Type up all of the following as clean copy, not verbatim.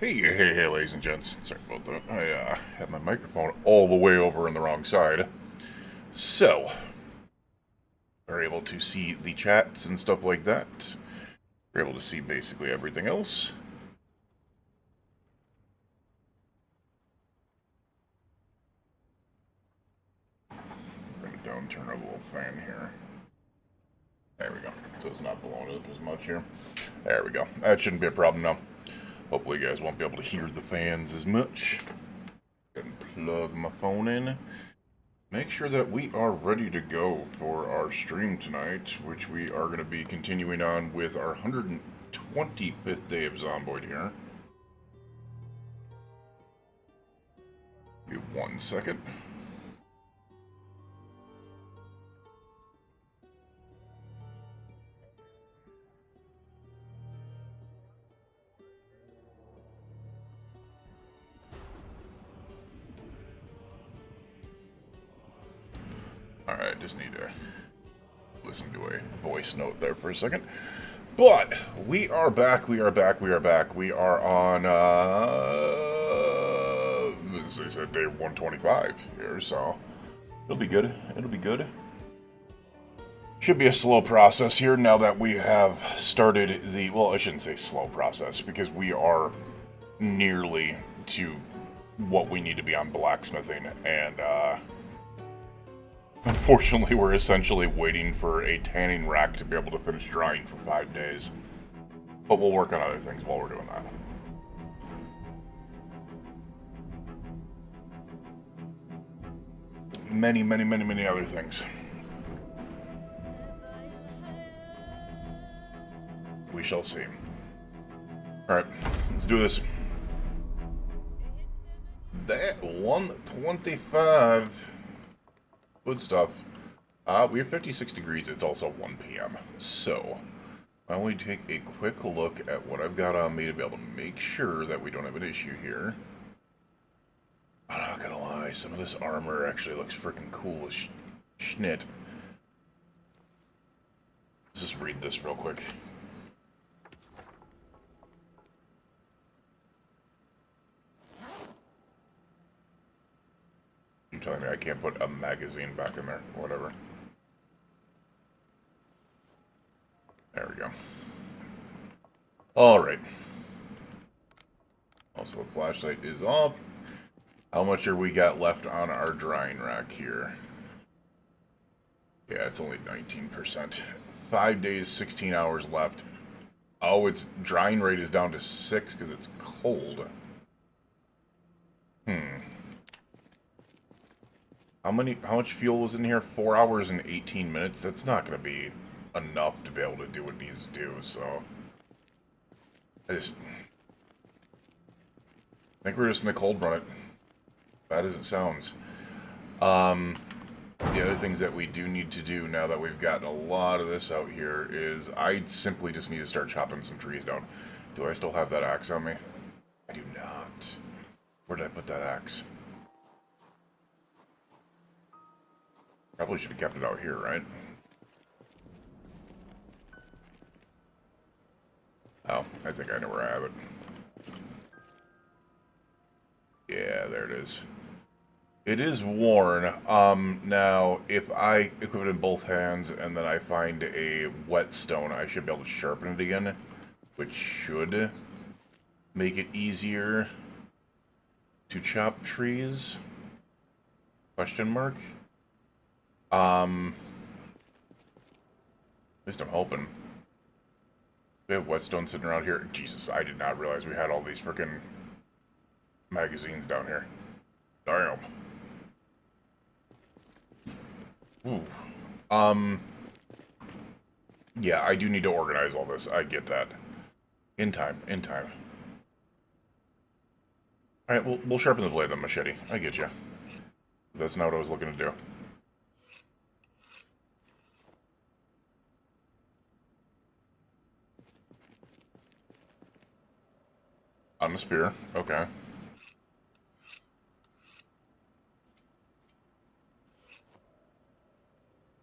Hey, ladies and gents. Sorry about that. I had my microphone all the way over on the wrong side. So, we're able to see the chats and stuff like that. We're able to see basically everything else. We're going to down turn our little fan here. There we go. So it's not blowing up as much here. There we go. That shouldn't be a problem now. Hopefully you guys won't be able to hear the fans as much. And plug my phone in. Make sure that we are ready to go for our stream tonight, which we are going to be continuing on with our 125th day of Zomboid here. Give me 1 second. Alright, just need to listen to a voice note there for a second. But we are back, we are back. We are on, as I said, day 125 here, so it'll be good. It'll be good. Should be a slow process here now that we have started the, well, I shouldn't say slow process, because we are nearly to what we need to be on blacksmithing, and, unfortunately, we're essentially waiting for a tanning rack to be able to finish drying for 5 days. But we'll work on other things while we're doing that. Many other things. We shall see. Alright, let's do this. That 125. Good stuff. We have 56 degrees. It's also 1 p.m. So, why don't we take a quick look at what I've got on me to be able to make sure that we don't have an issue here. I'm not gonna lie, some of this armor actually looks freaking cool as schnit. Let's just read this real quick. You're telling me I can't put a magazine back in there, whatever. There we go. Alright. Also, the flashlight is off. How much are we got left on our drying rack here? Yeah, it's only 19%. 5 days, 16 hours left. Oh, its drying rate is down to 6 because it's cold. How much fuel was in here? 4 hours and 18 minutes? That's not going to be enough to be able to do what it needs to do, so... I think we're just in the cold run it. Bad as it sounds. The other things that we do need to do now that we've gotten a lot of this out here is I simply just need to start chopping some trees down. Do I still have that axe on me? I do not. Where did I put that axe? Probably should have kept it out here, right? Oh, I think I know where I have it. Yeah, there it is. It is worn. Now, if I equip it in both hands and then I find a whetstone, I should be able to sharpen it again, which should make it easier to chop trees? Question mark? At least I'm hoping. We have whetstone sitting around here. Jesus, I did not realize we had all these frickin' magazines down here. Damn. Ooh. Yeah, I do need to organize all this. I get that. In time. Alright, we'll sharpen the blade on the machete. I get you. That's not what I was looking to do. On the spear, okay.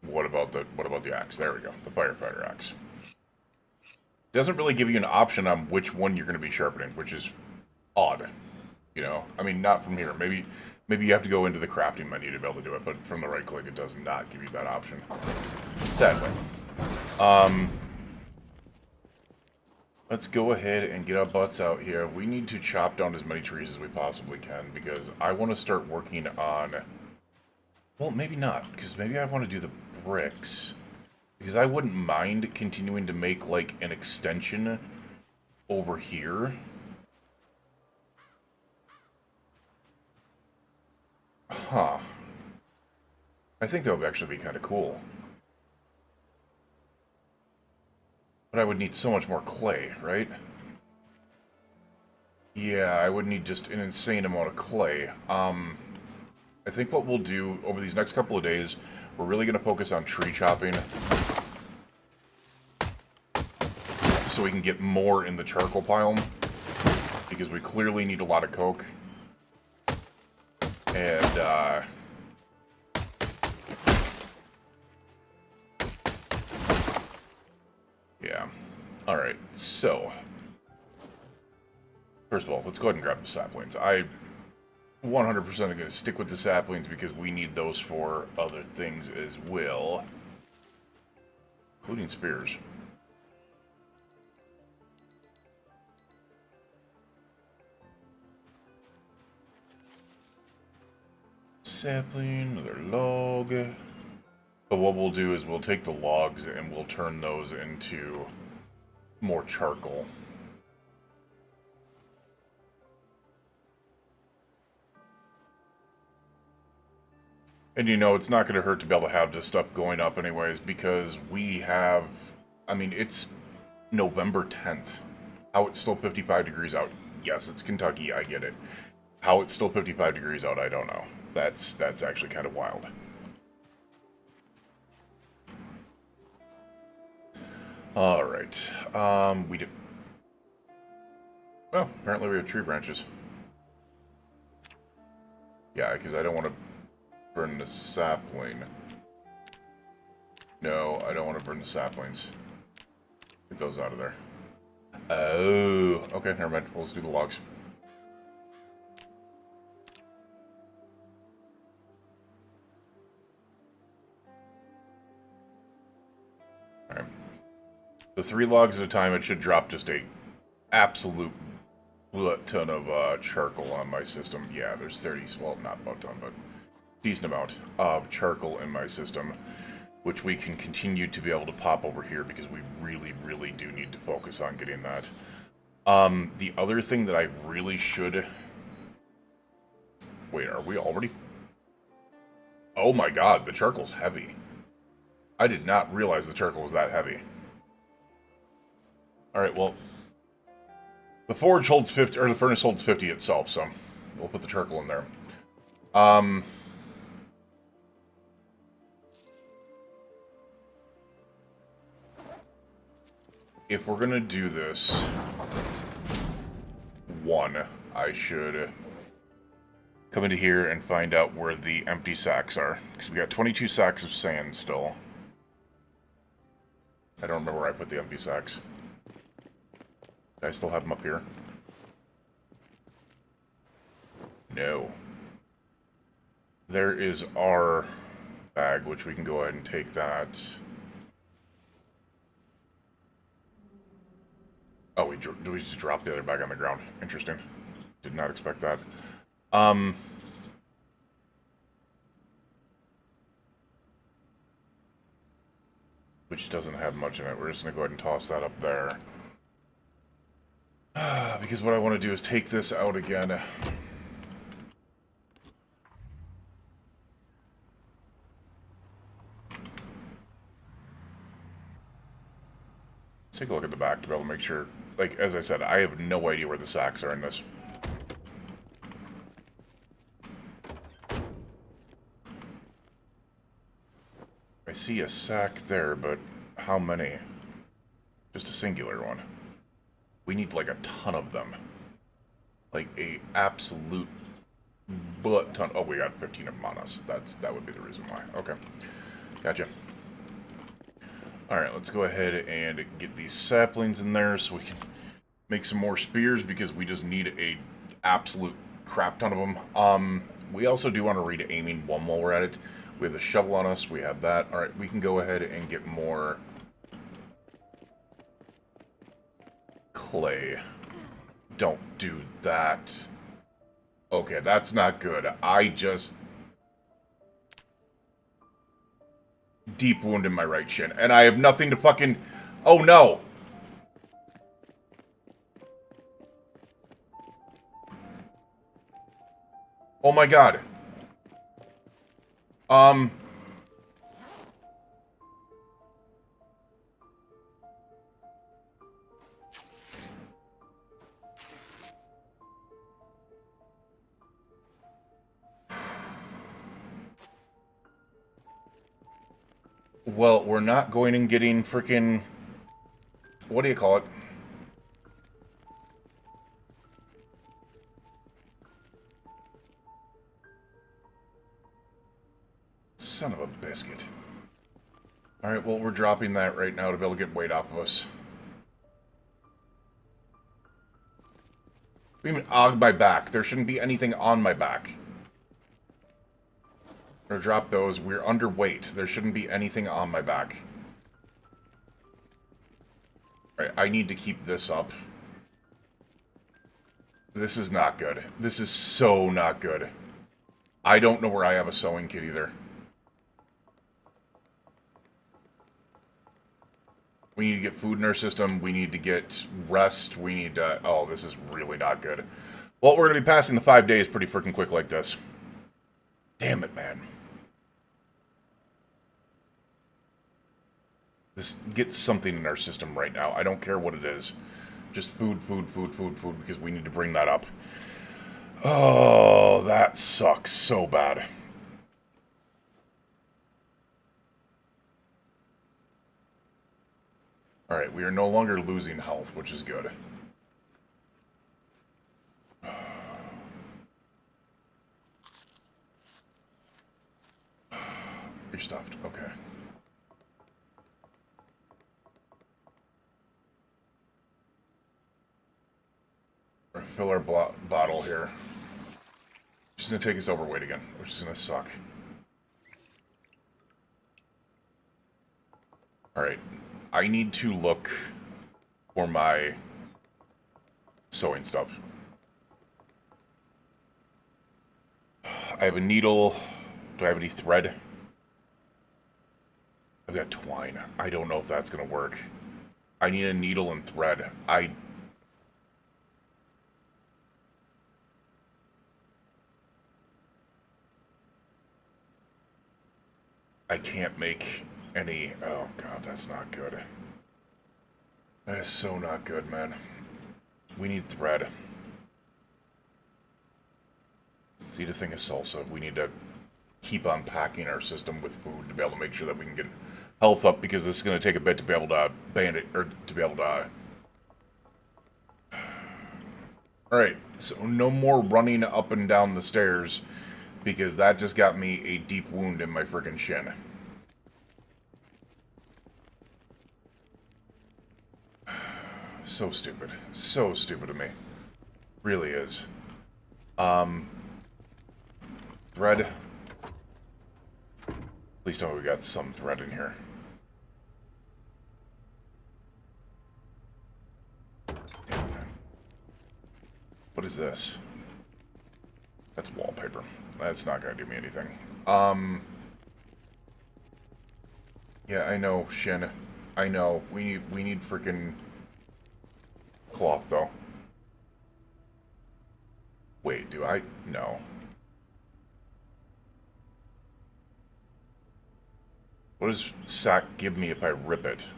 What about the axe? There we go. The firefighter axe. Doesn't really give you an option on which one you're going to be sharpening, which is odd. You know, I mean, not from here. Maybe you have to go into the crafting menu to be able to do it, but from the right click, it does not give you that option. Sadly. Let's go ahead and get our butts out here. We need to chop down as many trees as we possibly can, because I want to start working on... Well, maybe not, because maybe I want to do the bricks. Because I wouldn't mind continuing to make, like, an extension over here. Huh. I think that would actually be kind of cool. But I would need so much more clay, right? Yeah, I would need just an insane amount of clay. I think what we'll do over these next couple of days, we're really going to focus on tree chopping. So we can get more in the charcoal pile. Because we clearly need a lot of coke. And, yeah. Alright, so... First of all, let's go ahead and grab the saplings. I 100% going to stick with the saplings because we need those for other things as well. Including spears. Sapling, another log. But what we'll do is we'll take the logs and we'll turn those into more charcoal. And you know, it's not going to hurt to be able to have this stuff going up anyways, because we have... I mean, it's November 10th. How it's still 55 degrees out? Yes, it's Kentucky, I get it. How it's still 55 degrees out, I don't know. That's actually kind of wild. Alright. We did... Well, apparently we have tree branches. Yeah, because I don't want to burn the sapling. No, I don't want to burn the saplings. Get those out of there. Oh, okay, never mind. We'll just do the logs. Alright. The 3 logs at a time, it should drop just a absolute butt ton of charcoal on my system. Yeah, there's 30, well, not butt ton, but decent amount of charcoal in my system, which we can continue to be able to pop over here because we really, really do need to focus on getting that. The other thing that I really should... Wait, are we already... Oh my god, the charcoal's heavy. I did not realize the charcoal was that heavy. Alright, well... The forge holds 50, or the furnace holds 50 itself, so we'll put the charcoal in there. If we're gonna do this, I should come into here and find out where the empty sacks are. Because we got 22 sacks of sand still. I don't remember where I put the empty sacks. I still have them up here. No. There is our bag, which we can go ahead and take that. Oh, we just dropped the other bag on the ground. Interesting. Did not expect that. Which doesn't have much in it. We're just going to go ahead and toss that up there. Because what I want to do is take this out again. Let's take a look at the back to be able to make sure. Like, as I said, I have no idea where the sacks are in this. I see a sack there, but how many? Just a singular one. We need, like, a ton of them. Like, a absolute butt ton. Oh, we got 15 of them on us. That would be the reason why. Okay. Gotcha. Alright, let's go ahead and get these saplings in there so we can make some more spears, because we just need a absolute crap ton of them. We also do want to read aiming one while we're at it. We have the shovel on us. We have that. Alright, we can go ahead and get more clay. Don't do that. Okay, that's not good. I just... deep wound in my right shin, and I have nothing to fucking... Oh, no! Oh my god. Um... Well, we're not going and getting freaking... What do you call it? Son of a biscuit. Alright, well, we're dropping that right now to be able to get weight off of us. Even on my back. There shouldn't be anything on my back. Or drop those. We're underweight. There shouldn't be anything on my back. Alright, I need to keep this up. This is not good. This is so not good. I don't know where I have a sewing kit either. We need to get food in our system. We need to get rest. We need to... Oh, this is really not good. Well, we're going to be passing the 5 days pretty freaking quick like this. Damn it, man. This gets something in our system right now. I don't care what it is. Just food, food, food, food, food, because we need to bring that up. Oh, that sucks so bad. Alright, we are no longer losing health, which is good. You're stuffed. Okay. Fill our bottle here. She's gonna take us overweight again, which is gonna suck. Alright. I need to look for my sewing stuff. I have a needle. Do I have any thread? I've got twine. I don't know if that's gonna work. I need a needle and thread. I can't make any... Oh, God, that's not good. That is so not good, man. We need thread. Let's eat a thing of salsa. We need to keep on packing our system with food to be able to make sure that we can get health up, because this is going to take a bit to be able to bandit, or to be able to... Alright, so no more running up and down the stairs, because that just got me a deep wound in my friggin' shin. So stupid. So stupid of me. Really is. Thread. Please tell me we got some thread in here. Damn, man. What is this? That's wallpaper. That's not gonna do me anything. Yeah, I know, Shin. I know. We need freaking cloth, though. Wait, do I? No. What does sack give me if I rip it?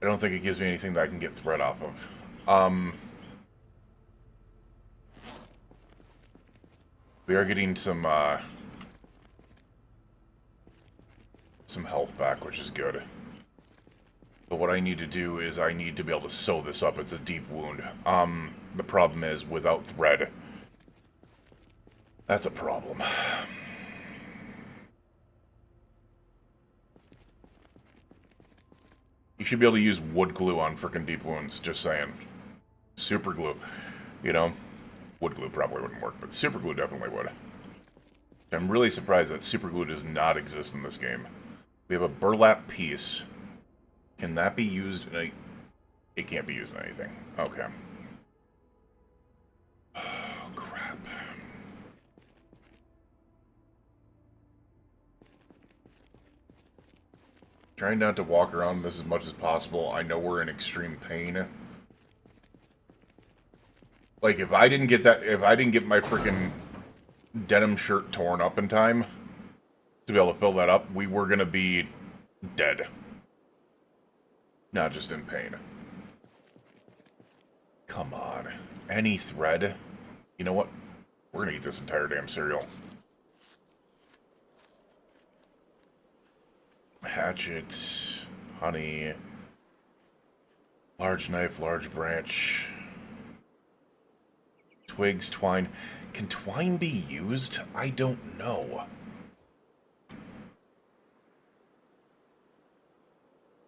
I don't think it gives me anything that I can get thread off of. We are getting some health back, which is good. But what I need to do is I need to be able to sew this up. It's a deep wound. The problem is, without thread, that's a problem. You should be able to use wood glue on frickin' deep wounds, just saying. Super glue, you know? Wood glue probably wouldn't work, but super glue definitely would. I'm really surprised that super glue does not exist in this game. We have a burlap piece. Can that be used in a... It can't be used in anything. Okay. Oh, crap. Trying not to walk around this as much as possible. I know we're in extreme pain. Like, if I didn't get that... If I didn't get my freaking denim shirt torn up in time to be able to fill that up, we were going to be dead. Not just in pain. Come on. Any thread? You know what? We're going to eat this entire damn cereal. Hatchet, honey, large knife, large branch, twigs, twine. Can twine be used? I don't know.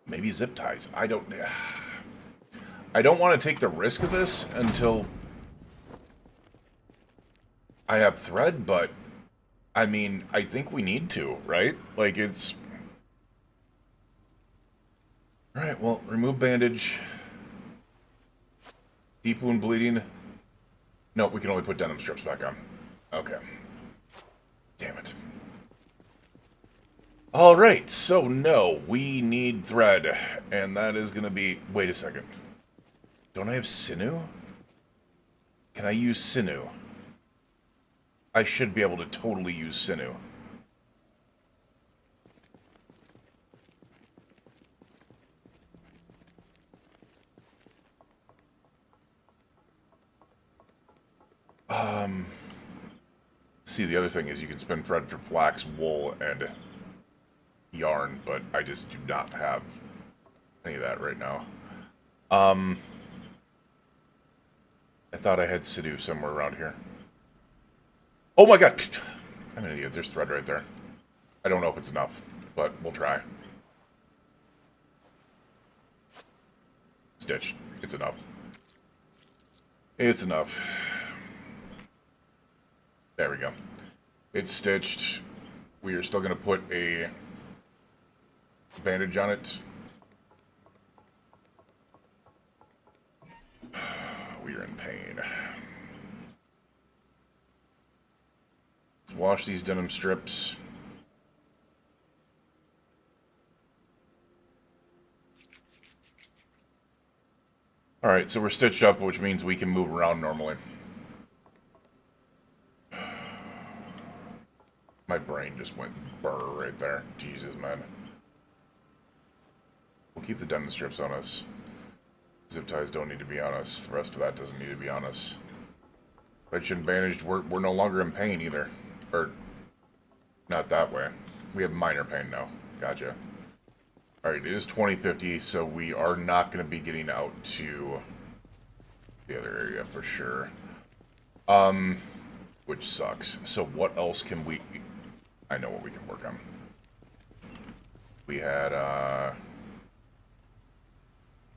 Maybe zip ties. I don't want to take the risk of this until I have thread, but I mean, I think we need to, right? Like, it's... Alright, well, remove bandage. Deep wound bleeding. No, we can only put denim strips back on. Okay. Damn it. Alright, so no, we need thread. And that is going to be... Wait a second. Don't I have sinew? Can I use sinew? I should be able to totally use sinew. See, the other thing is you can spin thread for flax, wool, and yarn, but I just do not have any of that right now. I thought I had sinew somewhere around here. Oh my god! I'm an idiot. There's thread right there. I don't know if it's enough, but we'll try. Stitch. It's enough. It's enough. There we go. It's stitched. We are still going to put a bandage on it. We are in pain. Wash these denim strips. Alright, so we're stitched up, which means we can move around normally. My brain just went burr right there. Jesus, man. We'll keep the denim strips on us. Zip ties don't need to be on us. The rest of that doesn't need to be on us. Right and bandaged, we're no longer in pain either. Or, not that way. We have minor pain now. Gotcha. Alright, it is 2050, so we are not going to be getting out to the other area for sure. Which sucks. So what else can we... I know what we can work on. We had,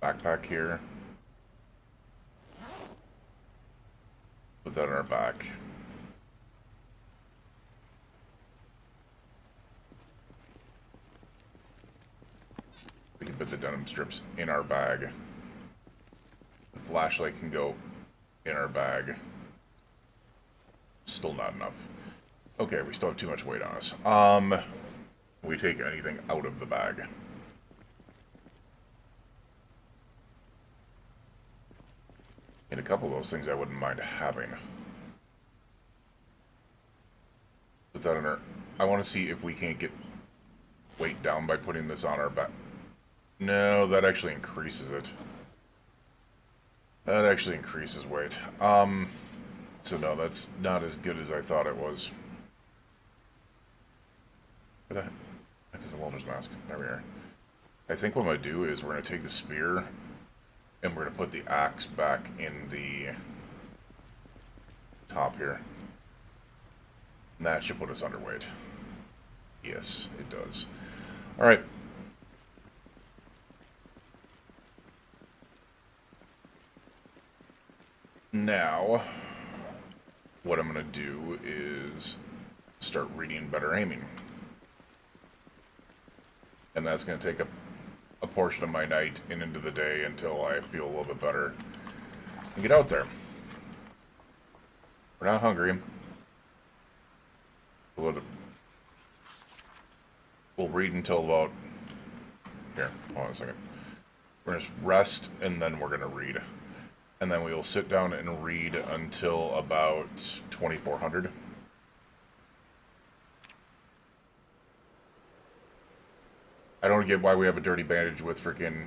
backpack here. Put that on our back. We can put the denim strips in our bag. The flashlight can go in our bag. Still not enough. Okay, we still have too much weight on us. We take anything out of the bag. And a couple of those things I wouldn't mind having. Put that in our... I want to see if we can't get weight down by putting this on our back. No, that actually increases it. That actually increases weight. So no, that's not as good as I thought it was. What the heck is the welder's mask? There we are. I think what I'm going to do is we're going to take the spear and we're going to put the axe back in the top here. And that should put us underweight. Yes, it does. Alright. Now, what I'm going to do is start reading better aiming. And that's going to take a portion of my night and into the day until I feel a little bit better and get out there. We're not hungry. We'll read until about... Here, hold on a second. We're going to rest, and then we're going to read. And then we will sit down and read until about 2400. I don't get why we have a dirty bandage with freaking...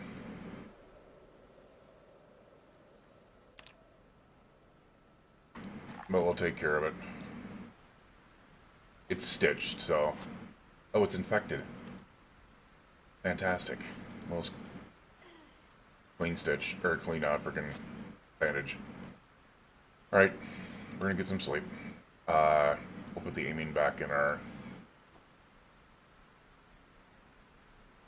But we'll take care of it. It's stitched, so... Oh, it's infected. Fantastic. Well, let's clean stitch, or clean out freaking bandage. Alright, we're gonna get some sleep. We'll put the aiming back in our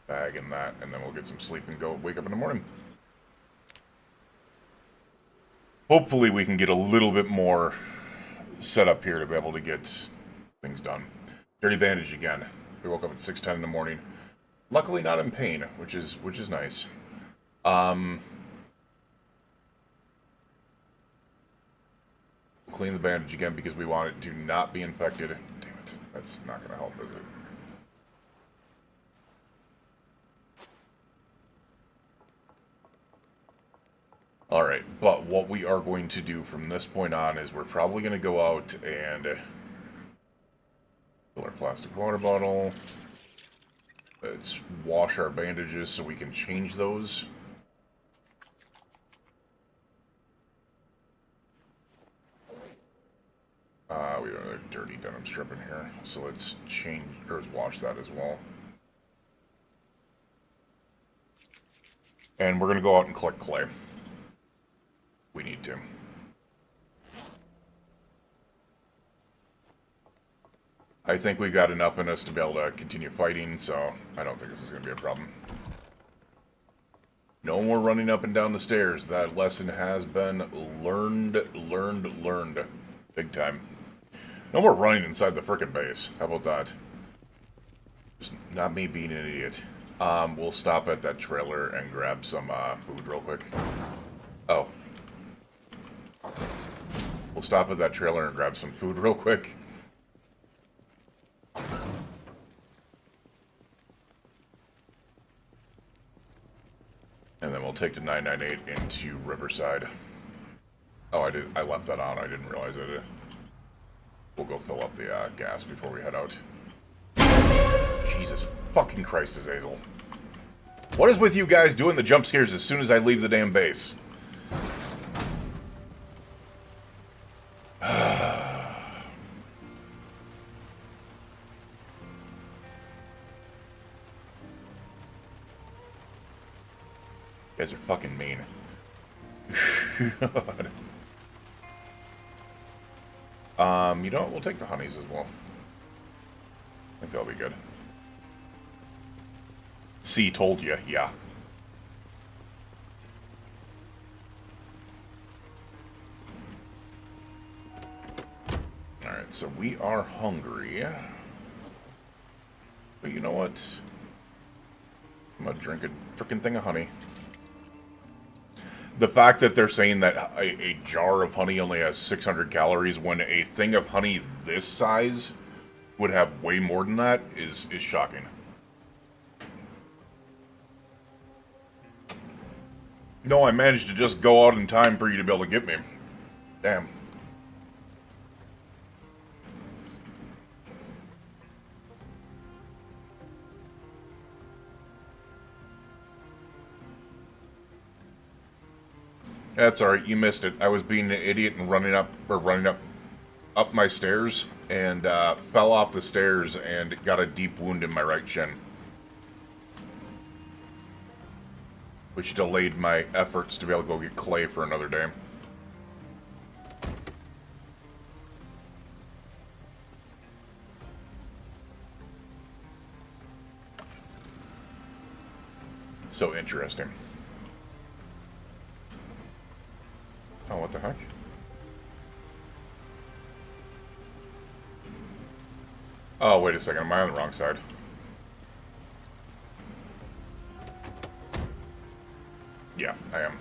bag and that, and then we'll get some sleep and go wake up in the morning. Hopefully we can get a little bit more set up here to be able to get things done. Dirty bandage again. We woke up at 6:10 in the morning. Luckily not in pain, which is nice. Clean the bandage again because we want it to not be infected. Damn it. That's not going to help, is it? Alright, but what we are going to do from this point on is we're probably going to go out and fill our plastic water bottle. Let's wash our bandages so we can change those. We have another dirty denim strip in here, so let's change, or let's wash that as well. And we're going to go out and collect clay. We need to. I think we got enough in us to be able to continue fighting, so I don't think this is going to be a problem. No more running up and down the stairs. That lesson has been learned. Big time. No more running inside the frickin' base. How about that? Just not me being an idiot. We'll stop at that trailer and grab some food real quick. Oh. We'll stop at that trailer and grab some food real quick. And then we'll take the 998 into Riverside. Oh, I left that on. I didn't realize it. We'll go fill up the gas before we head out. Jesus fucking Christ, Azazel. What is with you guys doing the jump scares as soon as I leave the damn base? You guys are fucking mean. God. You know what? We'll take the honeys as well. I think that'll be good. See, told you. Yeah. Alright, so we are hungry. But you know what? I'm gonna drink a frickin' thing of honey. The fact that they're saying that a jar of honey only has 600 calories when a thing of honey this size would have way more than that is shocking. No, I managed to just go out in time for you to be able to get me. Damn. That's alright, you missed it. I was being an idiot and running up my stairs and fell off the stairs and got a deep wound in my right shin. Which delayed my efforts to be able to go get clay for another day. So interesting. Oh, what the heck? Oh, wait a second. Am I on the wrong side? Yeah, I am.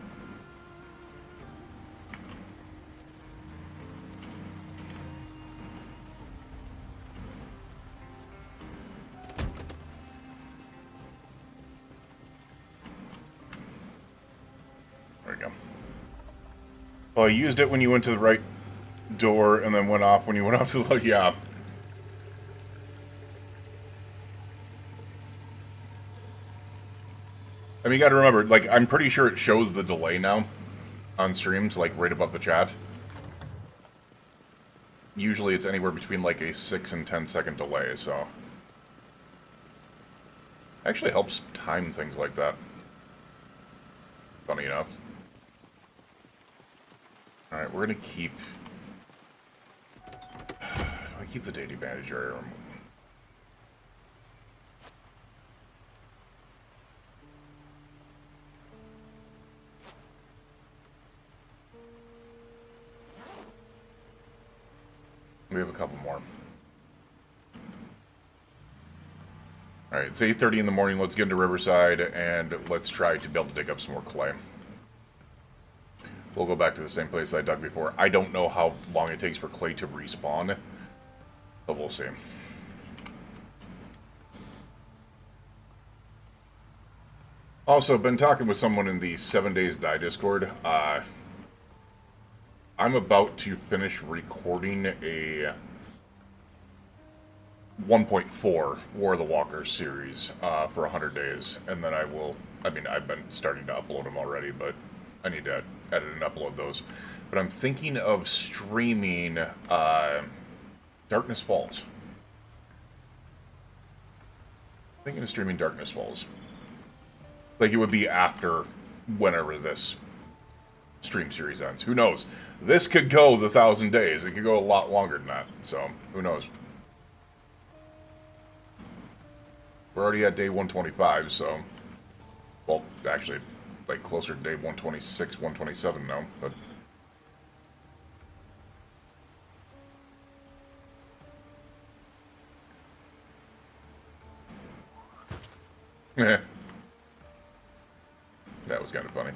There we go. Well, I used it when you went to the right door, and then went off when you went off to the left. Yeah. I mean, you gotta remember, like, I'm pretty sure it shows the delay now on streams, like, right above the chat. Usually it's anywhere between, like, a 6 and 10-second delay, so... Actually helps time things like that. Funny enough. Alright, we're gonna keep... I keep the data advantage area. We have a couple more. Alright, it's 8:30 in the morning. Let's get into Riverside, and let's try to be able to dig up some more clay. We'll go back to the same place I dug before. I don't know how long it takes for clay to respawn, but we'll see. Also, been talking with someone in the 7 Days Die Discord. I'm about to finish recording a 1.4 War of the Walkers series for 100 days, and then I will... I mean, I've been starting to upload them already, but I need to edit and upload those. But I'm thinking of streaming Darkness Falls. Thinking of streaming Darkness Falls. Like, it would be after whenever this stream series ends. Who knows? This could go the 1,000 days. It could go a lot longer than that. So, who knows? We're already at day 125, so... Well, actually, like, closer to day 126, 127 now, but... That was kind of funny.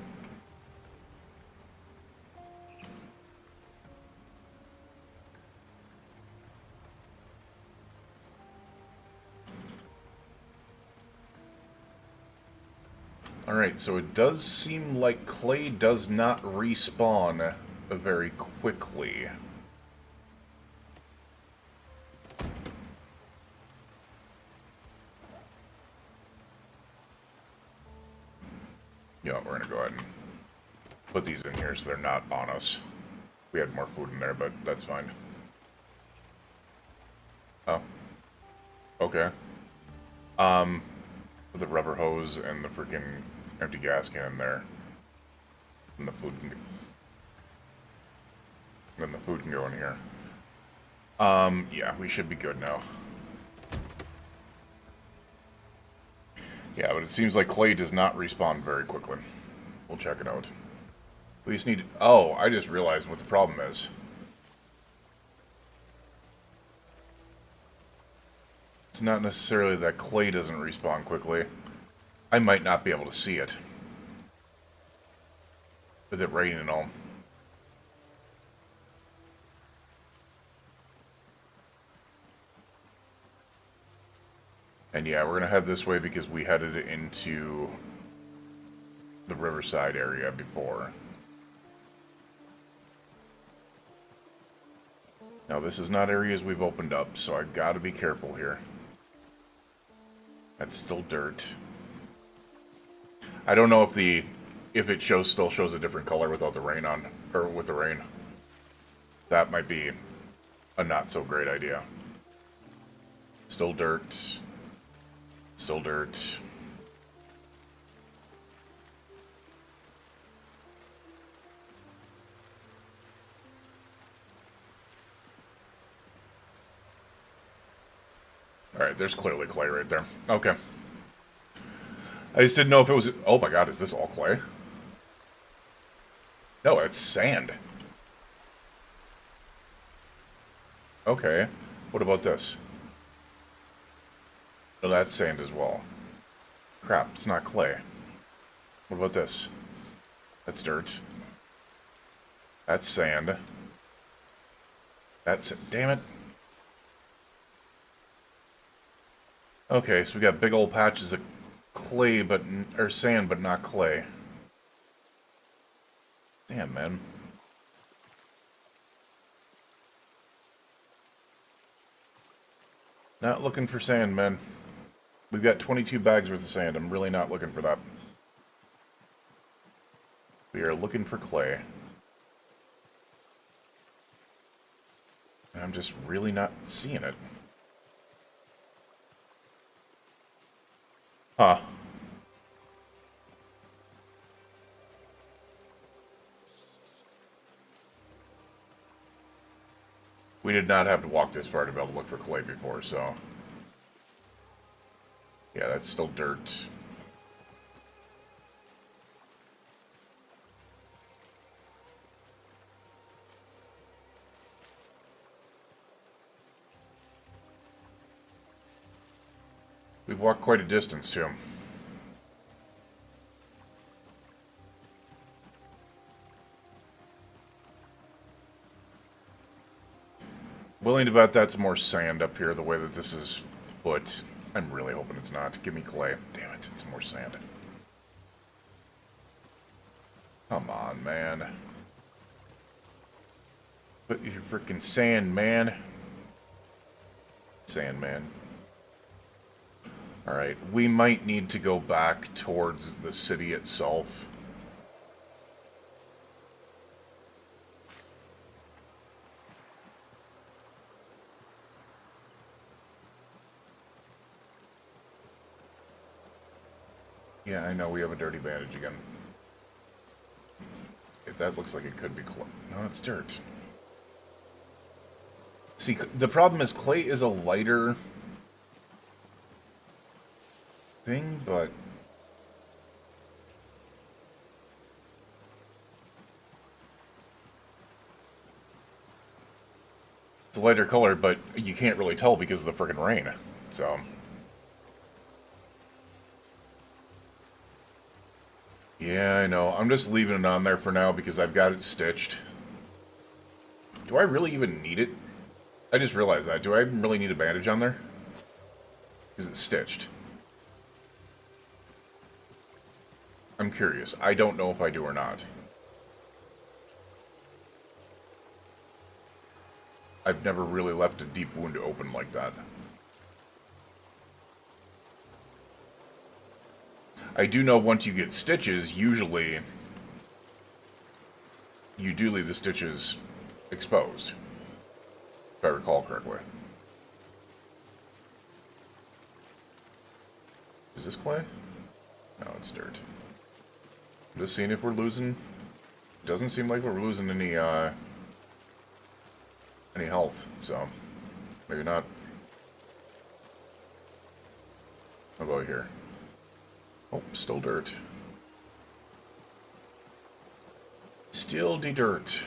Alright, so it does seem like clay does not respawn very quickly. Yeah, we're gonna go ahead and put these in here so they're not on us. We had more food in there, but that's fine. Oh. Okay. Put the rubber hose and the freaking empty gas can in there. And the food can go... Then the food can go in here. Yeah, we should be good now. Yeah, but it seems like clay does not respawn very quickly. We'll check it out. We just need... Oh, I just realized what the problem is. It's not necessarily that clay doesn't respawn quickly. I might not be able to see it. With it raining and all. And yeah, we're gonna head this way because we headed into the Riverside area before. Now this is not areas we've opened up, so I've got to be careful here. That's still dirt. I don't know if it still shows a different color without the rain on, or with the rain. That might be a not so great idea. Still dirt. Still dirt. Alright, there's clearly clay right there. Okay. I just didn't know if it was... Oh my god, is this all clay? No, it's sand. Okay. What about this? No, that's sand as well. Crap, it's not clay. What about this? That's dirt. That's sand. That's... Damn it. Okay, so we got big old patches of clay, or sand, but not clay. Damn, man. Not looking for sand, man. We've got 22 bags worth of sand. I'm really not looking for that. We are looking for clay. And I'm just really not seeing it. Huh. We did not have to walk this far to be able to look for clay before, so... Yeah, that's still dirt. We've walked quite a distance, too. Willing to bet that's more sand up here, the way that this is put. I'm really hoping it's not. Give me clay. Damn it, it's more sand. Come on, man. Put your freaking sand, man. Sand, man. Alright, we might need to go back towards the city itself. Yeah, I know, we have a dirty bandage again. That looks like it could be clay. No, it's dirt. See, the problem is clay is a lighter thing, but... It's a lighter color, but you can't really tell because of the frickin' rain, so... Yeah, I know. I'm just leaving it on there for now because I've got it stitched. Do I really even need it? I just realized that. Do I even really need a bandage on there? Is it stitched? I'm curious. I don't know if I do or not. I've never really left a deep wound open like that. I do know once you get stitches, usually you do leave the stitches exposed, if I recall correctly. Is this clay? No, it's dirt. I'm just seeing if we're losing. It doesn't seem like we're losing any health, so maybe not. How about here? Oh, still dirt. Still the dirt.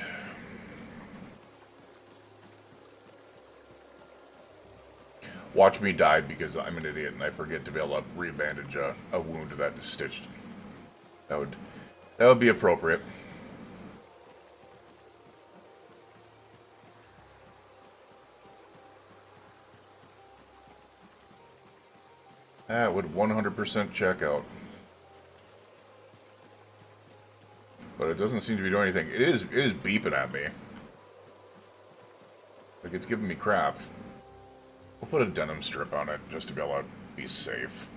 Watch me die because I'm an idiot and I forget to be able to rebandage a wound that is stitched. That would be appropriate. That would 100% check out. But it doesn't seem to be doing anything. It is beeping at me. Like it's giving me crap. We'll put a denim strip on it just to be able to be safe.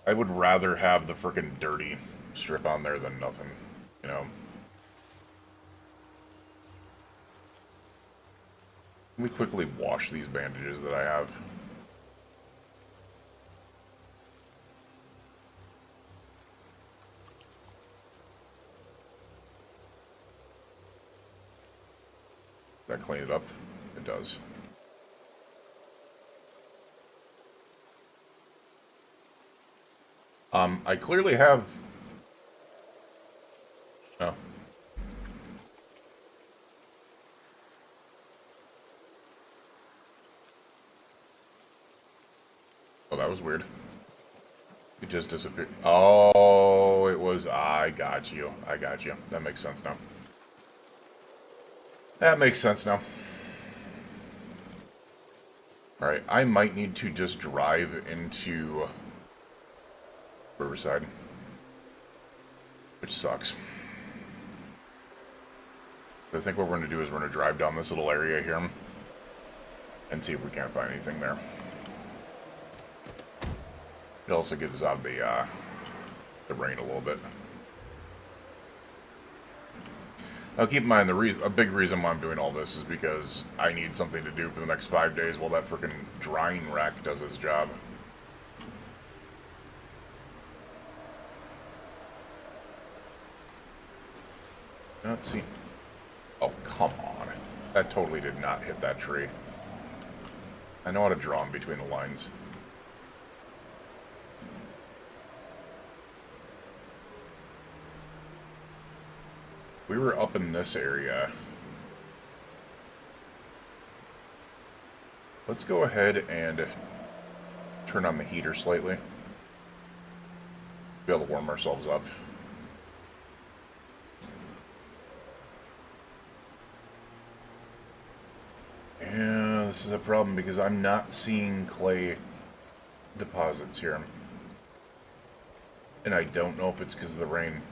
I would rather have the frickin' dirty strip on there than nothing, you know. Let me quickly wash these bandages that I have. Does that clean it up? It does. I clearly have... Oh. Oh, that was weird. It just disappeared. Oh, it was... I got you. I got you. That makes sense now. That makes sense now. Alright, I might need to just drive into Riverside, which sucks. But I think what we're going to do is we're going to drive down this little area here and see if we can't find anything there. It also gets us out of the rain a little bit. Now keep in mind, a big reason why I'm doing all this is because I need something to do for the next 5 days while that frickin' drying rack does its job. Not see. Oh, come on. That totally did not hit that tree. I know how to draw in between the lines. We were up in this area. Let's go ahead and turn on the heater slightly. Be able to warm ourselves up. Yeah, this is a problem because I'm not seeing clay deposits here. And I don't know if it's because of the rain.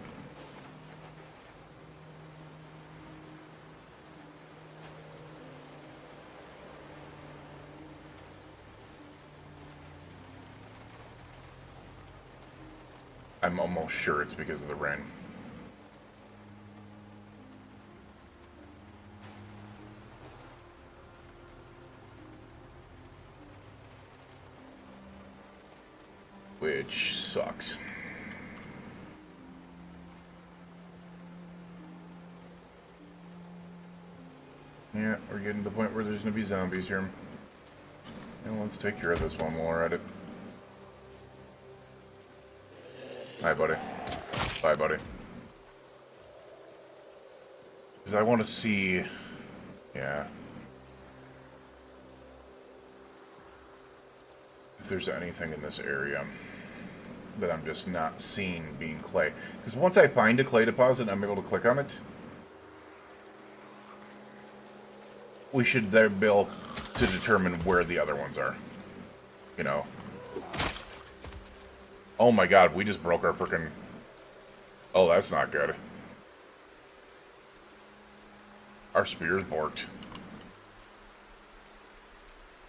I'm almost sure it's because of the rain. Which sucks. Yeah, we're getting to the point where there's gonna be zombies here. And let's take care of this one while we're at it. Hi, buddy. Bye, buddy. Because I want to see... Yeah. If there's anything in this area that I'm just not seeing being clay. Because once I find a clay deposit and I'm able to click on it, we should then be able to determine where the other ones are. You know. Oh my god, we just broke our frickin'... Oh, that's not good. Our spear's borked.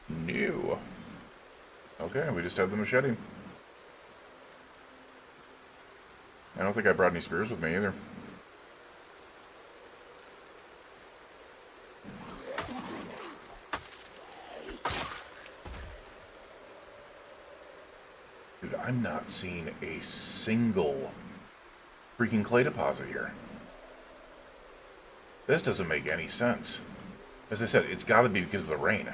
New. Okay, we just had the machete. I don't think I brought any spears with me either. Dude, I'm not seeing a single freaking clay deposit here. This doesn't make any sense. As I said, it's got to be because of the rain.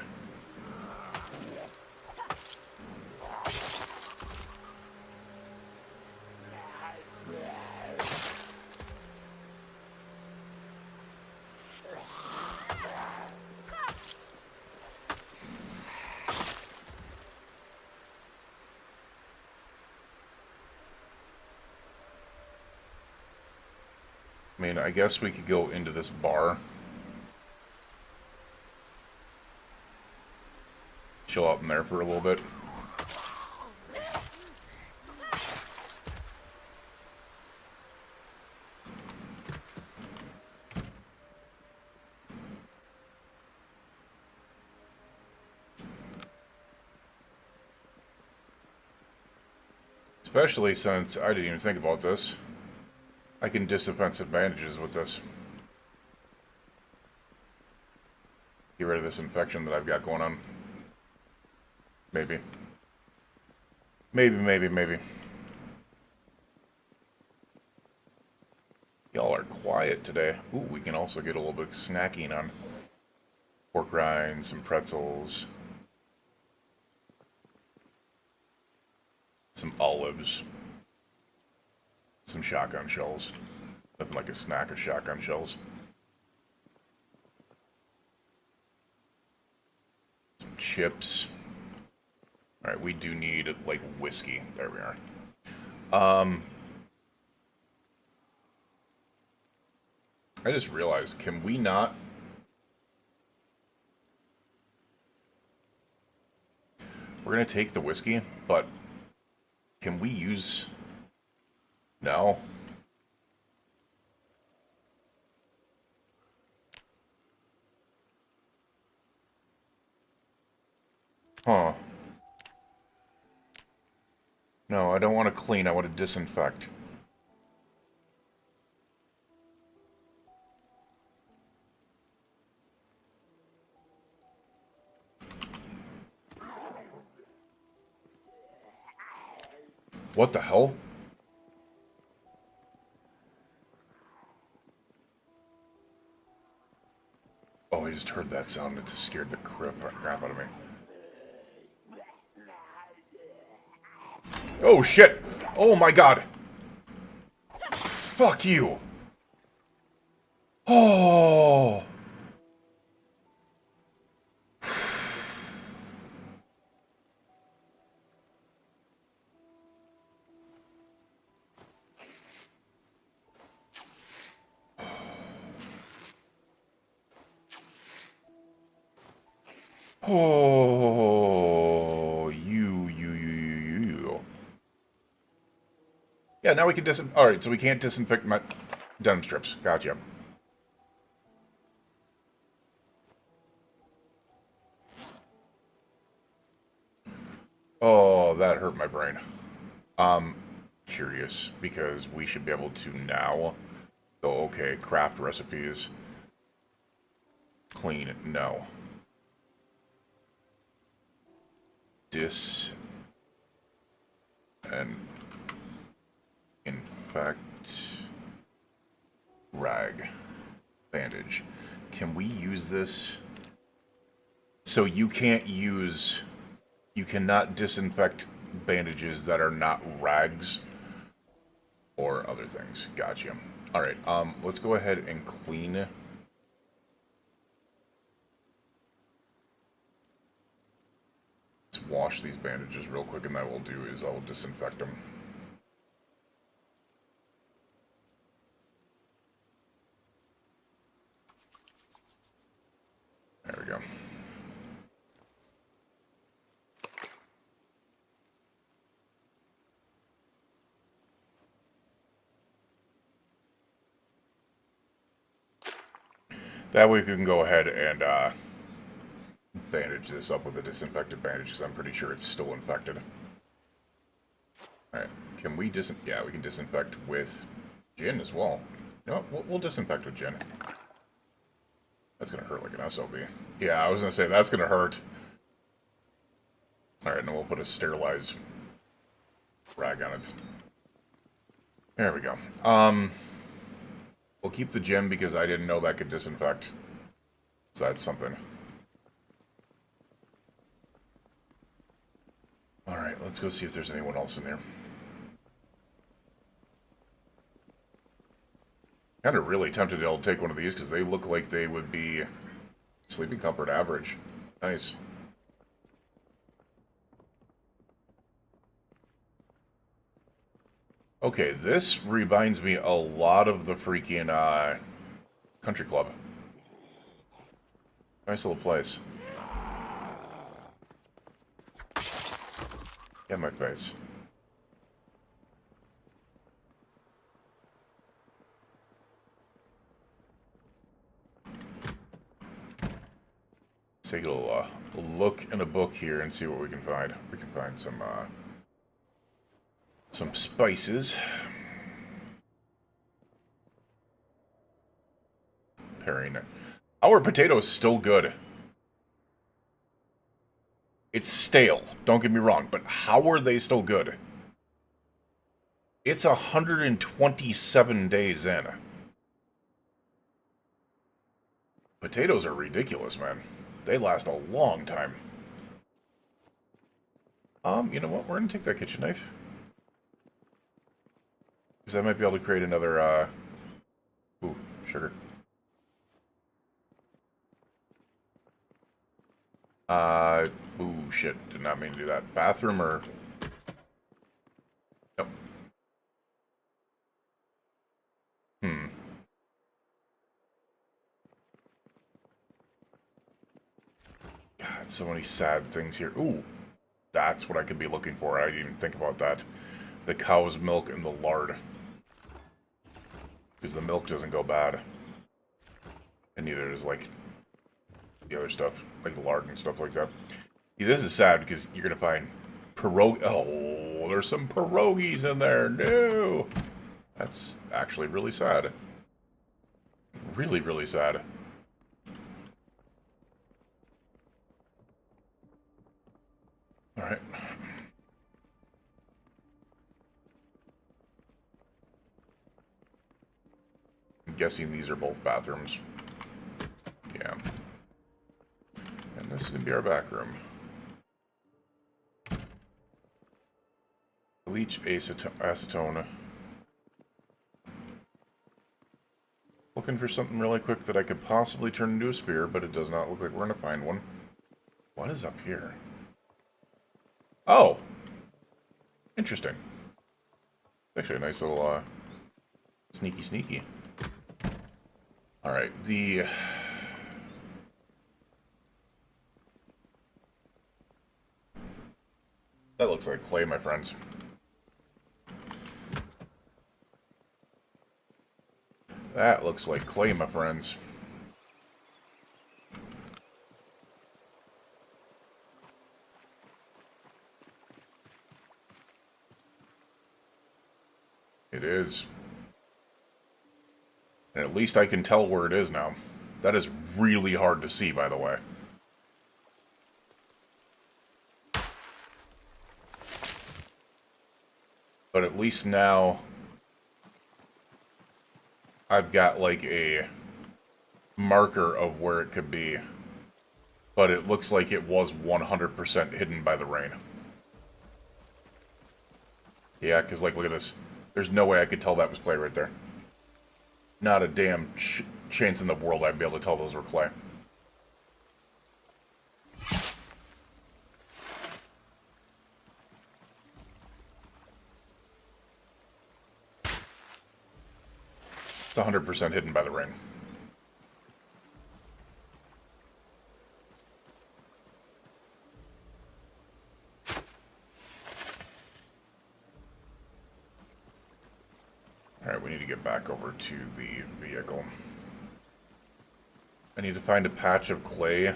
I mean, I guess we could go into this bar. Chill out in there for a little bit. Especially since I didn't even think about this. I can disoffensive bandages with this. Get rid of this infection that I've got going on. Maybe. Maybe. Y'all are quiet today. Ooh, we can also get a little bit of snacking on pork rinds, some pretzels, some olives, some shotgun shells. Nothing like a snack of shotgun shells. Some chips. Alright, we do need, like, whiskey. There we are. I just realized, can we not... We're gonna take the whiskey, but can we use... No. Huh. No, I don't want to clean, I want to disinfect. What the hell? Oh, I just heard that sound. It scared the crap out of me. Oh, shit! Oh, my God! Fuck you! Oh! Oh, you. Yeah, now we can Alright, so we can't disinfect my denim strips. Gotcha. Oh, that hurt my brain. Curious, because we should be able to now go, okay, craft recipes. Clean, no. And infect rag bandage. Can we use this? So you cannot disinfect bandages that are not rags or other things. Gotcha. Alright, let's go ahead and clean. Let's wash these bandages real quick, and that will do is I will disinfect them. There we go. That way we can go ahead and bandage this up with a disinfected bandage, because I'm pretty sure it's still infected. Alright, can we yeah, we can disinfect with gin as well. You know what, we'll disinfect with gin. That's gonna hurt like an SOB. Yeah, I was gonna say, that's gonna hurt. Alright, and then we'll put a sterilized rag on it. There we go. We'll keep the gem because I didn't know that could disinfect. So that's something. Alright, let's go see if there's anyone else in there. Kind of really tempted to take one of these because they look like they would be sleeping comfort average. Nice. Okay, this reminds me a lot of the freaking country club. Nice little place. Get my face. Let's take a little look in a book here and see what we can find. We can find some spices. Pairing it. Our potato is still good. It's stale, don't get me wrong, but how are they still good? It's 127 days in. Potatoes are ridiculous, man. They last a long time. You know what? We're gonna take that kitchen knife. Because I might be able to create another, ooh, sugar. Ooh, shit. Did not mean to do that. Bathroom or... Nope. God, so many sad things here. Ooh, that's what I could be looking for. I didn't even think about that. The cow's milk and the lard. Because the milk doesn't go bad. And neither does, like, the other stuff. Like the lard and stuff like that. See, this is sad because you're going to find pierogi... Oh, there's some pierogies in there. No! That's actually really sad. Really, really sad. Alright. guessing these are both bathrooms. Yeah. And this is going to be our back room. Bleach acetone. Looking for something really quick that I could possibly turn into a spear, but it does not look like we're going to find one. What is up here? Oh! Interesting. Actually a nice little, sneaky. Alright, That looks like clay, my friends. That looks like clay, my friends. It is. And at least I can tell where it is now. That is really hard to see, by the way. But at least now I've got like a marker of where it could be. But it looks like it was 100% hidden by the rain. Yeah, because like, look at this. There's no way I could tell that was clay right there. Not a damn chance in the world I'd be able to tell those were clay. It's 100% hidden by the rain. Alright, we need to get back over to the vehicle. I need to find a patch of clay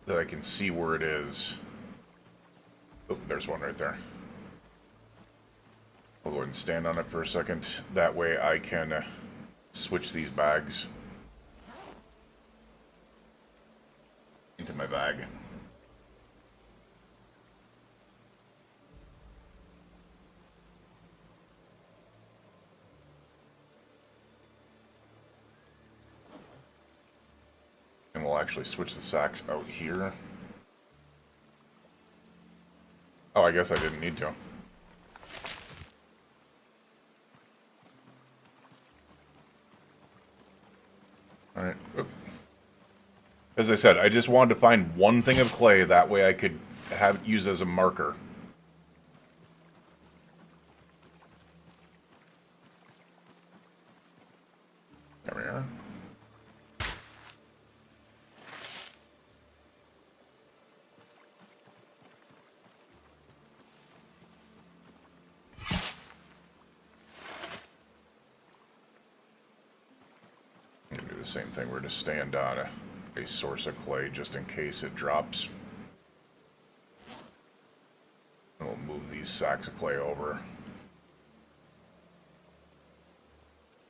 that I can see where it is. Oh, there's one right there. I'll go ahead and stand on it for a second. That way I can switch these bags into my bag. And we'll actually switch the sacks out here. Oh, I guess I didn't need to. Alright. As I said, I just wanted to find one thing of clay, that way I could have it used as a marker. There we are. The same thing. We're going to stand on a source of clay just in case it drops. And we'll move these sacks of clay over.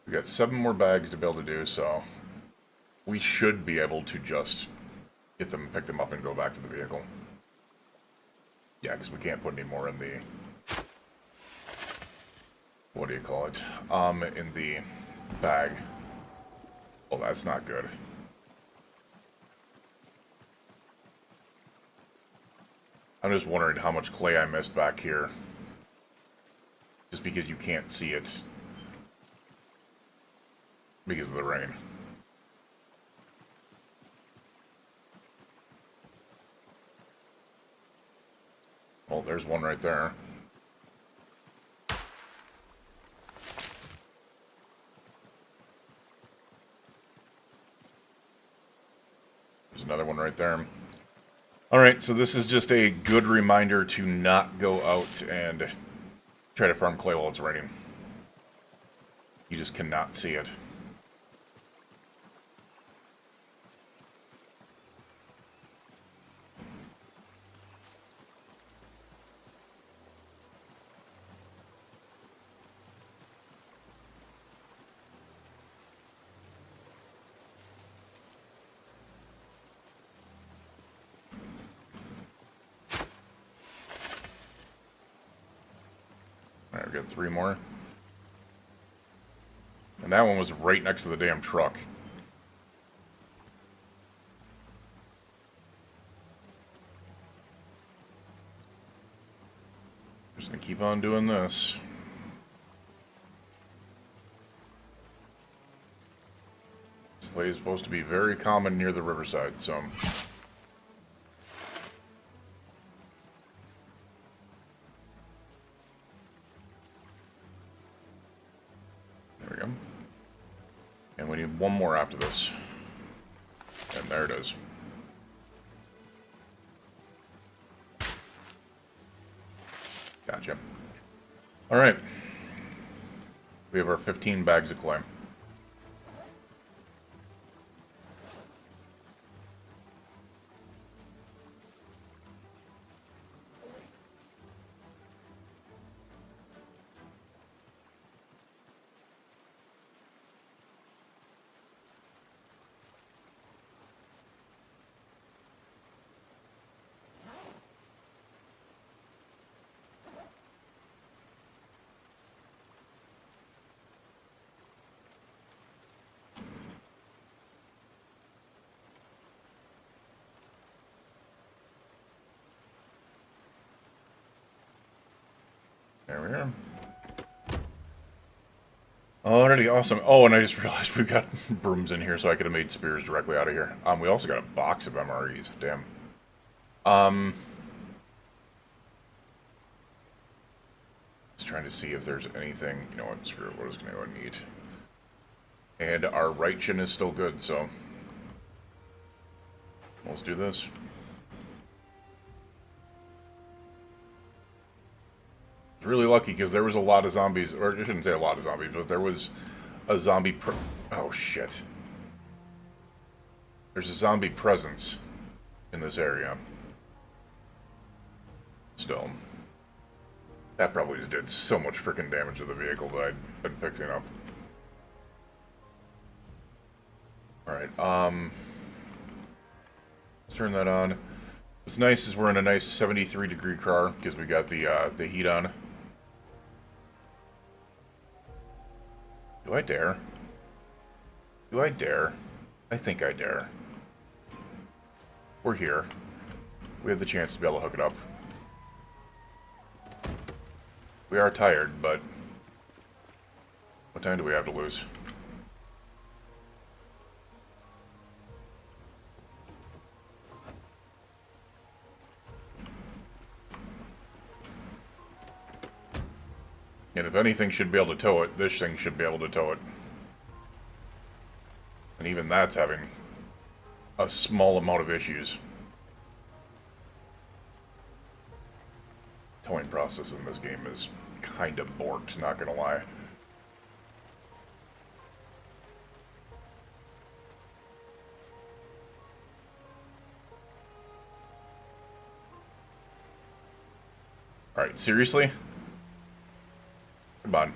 We got 7 more bags to be able to do, so we should be able to just get them, pick them up, and go back to the vehicle. Yeah, because we can't put any more in the... What do you call it? In the bag. Well, that's not good. I'm just wondering how much clay I missed back here. Just because you can't see it. Because of the rain. Well, there's one right there. There's another one right there. Alright, so this is just a good reminder to not go out and try to farm clay while it's raining. You just cannot see it. Alright, we got 3 more. And that one was right next to the damn truck. Just gonna keep on doing this. This place is supposed to be very common near the riverside, so... There we go. And we need one more after this. And there it is. Gotcha. Alright. We have our 15 bags of clay. There we are. Alrighty, awesome. Oh, and I just realized we've got brooms in here, so I could have made spears directly out of here. We also got a box of MREs. Damn. Just trying to see if there's anything. You know what? Screw it. What is going to need? And our right shin is still good, so let's do this. Really lucky because there was a lot of zombies, or I shouldn't say a lot of zombies, but there was a zombie oh shit. There's a zombie presence in this area. Still. That probably just did so much freaking damage to the vehicle that I'd been fixing up. Alright, let's turn that on. What's nice is we're in a nice 73-degree car because we got the heat on. Do I dare? Do I dare? I think I dare. We're here. We have the chance to be able to hook it up. We are tired, but what time do we have to lose? And if anything should be able to tow it, this thing should be able to tow it. And even that's having a small amount of issues. Towing process in this game is kind of borked, not gonna lie. Alright, seriously? Come on.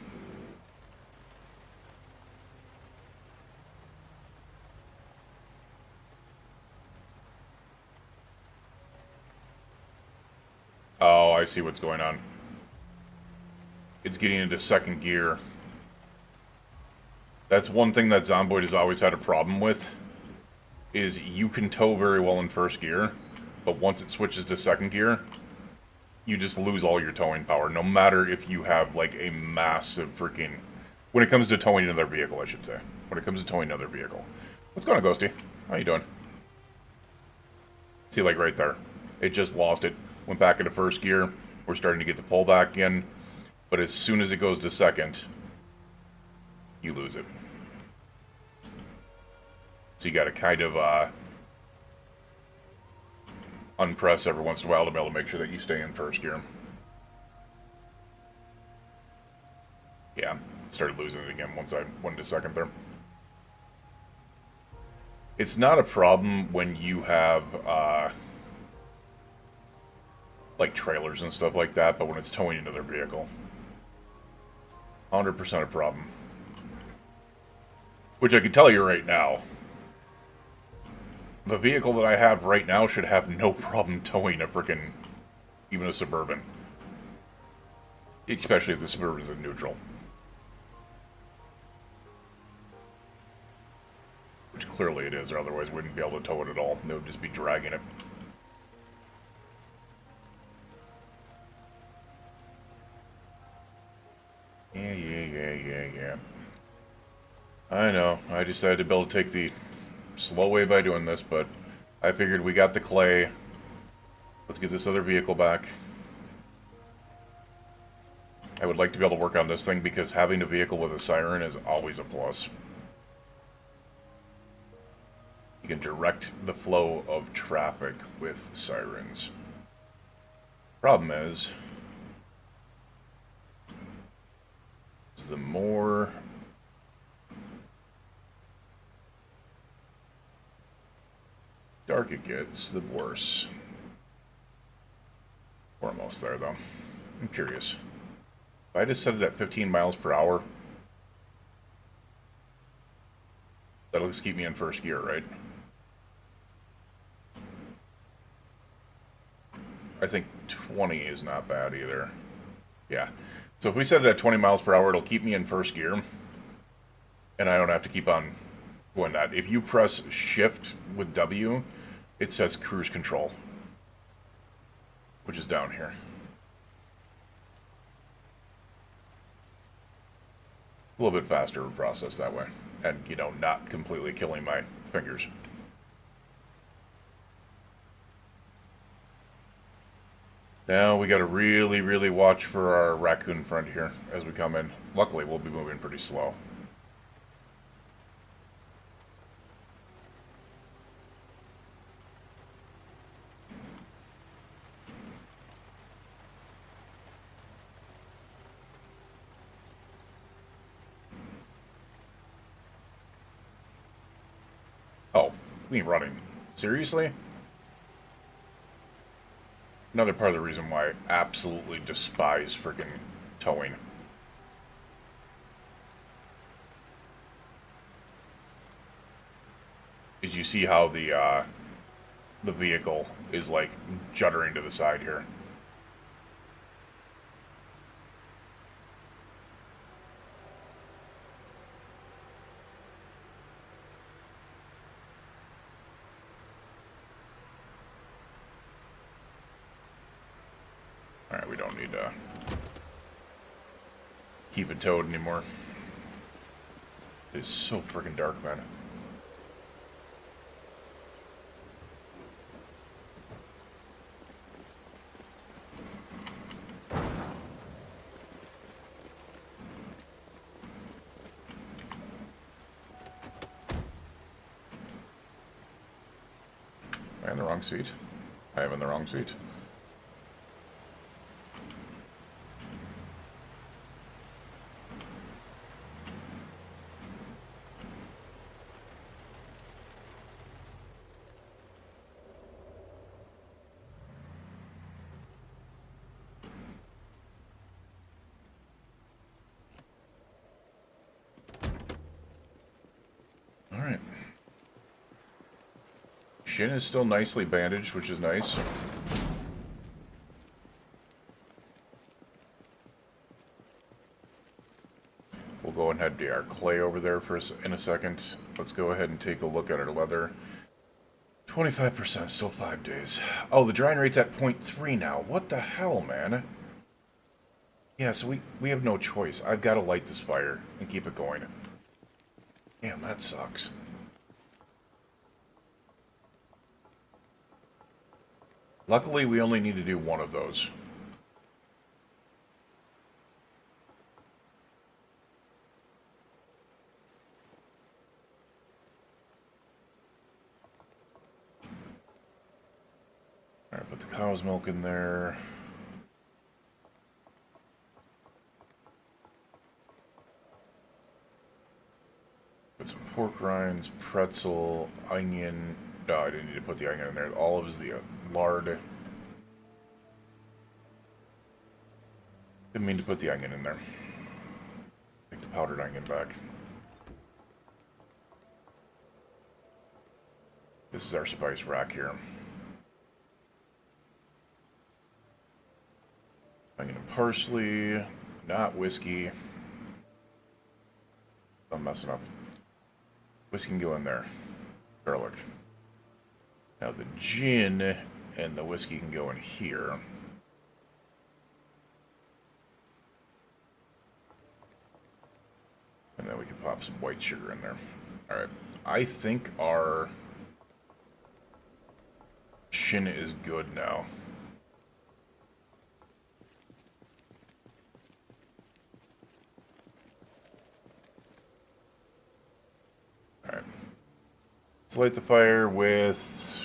Oh, I see what's going on. It's getting into second gear. That's one thing that Zomboid has always had a problem with, is you can tow very well in first gear, but once it switches to second gear, you just lose all your towing power, no matter if you have, like, a massive freaking... When it comes to towing another vehicle, I should say. When it comes to towing another vehicle. What's going on, Ghosty? How you doing? See, like, right there. It just lost it. Went back into first gear. We're starting to get the pull back in. But as soon as it goes to second, you lose it. So you gotta kind of, unpress every once in a while to be able to make sure that you stay in first gear. Yeah, started losing it again once I went to second there. It's not a problem when you have, like trailers and stuff like that, but when it's towing another vehicle. 100% a problem. Which I can tell you right now, the vehicle that I have right now should have no problem towing a frickin' even a Suburban. Especially if the Suburban is in neutral. Which clearly it is, or otherwise we wouldn't be able to tow it at all. They would just be dragging it. Yeah. I know. I decided to be able to take the slow way by doing this, but I figured we got the clay. Let's get this other vehicle back. I would like to be able to work on this thing because having a vehicle with a siren is always a plus. You can direct the flow of traffic with sirens. Problem is, the more dark it gets, the worse. We're almost there, though. I'm curious. If I just set it at 15 miles per hour, that'll just keep me in first gear, right? I think 20 is not bad either. Yeah. So if we set it at 20 miles per hour, it'll keep me in first gear. And I don't have to keep on doing that. If you press shift with W, it says cruise control, which is down here. A little bit faster to process that way. And, you know, not completely killing my fingers. Now we got to really watch for our raccoon friend here as we come in. Luckily, we'll be moving pretty slow. Oh, me running. Seriously? Another part of the reason why I absolutely despise freaking towing. Is you see how the vehicle is like juddering to the side here. Alright, we don't need to keep it towed anymore. It's so freaking dark, man. Am I in the wrong seat? I am in the wrong seat. Alright. Shin is still nicely bandaged, which is nice. We'll go ahead and do our clay over there in a second. Let's go ahead and take a look at our leather. 25%, still 5 days. Oh, the drying rate's at 0.3 now. What the hell, man? Yeah, so we have no choice. I've got to light this fire and keep it going. Damn, that sucks. Luckily, we only need to do one of those. Alright, put the cow's milk in there. Put some pork rinds, pretzel, onion. No, I didn't need to put the onion in there. Olives, the lard. Didn't mean to put the onion in there. Take the powdered onion back. This is our spice rack here. Onion and parsley, not whiskey. I'm messing up. Whiskey can go in there. Garlic. Now the gin and the whiskey can go in here. And then we can pop some white sugar in there. Alright. I think our gin is good now. Alright. Let's light the fire with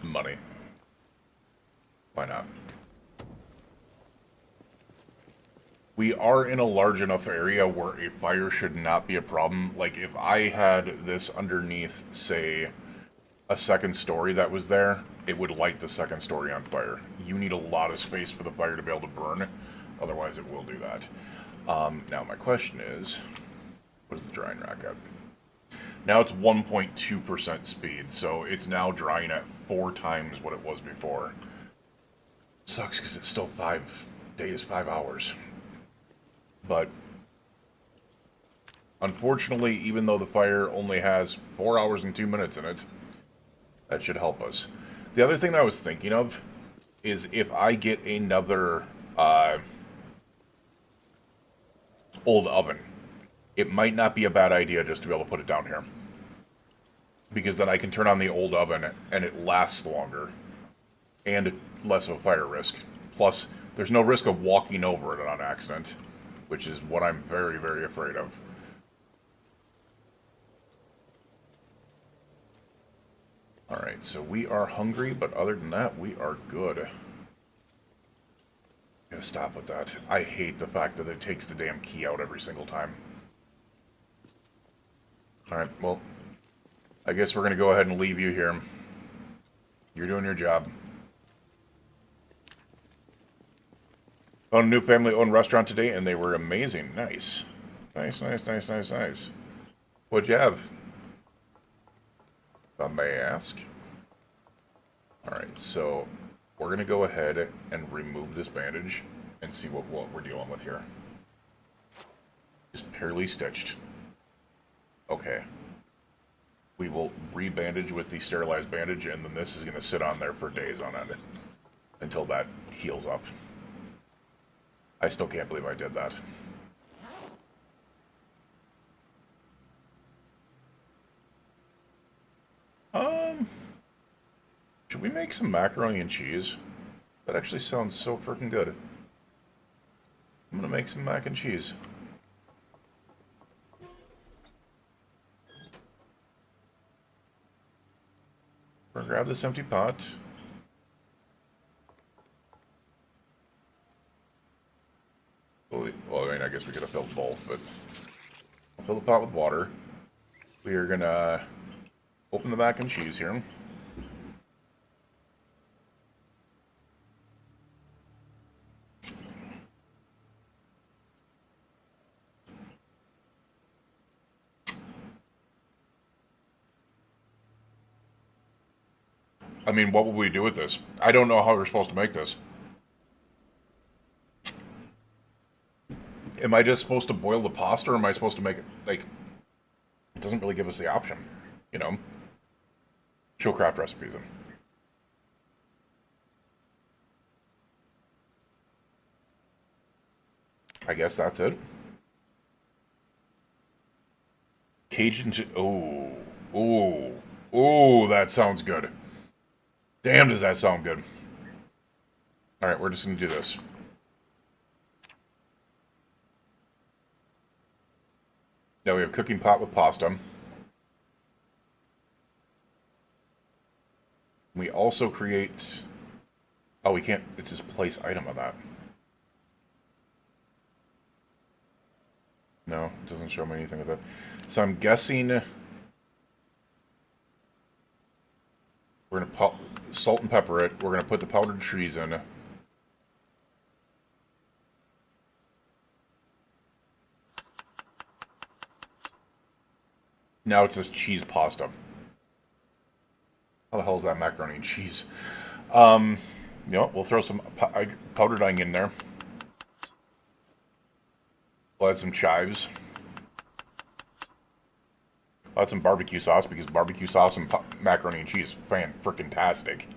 money. Why not? We are in a large enough area where a fire should not be a problem. Like, if I had this underneath, say, a second story that was there, it would light the second story on fire. You need a lot of space for the fire to be able to burn, otherwise it will do that. Now my question is, what is the drying rack at? Now it's 1.2% speed, so it's now drying at 4 times what it was before. Sucks because it's still 5 days, 5 hours. But unfortunately, even though the fire only has 4 hours and 2 minutes in it, that should help us. The other thing that I was thinking of is if I get another old oven, it might not be a bad idea just to be able to put it down here. Because then I can turn on the old oven and it lasts longer. And less of a fire risk. Plus, there's no risk of walking over it on accident, which is what I'm very, very afraid of. Alright, so we are hungry, but other than that, we are good. Gotta stop with that. I hate the fact that it takes the damn key out every single time. Alright, well, I guess we're gonna go ahead and leave you here. You're doing your job. Found a new family-owned restaurant today, and they were amazing. Nice. Nice, nice, nice, nice, nice. What'd you have? If I may ask. Alright, so we're going to go ahead and remove this bandage and see what we're dealing with here. Just barely stitched. Okay. We will re-bandage with the sterilized bandage, and then this is going to sit on there for days on end until that heals up. I still can't believe I did that. Should we make some macaroni and cheese? That actually sounds so freaking good. I'm gonna make some mac and cheese. We're gonna grab this empty pot. Well, I mean, I guess we could have filled both, but I'll fill the pot with water. We are gonna open the mac and cheese here. I mean, what would we do with this? I don't know how we're supposed to make this. Am I just supposed to boil the pasta, or am I supposed to make it, like, it doesn't really give us the option, you know? Show craft recipes in. I guess that's it. Cajun, oh, that sounds good. Damn, does that sound good. Alright, we're just gonna do this. Now we have cooking pot with pasta. We also create... Oh, we can't... It's just place item on that. No, it doesn't show me anything with that. So I'm guessing... We're going to salt and pepper it. We're going to put the powdered cheese in. Now it says cheese pasta. How the hell is that macaroni and cheese? You know, we'll throw some powdered onion in there. We'll add some chives. I'll add some barbecue sauce because barbecue sauce and macaroni and cheese fan-frickin-tastic.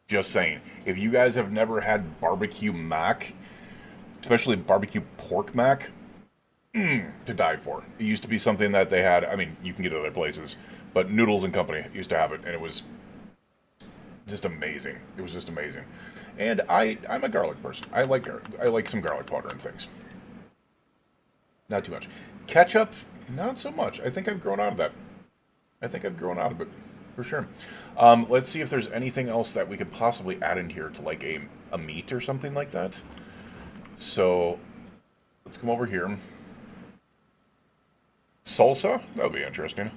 Just saying. If you guys have never had barbecue mac, especially barbecue pork mac, to die for. It used to be something that they had. I mean, you can get it other places, but Noodles and Company used to have it, and it was just amazing. It was just amazing. And I'm a garlic person. I like some garlic powder and things. Not too much. Ketchup, not so much. I think I've grown out of that. I think I've grown out of it for sure. Let's see if there's anything else that we could possibly add in here to like a meat or something like that. So let's come over here. Salsa? That would be interesting.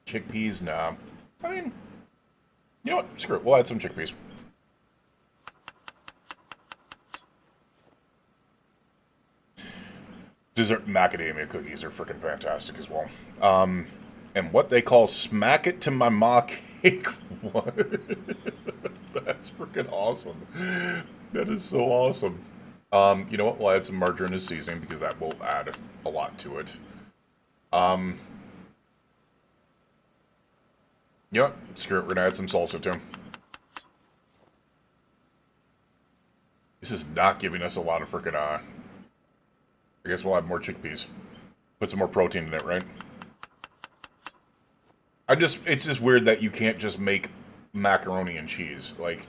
Chickpeas? Nah. I mean, you know what? Screw it. We'll add some chickpeas. Dessert macadamia cookies are freaking fantastic as well. And what they call smack it to my ma cake. What? That's freaking awesome. That is so awesome. You know what? We'll add some margarine as seasoning because that will add a lot to it. Yep, screw it. We're gonna add some salsa too. This is not giving us a lot of freaking, I guess we'll add more chickpeas. Put some more protein in it, right? It's just weird that you can't just make macaroni and cheese. Like,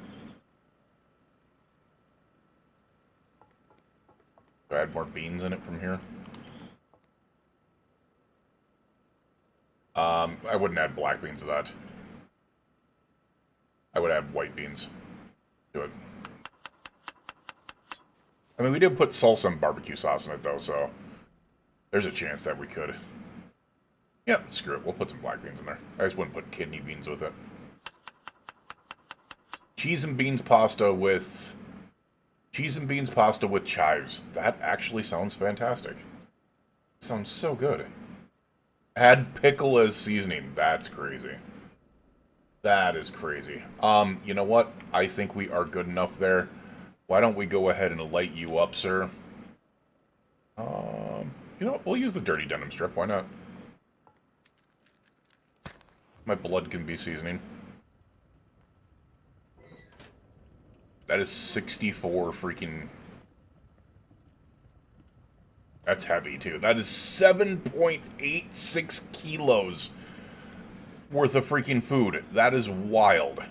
do I add more beans in it from here? I wouldn't add black beans to that. I would add white beans to it. I mean, we did put salsa and barbecue sauce in it, though, so there's a chance that we could. Yep, screw it. We'll put some black beans in there. I just wouldn't put kidney beans with it. Cheese and beans pasta with chives. That actually sounds fantastic. Sounds so good. Add pickle as seasoning. That's crazy. That is crazy. You know what? I think we are good enough there. Why don't we go ahead and light you up, sir? You know what? We'll use the dirty denim strip. Why not? My blood can be seasoning. That is 64 freaking... That's heavy, too. That is 7.86 kilos worth of freaking food. That is wild.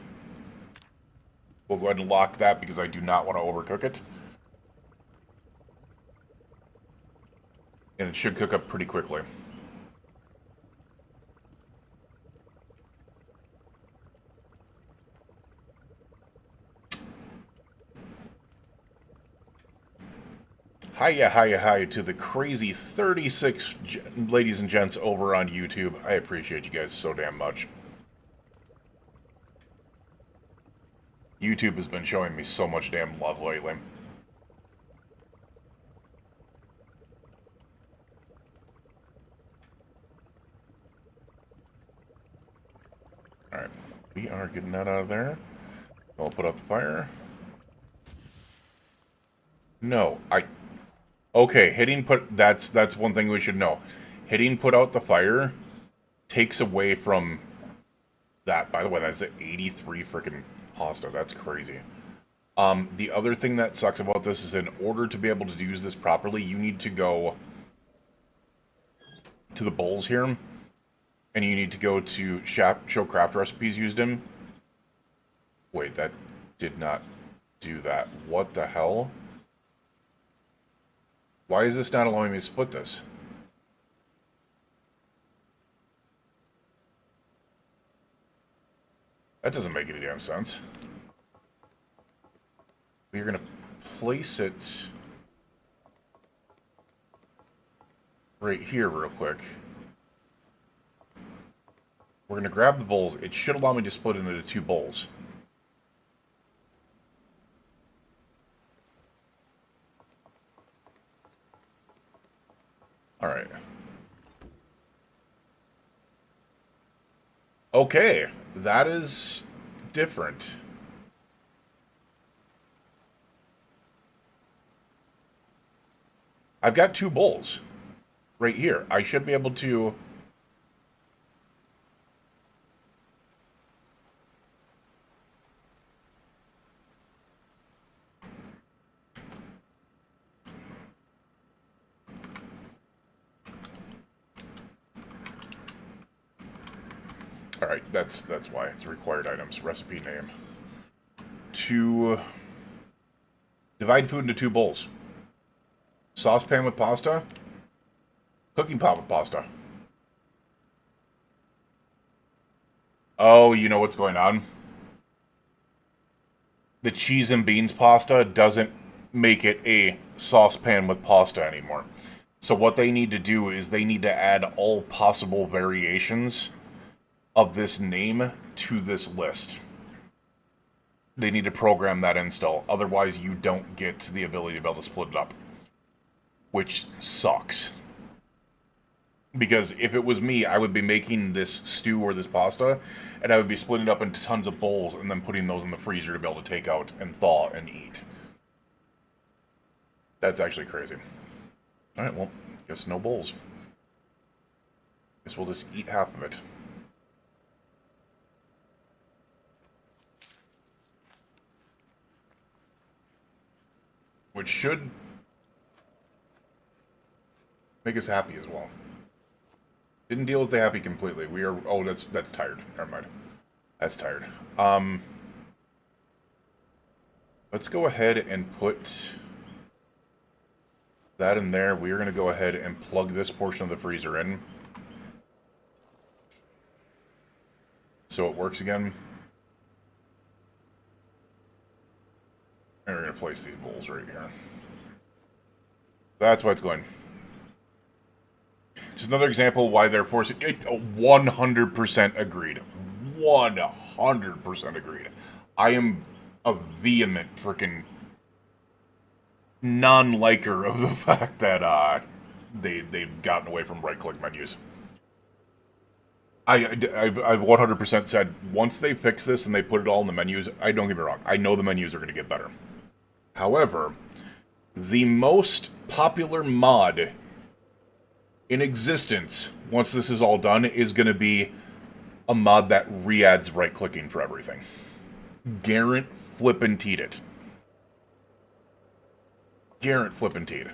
We'll go ahead and lock that because I do not want to overcook it. And it should cook up pretty quickly. Hiya to the crazy 36 ladies and gents over on YouTube. I appreciate you guys so damn much. YouTube has been showing me so much damn love lately. Alright, we are getting that out of there. I'll put out the fire. No, okay, that's one thing we should know. Hitting put out the fire takes away from that. By the way, that's an 83 freaking pasta. That's crazy. The other thing that sucks about this is in order to be able to use this properly, you need to go to the bowls here, and you need to go to show craft recipes used in. Wait, that did not do that. What the hell? Why is this not allowing me to split this? That doesn't make any damn sense. We're going to place it right here real quick. We're going to grab the bowls. It should allow me to split it into 2 bowls. Alright. Okay, that is different. I've got 2 bowls right here. I should be able to... Alright, that's why. It's required items. Recipe name. To divide food into 2 bowls. Saucepan with pasta. Cooking pot with pasta. Oh, you know what's going on? The cheese and beans pasta doesn't make it a saucepan with pasta anymore. So what they need to do is they need to add all possible variations of this name to this list. They need to program that install. Otherwise, you don't get the ability to be able to split it up. Which sucks. Because if it was me, I would be making this stew or this pasta, and I would be splitting it up into tons of bowls and then putting those in the freezer to be able to take out and thaw and eat. That's actually crazy. Alright, well, guess no bowls. Guess we'll just eat half of it. Which should make us happy as well. Didn't deal with the happy completely. We are... Oh, that's tired. Never mind. That's tired. Let's go ahead and put that in there. We are going to go ahead and plug this portion of the freezer in. So it works again. And we're going to place these bowls right here. That's why it's going. Just another example why they're forcing... 100% agreed. 100% agreed. I am a vehement freaking non-liker of the fact that they've gotten away from right-click menus. I 100% said, once they fix this and they put it all in the menus, don't get me wrong, I know the menus are going to get better. However, the most popular mod in existence, once this is all done, is going to be a mod that re-adds right-clicking for everything. Garrett flippin' it. Garrett flippin' teed.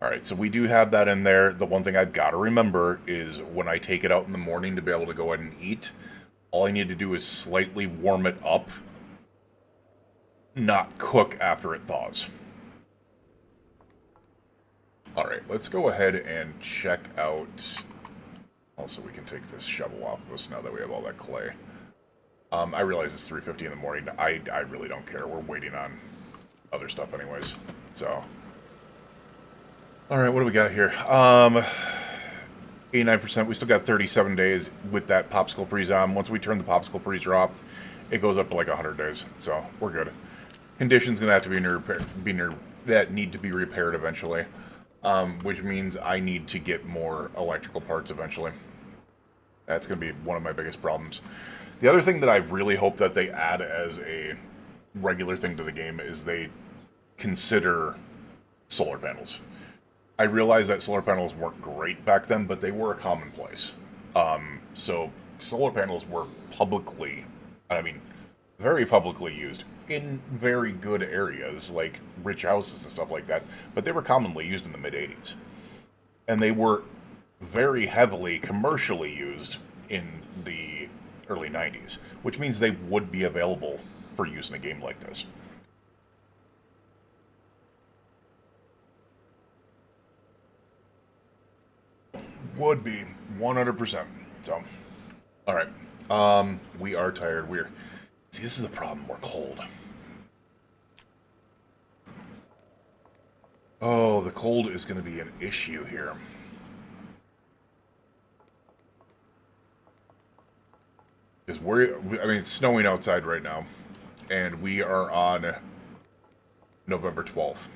Alright, so we do have that in there. The one thing I've got to remember is when I take it out in the morning to be able to go ahead and eat, all I need to do is slightly warm it up, not cook after it thaws. Alright, let's go ahead and check out... Also, we can take this shovel off of us now that we have all that clay. I realize it's 3:50 in the morning. I really don't care. We're waiting on other stuff anyways. So... Alright, what do we got here? 89%. We still got 37 days with that popsicle freeze on. Once we turn the popsicle freezer off, it goes up to like 100 days. So, we're good. Condition's going to have to that need to be repaired eventually. Which means I need to get more electrical parts eventually. That's going to be one of my biggest problems. The other thing that I really hope that they add as a regular thing to the game is they consider solar panels. I realize that solar panels weren't great back then, but they were a commonplace. So solar panels were publicly, very publicly used in very good areas, like rich houses and stuff like that, but they were commonly used in the mid-'80s. And they were very heavily commercially used in the early 90s, which means they would be available for use in a game like this. Would be 100%. So, all right. We are tired. See, this is the problem. We're cold. Oh, the cold is going to be an issue here. Because it's snowing outside right now, and we are on November 12th.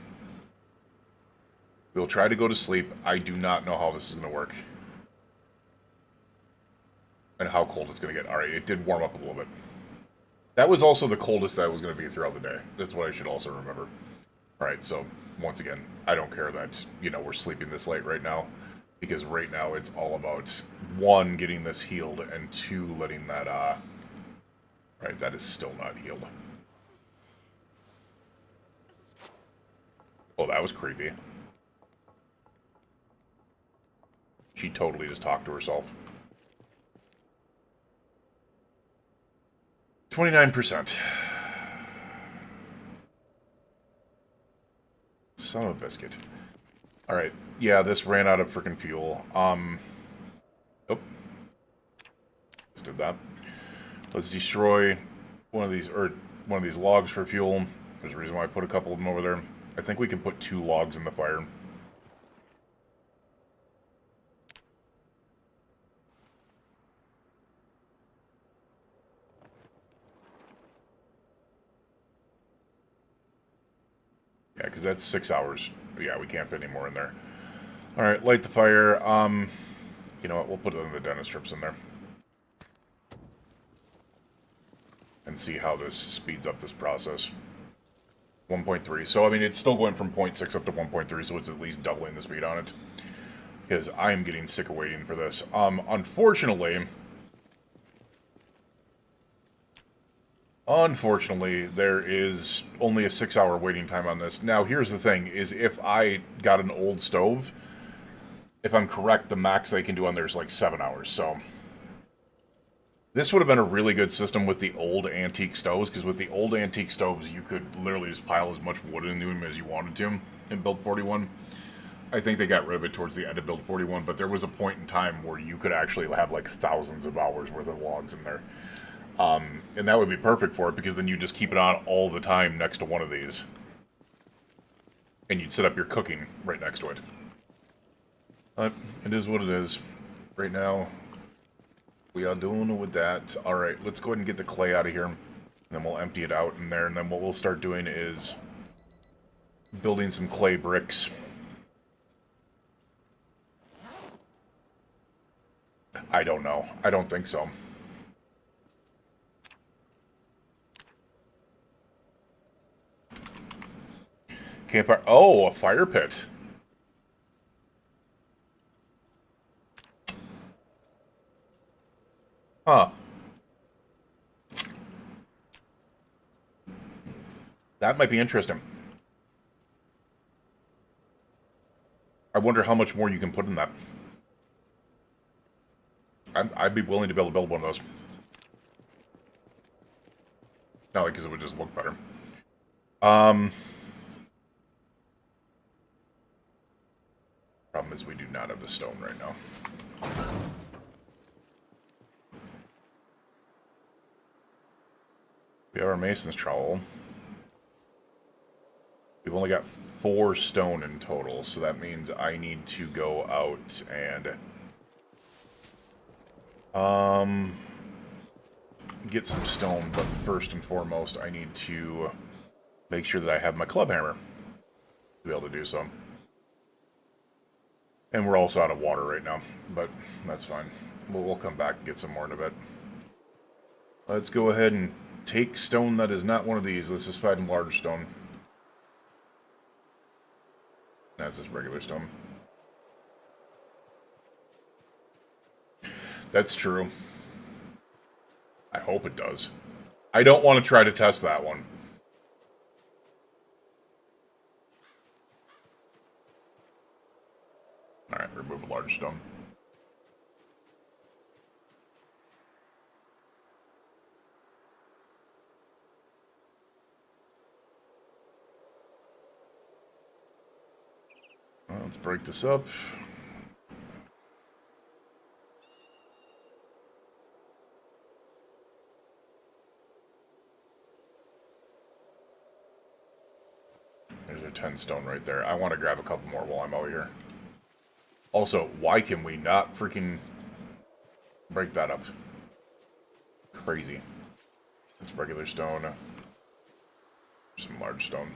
We'll try to go to sleep. I do not know how this is going to work. And how cold it's going to get. Alright, it did warm up a little bit. That was also the coldest that it was going to be throughout the day. That's what I should also remember. Alright, so once again, I don't care that, you know, we're sleeping this late right now. Because right now it's all about, one, getting this healed, and two, letting that, right, that is still not healed. Oh, that was creepy. She totally just talked to herself. 29%. Son of a biscuit. Alright, yeah, this ran out of freaking fuel. Oh. Just did that. Let's destroy one of these logs for fuel. There's a reason why I put a couple of them over there. I think we can put 2 logs in the fire. Yeah, because that's 6 hours. Yeah, we can't fit any more in there. Alright, light the fire. You know what? We'll put the dentist strips in there. And see how this speeds up this process. 1.3. So, I mean, it's still going from 0.6 up to 1.3, so it's at least doubling the speed on it. Because I am getting sick of waiting for this. Unfortunately, there is only a 6-hour waiting time on this. Now, here's the thing, is if I got an old stove, if I'm correct, the max they can do on there is like 7 hours, so... This would have been a really good system with the old antique stoves, because with the old antique stoves, you could literally just pile as much wood into them as you wanted to in Build 41. I think they got rid of it towards the end of Build 41, but there was a point in time where you could actually have like thousands of hours worth of logs in there. And that would be perfect for it, because then you just keep it on all the time next to one of these. And you'd set up your cooking right next to it. But it is what it is. Right now, we are doing with that. Alright, let's go ahead and get the clay out of here. And then we'll empty it out in there. And then what we'll start doing is building some clay bricks. I don't know. I don't think so. Campfire. Oh, a fire pit. Huh. That might be interesting. I wonder how much more you can put in that. I'd be willing to be able to build one of those. Not like because it would just look better. Problem is we do not have the stone right now. We have our mason's trowel. We've only got 4 stone in total, so that means I need to go out and get some stone, but first and foremost I need to make sure that I have my club hammer to be able to do so. And we're also out of water right now, but that's fine. We'll come back and get some more in a bit. Let's go ahead and take stone that is not one of these. Let's just find large stone. That's just regular stone. That's true. I hope it does. I don't want to try to test that one. Alright, remove a large stone. Well, let's break this up. There's a 10 stone right there. I want to grab a couple more while I'm out here. Also, why can we not freaking break that up? Crazy. It's regular stone. Some large stone.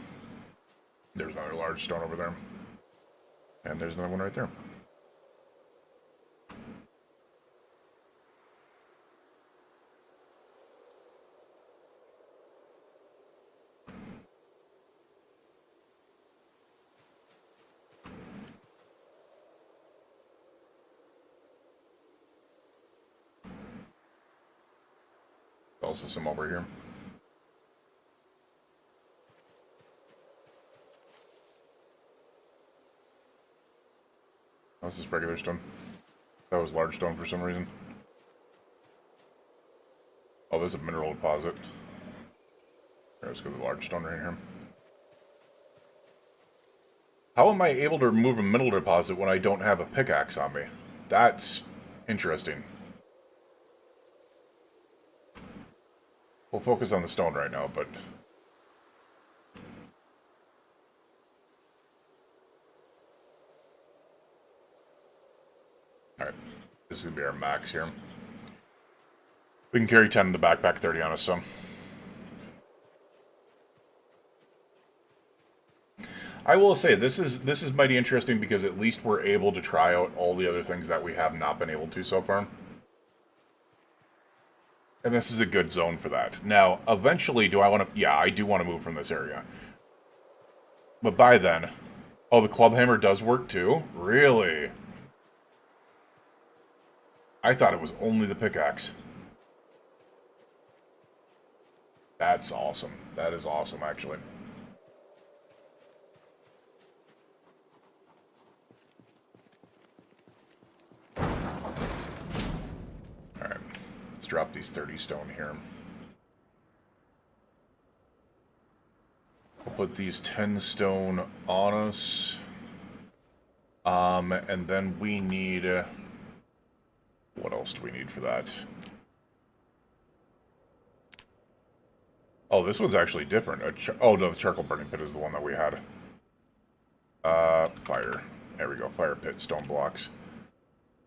There's another large stone over there. And there's another one right there. Also some over here. Oh, this is regular stone. That was large stone for some reason. Oh, there's a mineral deposit. Here, let's go to the large stone right here. How am I able to remove a mineral deposit when I don't have a pickaxe on me? That's interesting. We'll focus on the stone right now, but... Alright, this is going to be our max here. We can carry 10 in the backpack, 30 on us, so... I will say, this is mighty interesting because at least we're able to try out all the other things that we have not been able to so far. And this is a good zone for that. Now, eventually, do I want to... Yeah, I do want to move from this area. But by then... Oh, the club hammer does work too? Really? I thought it was only the pickaxe. That's awesome. That is awesome, actually. Alright. Let's drop these 30 stone here. We'll put these 10 stone on us. And then we need... what else do we need for that? Oh, this one's actually different. Oh, no, the charcoal burning pit is the one that we had. Fire. There we go. Fire pit, stone blocks.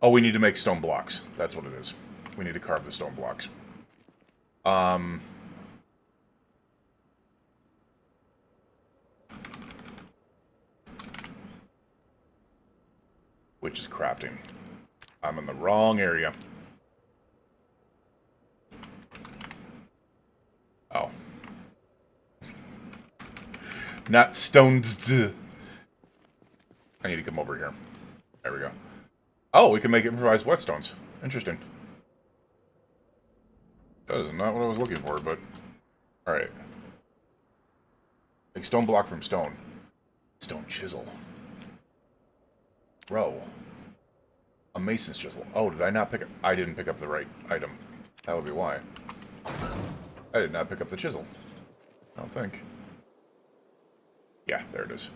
Oh, we need to make stone blocks. That's what it is. We need to carve the stone blocks. Which is crafting. I'm in the wrong area. Oh. Not stones. I need to come over here. There we go. Oh, we can make improvised whetstones. Interesting. That is not what I was looking for, but... Alright. Make stone block from stone. Stone chisel. Bro. A mason's chisel. Oh, did I not pick up... I didn't pick up the right item. That would be why. I did not pick up the chisel. I don't think. Yeah, there it is.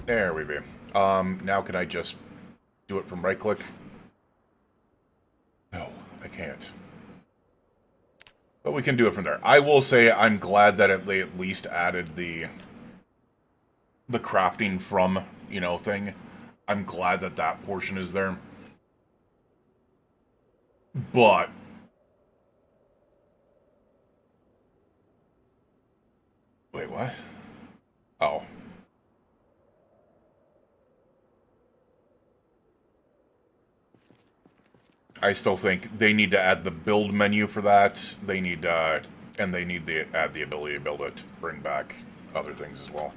There we be. Now can I just do it from right click? No, I can't. But we can do it from there. I will say I'm glad that they at least added the crafting from, you know, thing. I'm glad that that portion is there. But... Wait, what? Oh. I still think they need to add the build menu for that. They need, and they need to add the ability to build it to bring back other things as well.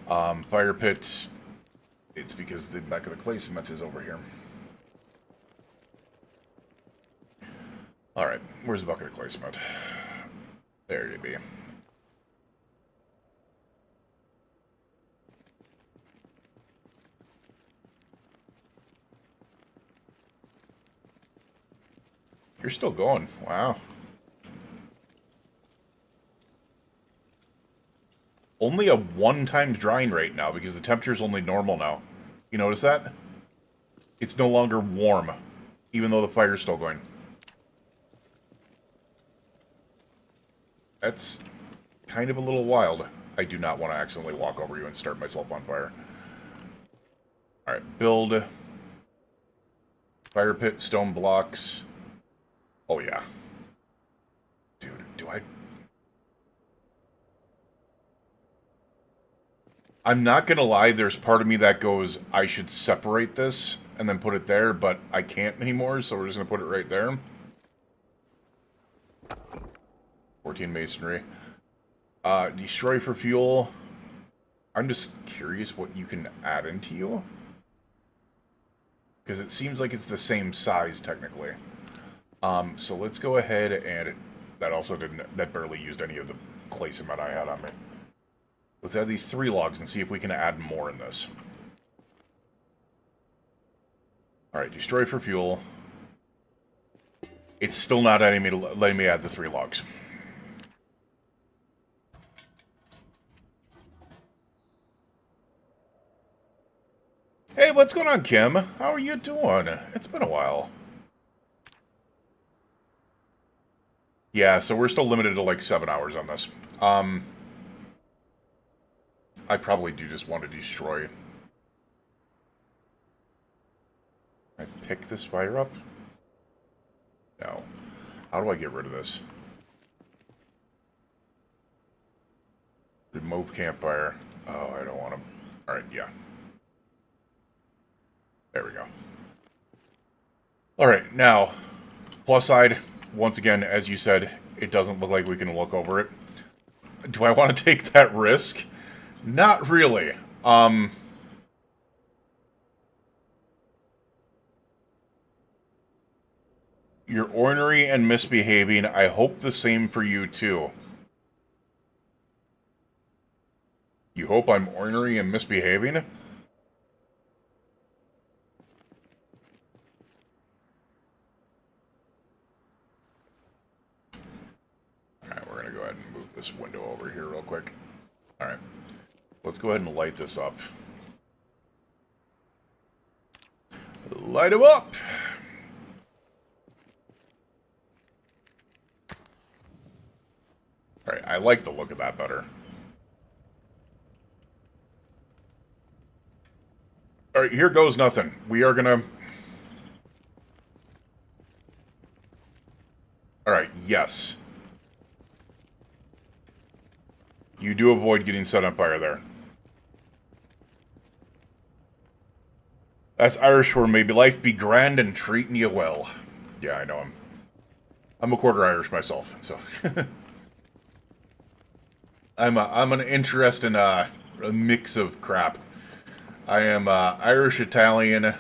Fire pit, it's because the back of the clay cement is over here. Alright, where's the bucket of clay cement? There you be. You're still going. Wow. Only a 1 times drying rate now because the temperature's only normal now. You notice that? It's no longer warm, even though the fire's still going. That's kind of a little wild. I do not want to accidentally walk over you and start myself on fire. Alright, build. Fire pit, stone blocks. Oh, yeah. Dude, do I... I'm not gonna lie, there's part of me that goes, I should separate this and then put it there, but I can't anymore, so we're just gonna put it right there. 14 masonry. Destroy for fuel. I'm just curious what you can add into you. Because it seems like it's the same size, technically. So let's go ahead and... That also didn't... That barely used any of the clay cement I had on me. Let's add these 3 logs and see if we can add more in this. Alright, destroy for fuel. It's still not letting me add the 3 logs. Hey, what's going on, Kim? How are you doing? It's been a while. Yeah, so we're still limited to like 7 hours on this. I probably do just want to destroy. Can I pick this fire up? No. How do I get rid of this? Remove campfire. Oh, I don't want to. Alright, yeah. There we go. Alright, now, plus side, once again, as you said, it doesn't look like we can look over it. Do I want to take that risk? Not really. You're ornery and misbehaving. I hope the same for you, too. You hope I'm ornery and misbehaving? Alright, we're going to go ahead and move this window over here real quick. Alright. Let's go ahead and light this up. Light him up! Alright, I like the look of that better. Alright, here goes nothing. We are gonna... Alright, yes. You do avoid getting set on fire there. That's Irish for maybe life be grand and treating you well. Yeah, I know him. I'm a quarter Irish myself, so... I'm an interest in a mix of crap. I am Irish, Italian,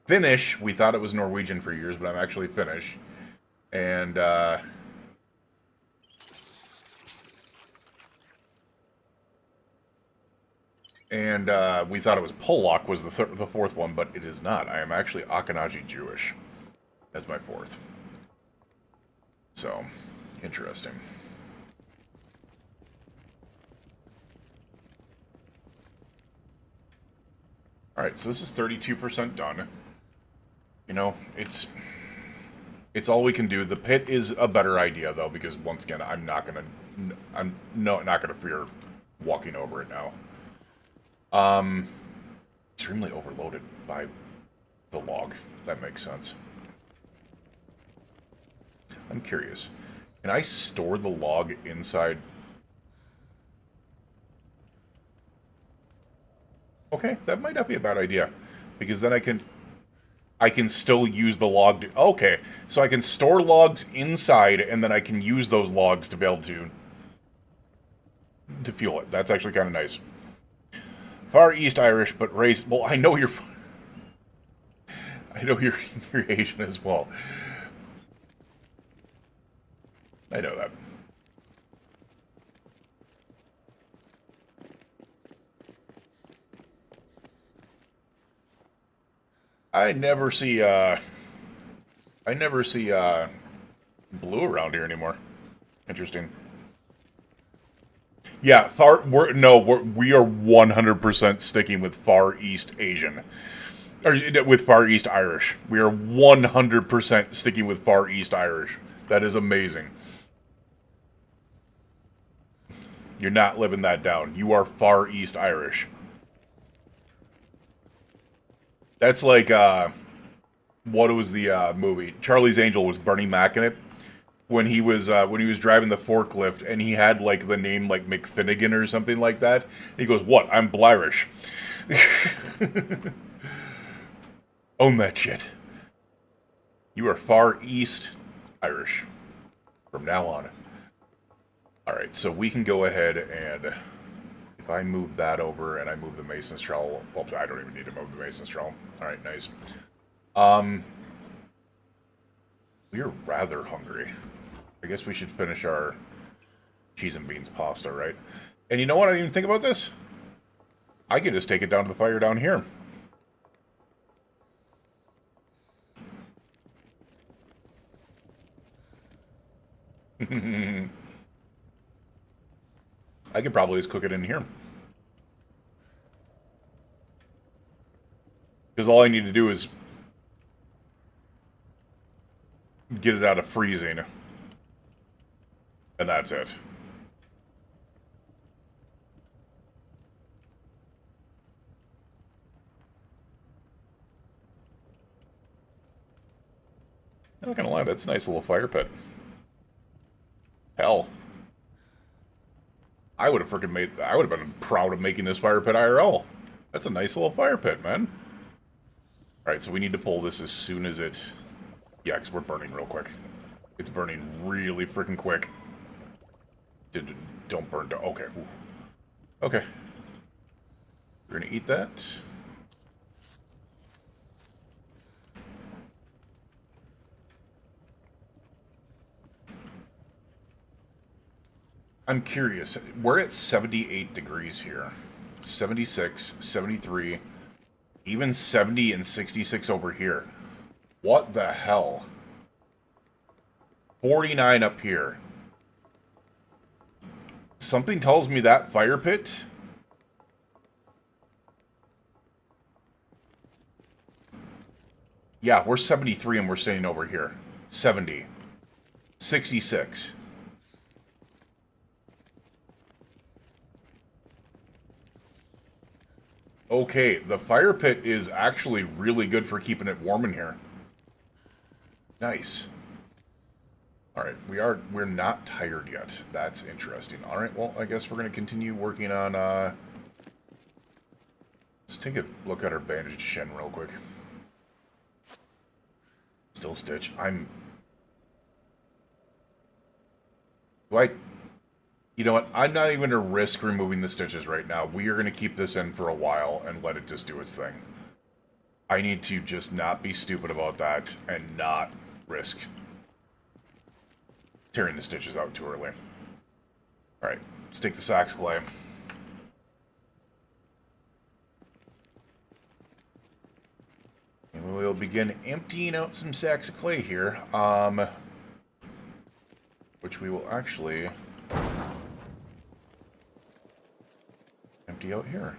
Finnish. We thought it was Norwegian for years, but I'm actually Finnish. And we thought it was Polak was the fourth one, but it is not. I am actually Ashkenazi Jewish as my fourth. So, interesting. Alright, so this is 32% done. You know, it's all we can do. The pit is a better idea, though, because, once again, I'm not gonna fear walking over it now. Extremely overloaded by the log. That makes sense. I'm curious. Can I store the log inside? Okay, that might not be a bad idea, because then I can still use the log to... Okay, so I can store logs inside, and then I can use those logs to be able to fuel it. That's actually kind of nice. Far East Irish, but race... Well, I know you're Asian as well. I know that. I never see blue around here anymore. Interesting. Yeah, we are 100% sticking with Far East Asian. Or with Far East Irish. We are 100% sticking with Far East Irish. That is amazing. You're not living that down. You are Far East Irish. That's like, what was the movie? Charlie's Angel was Bernie Mac in it. When he was driving the forklift, and he had, like, the name, like, McFinnigan or something like that. And he goes, "What? I'm Blirish." Own that shit. You are Far East Irish. From now on. Alright, so we can go ahead and If I move that over and I move the mason's trowel, well, I don't even need to move the mason's trowel. All right, nice. We're rather hungry. I guess we should finish our cheese and beans pasta, right? And you know what? I didn't even think about this. I could just take it down to the fire down here. I could probably just cook it in here. Because all I need to do is get it out of freezing. And that's it. I'm not gonna lie, that's a nice little fire pit. Hell. I would have been proud of making this fire pit IRL. That's a nice little fire pit, man. Alright, so we need to pull this as soon as it... Yeah, because we're burning real quick. It's burning really freaking quick. Don't burn down. Okay. Ooh. Okay. We're gonna eat that. I'm curious. We're at 78 degrees here. 76, 73, even 70 and 66 over here. What the hell? 49 up here. Something tells me that fire pit... Yeah, we're 73 and we're staying over here. 70. 66. Okay, the fire pit is actually really good for keeping it warm in here. Nice. Alright, we're not tired yet. That's interesting. Alright, well, I guess we're going to continue working on, let's take a look at our bandaged shin real quick. Still stitch. You know what? I'm not even going to risk removing the stitches right now. We are going to keep this in for a while and let it just do its thing. I need to just not be stupid about that and not risk tearing the stitches out too early. Alright, let's take the sacks of clay. And we'll begin emptying out some sacks of clay here, which we will actually empty out here.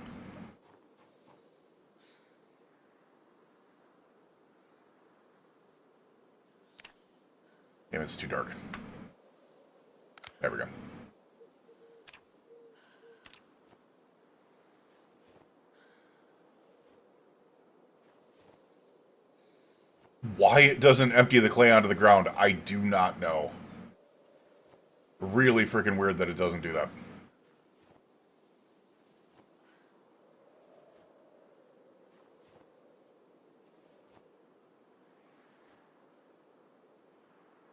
Damn, it's too dark. There we go. Why it doesn't empty the clay onto the ground, I do not know. Really freaking weird that it doesn't do that.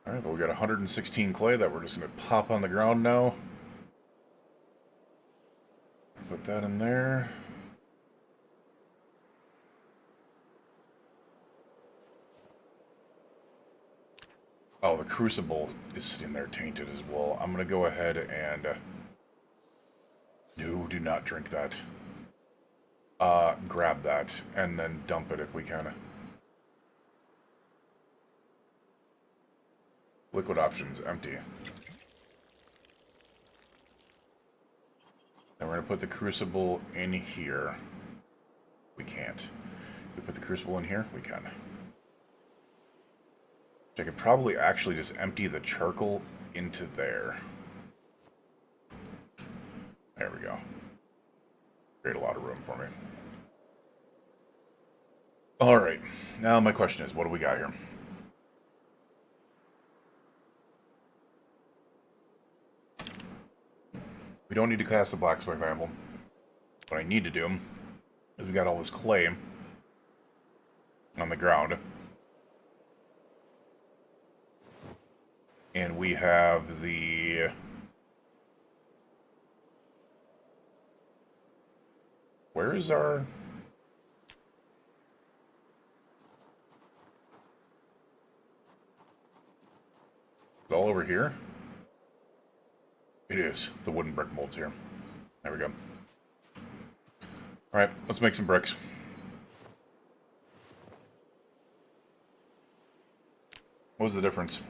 Alright, but we got 116 clay that we're just going to pop on the ground now. Put that in there. Oh, the crucible is sitting there tainted as well. I'm going to go ahead and... no, do not drink that. Grab that, and then dump it if we can. Liquid options, empty. And we're going to put the crucible in here. We can't. We put the crucible in here? We can. I could probably actually just empty the charcoal into there. There we go. Create a lot of room for me. Alright, now my question is, what do we got here? We don't need to cast the blacksmith anvil. What I need to do is we got all this clay on the ground. And we have the where is our... It's all over here? It is. The wooden brick mold's here. There we go. Alright, let's make some bricks. What was the difference?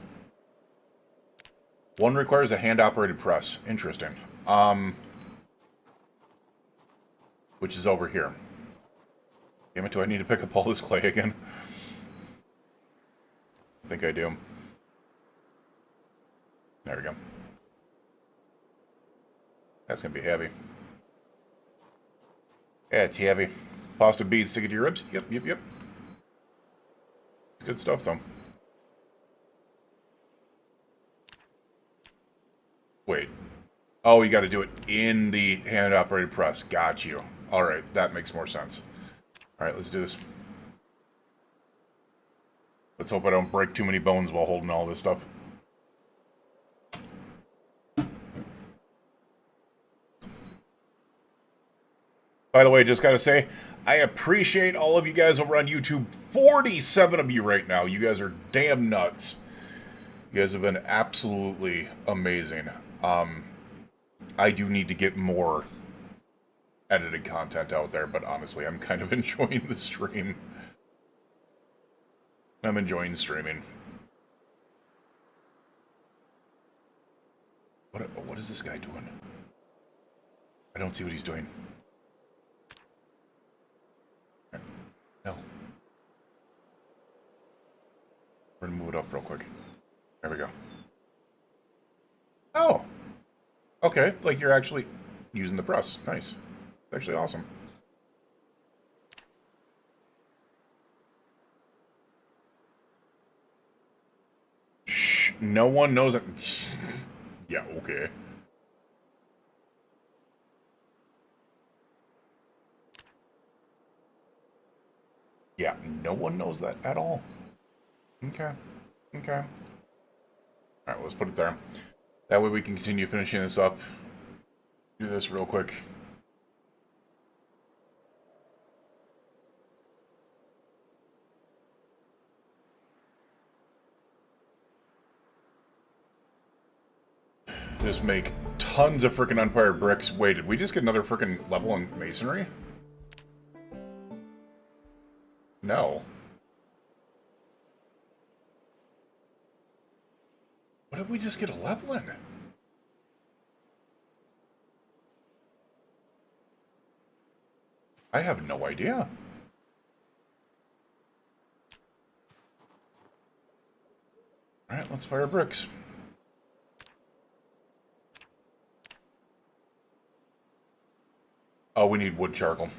One requires a hand-operated press. Interesting. Which is over here. Damn it, do I need to pick up all this clay again? I think I do. There we go. That's gonna be heavy. Yeah, it's heavy. Pasta beads stick it to your ribs? Yep. It's good stuff, though. Wait. Oh, you gotta do it in the hand-operated press. Got you. Alright, that makes more sense. Alright, let's do this. Let's hope I don't break too many bones while holding all this stuff. By the way, just gotta say, I appreciate all of you guys over on YouTube. 47 of you right now. You guys are damn nuts. You guys have been absolutely amazing. I do need to get more edited content out there, but honestly, I'm kind of enjoying the stream. I'm enjoying streaming. What is this guy doing? I don't see what he's doing. No. We're gonna move it up real quick. There we go. Oh! Okay, like you're actually using the press. Nice. It's actually awesome. Shh, no one knows it. Yeah, okay. Yeah, no one knows that at all. Okay. Alright, let's put it there. That way we can continue finishing this up. Do this real quick. Just make tons of freaking unfired bricks. Wait, did we just get another freaking level in masonry? No. What did we just get a level in? I have no idea. Alright, let's fire bricks. Oh, we need wood charcoal.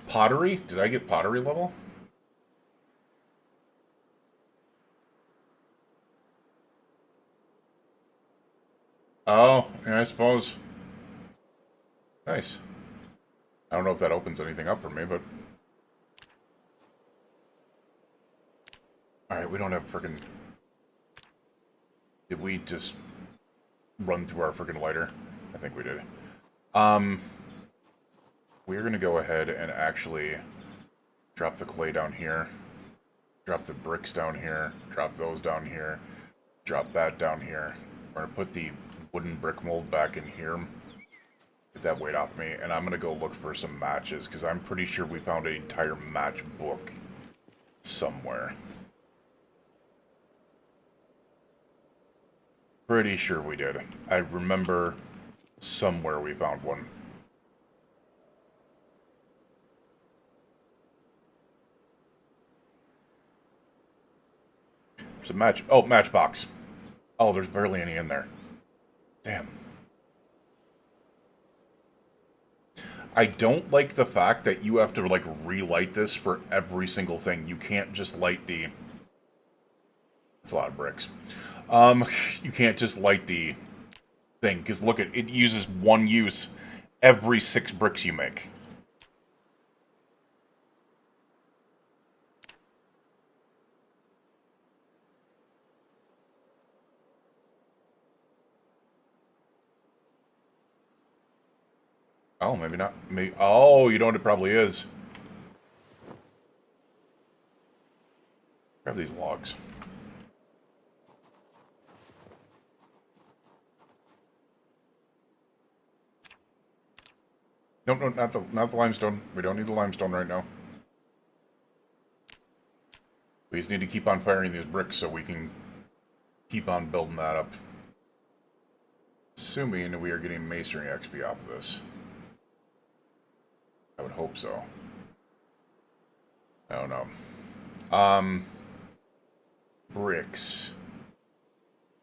Pottery? Did I get pottery level? Oh, yeah, I suppose. Nice. I don't know if that opens anything up for me, but... Alright, we don't have frickin'... Did we just run through our frickin' lighter? I think we did. We're gonna go ahead and actually drop the clay down here. Drop the bricks down here. Drop those down here. Drop that down here. We're gonna put the wooden brick mold back in here. Get that weight off me. And I'm gonna go look for some matches, because I'm pretty sure we found an entire match book somewhere. Pretty sure we did. I remember somewhere we found one. There's a match. Oh, matchbox. Oh, there's barely any in there. Damn. I don't like the fact that you have to, like, relight this for every single thing. You can't just light the... It's a lot of bricks. You can't just light the thing, because look, it uses one use every 6 bricks you make. Oh, maybe not. Maybe. Oh, you know what it probably is? Grab these logs. Nope, no, not the limestone. We don't need the limestone right now. We just need to keep on firing these bricks so we can keep on building that up. Assuming we are getting masonry XP off of this. I would hope so. I don't know. Bricks.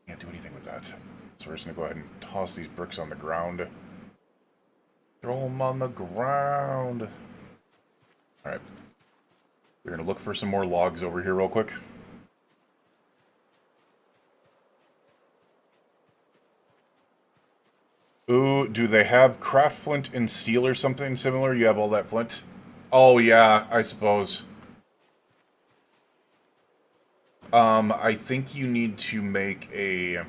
Can't do anything with that. So we're just gonna go ahead and toss these bricks on the ground. Throw them on the ground. Alright. We're gonna look for some more logs over here real quick. Ooh, do they have craft flint and steel or something similar? You have all that flint? Oh yeah, I suppose. I think you need to make a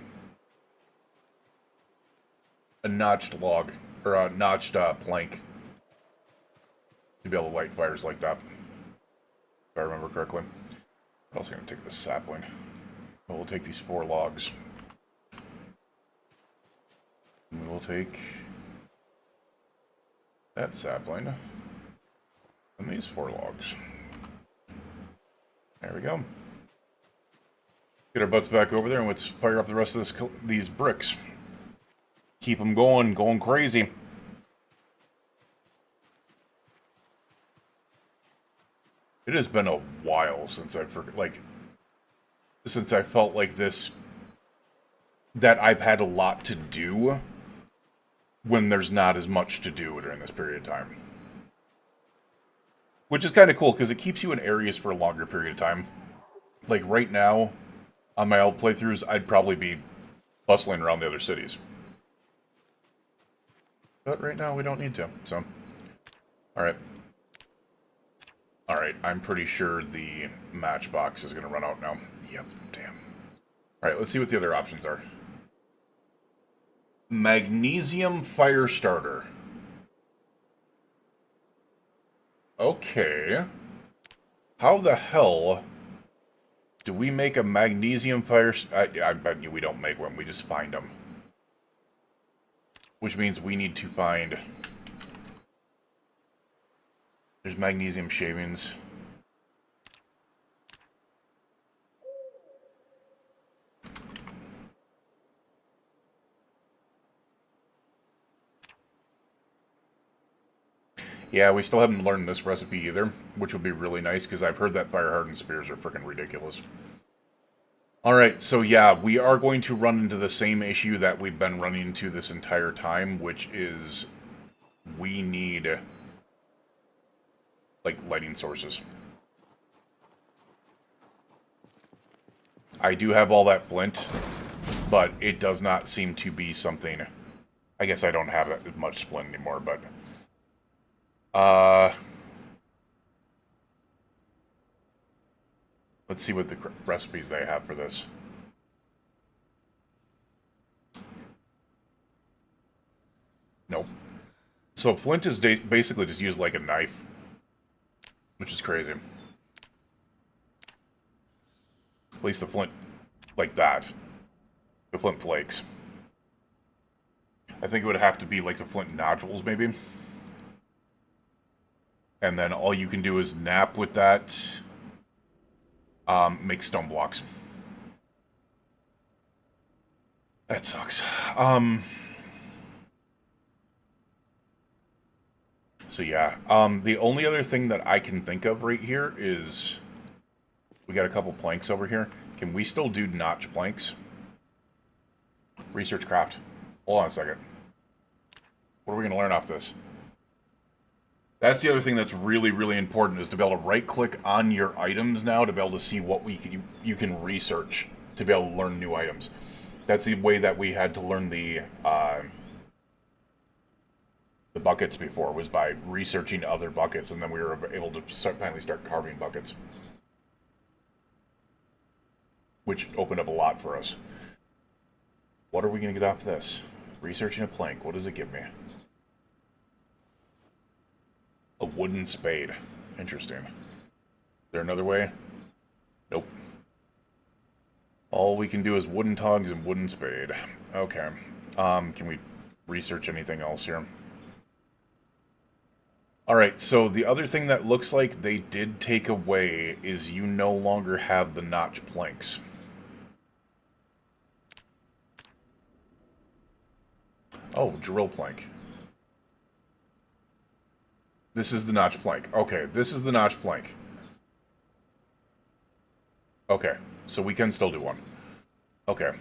notched log, or a notched plank to be able to light fires like that, if I remember correctly. I'm also going to take this sapling. We'll take these 4 logs. And we'll take that sapling and these 4 logs. There we go. Get our butts back over there and let's fire up the rest of these bricks. Keep them going crazy. It has been a while since I felt like this, that I've had a lot to do when there's not as much to do during this period of time. Which is kind of cool, because it keeps you in areas for a longer period of time. Like, right now, on my old playthroughs, I'd probably be bustling around the other cities. But right now, we don't need to, so... Alright. Alright, I'm pretty sure the matchbox is going to run out now. Yep, damn. Alright, let's see what the other options are. Magnesium fire starter. Okay. How the hell do we make a magnesium fire... I bet you we don't make one, we just find them. Which means we need to find... There's magnesium shavings. Yeah, we still haven't learned this recipe either, which would be really nice, because I've heard that fire-hardened spears are freaking ridiculous. Alright, so yeah, we are going to run into the same issue that we've been running into this entire time, which is we need, like, lighting sources. I do have all that flint, but it does not seem to be something... I guess I don't have that much flint anymore, but... Let's see what the recipes they have for this. Nope. So flint is basically just used like a knife, which is crazy. At least the flint, like that. The flint flakes. I think it would have to be like the flint nodules, maybe. And then all you can do is nap with that. Make stone blocks. That sucks. So yeah. The only other thing that I can think of right here is... We got a couple planks over here. Can we still do notch planks? Research craft. Hold on a second. What are we going to learn off this? That's the other thing that's really, really important, is to be able to right-click on your items now to be able to see what you can research to be able to learn new items. That's the way that we had to learn the the buckets before was by researching other buckets, and then we were able to finally start carving buckets, which opened up a lot for us. What are we going to get off this? Researching a plank. What does it give me? A wooden spade. Interesting. Is there another way? Nope. All we can do is wooden tongs and wooden spade. Okay. Can we research anything else here? Alright, so the other thing that looks like they did take away is you no longer have the notch planks. Oh, drill plank. This is the notch plank. Okay, this is the notch plank. Okay, so we can still do one. Okay.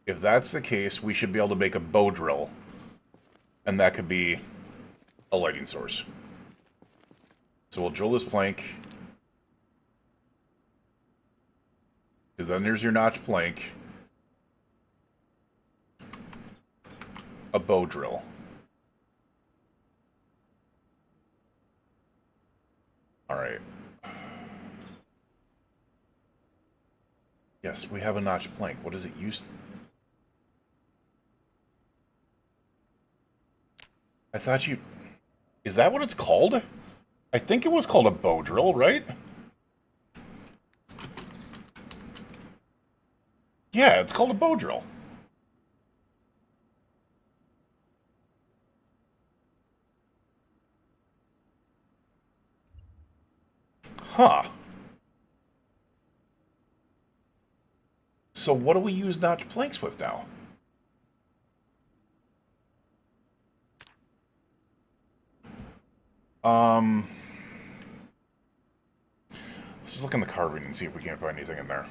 If that's the case, we should be able to make a bow drill. And that could be a lighting source. So we'll drill this plank. Because then there's your notch plank. A bow drill. Alright. Yes, we have a notch plank. What does it use? I thought you... Is that what it's called? I think it was called a bow drill, right? Yeah, it's called a bow drill. Huh. So what do we use notch planks with now? Let's just look in the carving and see if we can't find anything in there.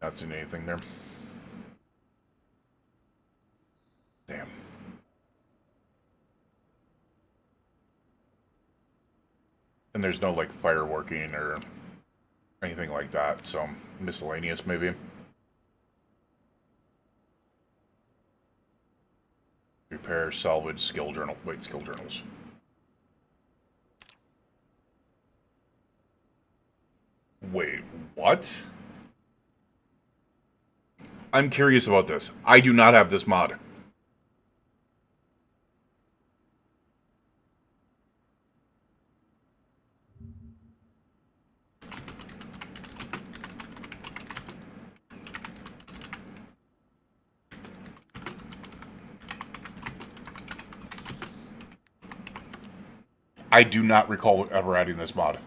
Not seeing anything there. Damn. And there's no, like, fireworking or anything like that, so miscellaneous, maybe. Repair, salvage, skill journal. Wait, skill journals. Wait, what? I'm curious about this. I do not have this mod. I do not recall ever adding this mod.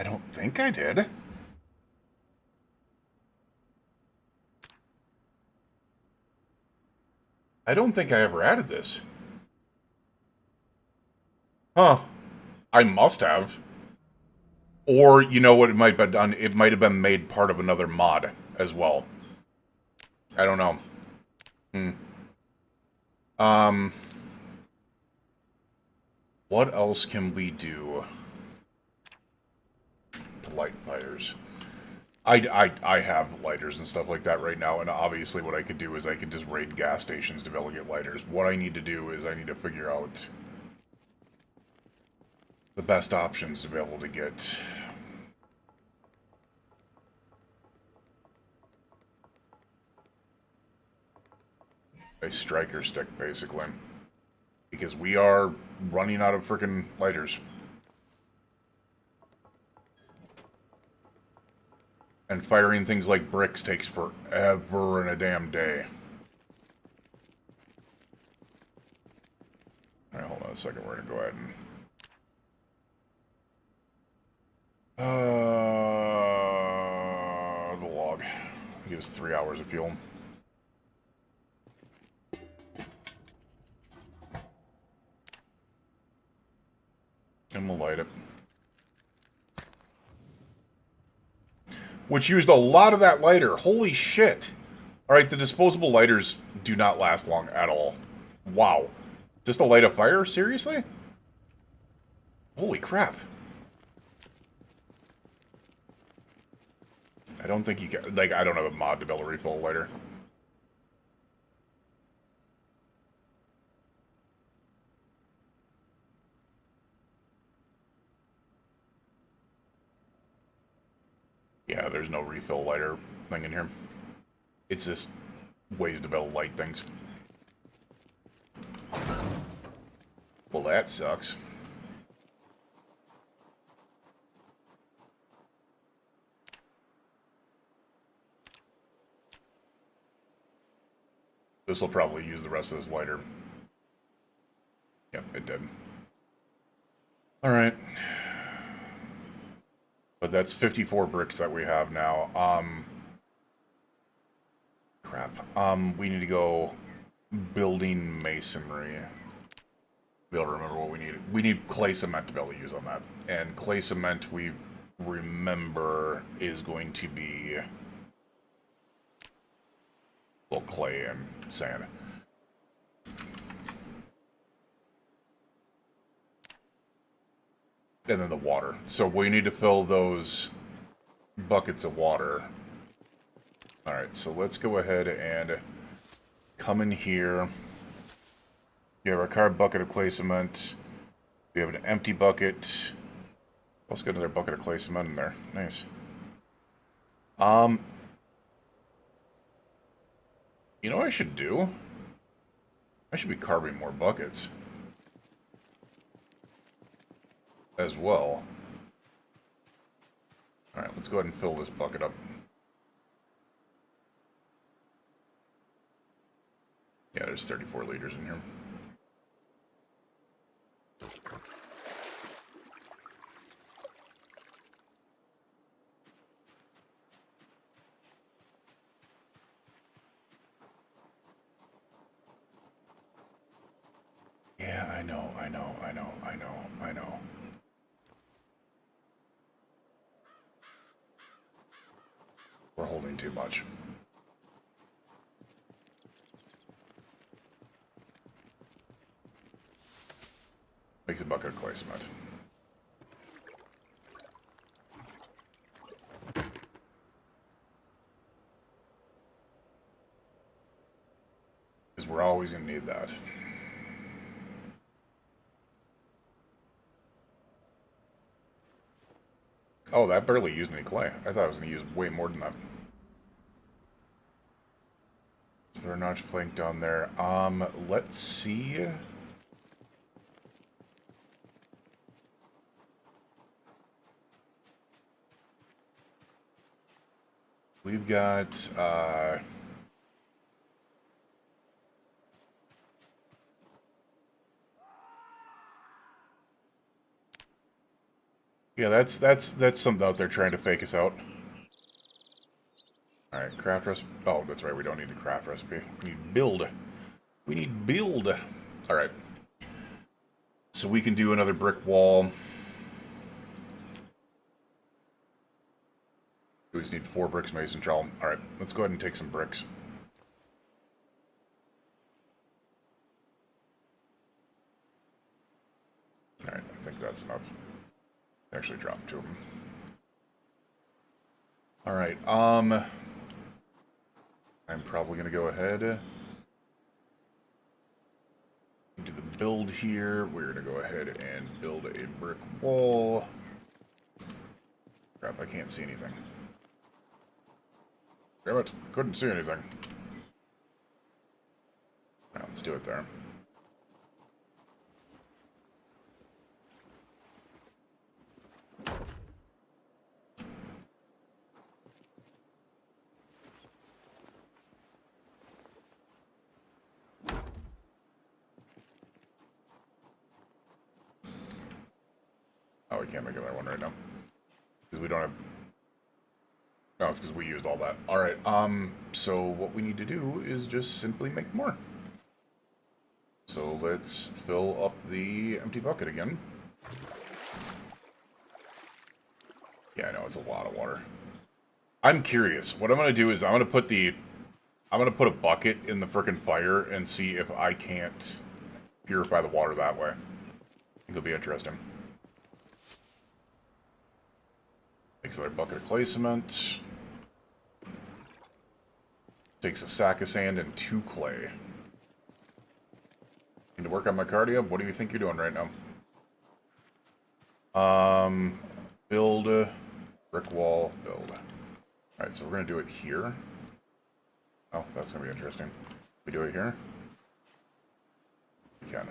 I don't think I did. I don't think I ever added this. Huh. I must have. Or, you know what it might have done? It might have been made part of another mod as well. I don't know. What else can we do to light fires? I have lighters and stuff like that right now, and obviously what I could do is I could just raid gas stations to be able to get lighters. What I need to do is I need to figure out the best options to be able to get a striker stick, basically. Because we are running out of freaking lighters. And firing things like bricks takes forever and a damn day. Alright, hold on a second. We're gonna go ahead and... the log. It gives 3 hours of fuel. And we'll light it. which used a lot of that lighter. Holy shit. Alright, the disposable lighters do not last long at all. Wow. Just a light of fire? Seriously? Holy crap. I don't think you can... Like, I don't have a mod to be able to refill a lighter. Yeah, there's no refill lighter thing in here. It's just ways to be able to light things. Well, that sucks. This will probably use the rest of this lighter. Yep, it did. Alright. But that's 54 bricks that we have now. Crap. We need to go building masonry. Be able to remember what we need. We need clay cement to be able to use on that. And clay cement, we remember, is going to be... well, clay and sand. And then the water. So we need to fill those buckets of water. Alright, so let's go ahead and come in here. We have our carved bucket of clay cement. We have an empty bucket. Let's get another bucket of clay cement in there. Nice. You know what I should do? I should be carving more buckets. As well. Alright, let's go ahead and fill this bucket up. Yeah, there's 34 liters in here. Yeah, I know. We're holding too much. Makes a bucket of clay cement. Because we're always going to need that. Oh, that barely used any clay. I thought I was going to use way more than that. So we're notch plank down there. Let's see. We've got, yeah, that's something out there trying to fake us out. Alright, craft recipe. Oh, that's right, we don't need the craft recipe. We need build. We need build. Alright. So we can do another brick wall. We just need 4 bricks mason trowel. Alright, let's go ahead and take some bricks. Alright, I think that's enough. Actually drop 2 of them. Alright, I'm probably going to go ahead and do the build here. We're going to go ahead and build a brick wall. Crap, I can't see anything. Damn it, couldn't see anything. Alright, let's do it there. Oh, we can't make another one right now. Because we don't have... No, it's because we used all that. Alright, so what we need to do is just simply make more. So let's fill up the empty bucket again. Yeah, I know, it's a lot of water. I'm curious. What I'm going to do is I'm going to put a bucket in the frickin' fire and see if I can't purify the water that way. I think it'll be interesting. Takes another bucket of clay cement. Takes a sack of sand and 2 clay. Need to work on my cardio? What do you think you're doing right now? Build a brick wall, build. Alright, so we're going to do it here. Oh, that's going to be interesting. We do it here? We can.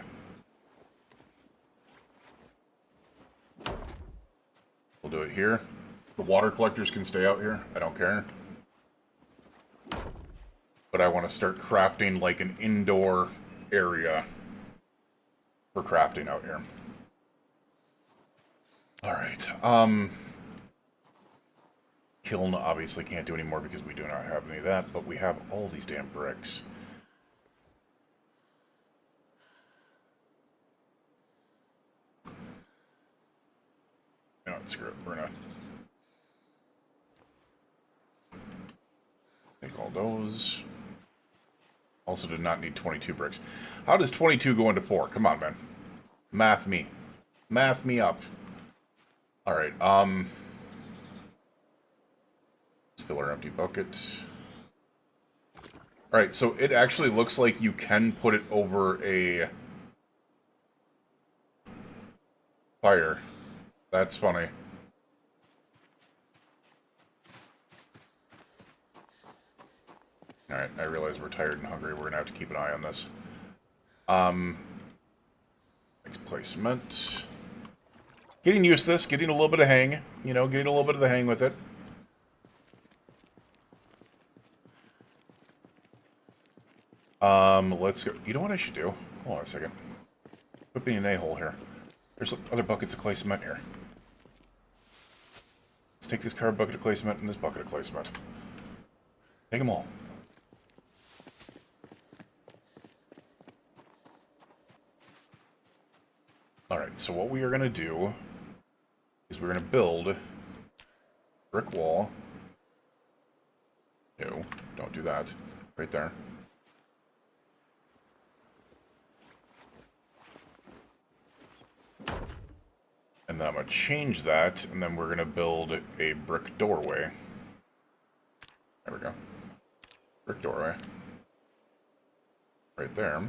We'll do it here. The water collectors can stay out here. I don't care. But I want to start crafting like an indoor area for crafting out here. Alright, kiln obviously can't do anymore because we do not have any of that, but we have all these damn bricks. No, screw it. We're gonna take all those. Also did not need 22 bricks. How does 22 go into 4? Come on, man. Math me. Math me up. Alright, let's fill our empty bucket. Alright, so it actually looks like you can put it over a fire. That's funny. Alright, I realize we're tired and hungry. We're gonna have to keep an eye on this. Next placement. Getting used to this, getting a little bit of hang. You know, getting a little bit of the hang with it. Let's go. You know what I should do? Hold on a second. Quit being an a-hole here. There's other buckets of clay cement here. Let's take this card bucket of clay cement and this bucket of clay cement. Take them all. Alright, so what we are going to do is we're going to build brick wall. No, don't do that. Right there. And then I'm going to change that, and then we're going to build a brick doorway. There we go. Brick doorway. Right there.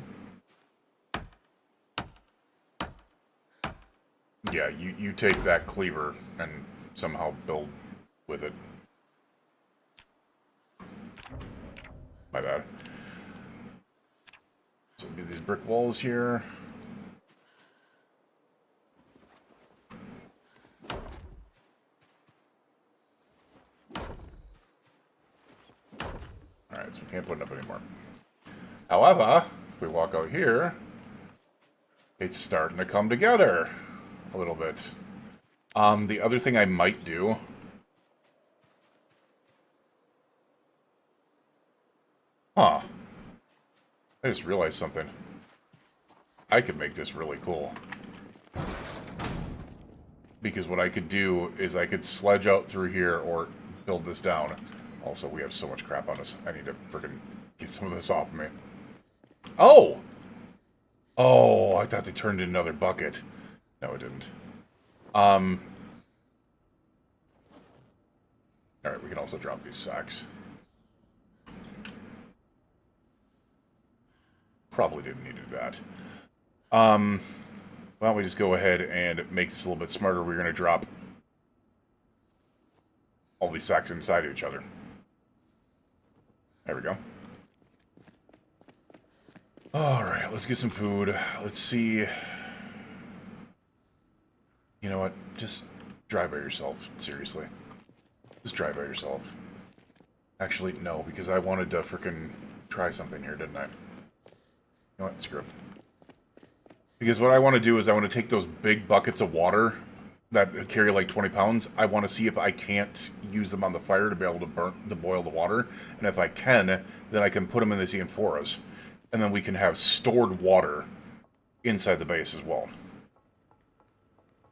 Yeah, you take that cleaver and somehow build with it. My bad. So it'll be these brick walls here. Alright, so we can't put it up anymore. However, if we walk out here, it's starting to come together a little bit. The other thing I might do... Huh. I just realized something. I could make this really cool. Because what I could do is I could sledge out through here or build this down. Also, we have so much crap on us. I need to freaking get some of this off of me. Oh! Oh, I thought they turned in another bucket. No, it didn't. Alright, we can also drop these sacks. Probably didn't need to do that. Why don't we just go ahead and make this a little bit smarter. We're going to drop all these sacks inside of each other. There we go. Alright, let's get some food. Let's see. You know what? Just drive by yourself. Seriously. Just drive by yourself. Actually, no, because I wanted to frickin' try something here, didn't I? You know what? Screw it. Because what I want to do is I want to take those big buckets of water that carry like 20 pounds. I want to see if I can't use them on the fire to be able to boil the water. And if I can, then I can put them in these amphoras. And then we can have stored water inside the base as well.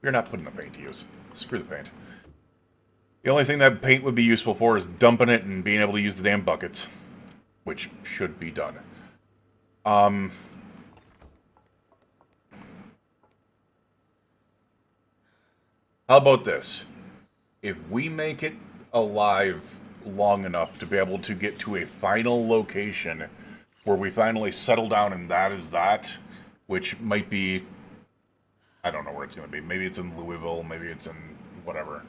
You're not putting the paint to use. Screw the paint. The only thing that paint would be useful for is dumping it and being able to use the damn buckets. Which should be done. How about this? If we make it alive long enough to be able to get to a final location where we finally settle down and that is that, which might be, I don't know where it's going to be. Maybe it's in Louisville, maybe it's in whatever.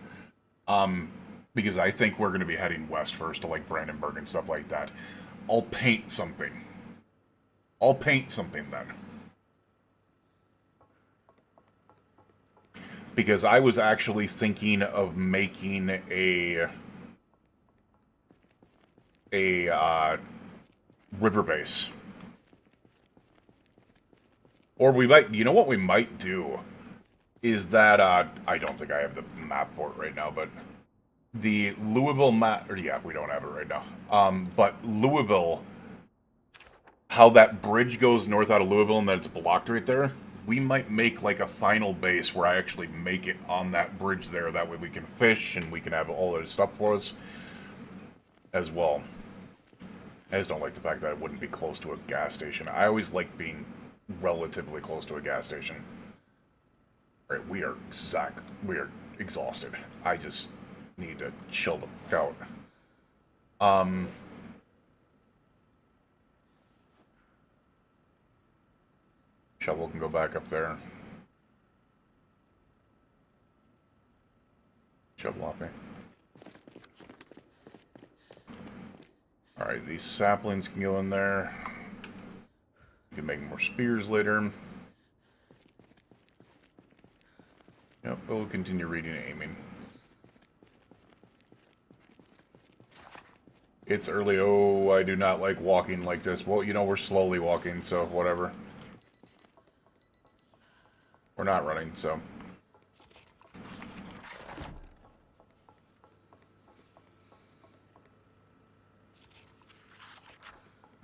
Because I think we're going to be heading west first to like Brandenburg and stuff like that. I'll paint something. I'll paint something then. Because I was actually thinking of making a river base. Or we might, you know what we might do? Is that, I don't think I have the map for it right now, but the Louisville map, or yeah, we don't have it right now. But Louisville, how that bridge goes north out of Louisville and that it's blocked right there, we might make like a final base where I actually make it on that bridge there. That way we can fish and we can have all the stuff for us as well. I just don't like the fact that it wouldn't be close to a gas station. I always like being relatively close to a gas station. All right, we are exhausted. I just need to chill the fuck out. Shovel can go back up there. Shovel off me. Alright, these saplings can go in there. We can make more spears later. Yep, we'll continue reading and aiming. It's early. Oh, I do not like walking like this. Well, you know, we're slowly walking, so whatever. We're not running, so.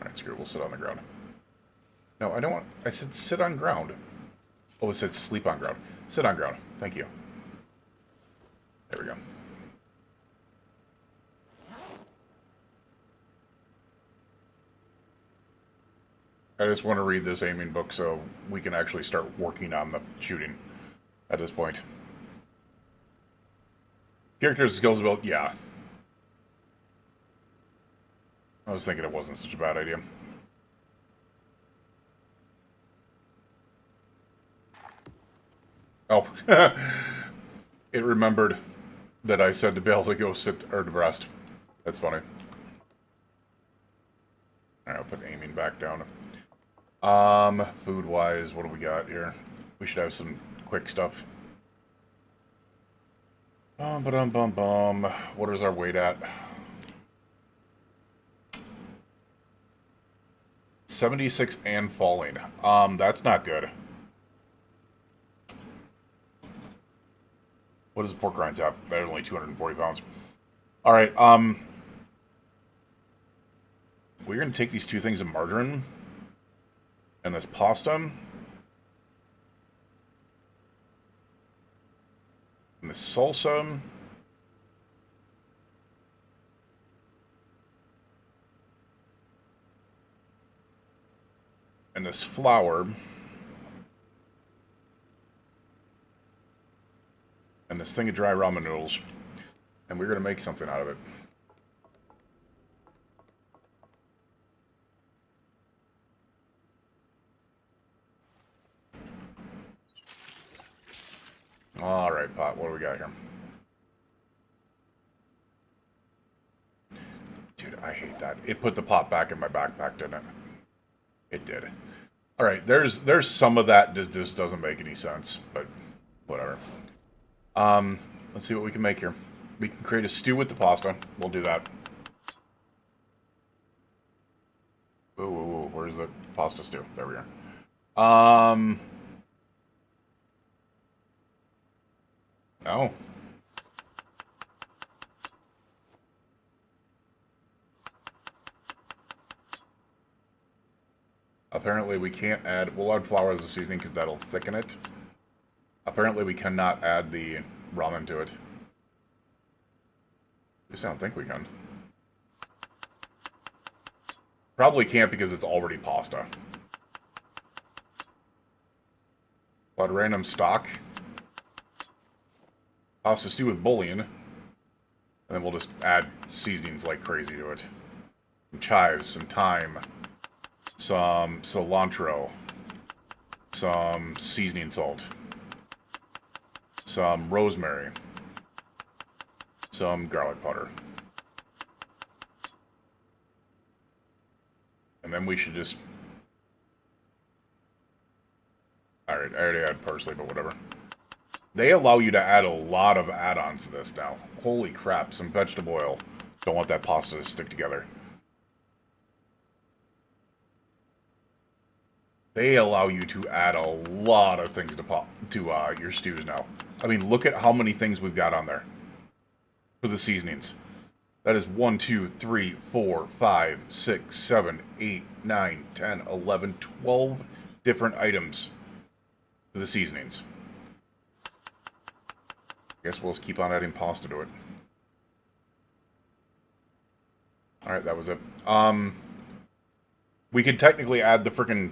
Alright, screw it. We'll sit on the ground. No, I don't want... I said sit on ground. Oh, it said sleep on ground. Sit on ground. Thank you. There we go. I just want to read this aiming book so we can actually start working on the shooting at this point. Characters, skills, ability, yeah. I was thinking it wasn't such a bad idea. Oh. It remembered that I said to be able to go sit, or to rest. That's funny. Alright, I'll put aiming back down. Food-wise, what do we got here? We should have some quick stuff. Bum. What is our weight at? 76 and falling. That's not good. What does the pork rinds have? They're only 240 pounds. Alright, we're gonna take these two things of margarine and this pasta and this salsa and this flour and this thing of dry ramen noodles, and we're gonna make something out of it. Alright, pot, what do we got here? Dude, I hate that. It put the pot back in my backpack, didn't it? It did. Alright, there's some of that just doesn't make any sense, but whatever. Let's see what we can make here. We can create a stew with the pasta. We'll do that. Ooh, where's the pasta stew? There we are. Oh. Apparently we can't add... We'll add flour as a seasoning because that'll thicken it. Apparently we cannot add the ramen to it. least I don't think we can. Probably can't because it's already pasta. But random stock. Pasta stew with bouillon. And then we'll just add seasonings like crazy to it. Some chives, some thyme, some cilantro, some seasoning salt, some rosemary, some garlic powder. And then we should just... Alright, I already had parsley, but whatever. They allow you to add a lot of add-ons to this now. Holy crap, some vegetable oil. Don't want that pasta to stick together. They allow you to add a lot of things to your stews now. I mean, look at how many things we've got on there for the seasonings. That is 1, 2, 3, 4, 5, 6, 7, 8, 9, 10, 11, 12 different items for the seasonings. I guess we'll just keep on adding pasta to it. Alright, that was it. We could technically add the frickin',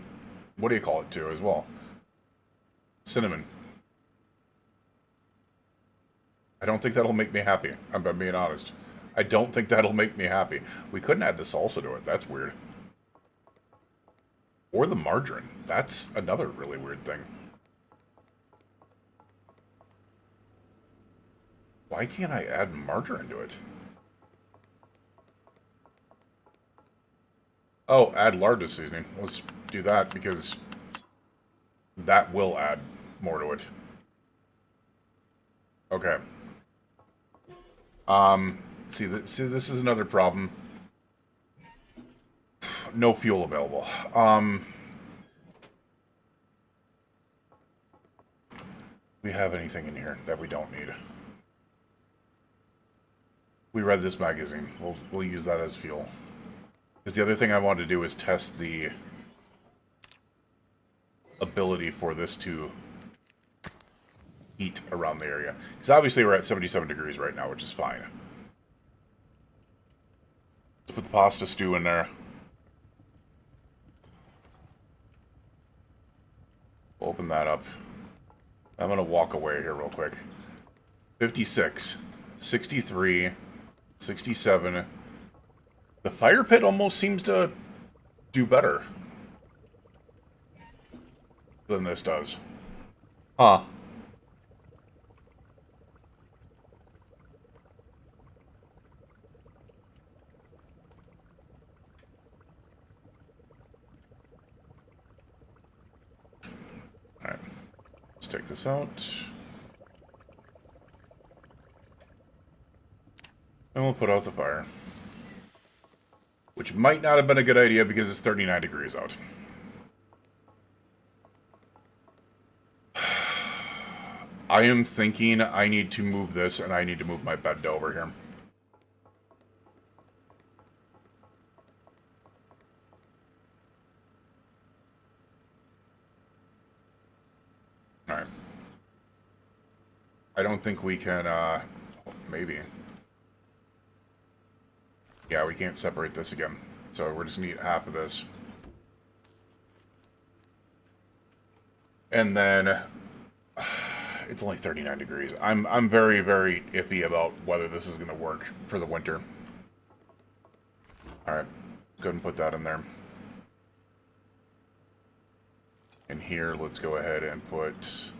what do you call it to as well? Cinnamon. I don't think that'll make me happy, I'm being honest. I don't think that'll make me happy. We couldn't add the salsa to it, that's weird. Or the margarine, that's another really weird thing. Why can't I add margarine to it? Oh, add large seasoning. Let's do that because that will add more to it. Okay. See, this is another problem. No fuel available. We have anything in here that we don't need? We read this magazine. We'll use that as fuel. Because the other thing I wanted to do is test the ability for this to heat around the area. Because obviously we're at 77 degrees right now, which is fine. Let's put the pasta stew in there. Open that up. I'm going to walk away here real quick. 56, 63, 67. The fire pit almost seems to do better than this does. Huh. Alright. Let's take this out. And we'll put out the fire. Which might not have been a good idea because it's 39 degrees out. I am thinking I need to move this and I need to move my bed over here. Alright. I don't think we can, maybe. Yeah, we can't separate this again. So we're just gonna eat half of this. And then it's only 39 degrees. I'm very, very iffy about whether this is gonna work for the winter. Alright, go ahead and put that in there. And here, let's go ahead and put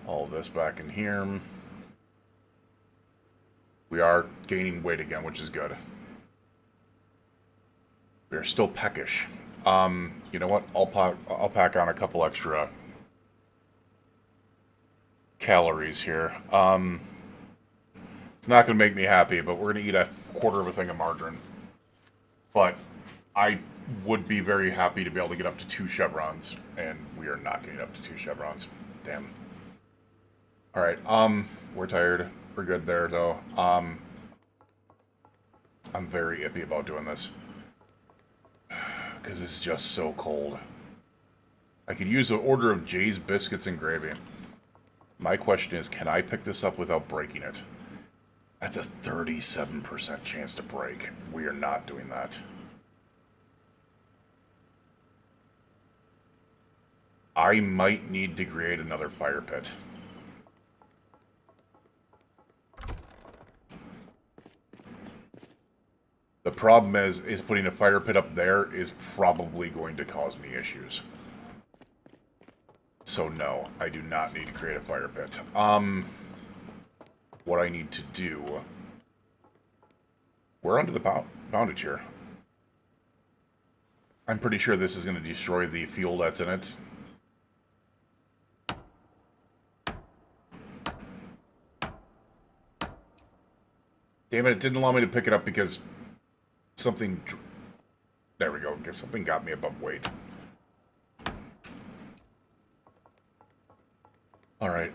all this back in here. We are gaining weight again, which is good. We are still peckish. You know what? I'll pack on a couple extra calories here. It's not going to make me happy, but we're going to eat a quarter of a thing of margarine. But I would be very happy to be able to get up to 2 chevrons, and we are not getting up to 2 chevrons. Damn. Alright, we're tired. We're good there, though. I'm very iffy about doing this. Because it's just so cold. I could use an order of Jay's Biscuits and Gravy. My question is, can I pick this up without breaking it? That's a 37% chance to break. We are not doing that. I might need to create another fire pit. The problem is putting a fire pit up there is probably going to cause me issues. So no, I do not need to create a fire pit. What I need to do... We're under the poundage here. I'm pretty sure this is going to destroy the fuel that's in it. Damn it didn't allow me to pick it up because something... There we go. Something got me above weight. Alright,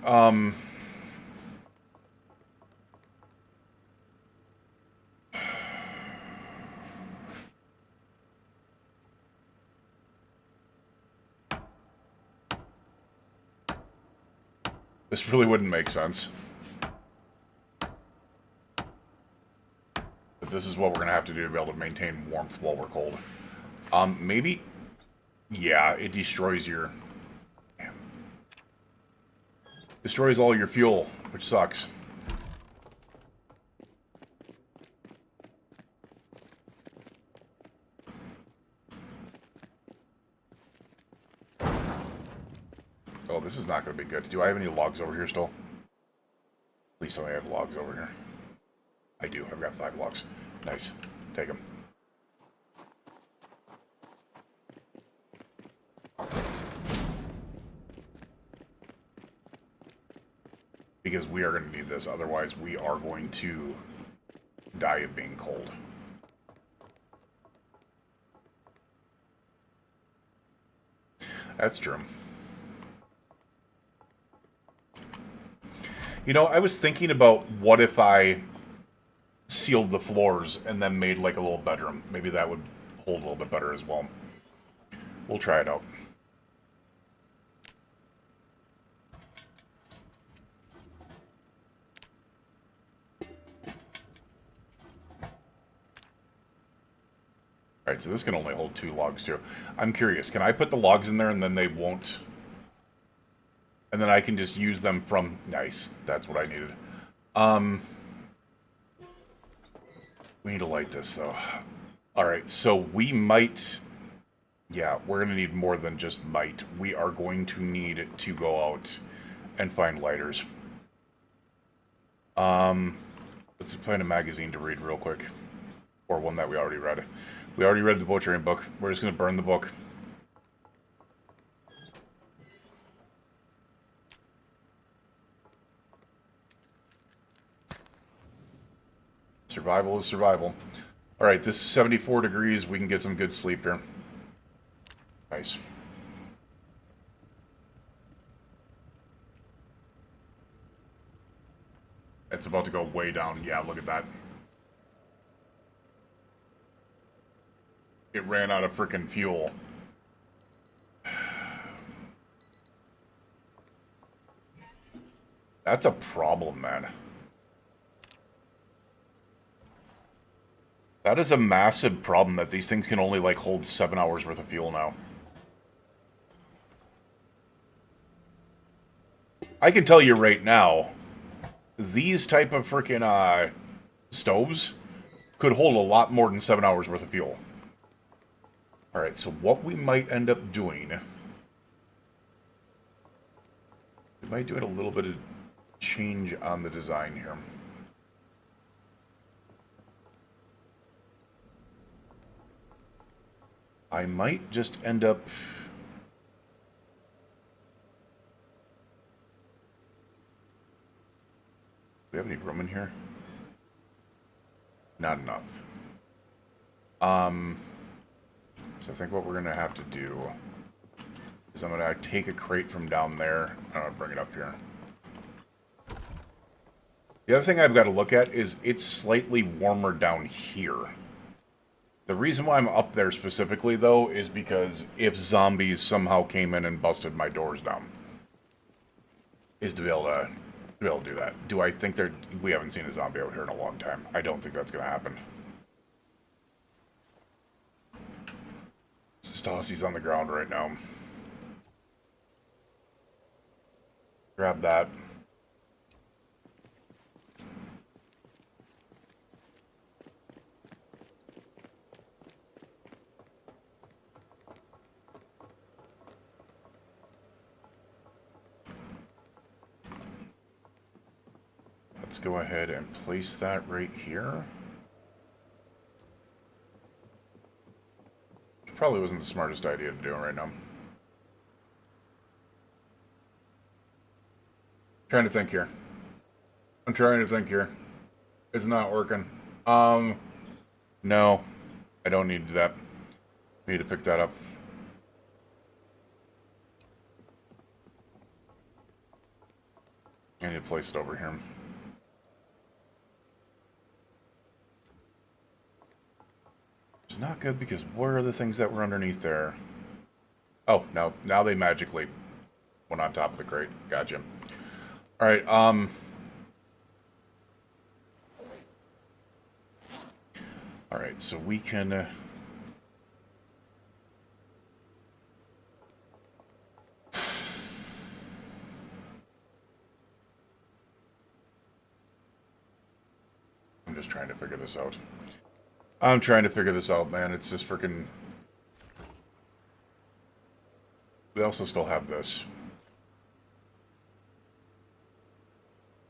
this really wouldn't make sense. But this is what we're going to have to do to be able to maintain warmth while we're cold. Maybe... Yeah, it destroys your... Destroys all your fuel, which sucks. Oh, this is not going to be good. Do I have any logs over here still? Please tell me I have logs over here. I do. I've got 5 logs. Nice. Take them. Because we are going to need this. Otherwise, we are going to die of being cold. That's true. You know, I was thinking about what if I sealed the floors and then made like a little bedroom. Maybe that would hold a little bit better as well. We'll try it out. Alright, so this can only hold 2 logs too. I'm curious, can I put the logs in there and then they won't... And then I can just use them from... Nice, that's what I needed. We need to light this, though. Alright, so we might... Yeah, we're going to need more than just might. We are going to need to go out and find lighters. Let's find a magazine to read real quick. Or one that we already read. We already read the butchering book. We're just going to burn the book. Survival is survival. Alright, this is 74 degrees. We can get some good sleep here. Nice. It's about to go way down. Yeah, look at that. It ran out of frickin' fuel. That's a problem, man. That is a massive problem that these things can only, like, hold 7 hours worth of fuel now. I can tell you right now, these type of frickin' stoves could hold a lot more than 7 hours worth of fuel. Alright, so what we might end up doing... We might do a little bit of change on the design here. I might just end up... Do we have any room in here? Not enough. So I think what we're going to have to do is I'm going to take a crate from down there and I'm going to bring it up here. The other thing I've got to look at is it's slightly warmer down here. The reason why I'm up there specifically, though, is because if zombies somehow came in and busted my doors down, is to be able to We'll be able to do that. Do I think they're... We haven't seen a zombie out here in a long time. I don't think that's going to happen. Stasi's on the ground right now. Grab that. Let's go ahead and place that right here. Probably wasn't the smartest idea to do right now. Trying to think here. I'm trying to think here. It's not working. No. I don't need that. I need to pick that up. I need to place it over here. It's not good because where are the things that were underneath there? Oh, no. Now they magically went on top of the crate. Gotcha. Alright, Alright, so we can... I'm just trying to figure this out. I'm trying to figure this out, man. It's just freaking... We also still have this.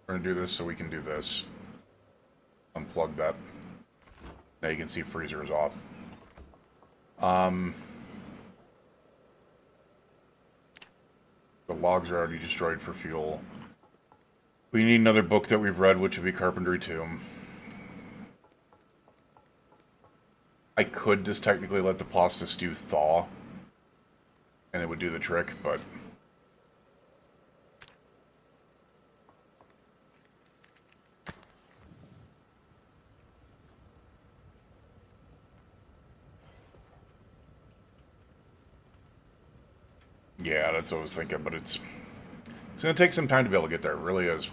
We're gonna do this so we can do this. Unplug that. Now you can see freezer is off. The logs are already destroyed for fuel. We need another book that we've read, which would be Carpentry 2. I could just technically let the pasta stew thaw, and it would do the trick, but... Yeah, that's what I was thinking, but it's going to take some time to be able to get there. It really is.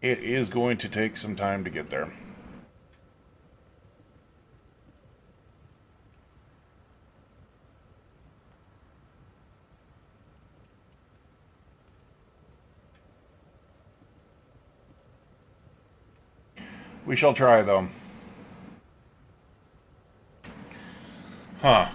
It is going to take some time to get there. We shall try, though. Huh.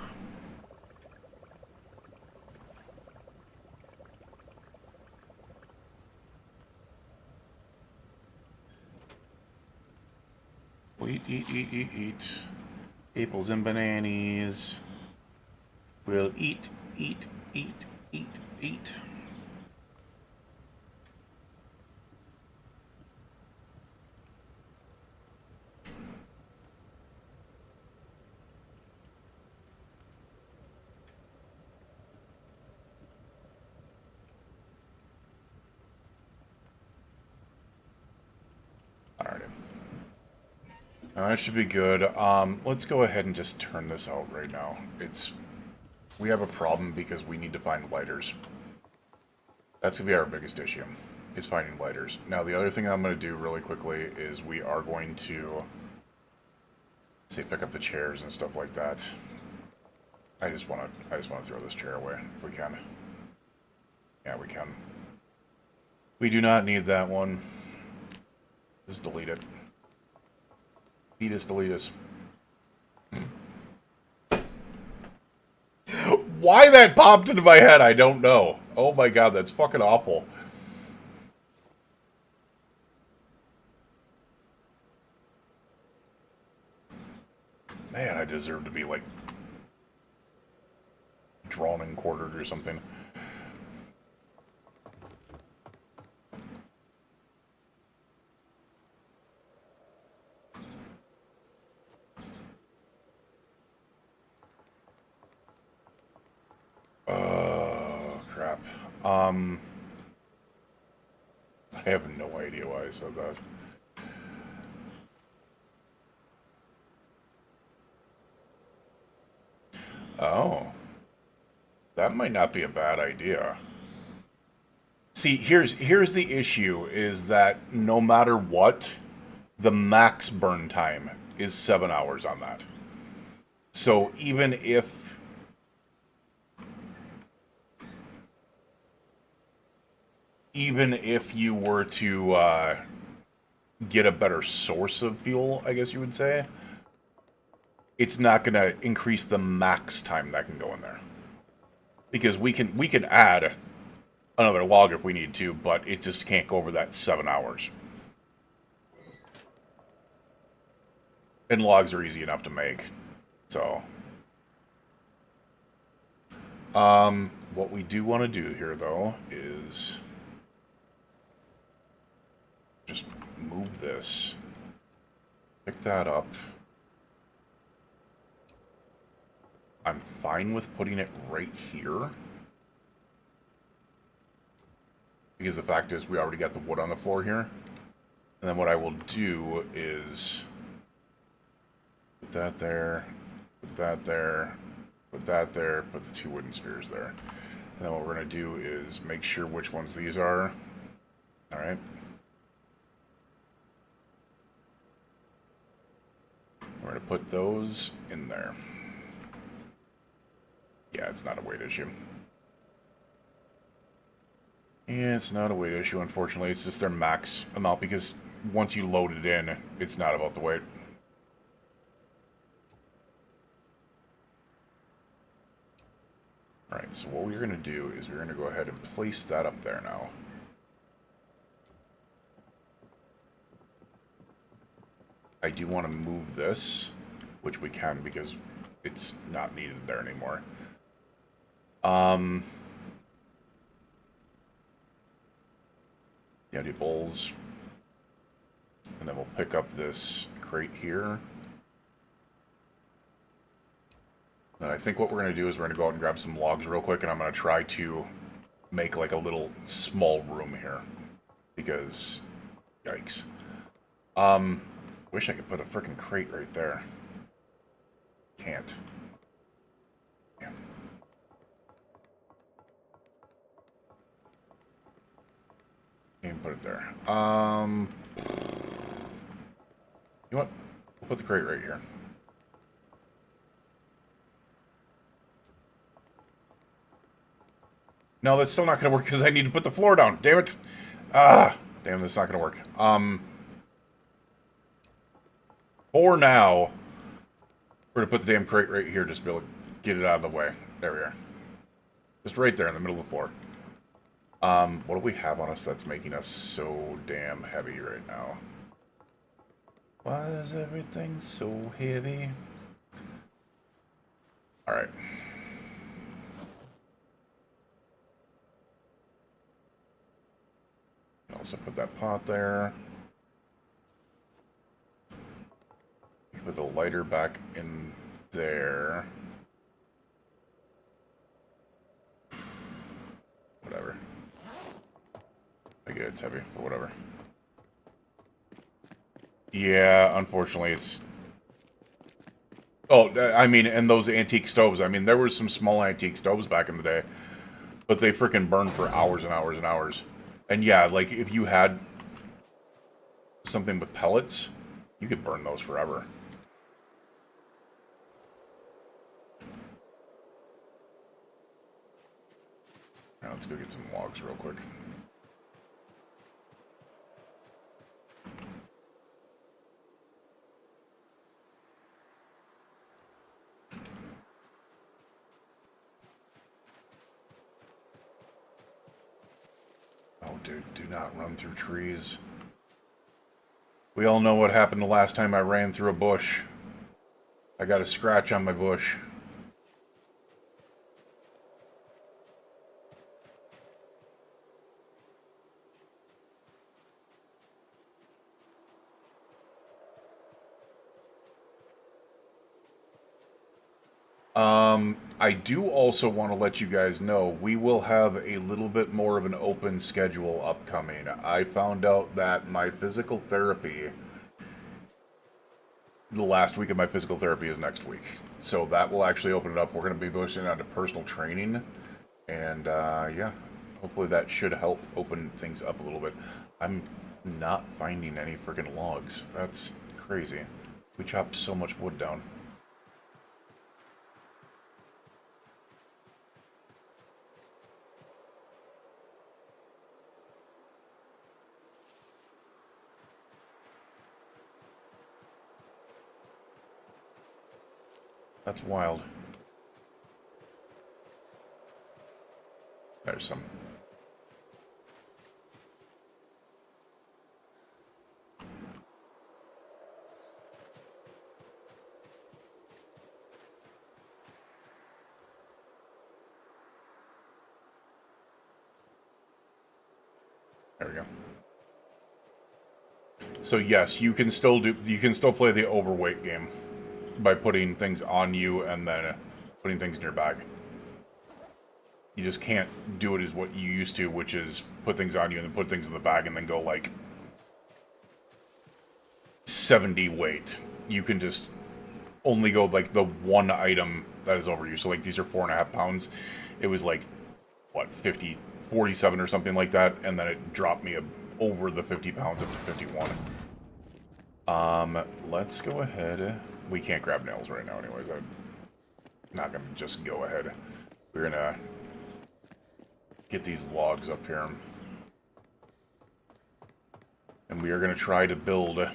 Eat. Apples and bananas. We'll eat. Alright. That should be good. Let's go ahead and just turn this out right now. We have a problem because we need to find lighters. That's going to be our biggest issue, is finding lighters. Now, the other thing I'm going to do really quickly is we are going to, say, pick up the chairs and stuff like that. I just want to throw this chair away, if we can. Yeah, we can. We do not need that one. Just delete it. Delete us. Why that popped into my head, I don't know. Oh my god, that's fucking awful. Man, I deserve to be, like, drawn and quartered or something. Crap. I have no idea why I said that. Oh. That might not be a bad idea. See, here's the issue, is that no matter what, the max burn time is 7 hours on that. So even if you were to get a better source of fuel, I guess you would say, it's not going to increase the max time that can go in there. Because we can add another log if we need to, but it just can't go over that 7 hours. And logs are easy enough to make. So, what we do want to do here, though, is just move this, pick that up. I'm fine with putting it right here. Because the fact is, we already got the wood on the floor here. And then what I will do is put that there, put that there, put that there, put the 2 wooden spheres there. And then what we're going to do is make sure which ones these are. Alright. We're going to put those in there. Yeah, it's not a weight issue. Yeah, it's not a weight issue, unfortunately. It's just their max amount, because once you load it in, it's not about the weight. Alright, so what we're going to do is we're going to go ahead and place that up there now. I do want to move this, which we can because it's not needed there anymore. Yeah, do bowls. And then we'll pick up this crate here. And I think what we're going to do is we're going to go out and grab some logs real quick, and I'm going to try to make like a little small room here. Because, yikes. Wish I could put a frickin' crate right there. Can't. Yeah. And put it there. You know what? We'll put the crate right here. No, that's still not going to work because I need to put the floor down. Damn it. Damn, that's not going to work. For now, we're going to put the damn crate right here just to be able to get it out of the way. There we are. Just right there in the middle of the floor. What do we have on us that's making us so damn heavy right now? Why is everything so heavy? Alright. Also put that pot there. Put the lighter back in there. Whatever. I get it's heavy, but whatever. Yeah, unfortunately it's... Oh, I mean, and those antique stoves. I mean, there were some small antique stoves back in the day. But they freaking burned for hours and hours and hours. And yeah, like, if you had something with pellets, you could burn those forever. Now let's go get some logs real quick. Oh, dude, do not run through trees. We all know what happened the last time I ran through a bush. I got a scratch on my bush. I do also want to let you guys know we will have a little bit more of an open schedule upcoming. I found out that my physical therapy, the last week of my physical therapy is next week. So that will actually open it up. We're going to be pushing on to personal training. And, yeah, Hopefully that should help open things up a little bit. I'm not finding any freaking logs. That's crazy. We chopped so much wood down. That's wild. There's some. There we go. So yes, you can still play the overweight game by putting things on you and then putting things in your bag. You just can't do it as what you used to, which is put things on you and then put things in the bag and then go like 70 weight. You can just only go like the one item that is over you. So like these are 4.5 pounds. It was like what 47 or something like that, and then it dropped me over the 50 pounds up to 51. Let's go ahead. We can't grab nails right now anyways. I'm not gonna just go ahead. We're gonna get these logs up here. And we are gonna try to build a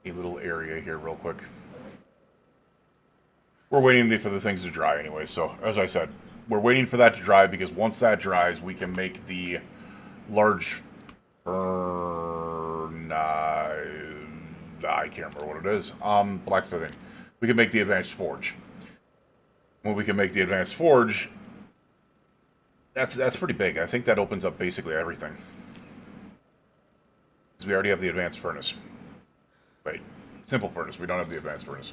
little area here real quick. We're waiting for the things to dry anyway, so as I said, we're waiting for that to dry because once that dries, we can make the large I can't remember what it is. Blacksmithing. We can make the advanced forge. When we can make the advanced forge, that's pretty big. I think that opens up basically everything. Because we already have the advanced furnace. Wait, simple furnace. We don't have the advanced furnace.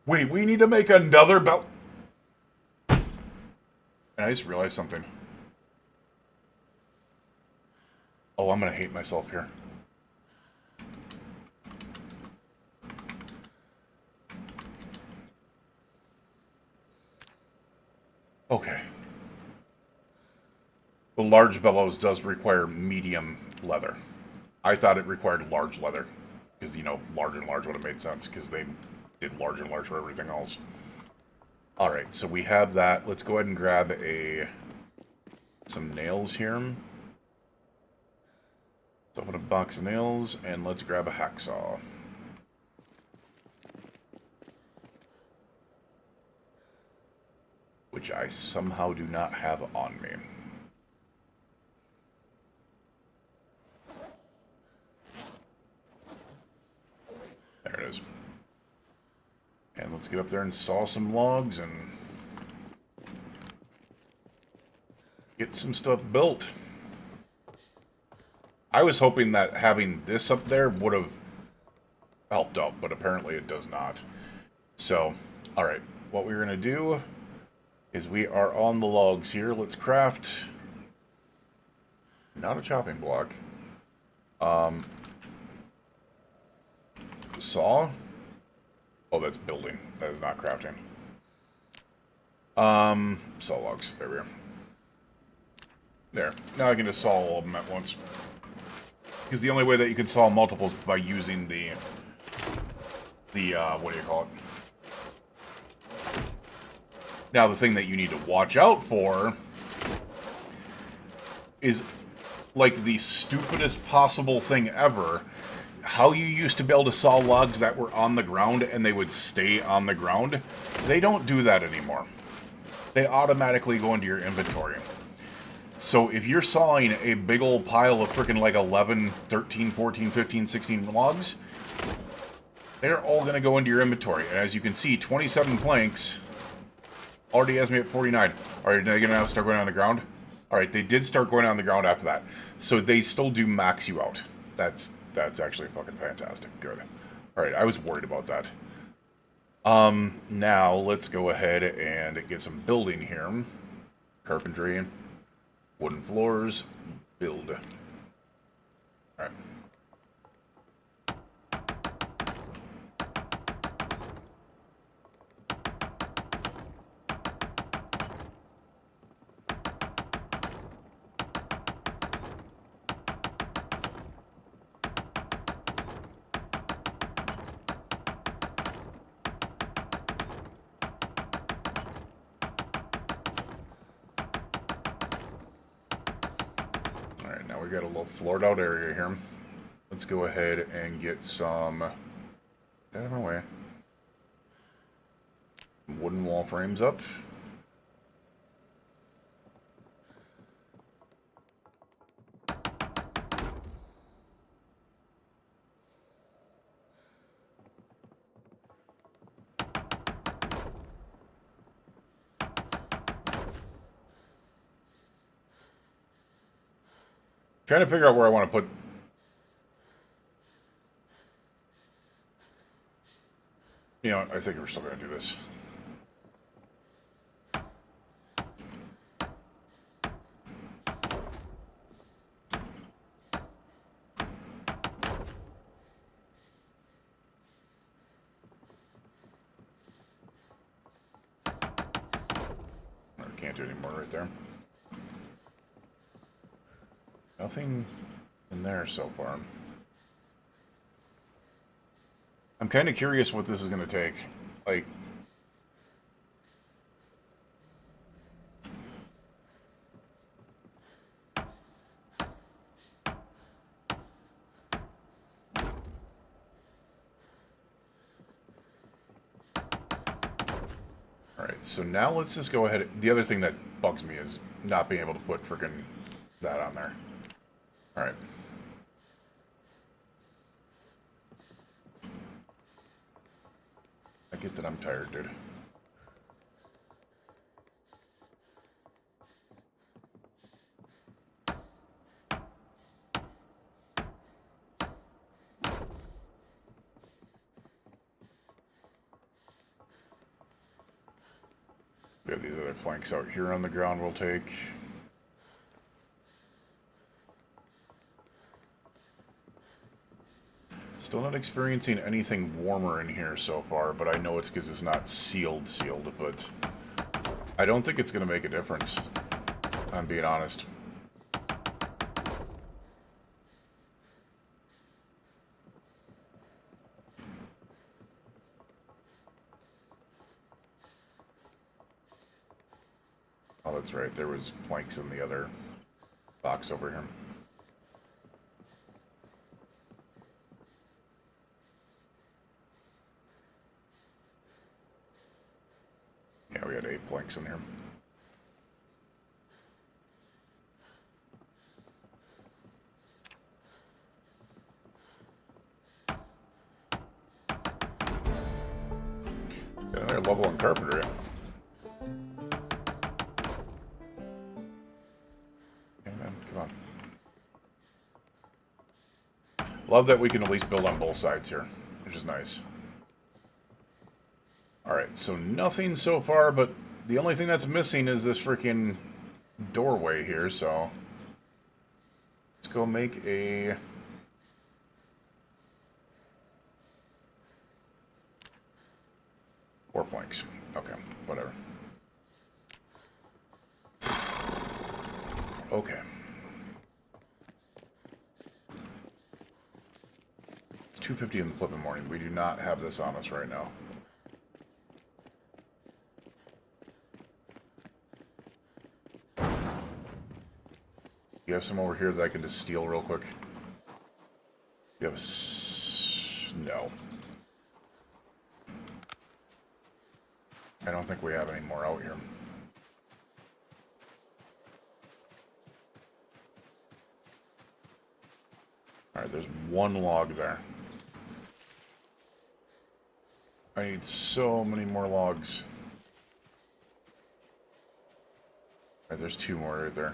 Wait, we need to make another belt. And I just realized something. Oh, I'm gonna hate myself here. Okay. The large bellows does require medium leather. I thought it required large leather. Because, you know, large and large would have made sense. Because they did large and large for everything else. Alright, so we have that. Let's go ahead and grab some nails here. Let's open a box of nails, and let's grab a hacksaw. Which I somehow do not have on me. There it is. And let's get up there and saw some logs and get some stuff built. I was hoping that having this up there would have helped out, but apparently it does not. So, alright, what we're going to do is we are on the logs here. Let's craft not a chopping block. Saw. Oh, that's building. That is not crafting. Saw logs. There we are. There. Now I can just saw all of them at once. Because the only way that you can saw multiples by using the what do you call it? Now, the thing that you need to watch out for is, like, the stupidest possible thing ever. How you used to be able to saw logs that were on the ground and they would stay on the ground, they don't do that anymore. They automatically go into your inventory. So if you're sawing a big old pile of freaking like 11, 13, 14, 15, 16 logs, they're all going to go into your inventory. And as you can see, 27 planks already has me at 49. Alright, now you're going to start going on the ground? Alright, they did start going on the ground after that. So they still do max you out. That's actually fucking fantastic. Good. Alright, I was worried about that. Now, let's go ahead and get some building here. Carpentry. Wooden floors. Build. Alright. Yeah, we got a little floored out area here. Let's go ahead and get some... Get out of my way. Wooden wall frames up. Trying to figure out where I want to put... You know, I think we're still going to do this. I can't do any more right there. Nothing in there so far. I'm kind of curious what this is going to take. Like... Alright, so now let's just go ahead. The other thing that bugs me is not being able to put freaking that on there. Alright. I get that I'm tired, dude. We have these other planks out here on the ground we'll take. Still not experiencing anything warmer in here so far, but I know it's because it's not sealed, but I don't think it's going to make a difference, I'm being honest. Oh, that's right, there was planks in the other box over here. Yeah, we had 8 planks in here. Got another level in carpentry. Okay, man, come on. Love that we can at least build on both sides here, which is nice. Alright, so nothing so far, but the only thing that's missing is this freaking doorway here, so... Let's go make a... Four planks. Okay, whatever. Okay. It's 2:50 in the flipping morning. We do not have this on us right now. You have some over here that I can just steal real quick? You have a... No. I don't think we have any more out here. Alright, there's one log there. I need so many more logs. Alright, there's 2 more right there.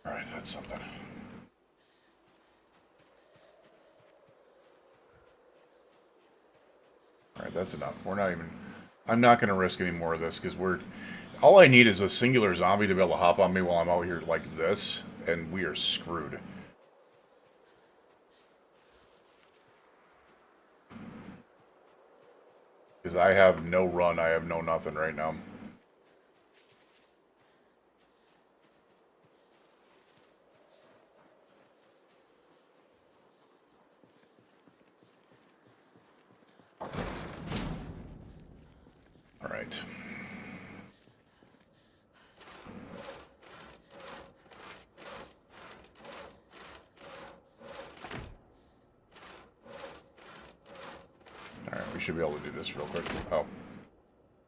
Alright, that's something. Alright, that's enough. We're not even... I'm not going to risk any more of this, because we're... All I need is a singular zombie to be able to hop on me while I'm out here like this, and we are screwed. Because I have no run, I have no nothing right now. Alright. should be able to do this real quick. Oh.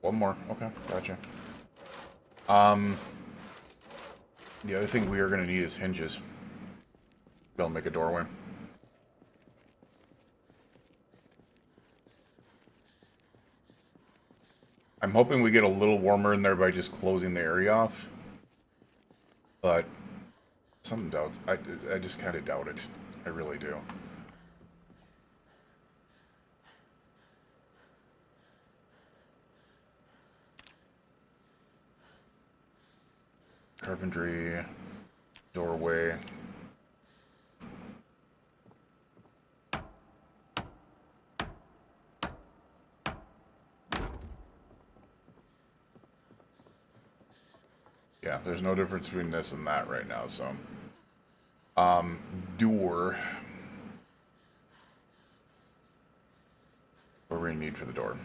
One more. Okay, gotcha. The other thing we are going to need is hinges. Be able to make a doorway. I'm hoping we get a little warmer in there by just closing the area off. But some doubts. I just kind of doubt it. I really do. Carpentry, doorway. Yeah, there's no difference between this and that right now, so. Door. What we're gonna need for the door.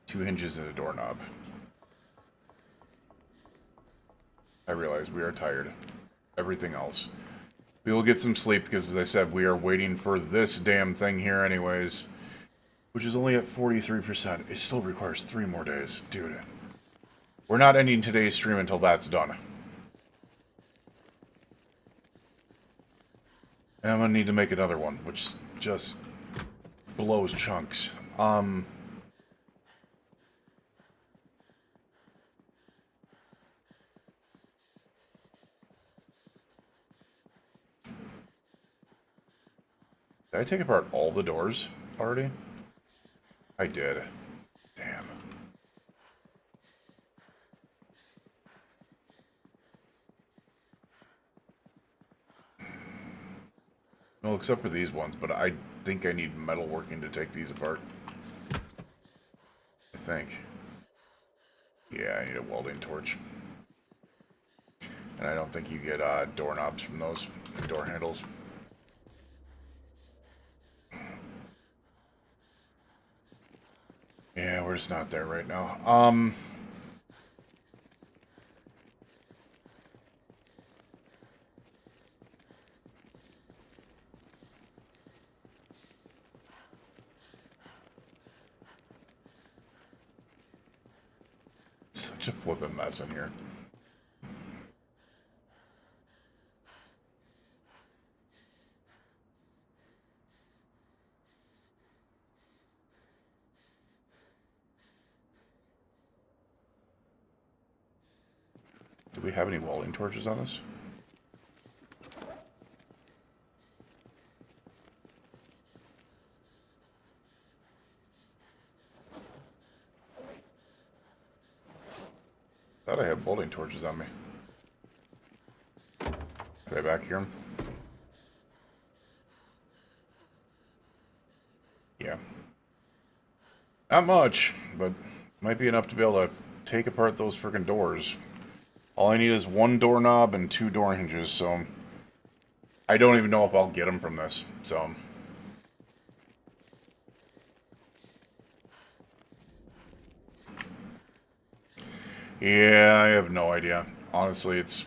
2 hinges and a doorknob. I realize we are tired. Everything else. We will get some sleep because, as I said, we are waiting for this damn thing here anyways. Which is only at 43%. It still requires 3 more days. Dude. We're not ending today's stream until that's done. And I'm gonna need to make another one, which just blows chunks. Did I take apart all the doors already? I did. Damn. Well, except for these ones, but I think I need metalworking to take these apart. I think. Yeah, I need a welding torch. And I don't think you get doorknobs from those, door handles. Yeah, we're just not there right now. Such a flippin' mess in here. Do we have any welding torches on us? Thought I had welding torches on me. Did I back here them? Yeah. Not much, but might be enough to be able to take apart those freaking doors. All I need is 1 doorknob and 2 door hinges, so I don't even know if I'll get them from this, so. Yeah, I have no idea. Honestly, it's...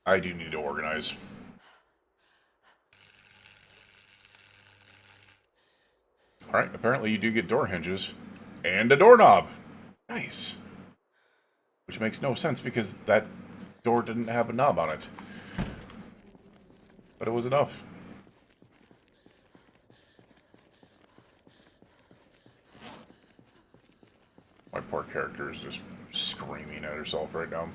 I do need to organize. Alright, apparently you do get door hinges. And a doorknob! Nice. Which makes no sense because that door didn't have a knob on it. But it was enough. My poor character is just screaming at herself right now.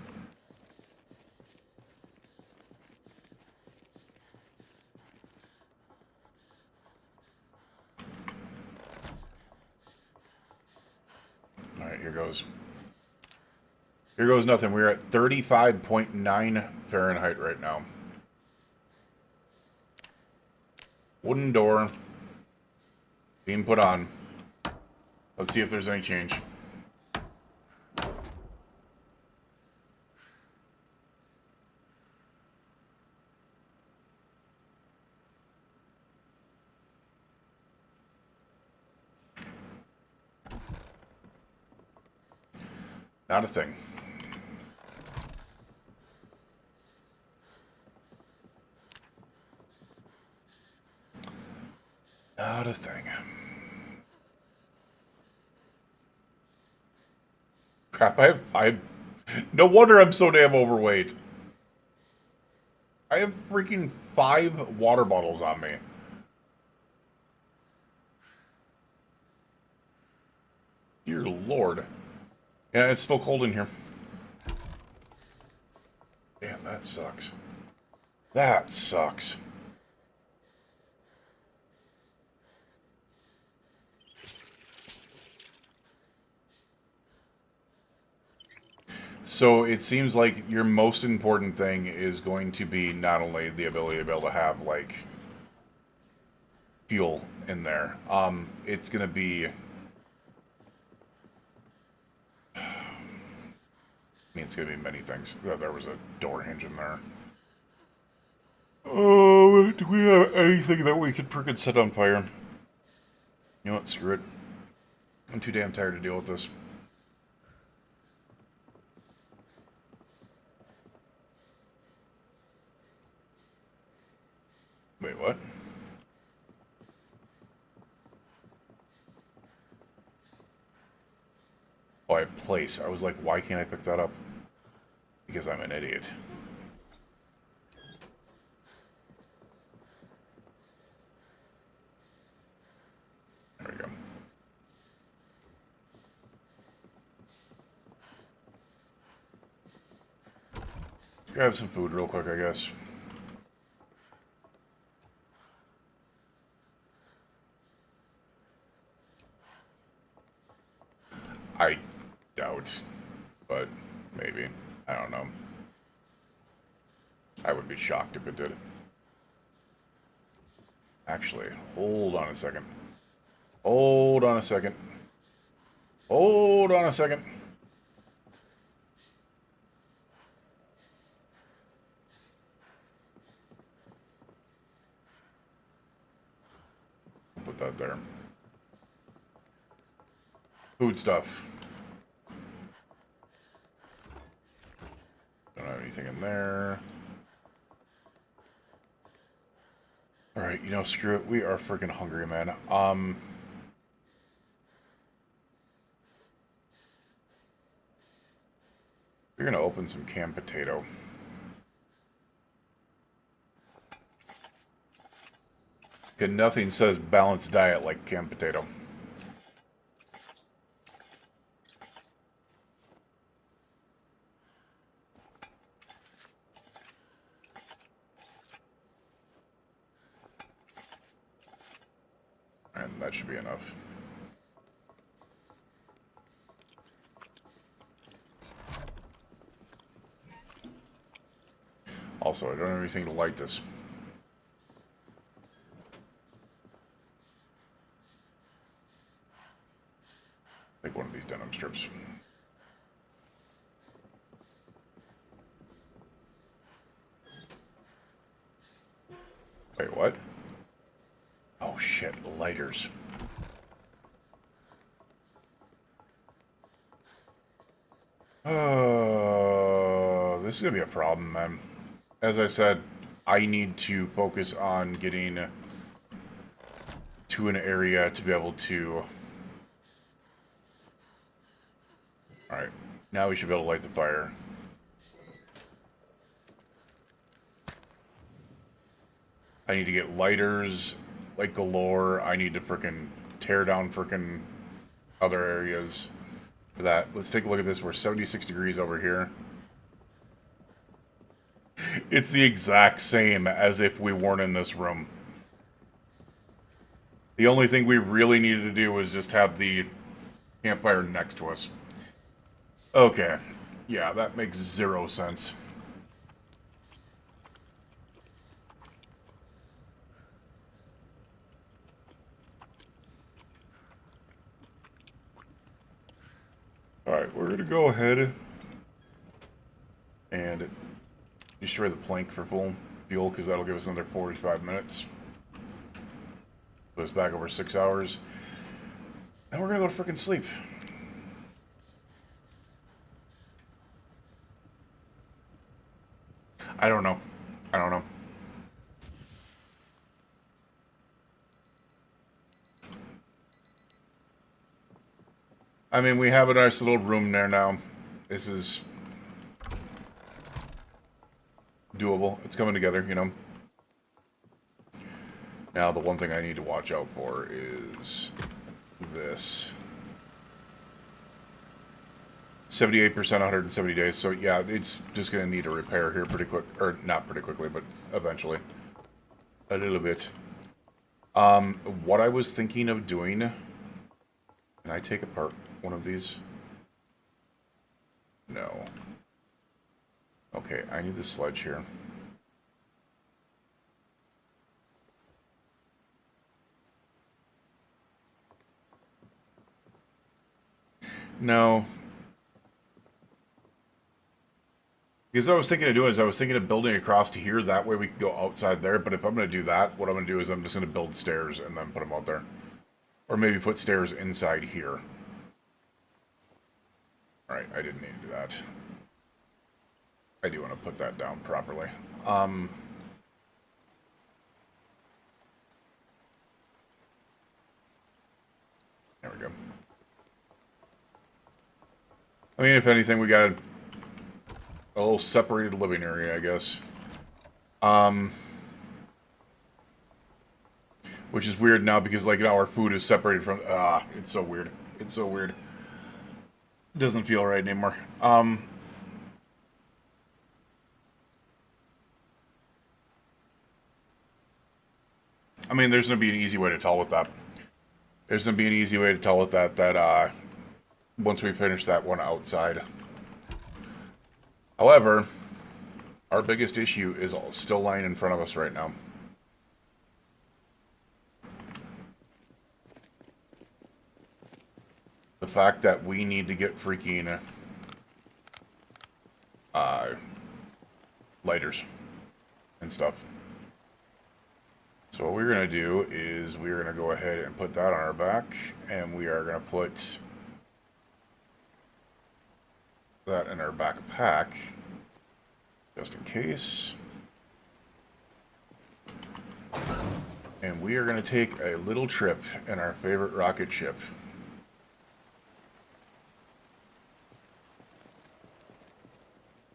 Alright, here goes. Here goes nothing. We're at 35.9 Fahrenheit right now. Wooden door being put on. Let's see if there's any change. Not a thing. Crap, I have 5... No wonder I'm so damn overweight. I have freaking 5 water bottles on me. Dear Lord. Yeah, it's still cold in here. Damn, that sucks. That sucks. So it seems like your most important thing is going to be not only the ability to be able to have, like, fuel in there. It's going to be... I mean, it's going to be many things. There was a door hinge in there. Oh, do we have anything that we could frickin' set on fire? You know what? Screw it. I'm too damn tired to deal with this. Wait, what? Oh, I have place. I was like, why can't I pick that up? Because I'm an idiot. There we go. Grab some food real quick, I guess. I doubt, but maybe. I don't know. I would be shocked if it did. Actually, hold on a second. Hold on a second. Hold on a second. Put that there. Food stuff. Don't have anything in there. Alright, you know, screw it. We are freaking hungry, man. We're gonna open some canned potato. Okay, nothing says balanced diet like canned potato. And that should be enough. Also, I don't have anything to light this. Take one of these denim strips. Wait, what? Oh shit, lighters. This is gonna be a problem, man. As I said, I need to focus on getting to an area to be able to... Alright, now we should be able to light the fire. I need to get lighters like galore. I need to frickin' tear down frickin' other areas for that. Let's take a look at this. We're 76 degrees over here. It's the exact same as if we weren't in this room. The only thing we really needed to do was just have the campfire next to us. Okay. Yeah, that makes zero sense. Alright, we're gonna go ahead and destroy the plank for full fuel, because that'll give us another 45 minutes. Put us back over 6 hours. And we're gonna go to frickin' sleep. I don't know. I don't know. I mean, we have a nice little room there now. This is doable. It's coming together, you know. Now, the one thing I need to watch out for is this. 78%, 170 days. So, yeah, it's just going to need a repair here pretty quick. Or, not pretty quickly, but eventually. A little bit. What I was thinking of doing... Can I take apart one of these? No. Okay, I need the sledge here. No. Because what I was thinking of doing is I was thinking of building across to here. That way we could go outside there. But if I'm going to do that, what I'm going to do is I'm just going to build stairs and then put them out there. Or maybe put stairs inside here. Alright, I didn't need to do that. I do want to put that down properly. There we go. I mean, if anything, we got a little separated living area, I guess. Which is weird now because, like, our food is separated from... it's so weird. It's so weird. It doesn't feel right anymore. I mean, there's going to be an easy way to tell with that. There's going to be an easy way to tell with that, once we finish that one outside. However, our biggest issue is still lying in front of us right now. The fact that we need to get freaking lighters and stuff. So what we're going to do is we're going to go ahead and put that on our back, and we are going to put that in our backpack, just in case. And we are going to take a little trip in our favorite rocket ship.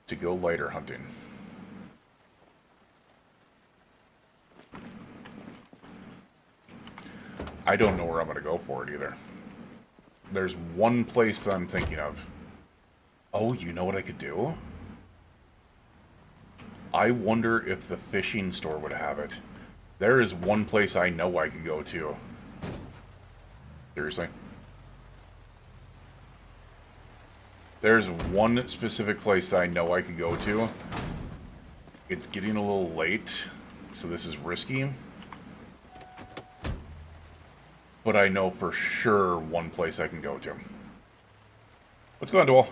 To go lighter hunting. I don't know where I'm going to go for it either. There's one place that I'm thinking of. Oh, you know what I could do? I wonder if the fishing store would have it. There is one place I know I could go to. Seriously. There's one specific place that I know I could go to. It's getting a little late, so this is risky. But I know for sure one place I can go to. What's going on, Dwell?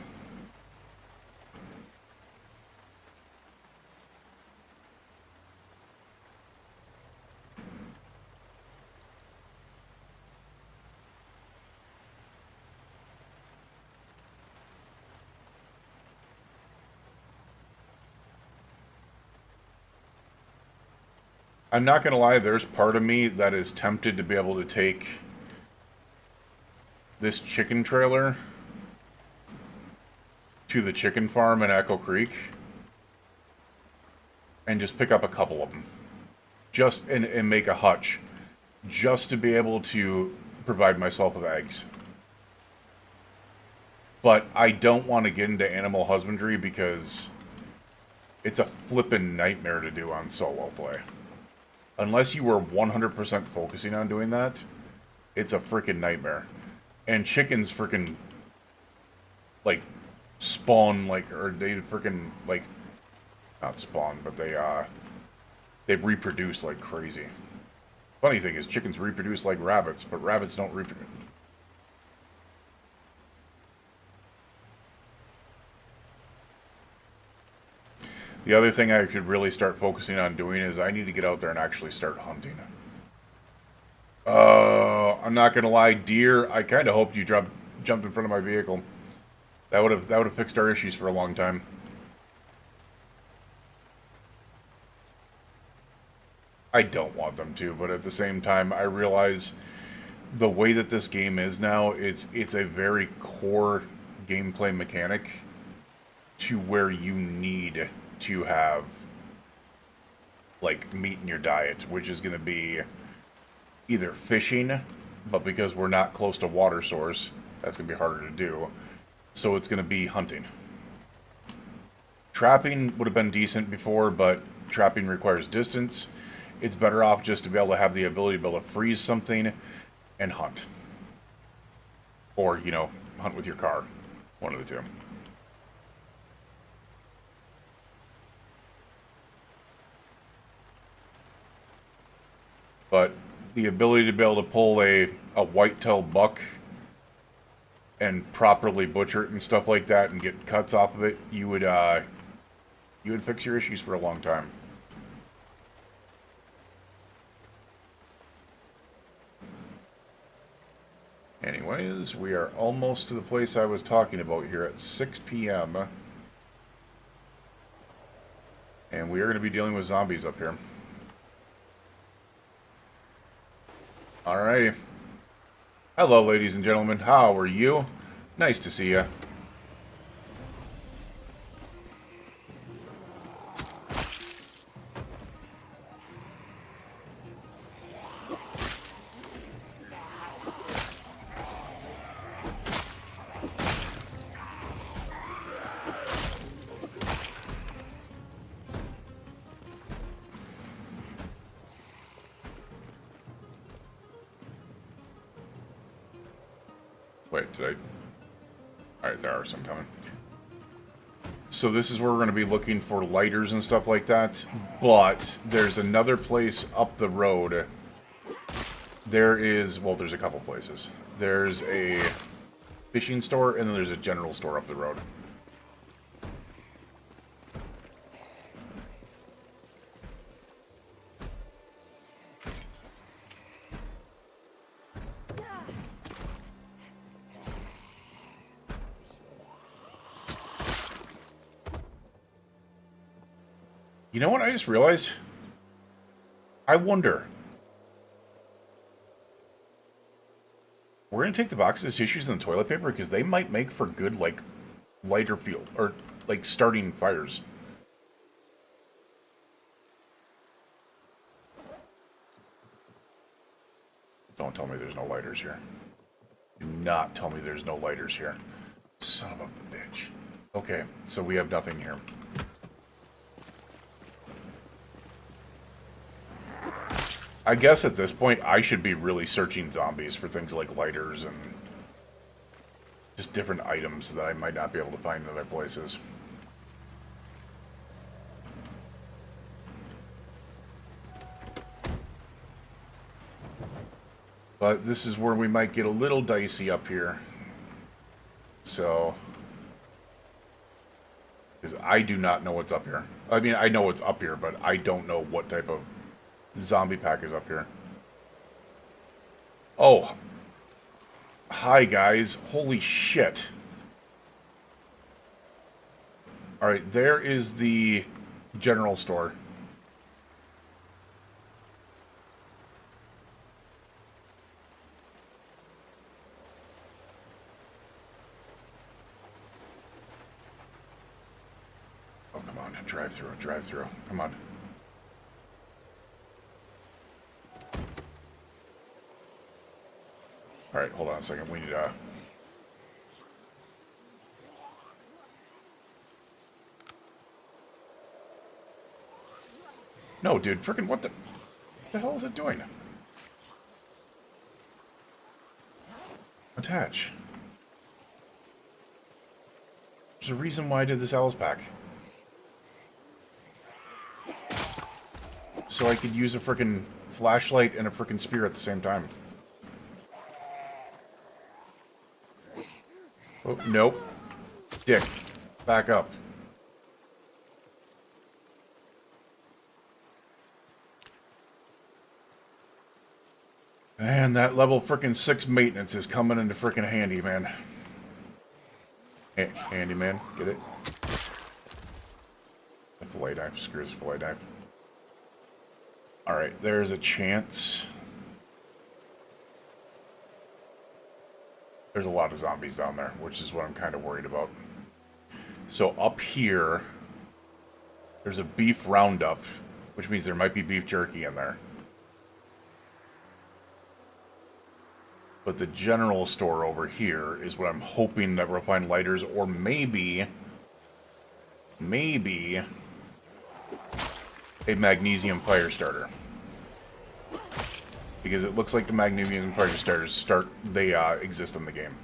I'm not going to lie, there's part of me that is tempted to be able to take this chicken trailer to the chicken farm in Echo Creek and just pick up a couple of them. Just and make a hutch. Just to be able to provide myself with eggs. But I don't want to get into animal husbandry because it's a flippin' nightmare to do on solo play. Unless you were 100% focusing on doing that, it's a freaking nightmare. And chickens freaking, like, spawn, like, or they freaking, like, not spawn, but they reproduce like crazy. Funny thing is, chickens reproduce like rabbits, but rabbits don't reproduce. The other thing I could really start focusing on doing is I need to get out there and actually start hunting. I'm not gonna lie, deer. I kind of hoped you jumped in front of my vehicle. That would have fixed our issues for a long time. I don't want them to, but at the same time, I realize the way that this game is now, it's a very core gameplay mechanic to where you need to have like meat in your diet, which is going to be either fishing, but because we're not close to water source, that's going to be harder to do. So it's going to be hunting. Trapping would have been decent before, but trapping requires distance. It's better off just to be able to have the ability to be able to freeze something and hunt. Or, you know, hunt with your car. One of the two. But the ability to be able to pull a white-tailed buck and properly butcher it and stuff like that and get cuts off of it, you would fix your issues for a long time. Anyways, we are almost to the place I was talking about here at 6 p.m. And we are going to be dealing with zombies up here. Alrighty. Hello, ladies and gentlemen. How are you? Nice to see you. Wait, did I... Alright, there are some coming. So this is where we're going to be looking for lighters and stuff like that. But there's another place up the road. There is... Well, there's a couple places. There's a fishing store, and then there's a general store up the road. You know what I just realized? I wonder. We're going to take the boxes of tissues and the toilet paper because they might make for good, like, lighter field. Or, like, starting fires. Don't tell me there's no lighters here. Do not tell me there's no lighters here. Son of a bitch. Okay, so we have nothing here. I guess at this point, I should be really searching zombies for things like lighters and just different items that I might not be able to find in other places. But this is where we might get a little dicey up here. So... because I do not know what's up here. I mean, I know what's up here, but I don't know what type of zombie pack is up here. Oh. Hi, guys. Holy shit. Alright, there is the general store. Oh, come on. Drive through. Drive through. Come on. Alright, hold on a second. We need No, dude. Frickin' what the hell is it doing? Attach. There's a reason why I did this Alice pack. So I could use a frickin' flashlight and a frickin' spear at the same time. Oh, nope. Dick. Back up. And that level frickin' 6 maintenance is coming into frickin' handy, man. Handy, man. Get it? The fillet knife. Screw this fillet knife. Alright, there's a chance. There's a lot of zombies down there, which is what I'm kind of worried about. So up here, there's a beef roundup, which means there might be beef jerky in there. But the general store over here is what I'm hoping that we'll find lighters, or maybe a magnesium fire starter. Because it looks like the magnesium fire starters exist in the game.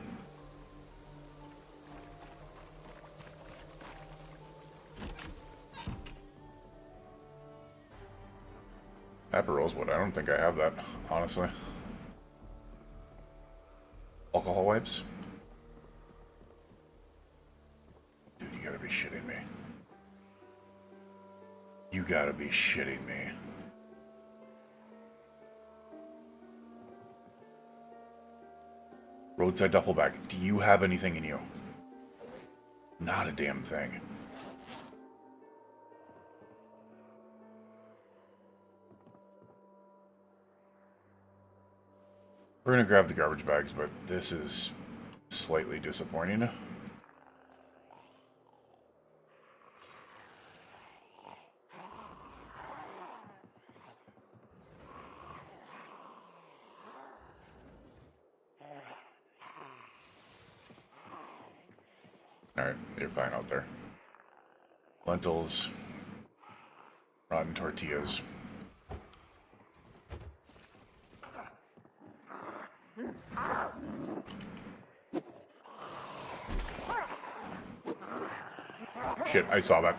Pepper rosewood, I don't think I have that, honestly. Alcohol wipes? Dude, you gotta be shitting me. You gotta be shitting me. Roadside duffel bag. Do you have anything in you? Not a damn thing. We're gonna grab the garbage bags, but this is slightly disappointing. Alright, you're fine out there. Lentils. Rotten tortillas. Shit, I saw that.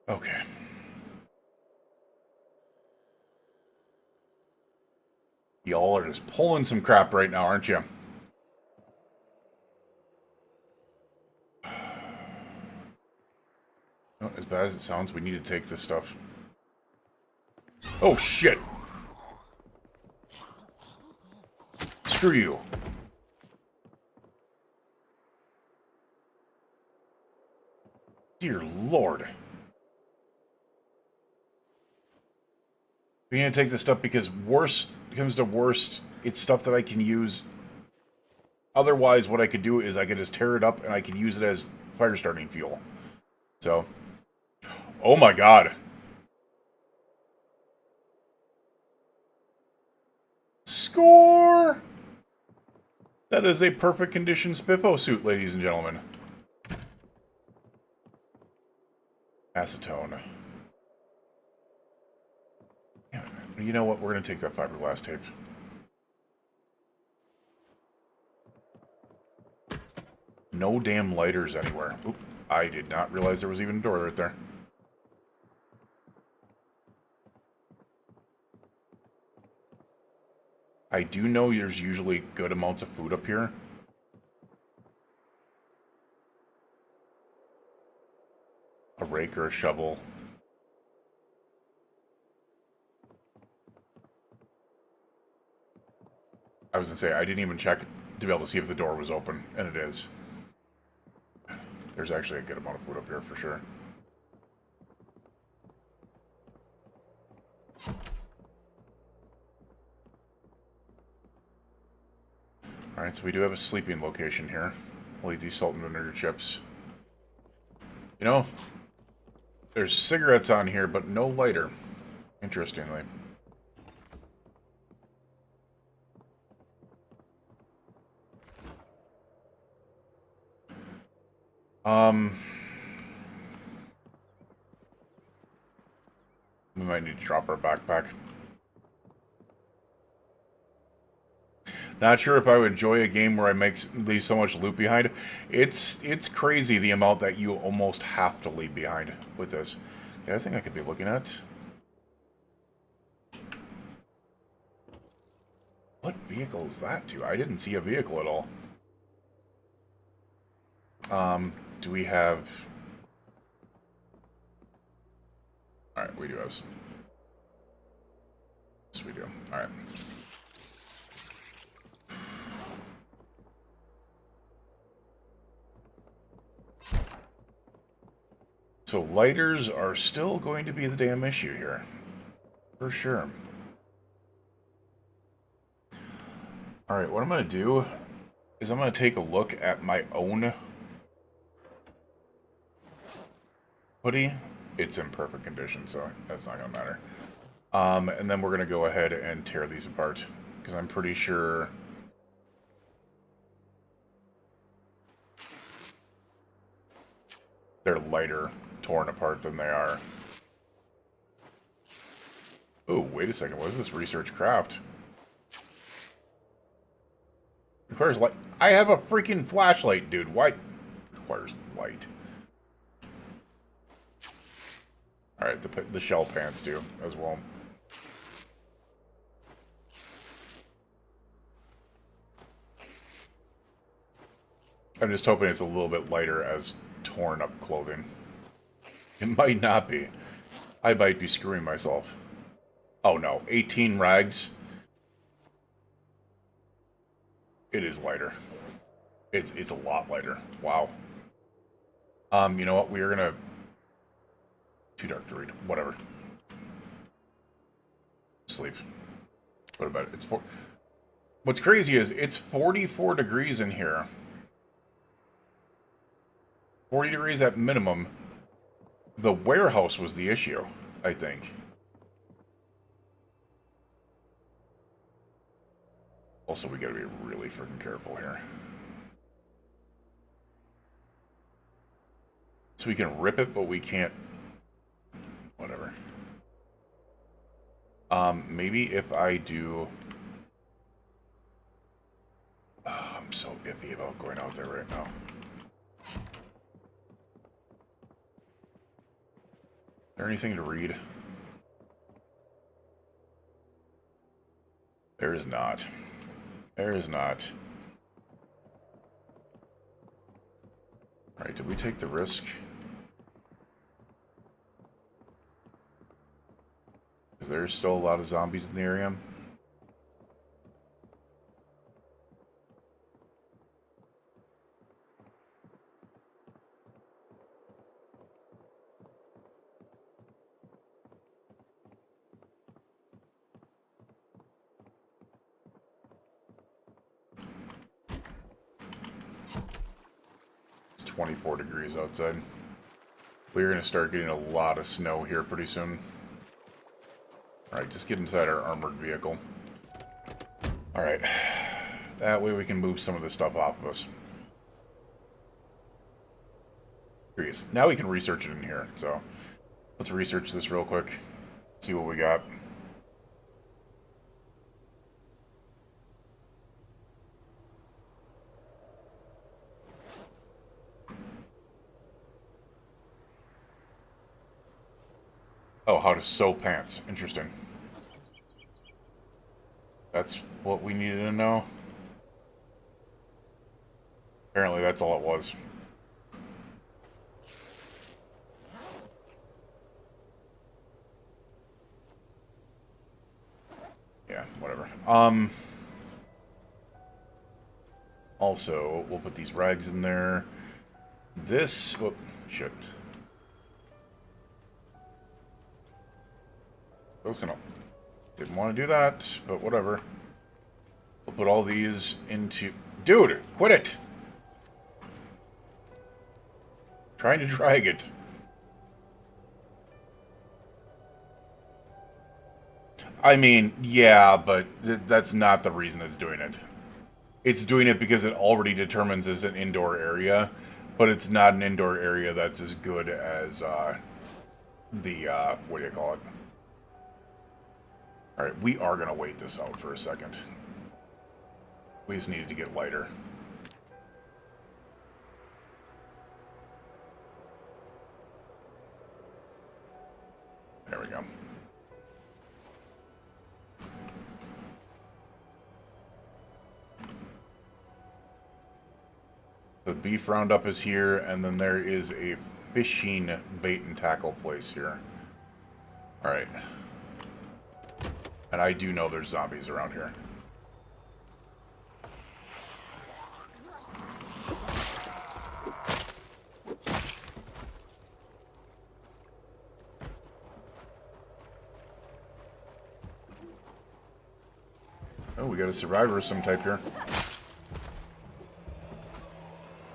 Okay. Y'all are just pulling some crap right now, aren't you? No, as bad as it sounds, we need to take this stuff. Oh, shit! Screw you. Dear Lord. We need to take this stuff because worst comes to worst, it's stuff that I can use. Otherwise, what I could do is I could just tear it up and I could use it as fire starting fuel. So, oh my god. Score! That is a perfect condition Spiffo suit, ladies and gentlemen. Acetone. You know what? We're going to take that fiberglass tape. No damn lighters anywhere. Oop, I did not realize there was even a door right there. I do know there's usually good amounts of food up here. A rake or a shovel. I was going to say, I didn't even check to be able to see if the door was open, and it is. There's actually a good amount of food up here for sure. Alright, so we do have a sleeping location here. We'll eat these salt and vinegar chips. You know, there's cigarettes on here, but no lighter. Interestingly. We might need to drop our backpack. Not sure if I would enjoy a game where I leave so much loot behind. It's crazy the amount that you almost have to leave behind with this. The other thing I could be looking at. What vehicle is that to? I didn't see a vehicle at all. Do we have... Alright, we do have some. Yes, we do. Alright. So lighters are still going to be the damn issue here. For sure. Alright, what I'm going to do is I'm going to take a look at my own hoodie. It's in perfect condition, so that's not going to matter. And then we're going to go ahead and tear these apart, because I'm pretty sure they're lighter torn apart than they are. Oh, wait a second. What is this research craft? Requires light. I have a freaking flashlight, dude. Why? Requires light. Alright, the shell pants do as well. I'm just hoping it's a little bit lighter as torn up clothing. It might not be. I might be screwing myself. Oh no, 18 rags. It is lighter. It's a lot lighter. Wow. You know what? We are gonna... Too dark to read. Whatever. Sleep. What about it? It's four... What's crazy is it's 44 degrees in here. 40 degrees at minimum. The warehouse was the issue, I think. Also, we gotta be really freaking careful here. So we can rip it, but we can't... Whatever. Maybe if I do... Oh, I'm so iffy about going out there right now. Is there anything to read? There is not. There is not. Alright, did we take the risk? Because there's still a lot of zombies in the area. It's 24 degrees outside. We're going to start getting a lot of snow here pretty soon. Alright, just get inside our armored vehicle. Alright. That way we can move some of this stuff off of us. Curious. Now we can research it in here, so... Let's research this real quick. See what we got. Oh, how to sew pants. Interesting. That's what we needed to know. Apparently that's all it was. Yeah, whatever. Also, we'll put these rags in there. This... Oh, shit. I was gonna... Didn't want to do that, but whatever. We'll put all these into... Dude, quit it! Trying to drag it. I mean, yeah, but that's not the reason it's doing it. It's doing it because it already determines it's an indoor area, but it's not an indoor area that's as good as, what do you call it? Alright, we are going to wait this out for a second. We just needed to get lighter. There we go. The beef roundup is here, and then there is a fishing bait and tackle place here. Alright. And I do know there's zombies around here. Oh, we got a survivor of some type here.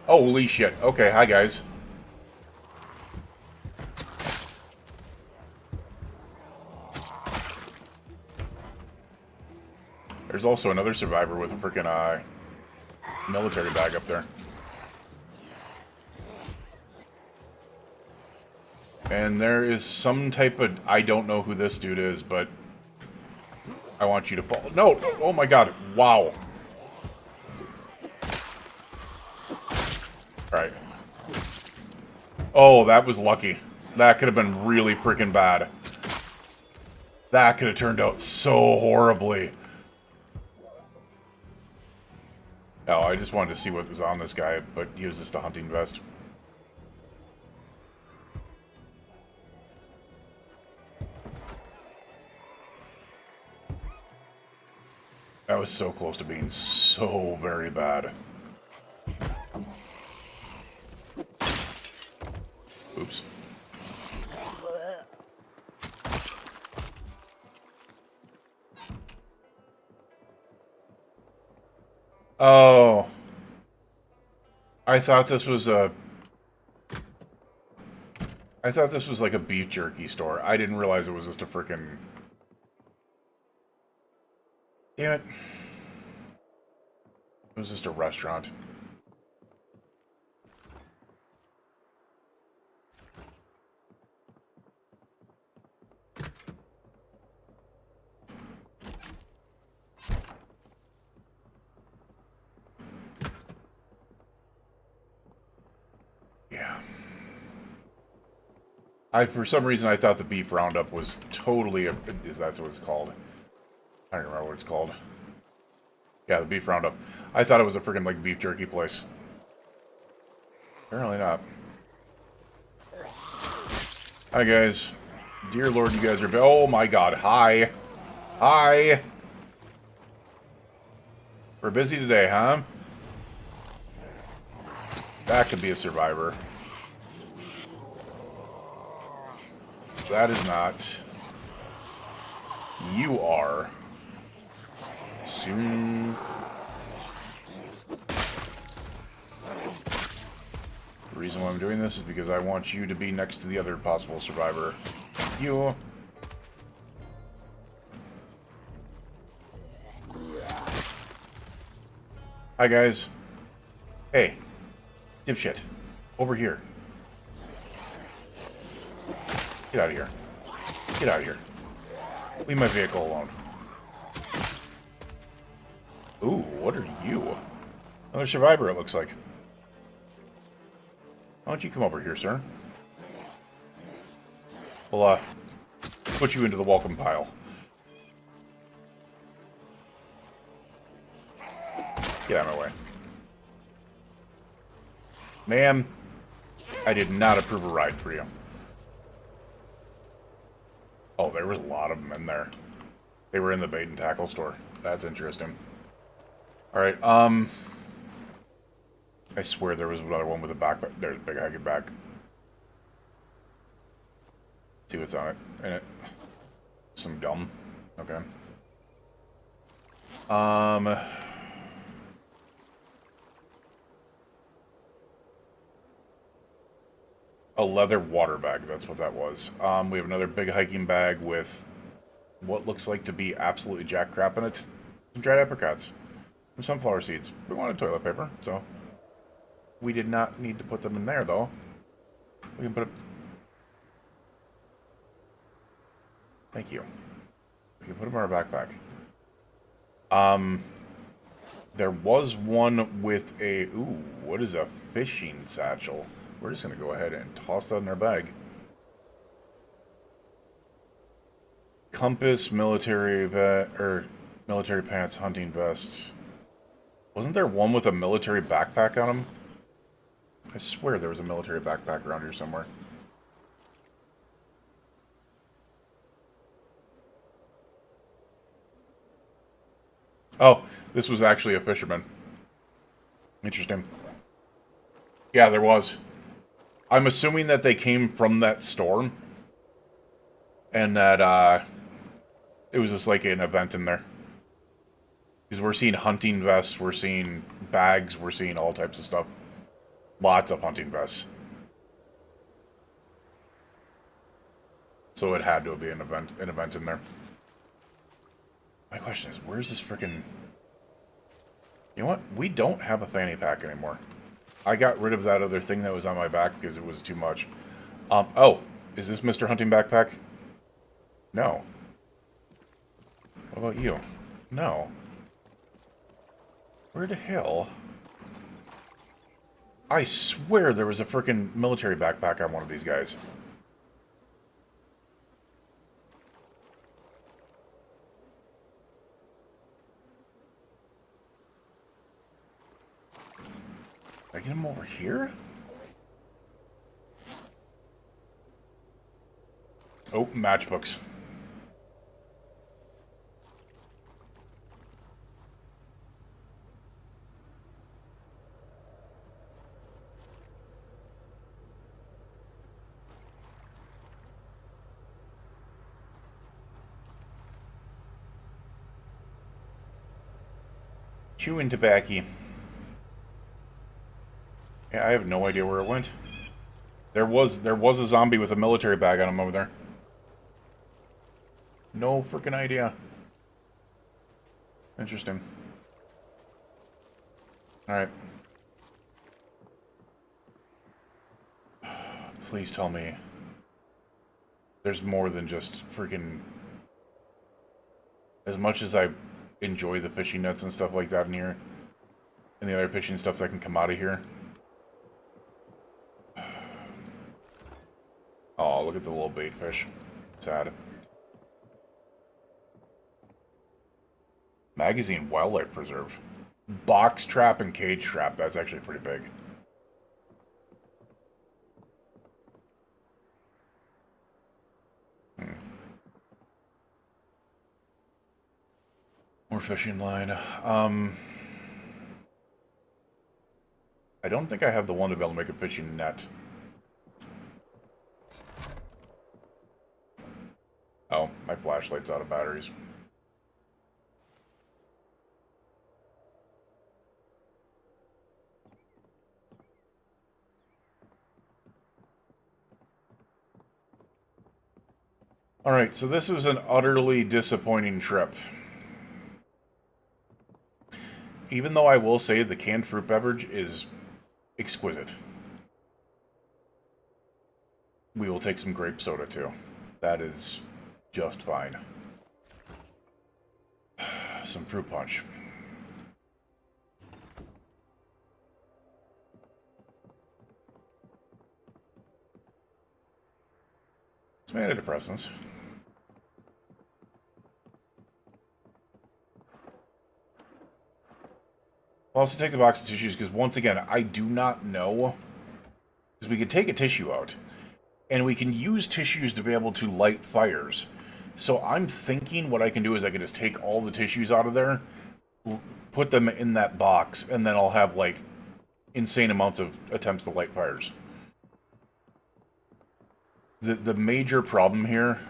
Holy shit. Okay, hi guys. There's also another survivor with a freaking military bag up there. And there is some type of... I don't know who this dude is, but... I want you to fall. No! Oh my god. Wow. Alright. Oh, that was lucky. That could have been really freaking bad. That could have turned out so horribly. No, I just wanted to see what was on this guy, but he was just a hunting vest. That was so close to being so very bad. Oops. Oh. I thought this was like a beef jerky store. I didn't realize it was just a frickin'... Damn it. It was just a restaurant. Yeah. For some reason, I thought the beef roundup was totally is that what it's called? I don't remember what it's called. Yeah, the beef roundup. I thought it was a freaking like beef jerky place. Apparently not. Hi guys. Dear Lord, you guys are... Oh my god, hi. Hi. We're busy today, huh? That could be a survivor. That is not. You are. Soon. The reason why I'm doing this is because I want you to be next to the other possible survivor. Thank you. Hi guys. Hey. Dipshit. Over here. Get out of here. Get out of here. Leave my vehicle alone. Ooh, what are you? Another survivor, it looks like. Why don't you come over here, sir? We'll, put you into the welcome pile. Get out of my way. Ma'am, I did not approve a ride for you. Oh, there was a lot of them in there. They were in the bait and tackle store. That's interesting. Alright, I swear there was another one with a backpack. There's a big hanging bag. See what's on it. In it. Some gum. Okay. A leather water bag, that's what that was. We have another big hiking bag with what looks like to be absolutely jack crap in it. Some dried apricots. Some sunflower seeds. We wanted toilet paper, so we did not need to put them in there, though. We can put it... Thank you. We can put them in our backpack. There was one with a... Ooh, what is a fishing satchel? We're just going to go ahead and toss that in our bag. Compass, military military pants, hunting vest. Wasn't there one with a military backpack on him? I swear there was a military backpack around here somewhere. Oh, this was actually a fisherman. Interesting. Yeah, there was. I'm assuming that they came from that storm. And that, it was just like an event in there. Because we're seeing hunting vests, we're seeing bags, we're seeing all types of stuff. Lots of hunting vests. So it had to be an event in there. My question is, where's this freaking... You know what? We don't have a fanny pack anymore. I got rid of that other thing that was on my back because it was too much. Oh, is this Mr. Hunting Backpack? No. What about you? No. Where the hell? I swear there was a frickin' military backpack on one of these guys. Did I get him over here? Oh, matchbooks. Chewing tobacco. Yeah, I have no idea where it went. There was a zombie with a military bag on him over there. No freaking idea. Interesting. Alright. Please tell me there's more than just freaking... As much as I enjoy the fishing nets and stuff like that in here, and the other fishing stuff that can come out of here. Oh, look at the little bait fish. Sad. Magazine Wildlife Preserve. Box trap and cage trap. That's actually pretty big. More fishing line. I don't think I have the one to be able to make a fishing net. Oh, my flashlight's out of batteries. Alright, so this was an utterly disappointing trip. Even though I will say the canned fruit beverage is exquisite. We will take some grape soda too. That is just fine. Some fruit punch. Some antidepressants. I'll also take the box of tissues because, once again, I do not know. Because we could take a tissue out, and we can use tissues to be able to light fires. So I'm thinking what I can do is I can just take all the tissues out of there, put them in that box, and then I'll have, like, insane amounts of attempts to light fires. The major problem here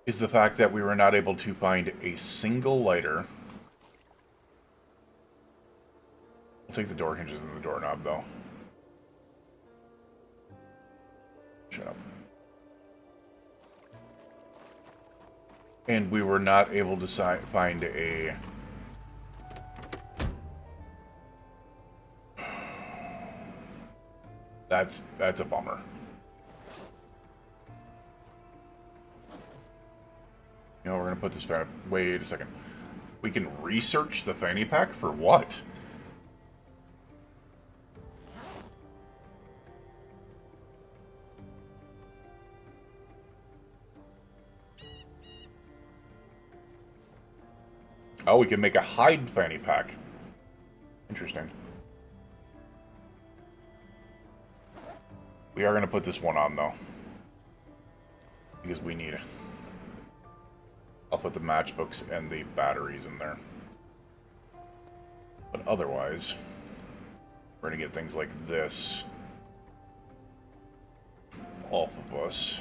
is the fact that we were not able to find a single lighter. I'll take the door hinges and the doorknob, though. Shut up. And we were not able to find a... That's a bummer. You know, we're going to put this back... Wait a second. We can research the fanny pack for what? Oh, we can make a hide fanny pack. Interesting. We are going to put this one on, though. Because we need it. I'll put the matchbooks and the batteries in there. But otherwise, we're going to get things like this off of us.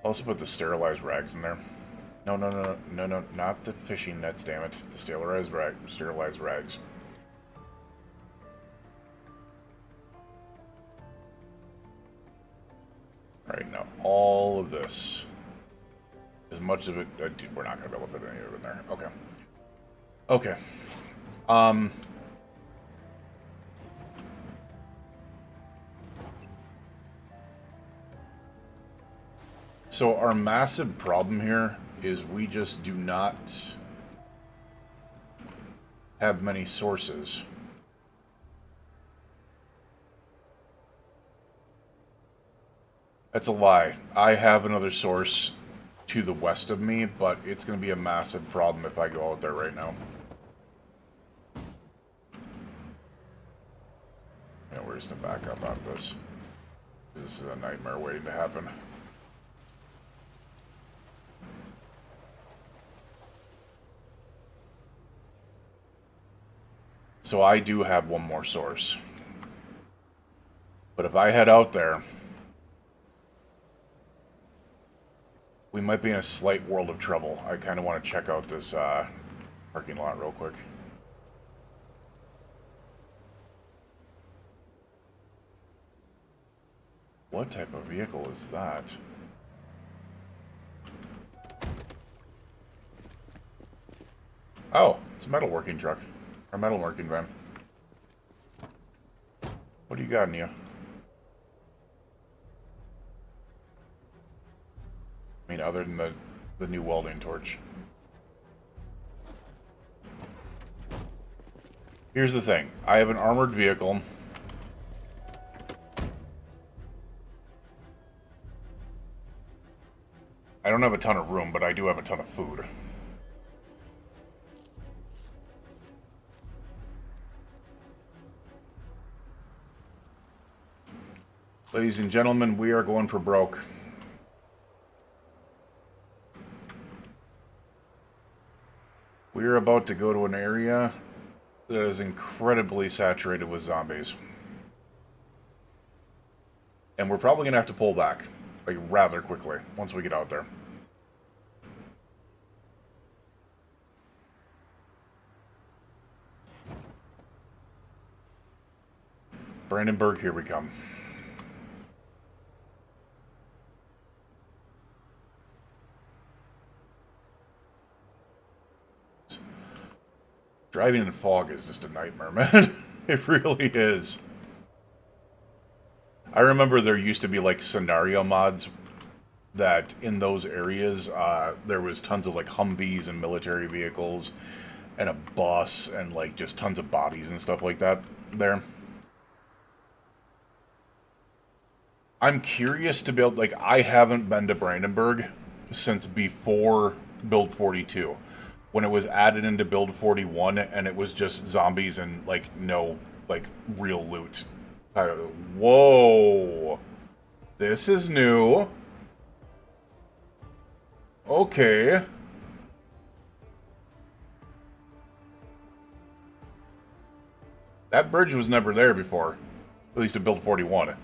Also put the sterilized rags in there. No, no, no, no, no, no, not the fishing nets, damn it. The sterilized rags. Alright, now all of this. As much of it... dude, we're not going to be able to fit any of it in there. Okay. Okay. So our massive problem here is we just do not have many sources. That's a lie. I have another source to the west of me, but it's going to be a massive problem if I go out there right now. Yeah, we're just going to back up out of this. Because this is a nightmare waiting to happen. So I do have one more source. But if I head out there, we might be in a slight world of trouble. I kind of want to check out this parking lot real quick. What type of vehicle is that? Oh, it's a metalworking truck. Or metalworking van. What do you got in you? I mean, other than the new welding torch. Here's the thing. I have an armored vehicle. I don't have a ton of room, but I do have a ton of food. Ladies and gentlemen, we are going for broke. We are about to go to an area that is incredibly saturated with zombies. And we're probably going to have to pull back, like, rather quickly, once we get out there. Brandenburg, here we come. Driving in fog is just a nightmare, man. It really is. I remember there used to be, like, scenario mods that in those areas, there was tons of, like, Humvees and military vehicles and a bus and, like, just tons of bodies and stuff like that there. I'm curious to build, like, I haven't been to Brandenburg since before Build 42. When it was added into Build 41, and it was just zombies and, like, no, like, real loot. Whoa! This is new. Okay. That bridge was never there before. At least at Build 41.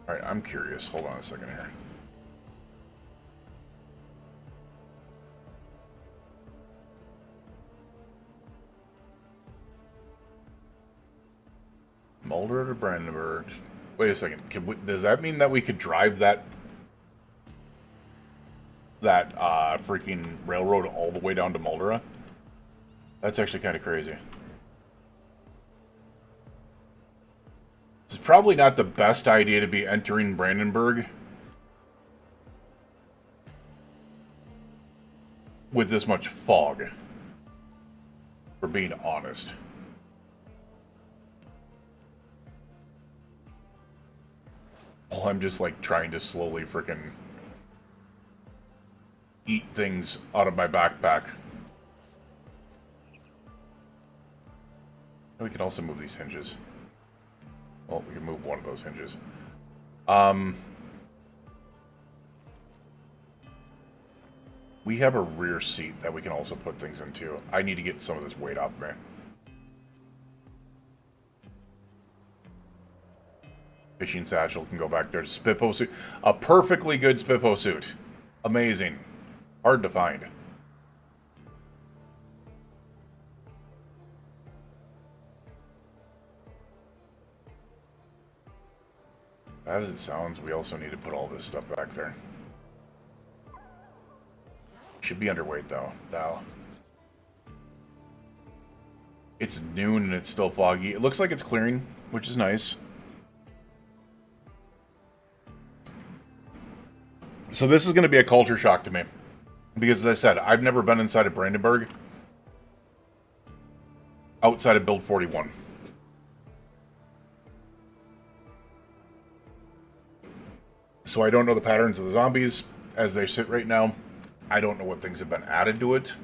Alright, I'm curious. Hold on a second here. Mulder to Brandenburg. Wait a second. Does that mean that we could drive that freaking railroad all the way down to Moldera? That's actually kind of crazy. It's probably not the best idea to be entering Brandenburg with this much fog, for being honest. Well, I'm just, like, trying to slowly frickin' eat things out of my backpack. And we can also move these hinges. Well, we can move one of those hinges. We have a rear seat that we can also put things into. I need to get some of this weight off me. Fishing satchel can go back there. Spippo suit. A perfectly good Spippo suit. Amazing. Hard to find. As it sounds, we also need to put all this stuff back there. Should be underweight, though. It's noon and it's still foggy. It looks like it's clearing, which is nice. So this is going to be a culture shock to me. Because, as I said, I've never been inside of Brandenburg outside of Build 41. So I don't know the patterns of the zombies as they sit right now. I don't know what things have been added to it.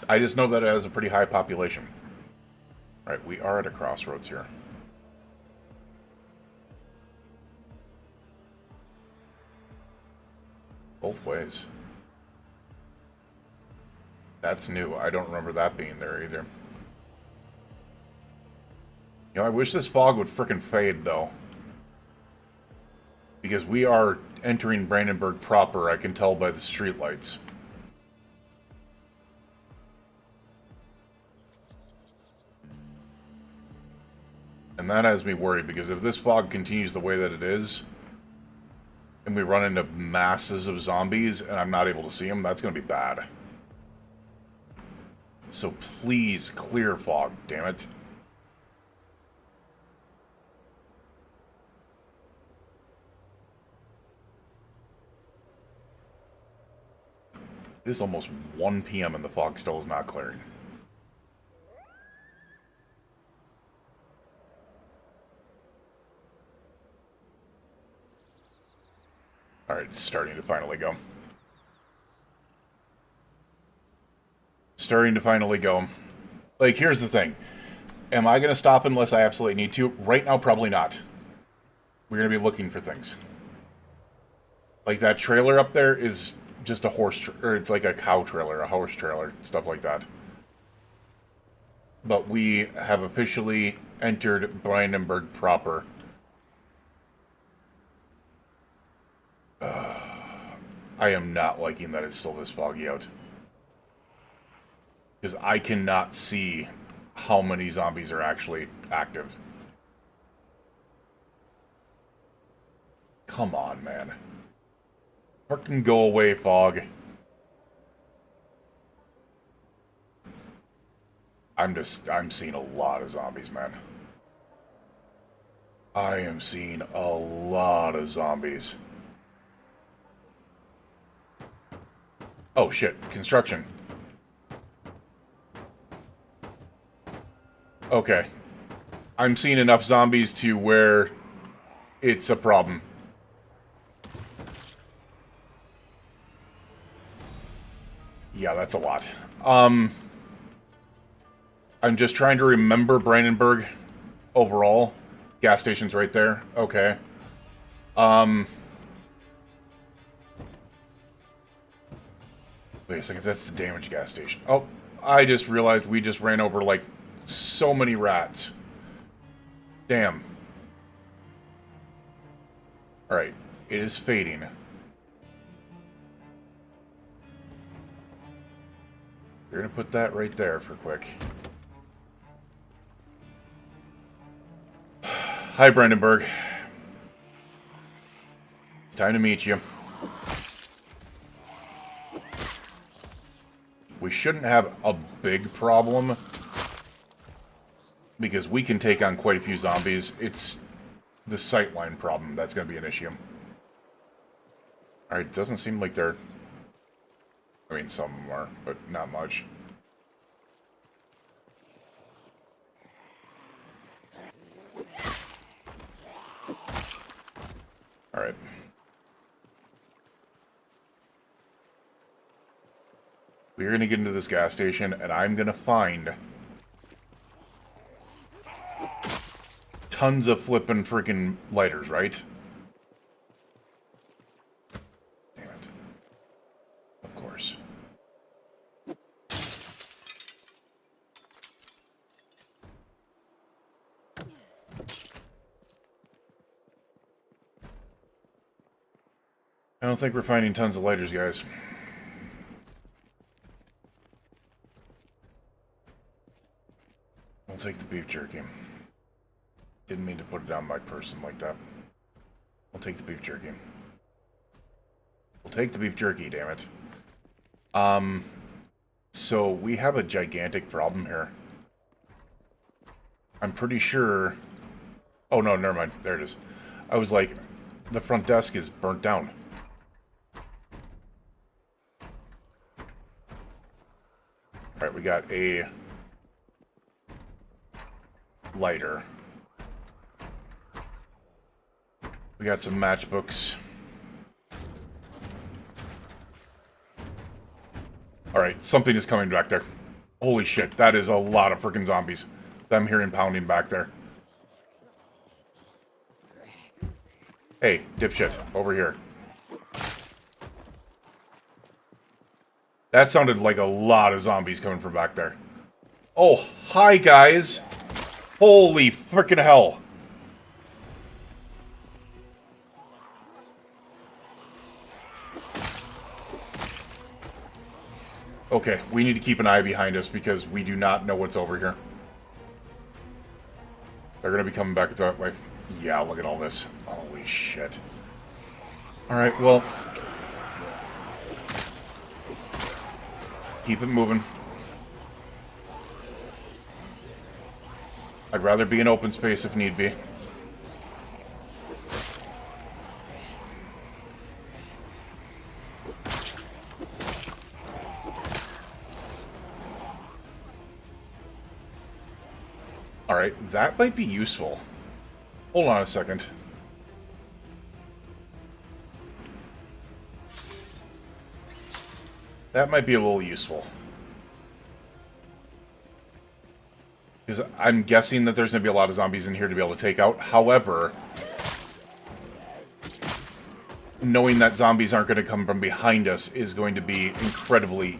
I just know that it has a pretty high population. Right, we are at a crossroads here. Both ways. That's new. I don't remember that being there either. You know, I wish this fog would frickin' fade, though. Because we are entering Brandenburg proper, I can tell by the streetlights. And that has me worried, because if this fog continues the way that it is, and we run into masses of zombies, and I'm not able to see them, that's going to be bad. So please, clear fog, damn it. It is almost 1 p.m. and the fog still is not clearing. Alright, it's starting to finally go. Starting to finally go. Like, here's the thing. Am I going to stop unless I absolutely need to? Right now, probably not. We're going to be looking for things. Like, that trailer up there is just a horse, or it's like a cow trailer, a horse trailer, stuff like that. But we have officially entered Brandenburg proper. I am not liking that it's still this foggy out. Because I cannot see how many zombies are actually active. Come on, man. Fucking go away, fog. I'm seeing a lot of zombies, man. I am seeing a lot of zombies. Oh shit, construction. Okay. I'm seeing enough zombies to where it's a problem. Yeah, that's a lot. I'm just trying to remember Brandenburg overall. Gas station's right there. Okay. Wait a second, that's the damaged gas station. Oh, I just realized we just ran over, like, so many rats. Damn. Alright, it is fading. We're gonna put that right there for quick. Hi, Brandenburg. It's time to meet you. We shouldn't have a big problem, because we can take on quite a few zombies. It's the sightline problem that's going to be an issue. Alright, it doesn't seem like they're... I mean, some of them are, but not much. Alright. We're going to get into this gas station, and I'm going to find tons of flippin' freaking lighters, right? Damn it. Of course. I don't think we're finding tons of lighters, guys. I'll take the beef jerky. Didn't mean to put it on my person like that. I'll take the beef jerky. We'll take the beef jerky, damn it. So we have a gigantic problem here. I'm pretty sure... Oh, no, never mind. There it is. I was like, the front desk is burnt down. Alright, we got a lighter. We got some matchbooks. Alright, something is coming back there. Holy shit, that is a lot of freaking zombies that I'm hearing pounding back there. Hey, dipshit, over here. That sounded like a lot of zombies coming from back there. Oh, hi guys! Holy freaking hell! Okay, we need to keep an eye behind us because we do not know what's over here. They're gonna be coming back that way. Yeah, look at all this. Holy shit. Alright, well... keep it moving. I'd rather be in open space if need be. Alright, that might be useful. Hold on a second. That might be a little useful. Because I'm guessing that there's going to be a lot of zombies in here to be able to take out. However, knowing that zombies aren't going to come from behind us is going to be incredibly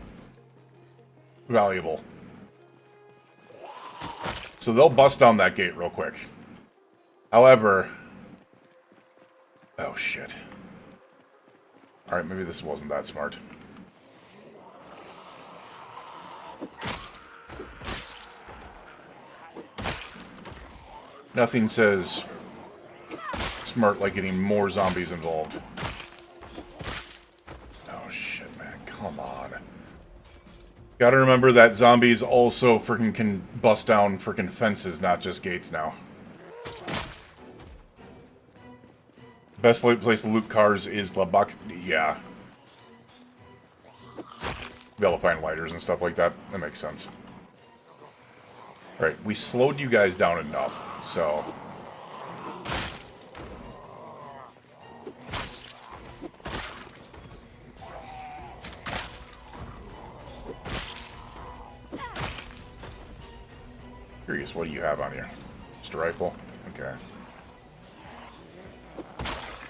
valuable. So they'll bust down that gate real quick. However... oh, shit. Alright, maybe this wasn't that smart. Nothing says smart like getting more zombies involved. Oh, shit, man. Come on. Gotta remember that zombies also freaking can bust down freaking fences, not just gates now. Best place to loot cars is glove box. Yeah. Be able to find lighters and stuff like that. That makes sense. Alright, we slowed you guys down enough, so... curious, what do you have on here? Just a rifle? Okay.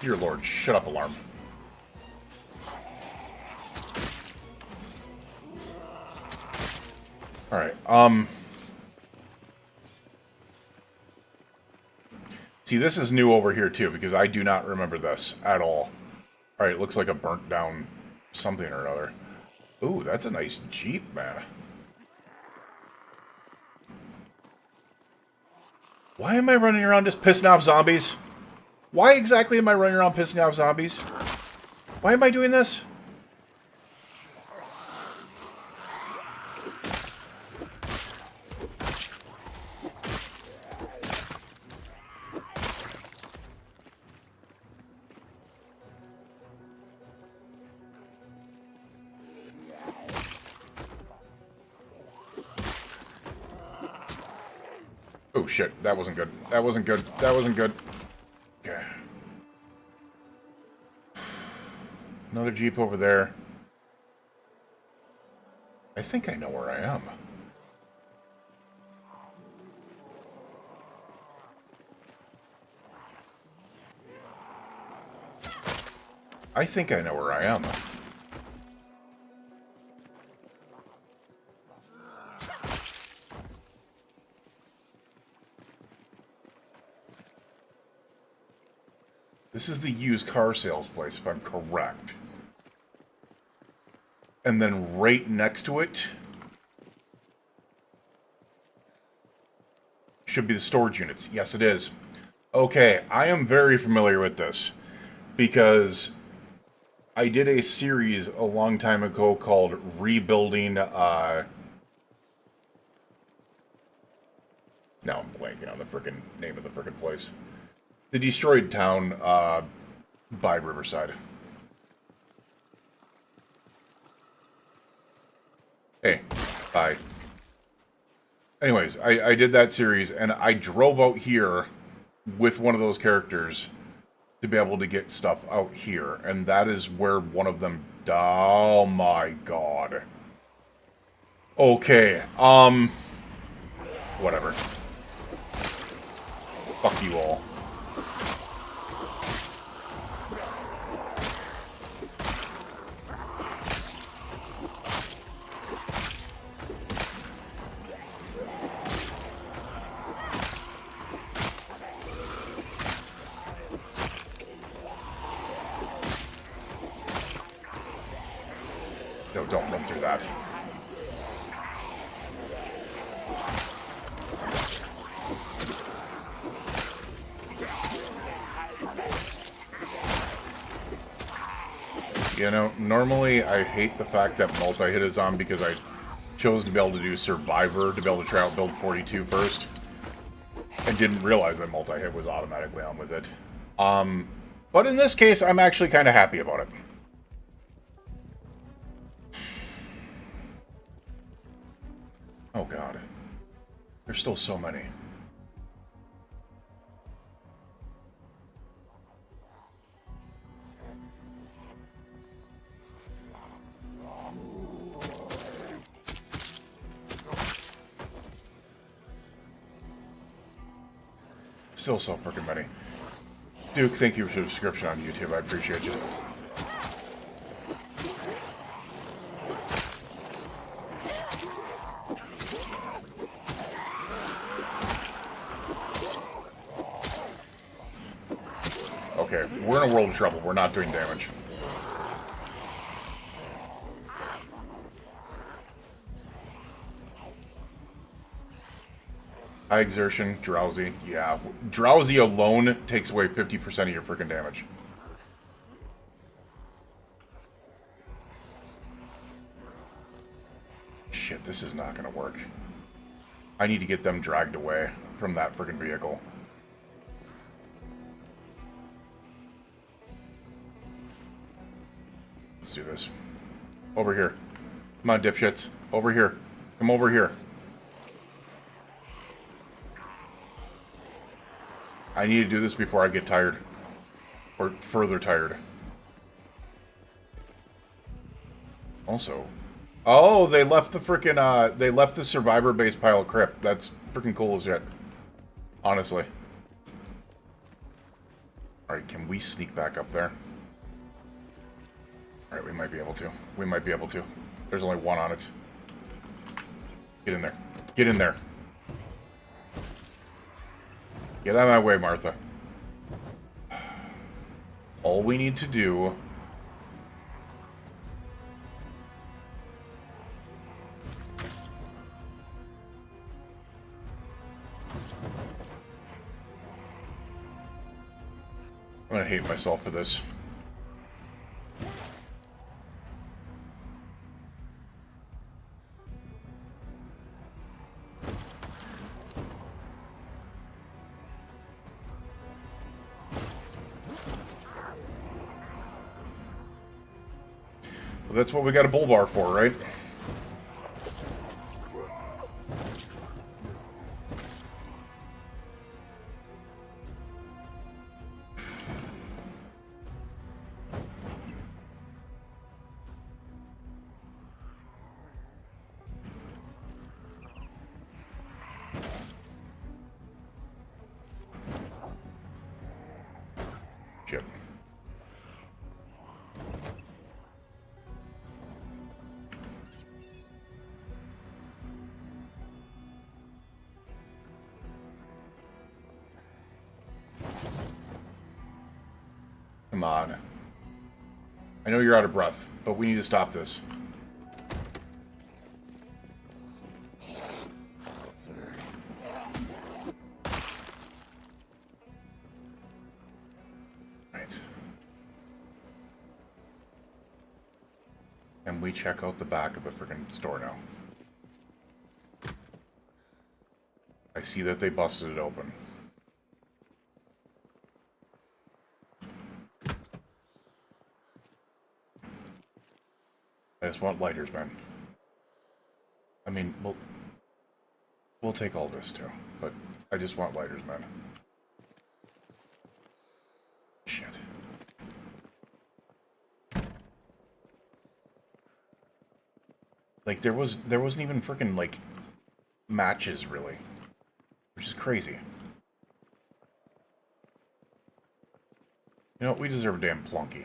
Dear Lord, shut up, alarm. Alright, see, this is new over here, too, because I do not remember this at all. Alright, it looks like a burnt down something or other. Ooh, that's a nice Jeep, man. Why am I running around just pissing off zombies? Why exactly am I running around pissing off zombies? Why am I doing this? Oh shit, that wasn't good. That wasn't good. That wasn't good. Okay. Another Jeep over there. I think I know where I am. I think I know where I am. This is the used car sales place, if I'm correct. And then right next to it should be the storage units. Yes, it is. Okay, I am very familiar with this because I did a series a long time ago called Rebuilding, now I'm blanking on the frickin' name of the frickin' place. The destroyed town, by Riverside. Hey, bye. Anyways, I did that series, and I drove out here with one of those characters to be able to get stuff out here, and that is where one of them... Oh my god. Okay, whatever. Fuck you all. No, don't run through that. You know, normally I hate the fact that multi-hit is on because I chose to be able to do Survivor, to be able to try out build 42 first, and didn't realize that multi-hit was automatically on with it. But in this case, I'm actually kind of happy about it. Oh god. There's still so many. Still so freaking many. Duke, thank you for your subscription on YouTube. I appreciate you. Okay, we're in a world of trouble. We're not doing damage. High exertion, drowsy. Yeah, drowsy alone takes away 50% of your freaking damage. Shit, this is not gonna work. I need to get them dragged away from that freaking vehicle. Let's do this. Over here. Come on, dipshits. Over here. Come over here. I need to do this before I get tired. Or further tired. Also... Oh, they left the frickin', they left the survivor base pile of crypt. That's freaking cool as shit. Honestly. Alright, can we sneak back up there? Alright, we might be able to. We might be able to. There's only one on it. Get in there. Get in there. Get out of my way, Martha. All we need to do... I'm gonna hate myself for this. Well, that's what we got a bull bar for, right? Shit. come on. I know you're out of breath, but we need to stop this. Right. And we check out the back of the freaking store now. I see that they busted it open. I just want lighters, man. I mean, we'll take all this too, but I just want lighters, man. Shit. Like there wasn't even freaking like matches really, which is crazy. You know what? We deserve a damn plunky.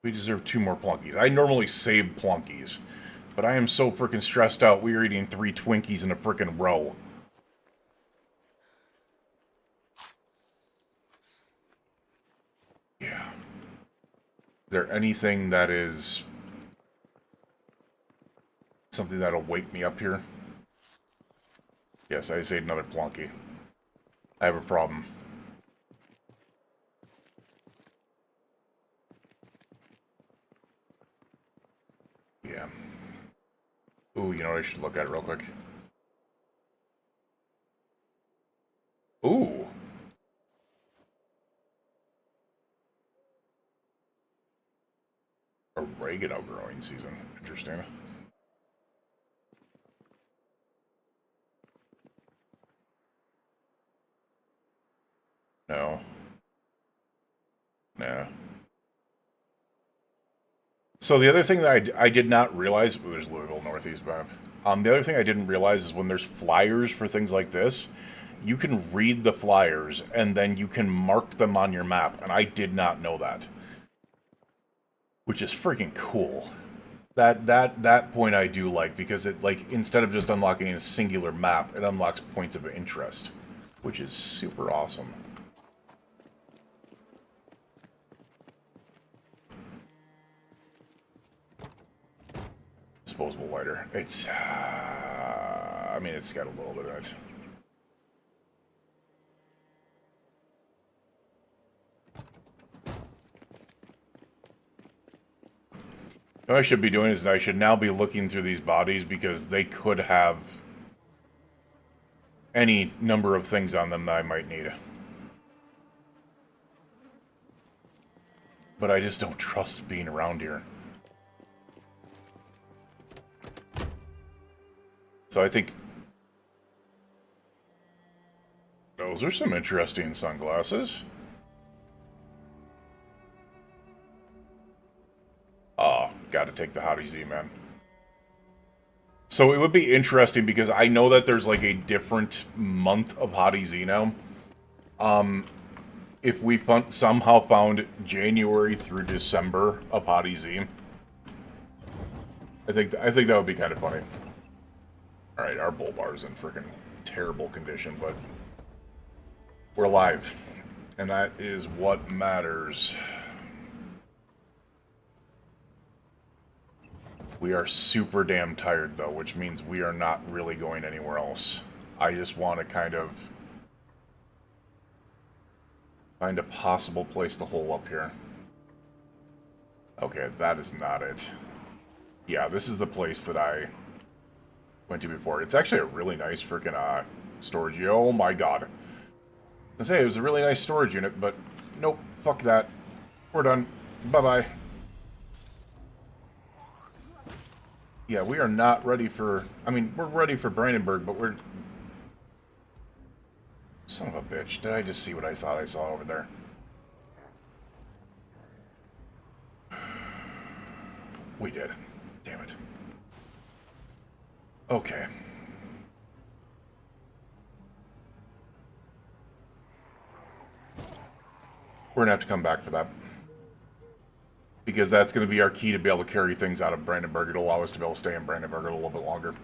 We deserve 2 more plunkies. I normally save plunkies, but I am so freaking stressed out. We are eating 3 Twinkies in a freaking row. Yeah. Is there anything that is something that'll wake me up here? Yes, I just ate another plunky. I have a problem. Yeah. Ooh, you know what I should look at real quick? Ooh. Oregano growing season. Interesting. No. No. So the other thing that I did not realize, oh, there's Louisville Northeast map. The other thing I didn't realize is when there's flyers for things like this, you can read the flyers and then you can mark them on your map, and I did not know that, which is freaking cool. That point I do like, because it, like, instead of just unlocking a singular map, it unlocks points of interest, which is super awesome. Disposable lighter. It's, I mean, it's got a little bit in it. What I should be doing is I should now be looking through these bodies, because they could have any number of things on them that I might need. But I just don't trust being around here. So I think those are some interesting sunglasses. Oh, gotta take the Hottie Z, man. So it would be interesting, because I know that there's like a different month of Hottie Z now. If we somehow found January through December of Hottie Z, I think that would be kind of funny. Alright, our bull bar is in freaking terrible condition, but we're alive. And that is what matters. We are super damn tired, though, which means we are not really going anywhere else. I just want to kind of find a possible place to hole up here. Okay, that is not it. Yeah, this is the place that I went to before. It's actually a really nice freaking storage unit. Oh my god. I say it was a really nice storage unit, but nope, fuck that. We're done. Bye-bye. Yeah, we are not ready for... I mean, we're ready for Brandenburg, but we're... Son of a bitch. Did I just see what I thought I saw over there? We did. Damn it. Okay. We're gonna have to come back for that. Because that's going to be our key to be able to carry things out of Brandenburg. It'll allow us to be able to stay in Brandenburg a little bit longer.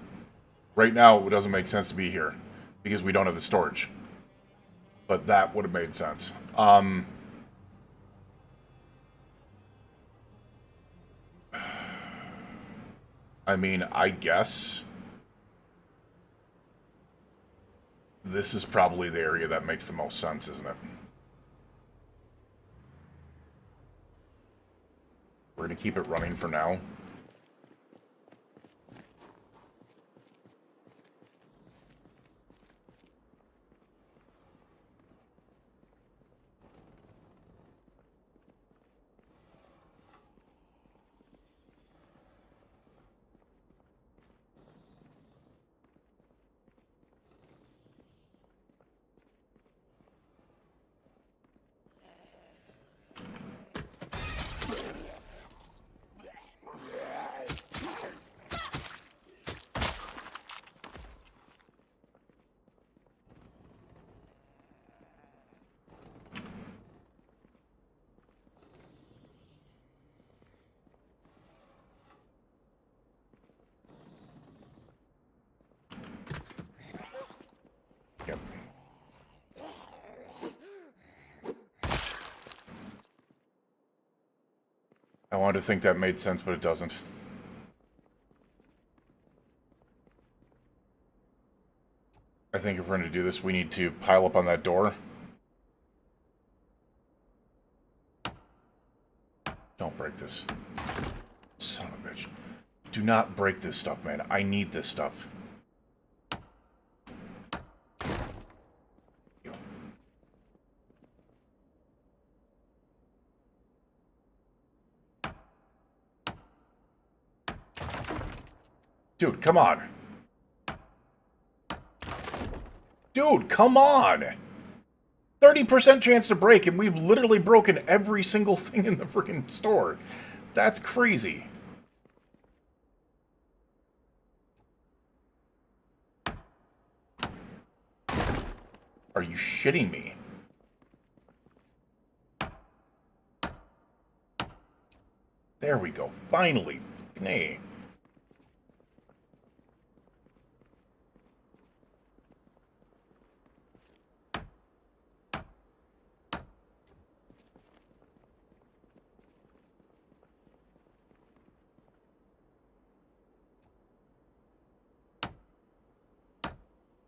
Right now, it doesn't make sense to be here because we don't have the storage. But that would have made sense. I mean, I guess this is probably the area that makes the most sense, isn't it? We're going to keep it running for now. Yep. I wanted to think that made sense, but it doesn't. I think if we're going to do this, we need to pile up on that door. Don't break this. Son of a bitch. Do not break this stuff, man. I need this stuff. Dude, come on. Dude, come on! 30% chance to break, and we've literally broken every single thing in the freaking store. That's crazy. Are you shitting me? There we go. Finally. Nay.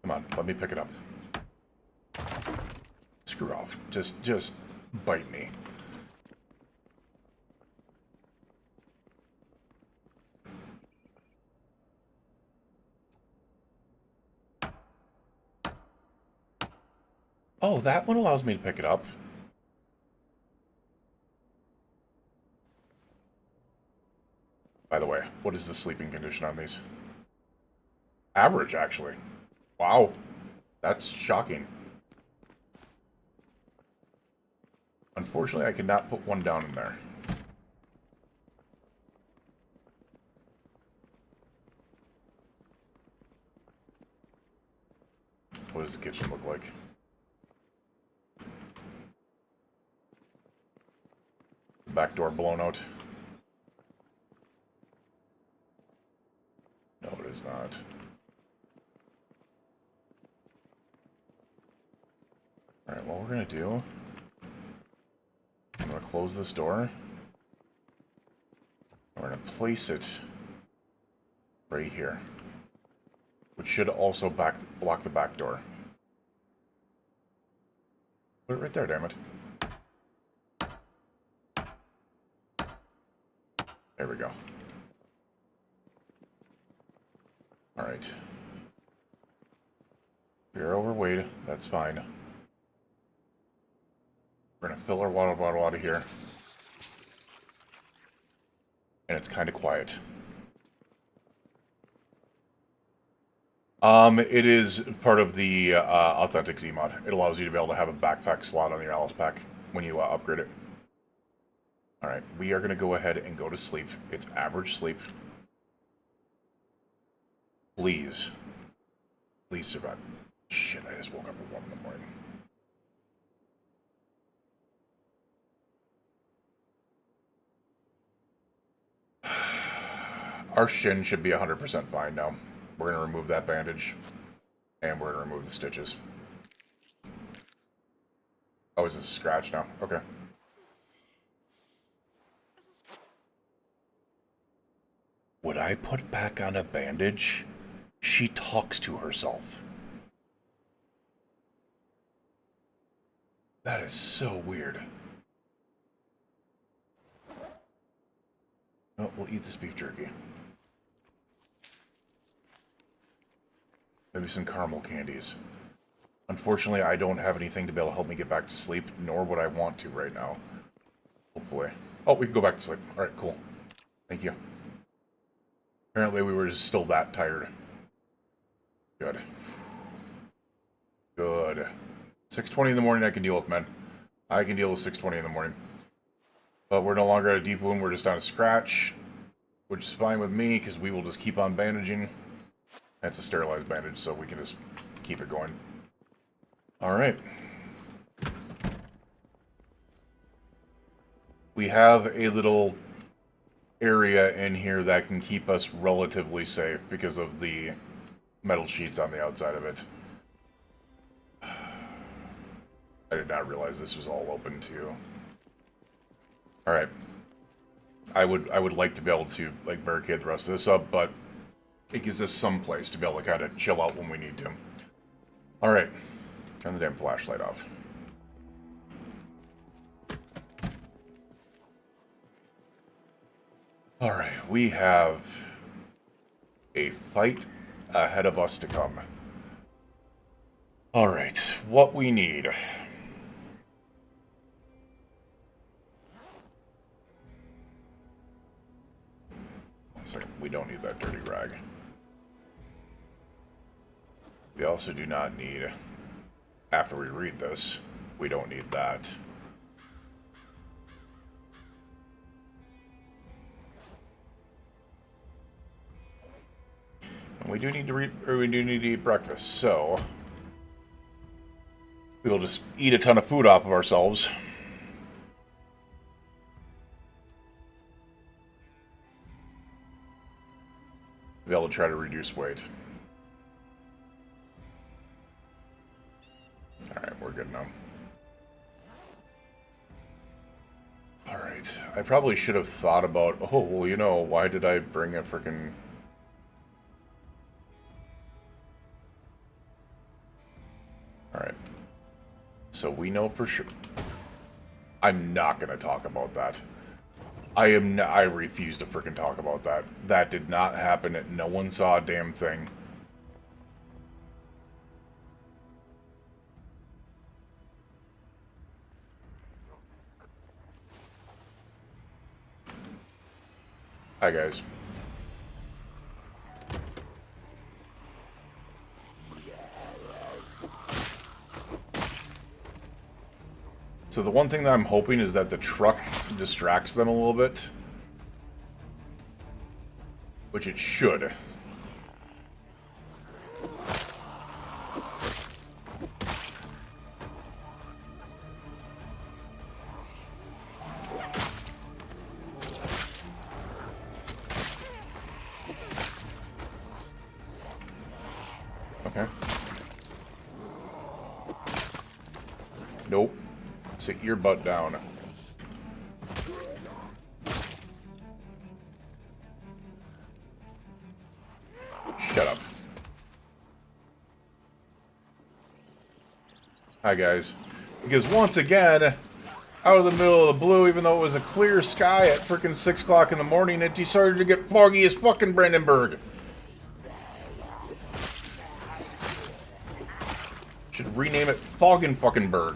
Come on, let me pick it up. Screw off. Just bite me. Oh, that one allows me to pick it up. By the way, what is the sleeping condition on these? Average, actually. Wow. That's shocking. Unfortunately, I cannot put one down in there. What does the kitchen look like? Back door blown out. No, it is not. Alright, what we're gonna do... I'm gonna close this door. We're gonna place it right here, which should also block the back door. Put it right there, damn it. There we go. Alright. We're overweight, that's fine. We're gonna fill our water bottle out of here. And it's kind of quiet. It is part of the authentic Z mod. It allows you to be able to have a backpack slot on your Alice pack when you upgrade it. Alright, we are going to go ahead and go to sleep. It's average sleep. Please. Please survive. Shit, I just woke up at 1 in the morning. Our shin should be 100% fine now. We're going to remove that bandage. And we're going to remove the stitches. Oh, is this a scratch now? Okay. Would I put back on a bandage? She talks to herself. That is so weird. Oh, we'll eat this beef jerky. Maybe some caramel candies. Unfortunately, I don't have anything to be able to help me get back to sleep, nor would I want to right now. Hopefully. Oh, we can go back to sleep. Alright, cool. Thank you. Apparently we were just still that tired. Good. Good. 6:20 in the morning I can deal with, man. I can deal with 6:20 in the morning. But we're no longer at a deep wound, we're just on a scratch. Which is fine with me, because we will just keep on bandaging. That's a sterilized bandage, so we can just keep it going. Alright. We have a little area in here that can keep us relatively safe because of the metal sheets on the outside of it. I did not realize this was all open too. Alright. I would like to be able to like barricade the rest of this up, but it gives us some place to be able to kind of chill out when we need to. Alright. Turn the damn flashlight off. Alright, we have a fight ahead of us to come. Alright, what we need. One second, we don't need that dirty rag. We also do not need, after we read this, we don't need that. And we do need to eat breakfast, so we'll just eat a ton of food off of ourselves. Be able to try to reduce weight. Alright, we're good now. Alright, I probably should have thought about, oh, well, you know, why did I bring a frickin'... Alright. So we know for sure... I'm not gonna talk about that. I refuse to frickin' talk about that. That did not happen. No one saw a damn thing. Hi, guys. So the one thing that I'm hoping is that the truck distracts them a little bit. Which it should. Okay. Nope. Sit your butt down. Shut up. Hi, guys. Because once again, out of the middle of the blue, even though it was a clear sky at frickin' 6 o'clock in the morning, it decided to get foggy as fucking Brandenburg. Should rename it Foggin' fucking Berg.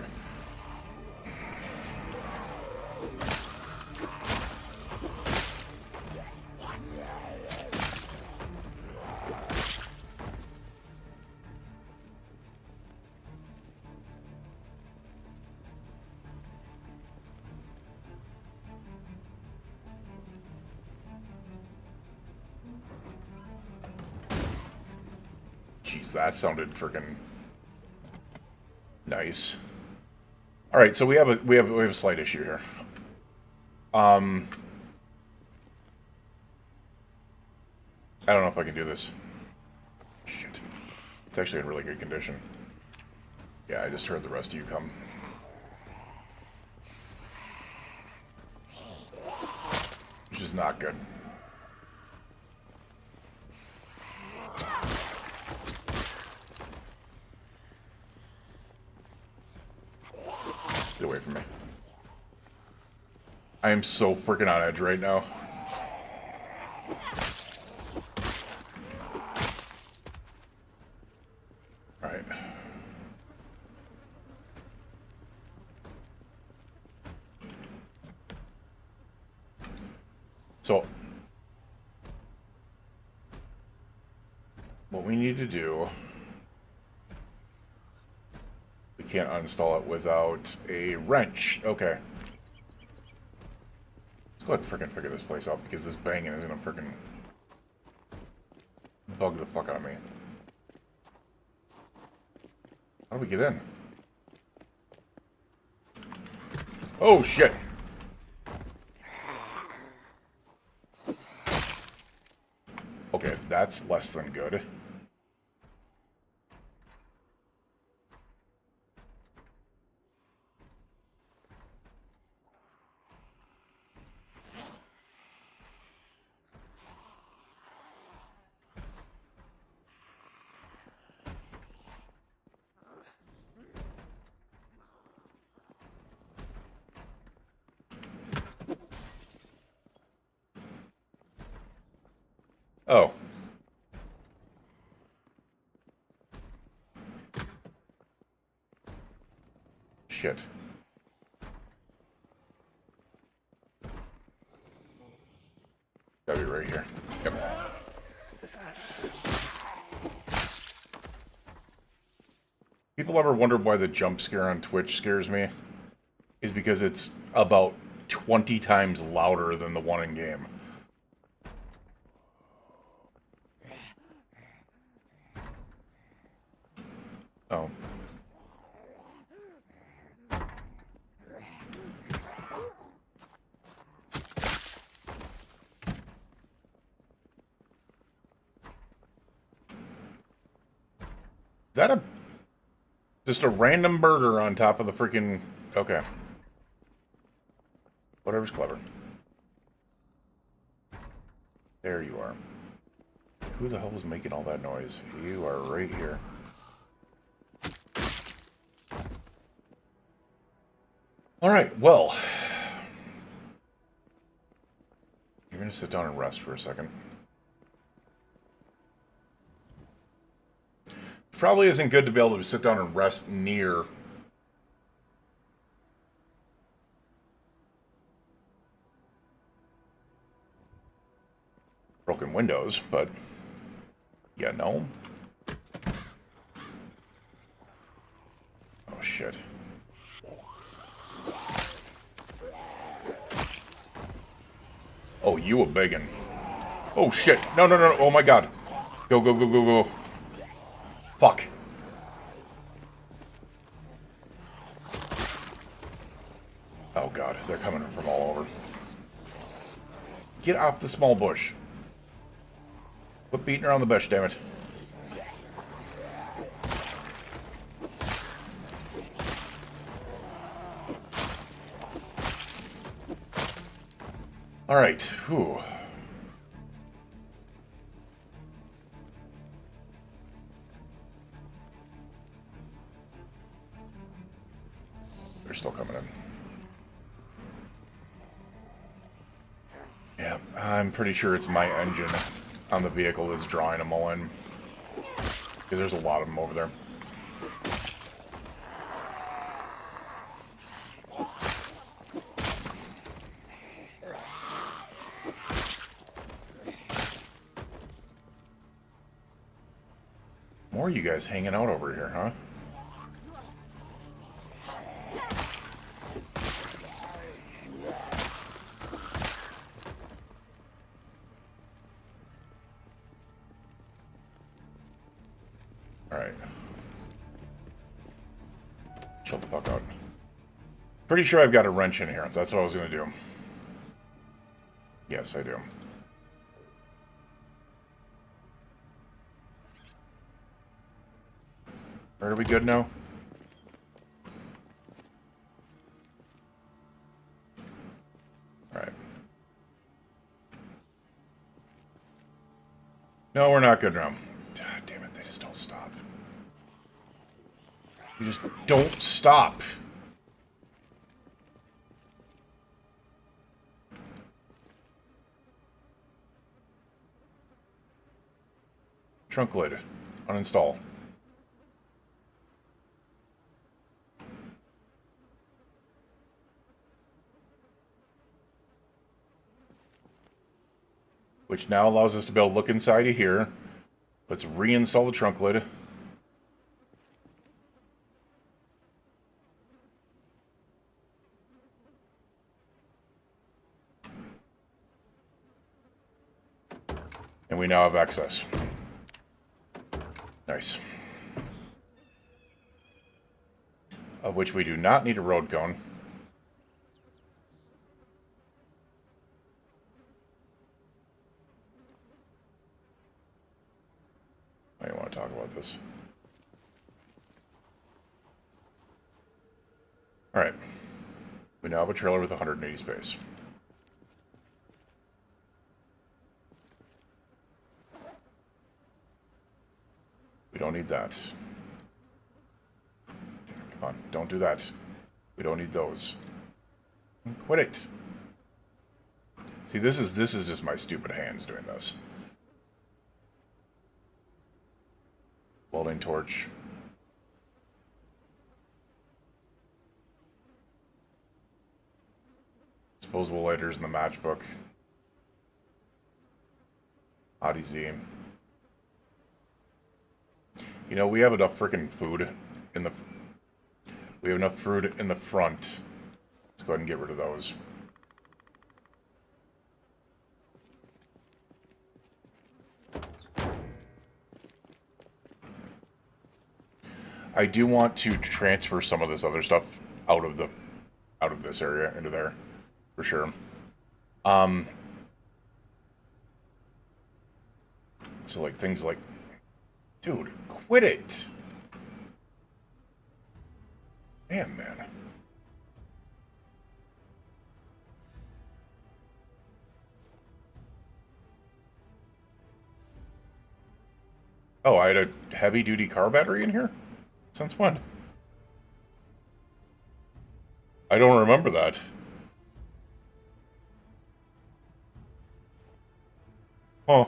Jeez, that sounded freaking nice. All right, so we have a slight issue here. I don't know if I can do this. It's actually in really good condition. Yeah, I just heard the rest of you come. Which is not good. Get away from me. I am so freaking on edge right now. Alright. So, what we need to do... We can't uninstall it without a wrench. Okay. Let's go ahead and freaking figure this place out, because this banging is gonna freaking bug the fuck out of me. How do we get in? Oh, shit! Okay, that's less than good. Oh. Shit. Gotta be right here. Yep. People ever wonder why the jump scare on Twitch scares me? Is because it's about 20 times louder than the one in game. Oh. Is that a... just a random burger on top of the freaking... Okay. Whatever's clever. There you are. Who the hell was making all that noise? You are right here. Alright, well. You're gonna sit down and rest for a second. Probably isn't good to be able to sit down and rest near broken windows, but yeah, no. Oh shit. Oh, you a biggin. Oh shit. No, no, no, oh my god. Go, go, go, go, go. Fuck. Oh god, they're coming from all over. Get off the small bush. Quit beating around the bush, damn it. Alright, whew. They're still coming in. Yeah, I'm pretty sure it's my engine on the vehicle that's drawing them all in. Because there's a lot of them over there. More of you guys hanging out over here, huh? Alright. Chill the fuck out. Pretty sure I've got a wrench in here. That's what I was going to do. Yes, I do. Are we good now? Alright. No, we're not good now. God damn it, they just don't stop. You just don't stop. Trunk lid. Uninstall. Which now allows us to be able to look inside of here. Let's reinstall the trunk lid. And we now have access. Nice. Of which we do not need a road cone. I want to talk about this. Alright. We now have a trailer with 180 space. We don't need that. Come on, don't do that. We don't need those. Quit it. See, this is just my stupid hands doing this. Welding torch. Disposable lighters in the matchbook. Odyssey. You know, we have enough freaking food in the... We have enough food in the front. Let's go ahead and get rid of those. I do want to transfer some of this other stuff out of this area into there, for sure. So like things like, dude, quit it. Damn, man. Oh, I had a heavy-duty car battery in here? Since when? I don't remember that. Huh.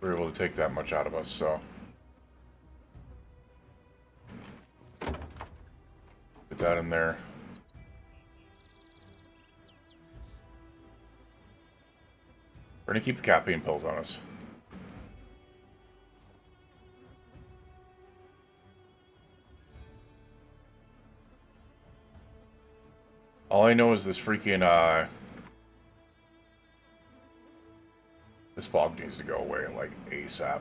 We were able to take that much out of us, so... Put that in there. We're gonna keep the caffeine pills on us. All I know is this freaking, this fog needs to go away, like, ASAP.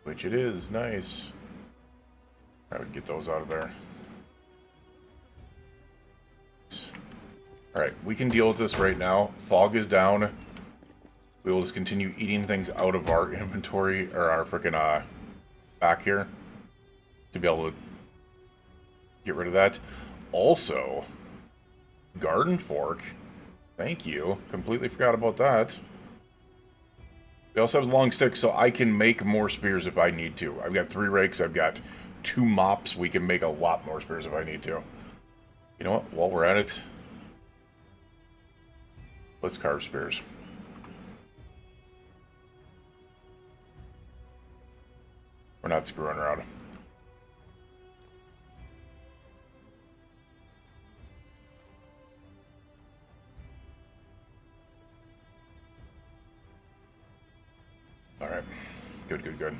Which it is, nice. I would get those out of there. Alright, we can deal with this right now. Fog is down. We will just continue eating things out of our inventory, or our frickin', back here. To be able to get rid of that. Also, garden fork. Thank you. Completely forgot about that. We also have a long stick, so I can make more spears if I need to. I've got 3 rakes, I've got 2 mops. We can make a lot more spears if I need to. You know what? While we're at it, let's carve spears. We're not screwing around. Alright. Good, good, good.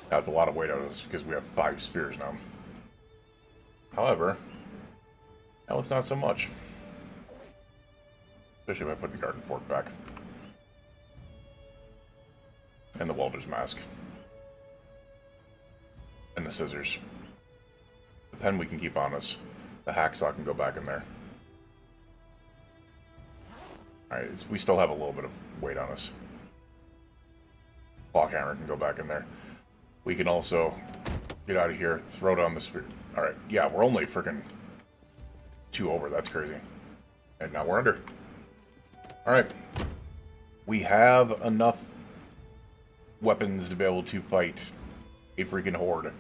That's a lot of weight out of this because we have 5 spears now. However, now it's not so much. Especially if I put the garden fork back. And the welder's mask. And the scissors. The pen we can keep on us. The hacksaw can go back in there. Alright, we still have a little bit of weight on us. Clock hammer can go back in there. We can also get out of here, throw down the spear. Alright, yeah, we're only freaking 2 over. That's crazy. And now we're under. Alright. We have enough weapons to be able to fight a freaking horde.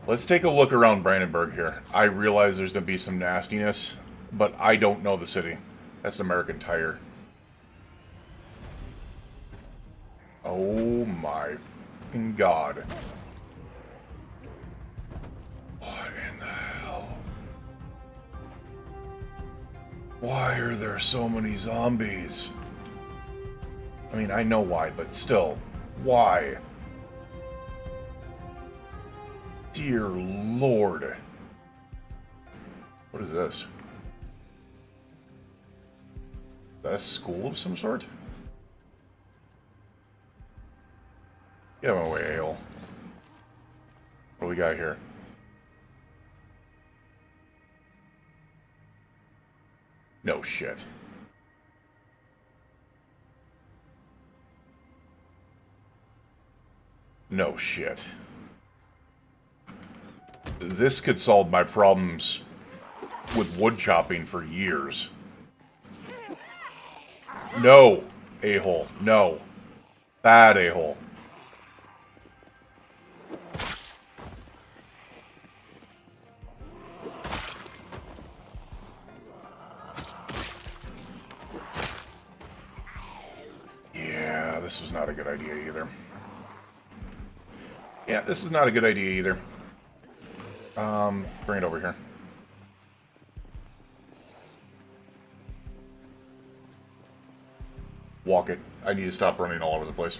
Let's take a look around Brandenburg here. I realize there's going to be some nastiness, but I don't know the city. That's an American Tire. Oh my fucking god. What in the hell? Why are there so many zombies? I mean, I know why, but still, why? Dear Lord. What is this? Is that a school of some sort? Get out of my way, ale. What do we got here? No shit. No shit. This could solve my problems with wood chopping for years. No, a-hole. No. Bad a-hole. Yeah, this was not a good idea either. Yeah, this is not a good idea either. Bring it over here. Walk it. I need to stop running all over the place.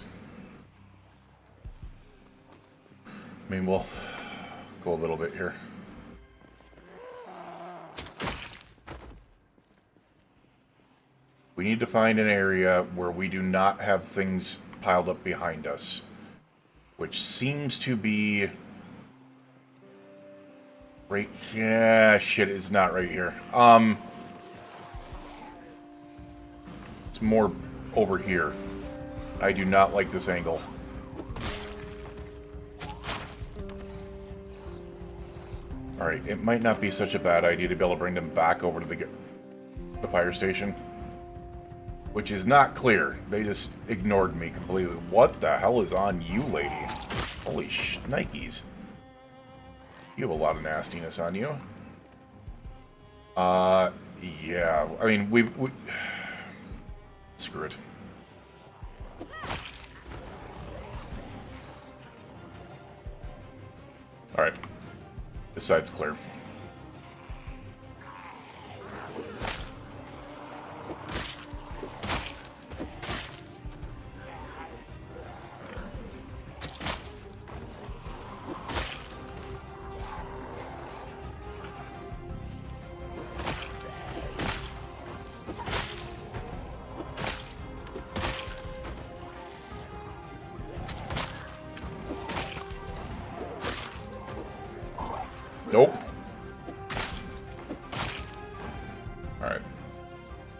I mean, we'll go a little bit here. We need to find an area where we do not have things piled up behind us. Which seems to be... right... yeah, shit, it's not right here. It's more over here. I do not like this angle. Alright, it might not be such a bad idea to be able to bring them back over to the fire station. Which is not clear. They just ignored me completely. What the hell is on you, lady? Holy shnikes. You have a lot of nastiness on you. Yeah. I mean, we... screw it. Alright. This side's clear. Nope. Alright.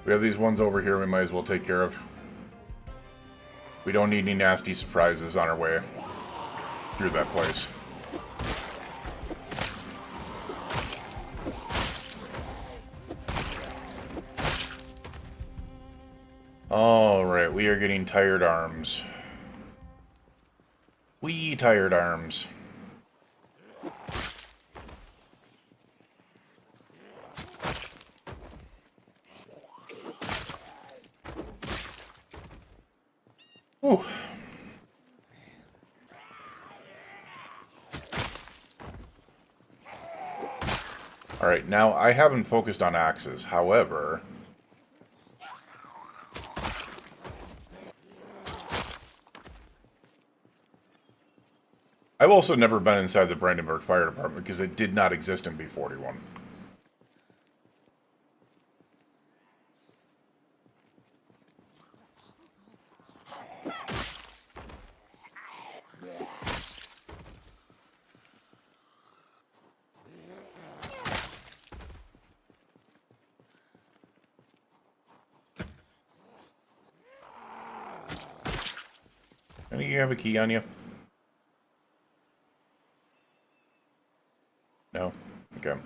We have these ones over here we might as well take care of. We don't need any nasty surprises on our way through that place. Alright, we are getting tired arms. Wee tired arms. Whew. Alright, now I haven't focused on axes, however... I've also never been inside the Brandenburg Fire Department because it did not exist in B41. And you have a key on you? No? Okay.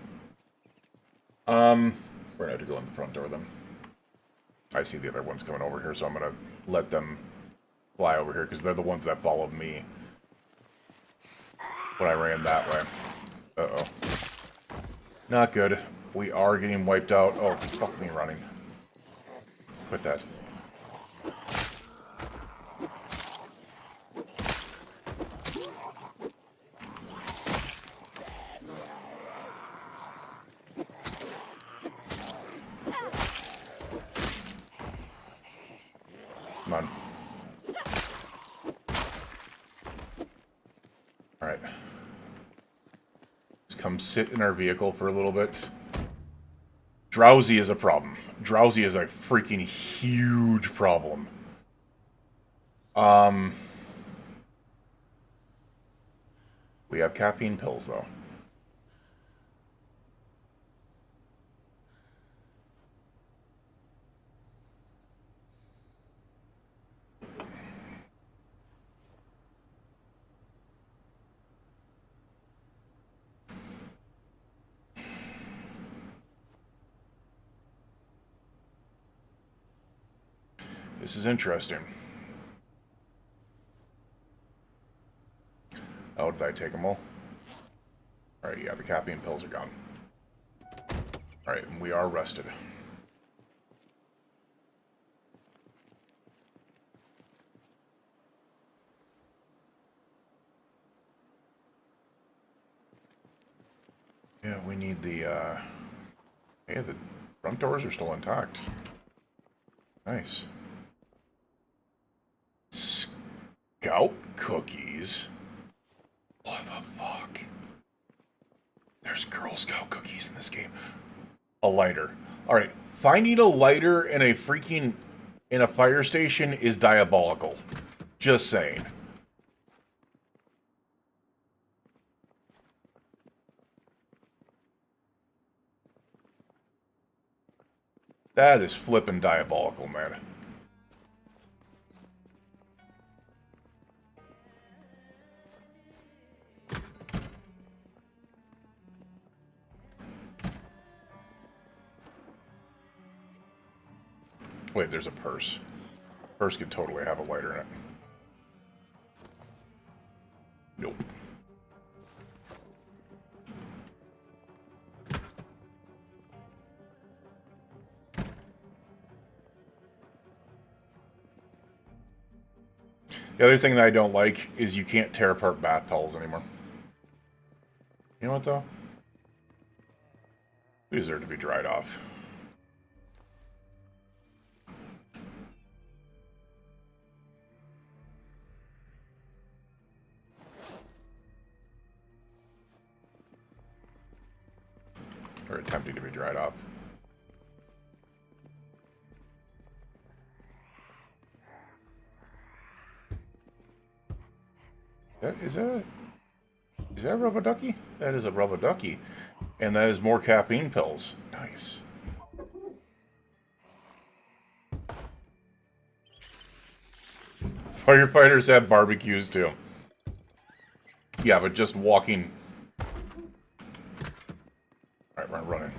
We're gonna have to go in the front door then. I see the other ones coming over here, so I'm gonna let them fly over here, because they're the ones that followed me when I ran that way. Uh-oh. Not good. We are getting wiped out. Oh, fuck me running. Quit that. Come on. Alright. Just come sit in our vehicle for a little bit. Drowsy is a problem. Drowsy is a freaking huge problem. We have caffeine pills, though. This is interesting. Oh, did I take them all? Alright, yeah, the caffeine pills are gone. Alright, and we are rested. Yeah, we need the, hey, the front doors are still intact. Nice. Scout cookies? What the fuck? There's Girl Scout cookies in this game. A lighter. Alright, finding a lighter in a freaking... in a fire station is diabolical. Just saying. That is flippin' diabolical, man. Wait, there's a purse. Purse could totally have a lighter in it. Nope. The other thing that I don't like is you can't tear apart bath towels anymore. You know what, though? They deserve to be dried off. Or attempting to be dried off. Is that a rubber ducky? That is a rubber ducky. And that is more caffeine pills. Nice. Firefighters have barbecues too. Yeah, but just walking. Alright, we're running.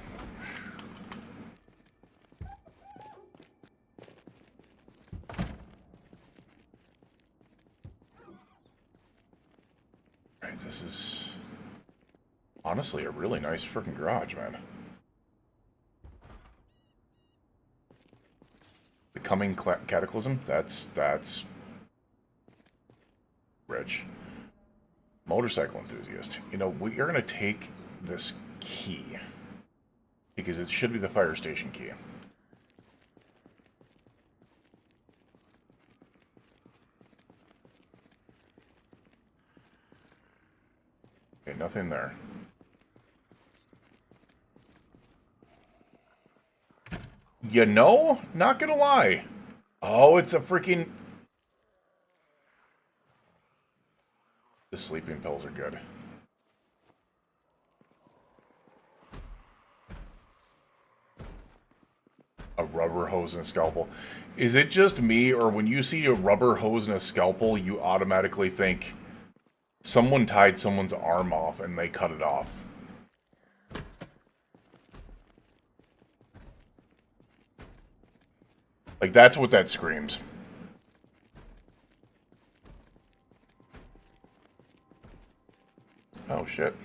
Alright, this is honestly a really nice freaking garage, man. The coming cataclysm? That's rich. Motorcycle enthusiast. You know, we are going to take this key. Because it should be the fire station key. Okay, nothing there. You know, not gonna lie. Oh, it's a freaking... The sleeping pills are good. A rubber hose and a scalpel. Is it just me, or when you see a rubber hose and a scalpel, you automatically think someone tied someone's arm off and they cut it off? Like, that's what that screams. Oh, shit.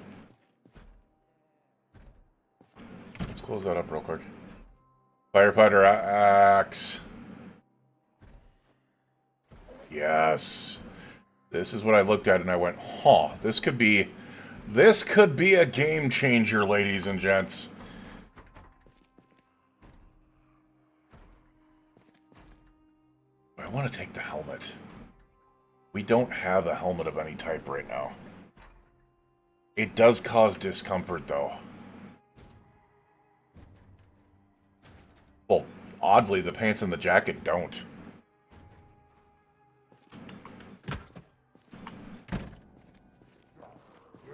Let's close that up real quick. Firefighter axe. Yes. This is what I looked at and I went, huh, this could be a game changer, ladies and gents. I want to take the helmet. We don't have a helmet of any type right now. It does cause discomfort, though. Well, oddly, the pants and the jacket don't.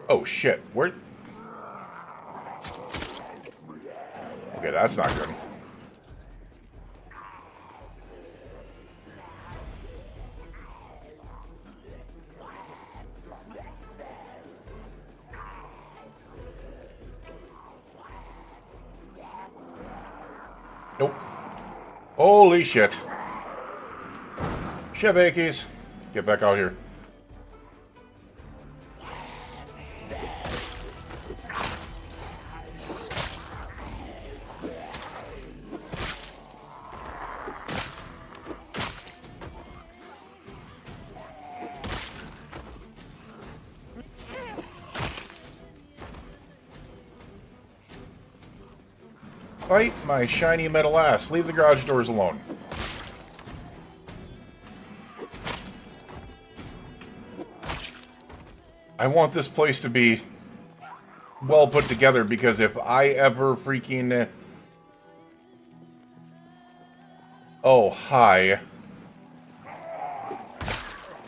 Oh, shit. Where... Okay, that's not good. Nope. Holy shit. Shabakies. Get back out here. Fight my shiny metal ass. Leave the garage doors alone. I want this place to be well put together, because if I ever freaking... Oh, hi.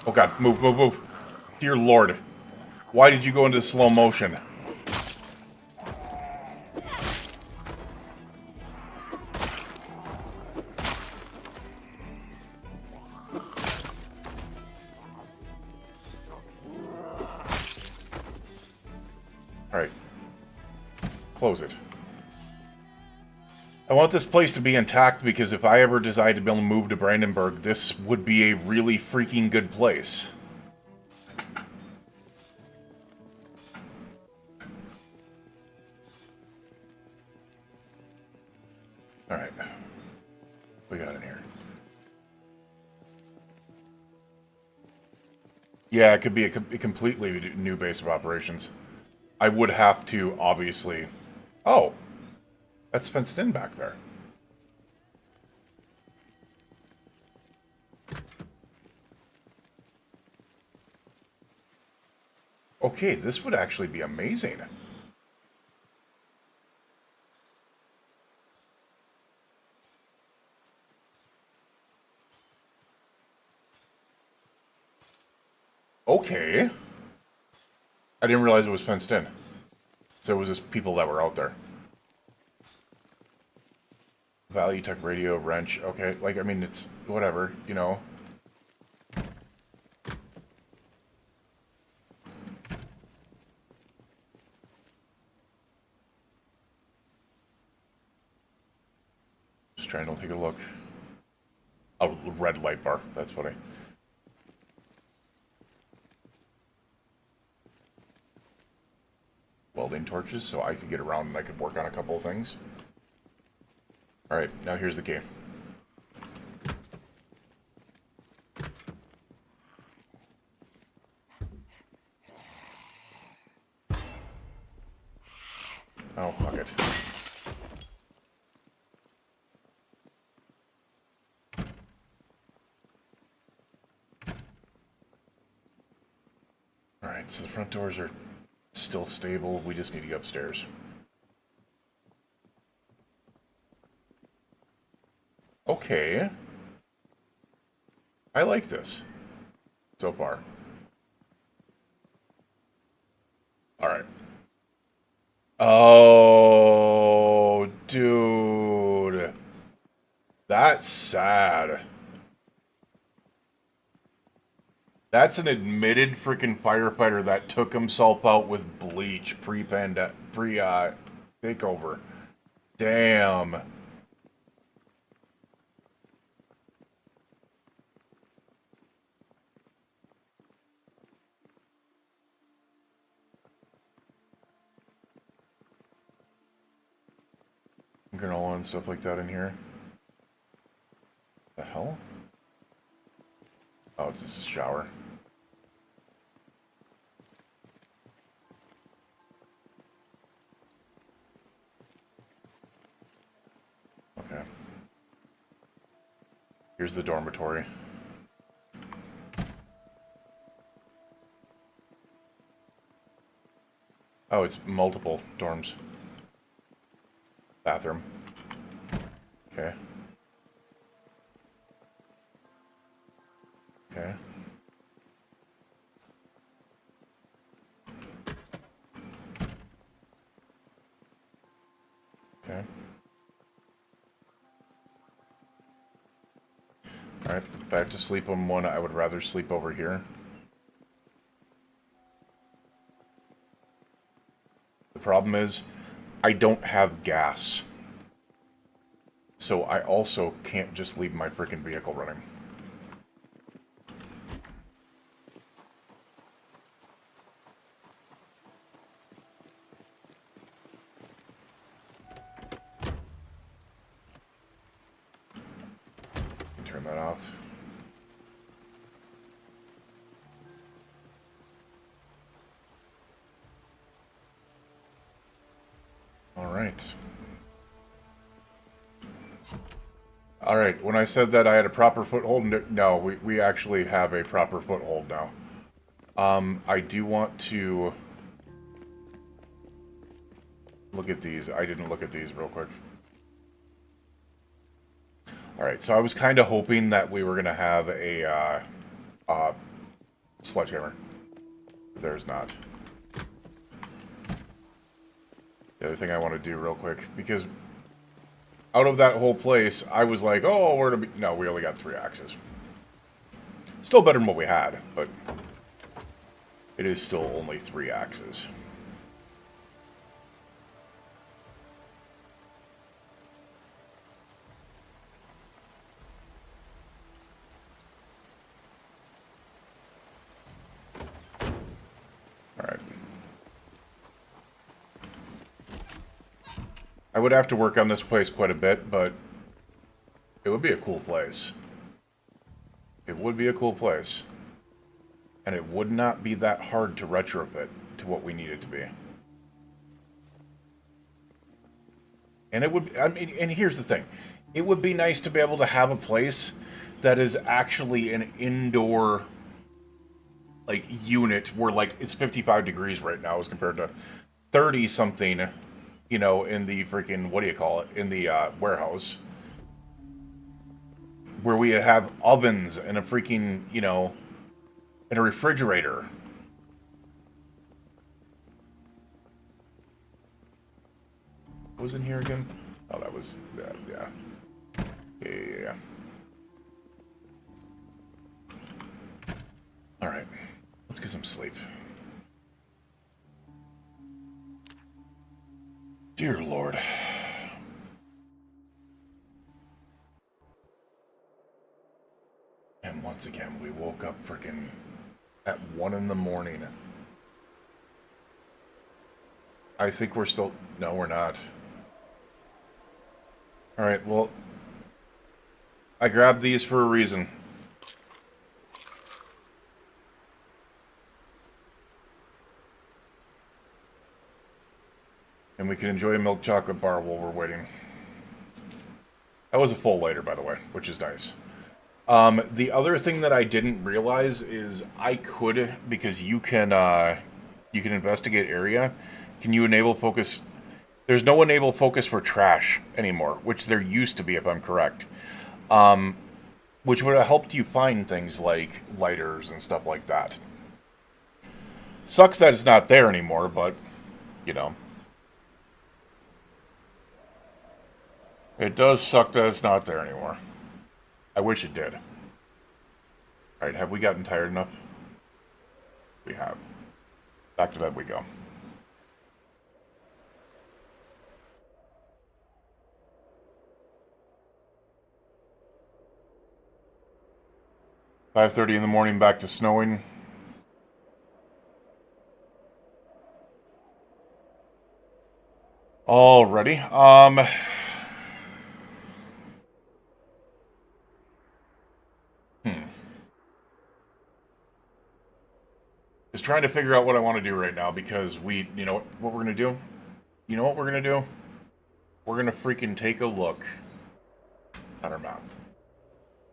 Oh god, move, move, move. Dear Lord. Why did you go into slow motion? Alright. Close it. I want this place to be intact, because if I ever decide to be able to move to Brandenburg, this would be a really freaking good place. Alright. What we got in here? Yeah, it could be a completely new base of operations. I would have to, obviously... Oh! That's fenced in back there. Okay, this would actually be amazing. Okay. I didn't realize it was fenced in. So it was just people that were out there. Value Tech Radio, wrench. Okay, like, I mean, it's whatever, you know. Just trying to take a look. Oh, red light bar. That's funny. Welding torches, so I could get around and I could work on a couple of things. Alright, now here's the game. Oh, fuck it. Alright, so the front doors are still stable. We just need to get upstairs. Okay. I like this. So far. Alright. Oh, dude. That's sad. That's an admitted freaking firefighter that took himself out with bleach takeover. Damn. Granola and stuff like that in here. The hell? Oh, it's just a shower. Okay. Here's the dormitory. Oh, it's multiple dorms. Bathroom. Okay. Okay. Okay. Alright, if I have to sleep on one, I would rather sleep over here. The problem is, I don't have gas. So I also can't just leave my freaking vehicle running. Turn that off. Alright. Alright, when I said that I had a proper foothold, no, we actually have a proper foothold now. I do want to look at these. I didn't look at these real quick. Alright, so I was kind of hoping that we were going to have a sledgehammer. There's not. The other thing I want to do real quick, because out of that whole place, I was like, oh, we're going to be... No, we only got 3 axes. Still better than what we had, but it is still only 3 axes. Alright. I would have to work on this place quite a bit, but it would be a cool place. It would be a cool place. And it would not be that hard to retrofit to what we need it to be. And it would, I mean, and here's the thing. It would be nice to be able to have a place that is actually an indoor, like, unit where, like, it's 55 degrees right now as compared to 30-something, you know, in the freaking, what do you call it, in the warehouse. Where we have ovens and a freaking, you know, and a refrigerator. What was in here again? Oh, that was, yeah. Yeah. Alright, let's get some sleep. Dear Lord. And once again, we woke up freaking at 1 in the morning. I think we're still... No, we're not. Alright, well... I grabbed these for a reason. And we can enjoy a milk chocolate bar while we're waiting. That was a full lighter, by the way, which is nice. The other thing that I didn't realize is I could, because you can investigate area. Can you enable focus? There's no enable focus for trash anymore, which there used to be, if I'm correct. Which would have helped you find things like lighters and stuff like that. Sucks that it's not there anymore, but, you know. It does suck that it's not there anymore. I wish it did. Alright, have we gotten tired enough? We have. Back to bed we go. "5:30 in the morning, back to snowing." Alrighty. Just trying to figure out what I want to do right now because you know what we're gonna do? You know what we're gonna do? We're gonna freaking take a look at our map.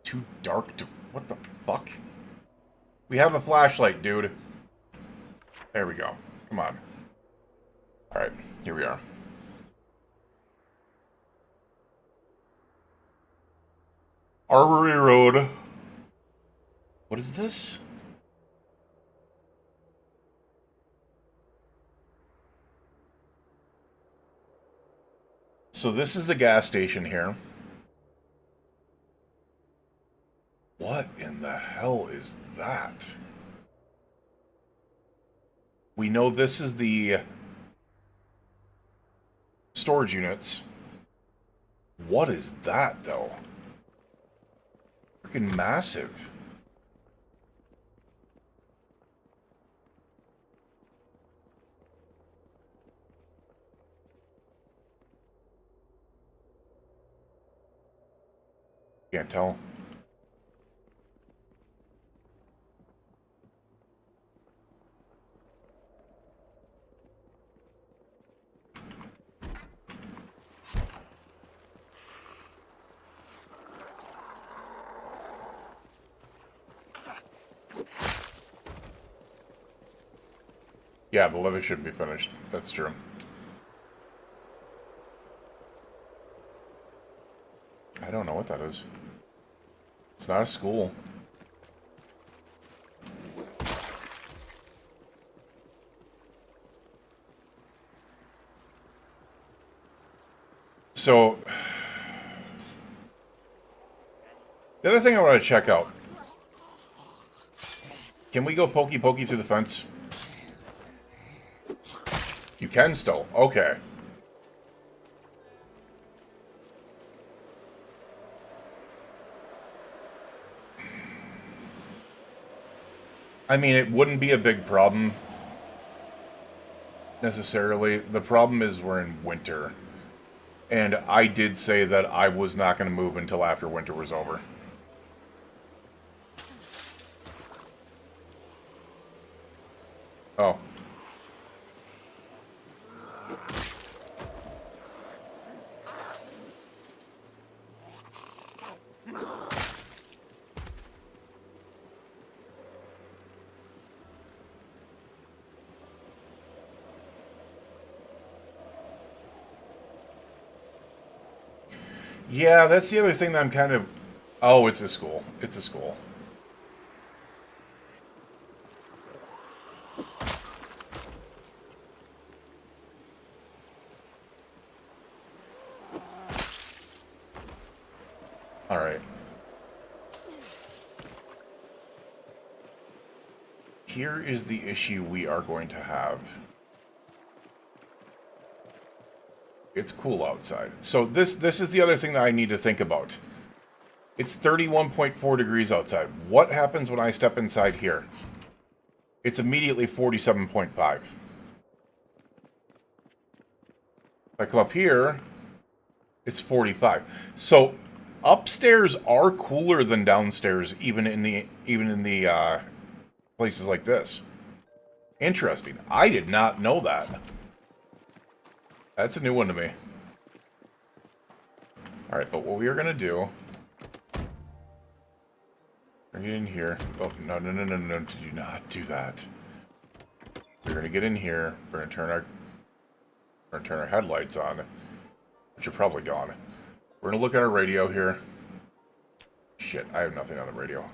Too dark to... What the fuck? We have a flashlight, dude. There we go. Come on. Alright, here we are. Armory Road. What is this? So this is the gas station here. What in the hell is that? We know this is the storage units. What is that, though? Freaking massive. Can't tell. Yeah, the levee should be finished. That's true. I don't know what that is. It's not a school. So, the other thing I want to check out. Can we go pokey pokey through the fence? You can still. Okay. I mean, it wouldn't be a big problem necessarily. The problem is we're in winter. And I did say that I was not going to move until after winter was over. Oh. Yeah, that's the other thing that I'm kind of... Oh, it's a school. It's a school. Alright. Here is the issue we are going to have. It's cool outside. So this is the other thing that I need to think about. It's 31.4 degrees outside. What happens when I step inside here? It's immediately 47.5. If I come up here, it's 45. So upstairs are cooler than downstairs, even in the places like this. Interesting. I did not know that. That's a new one to me. Alright, but what we are going to do... Bring it in here. Oh, no, do not do that. We're going to get in here. We're going to turn our headlights on, which are probably gone. We're going to look at our radio here. Shit, I have nothing on the radio.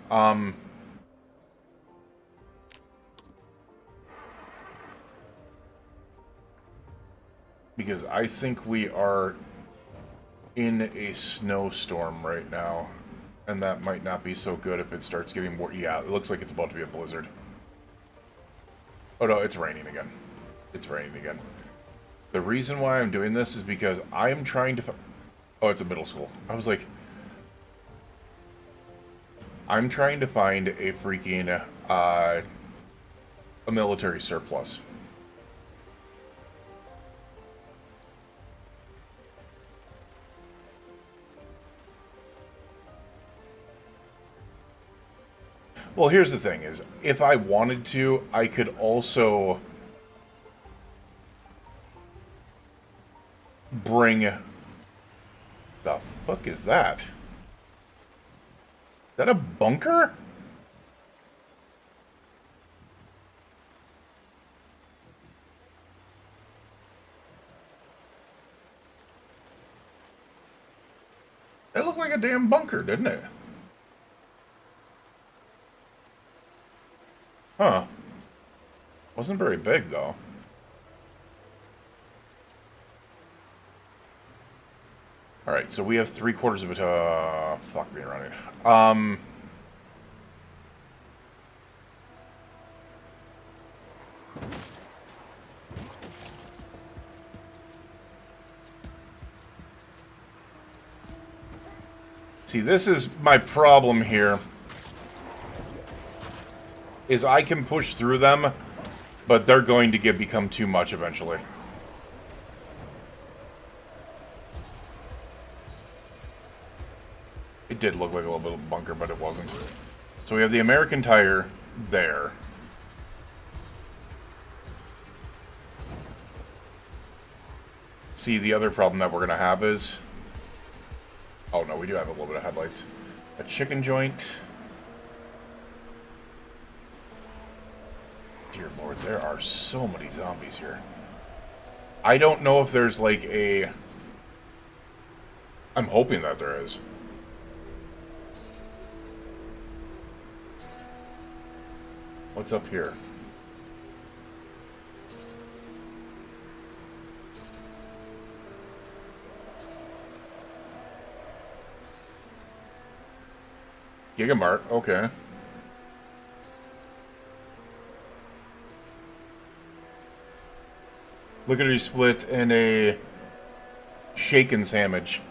Because I think we are in a snowstorm right now, and that might not be so good if it starts getting more. Yeah, it looks like it's about to be a blizzard. Oh no, it's raining again. It's raining again. The reason why I'm doing this is because I am trying to... Oh, it's a middle school. I was like... I'm trying to find a freaking, a military surplus. Well, here's the thing is, if I wanted to, I could also bring... The fuck is that? Is that a bunker? It looked like a damn bunker, didn't it? Huh. Wasn't very big, though. Alright, so we have 3/4 of it, fuck me running. See, this is my problem here. Is I can push through them, but they're going to become too much eventually. It did look like a little bit of a bunker, but it wasn't. So we have the American Tire there. See, the other problem that we're going to have is... Oh no, we do have a little bit of headlights. A chicken joint. Dear Lord, there are so many zombies here. I don't know if there's like a... I'm hoping that there is. What's up here? Gigamart, okay. Look at her split in a shaken sandwich.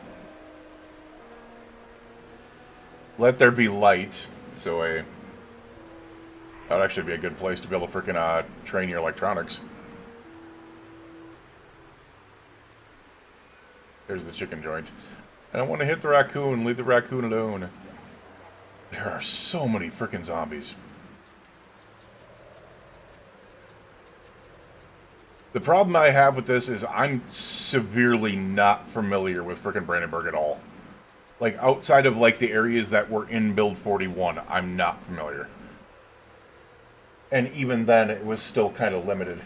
Let there be light. So that would actually be a good place to be able to freaking train your electronics. There's the chicken joint. I don't want to hit the raccoon. Leave the raccoon alone. There are so many freaking zombies. The problem I have with this is I'm severely not familiar with frickin' Brandenburg at all. Like, outside of, like, the areas that were in Build 41, I'm not familiar. And even then, it was still kind of limited.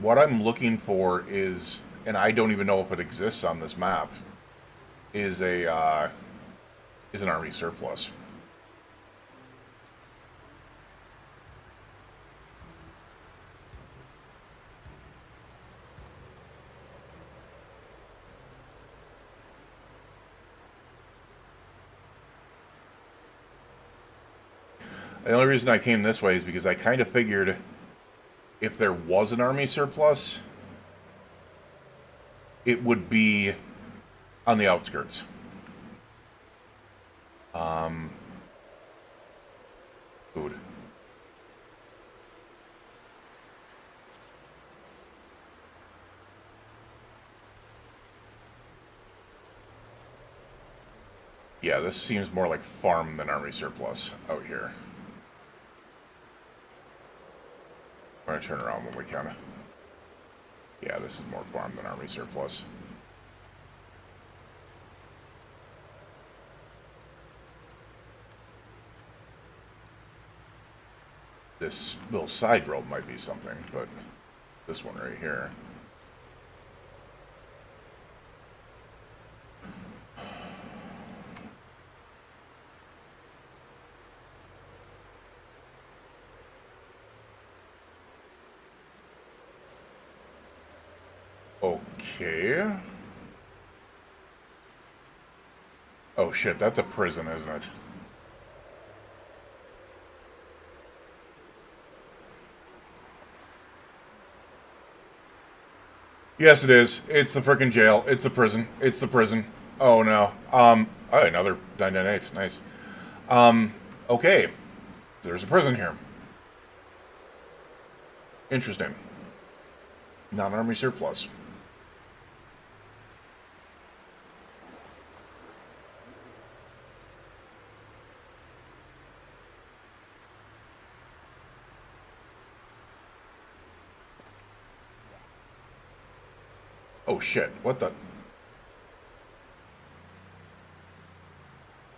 What I'm looking for is, and I don't even know if it exists on this map, is an army surplus. The only reason I came this way is because I kind of figured if there was an army surplus, it would be on the outskirts. Food. Yeah, this seems more like farm than army surplus out here. We're gonna turn around when we can. Yeah, this is more farm than army surplus. This little side road might be something, but this one right here. Okay. Oh shit, that's a prison, isn't it? Yes, it is. It's the frickin' jail. It's the prison. It's the prison. Oh no. Oh, another 998. Nice. Okay. There's a prison here. Interesting. Non-army surplus. Oh shit. What the?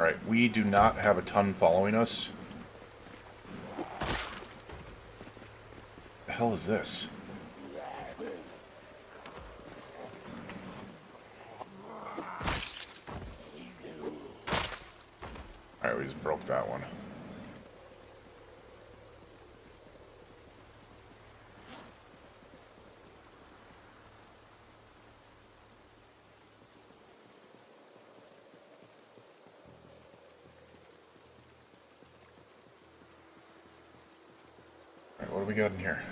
Alright, we do not have a ton following us. The hell is this? Alright, we just broke that one. Alright, what do we got in here?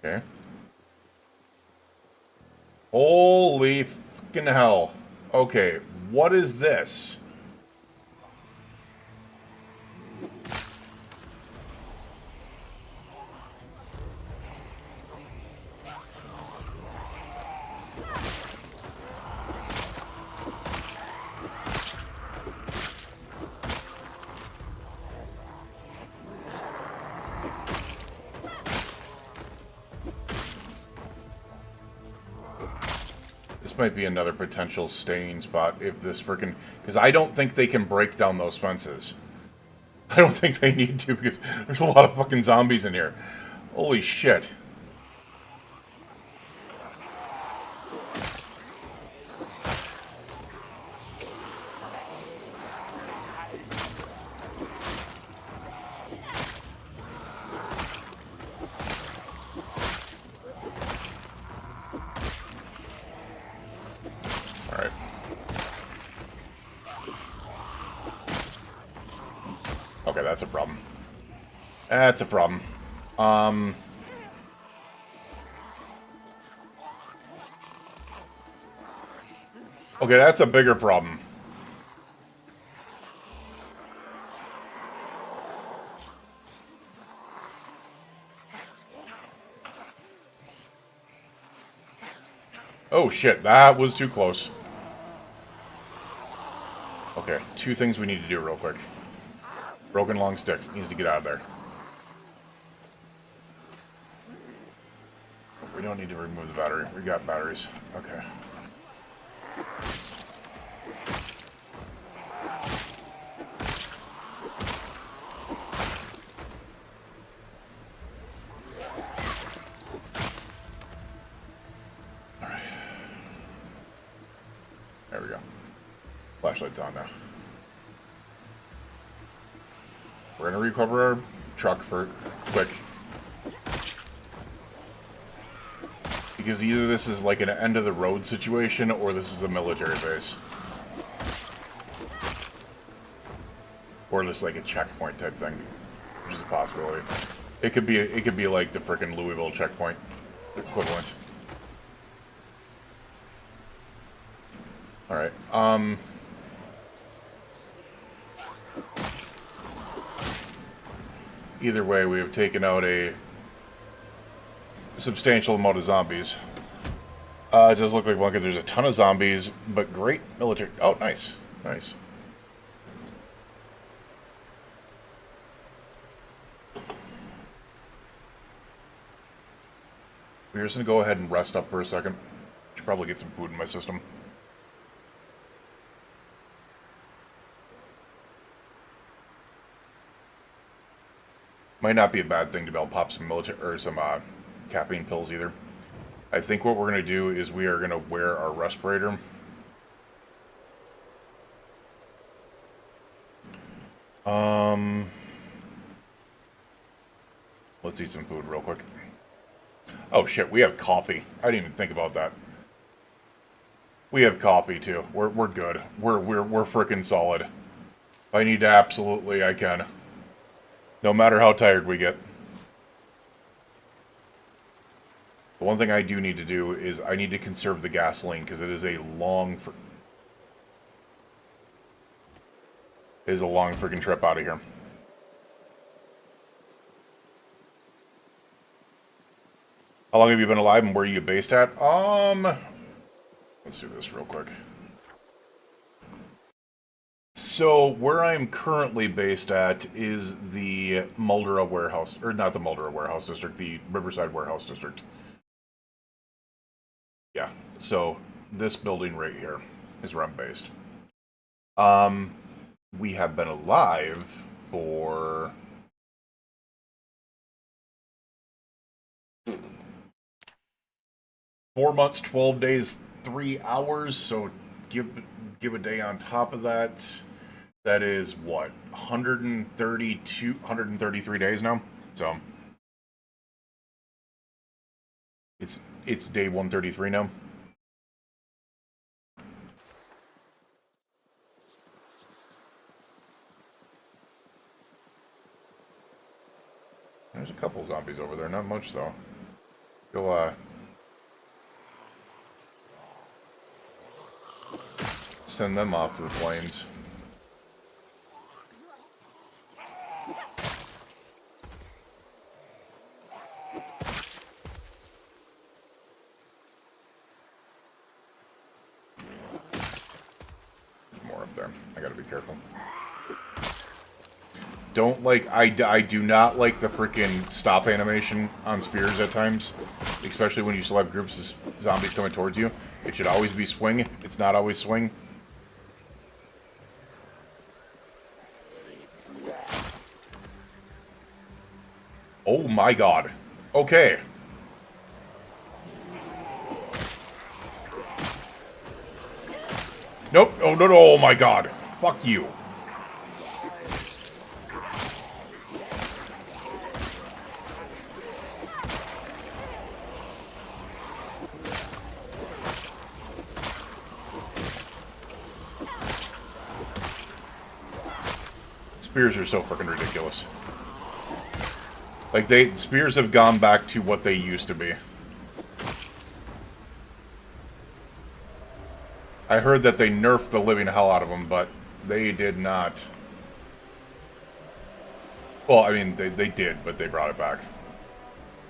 Okay. Holy fucking hell. Okay, what is this? This might be another potential staying spot if this freaking... Because I don't think they can break down those fences. I don't think they need to because there's a lot of fucking zombies in here. Holy shit. Alright. Okay, that's a problem. That's a problem. Okay, that's a bigger problem. Oh shit, that was too close. Okay, two things we need to do real quick. Broken long stick needs to get out of there. We don't need to remove the battery. We got batteries. Okay. Alright. There we go. Flashlight's on now. We're gonna recover our truck for quick. Because either this is like an end of the road situation or this is a military base. Or just like a checkpoint type thing. Which is a possibility. It could be like the frickin' Louisville checkpoint equivalent. Alright, either way, we have taken out a substantial amount of zombies. It does look like one because there's a ton of zombies, but great military... Oh, nice. Nice. We're just going to go ahead and rest up for a second. Should probably get some food in my system. Might not be a bad thing to be able to pop some military or some caffeine pills either. I think what we're going to do is we are going to wear our respirator. Let's eat some food real quick. Oh shit, we have coffee. I didn't even think about that. We have coffee too. We're good. We're freaking solid. If I need to absolutely, I can. No matter how tired we get. The one thing I do need to do is I need to conserve the gasoline because it is a long freaking trip out of here. How long have you been alive and where are you based at? Let's do this real quick. So, where I'm currently based at is the Muldera Warehouse, or not the Muldera Warehouse District, the Riverside Warehouse District. Yeah, so this building right here is where I'm based. We have been alive for 4 months, 12 days, 3 hours, so give a day on top of that. That is what, 133 days now. So it's day 133 now. There's a couple zombies over there, not much though. Go send them off to the plains. I gotta be careful. Don't like, I do not like the freaking stop animation on spears at times. Especially when you still have groups of zombies coming towards you. It should always be swing. It's not always swing. Oh my god. Okay. Nope. Oh, no, no. Oh my god. Fuck you. Spears are so freaking ridiculous. Like, spears have gone back to what they used to be. I heard that they nerfed the living hell out of them, but they did not. Well, I mean, they did, but they brought it back.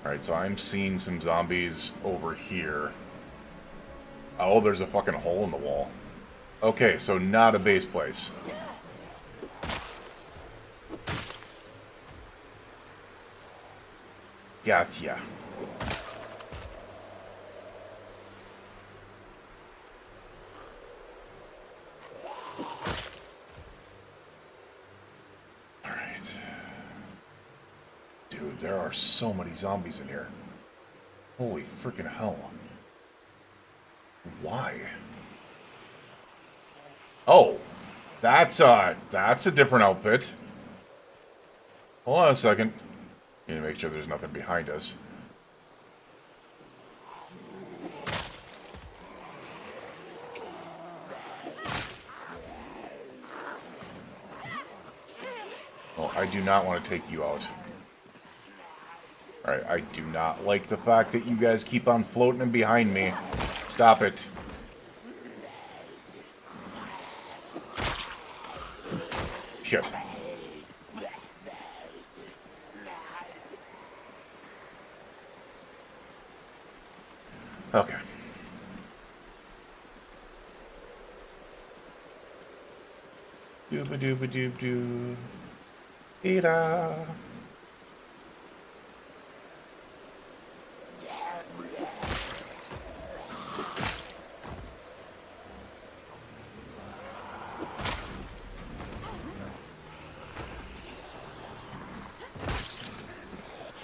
Alright, so I'm seeing some zombies over here. Oh, there's a fucking hole in the wall. Okay, so not a base place. Gotcha. Dude, there are so many zombies in here. Holy freaking hell. Why? Oh, that's a different outfit. Hold on a second. Need to make sure there's nothing behind us. Well, I do not want to take you out. Alright, I do not like the fact that you guys keep on floating in behind me. Stop it. Shit. Okay. Dooba-dooba-doob-doo. Eat-a.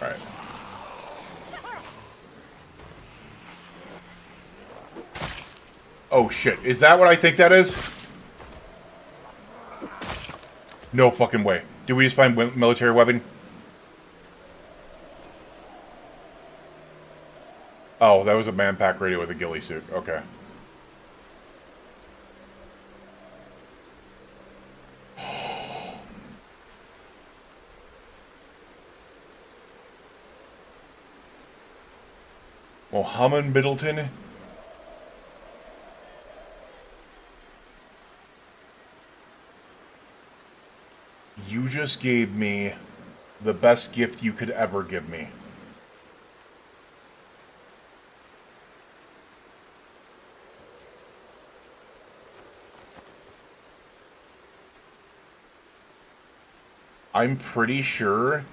Alright. Oh shit, is that what I think that is? No fucking way. Did we just find military weapon? Oh, that was a man-pack radio with a ghillie suit. Okay. Mohammed Middleton? You just gave me the best gift you could ever give me. I'm pretty sure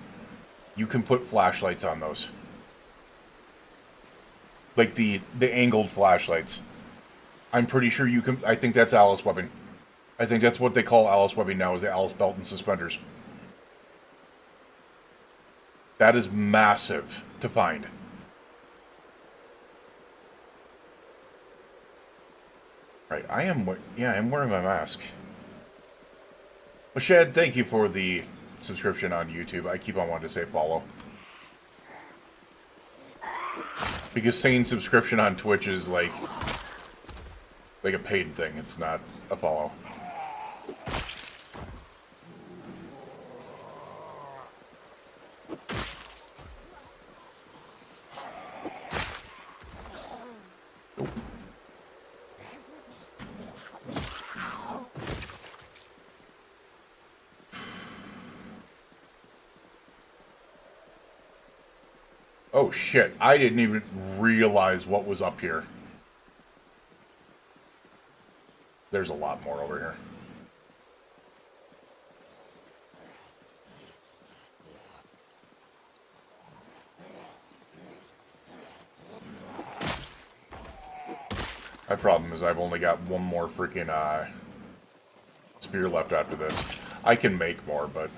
you can put flashlights on those. Like the angled flashlights. I'm pretty sure you can. I think that's Alice webbing. I think that's what they call Alice webbing now, is the Alice belt and suspenders. That is massive to find. Right, I'm wearing my mask. Well, Shad, thank you for the subscription on YouTube. I keep on wanting to say follow. Because saying subscription on Twitch is like a paid thing. It's not a follow. Nope. Oh shit, I didn't even realize what was up here. There's a lot more over here. My problem is I've only got one more freaking spear left after this. I can make more, but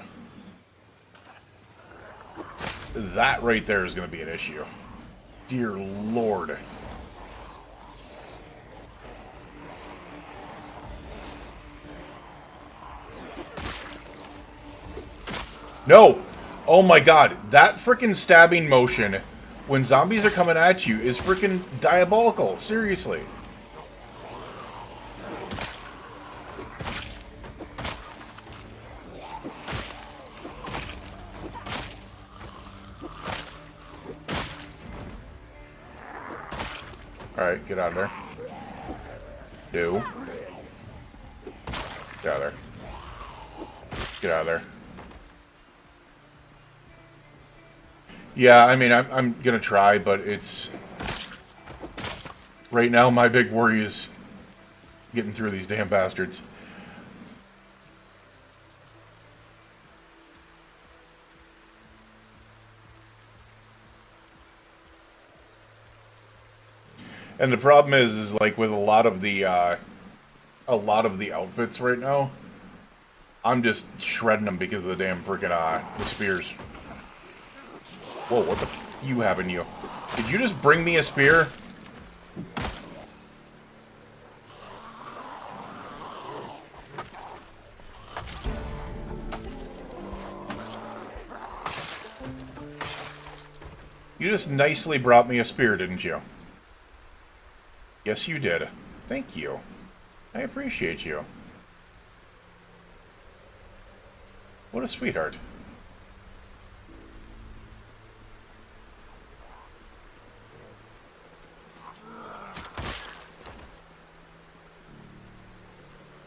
that right there is going to be an issue. Dear Lord. No! Oh my god, that freaking stabbing motion when zombies are coming at you is freaking diabolical. Seriously. Alright, get out of there. Do. Get out of there. Get out of there. Yeah, I mean, I'm gonna try, but it's... Right now, my big worry is getting through these damn bastards. And the problem is like with a lot of the outfits right now, I'm just shredding them because of the damn freaking the spears. Whoa, what the f you have in you? Did you just bring me a spear? You just nicely brought me a spear, didn't you? Yes, you did. Thank you. I appreciate you. What a sweetheart.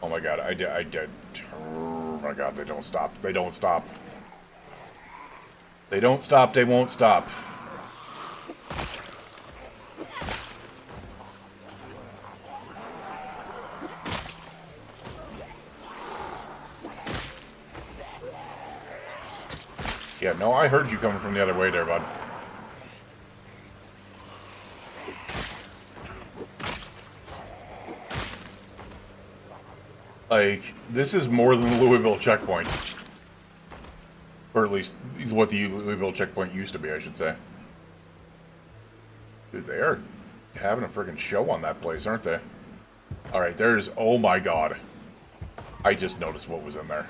Oh my god, I did. Oh my god, they don't stop. They don't stop. They don't stop, they won't stop. Yeah, no, I heard you coming from the other way there, bud. Like, this is more than the Louisville checkpoint. Or at least, it's what the Louisville checkpoint used to be, I should say. Dude, they are having a freaking show on that place, aren't they? Alright, there's... Oh my god. I just noticed what was in there.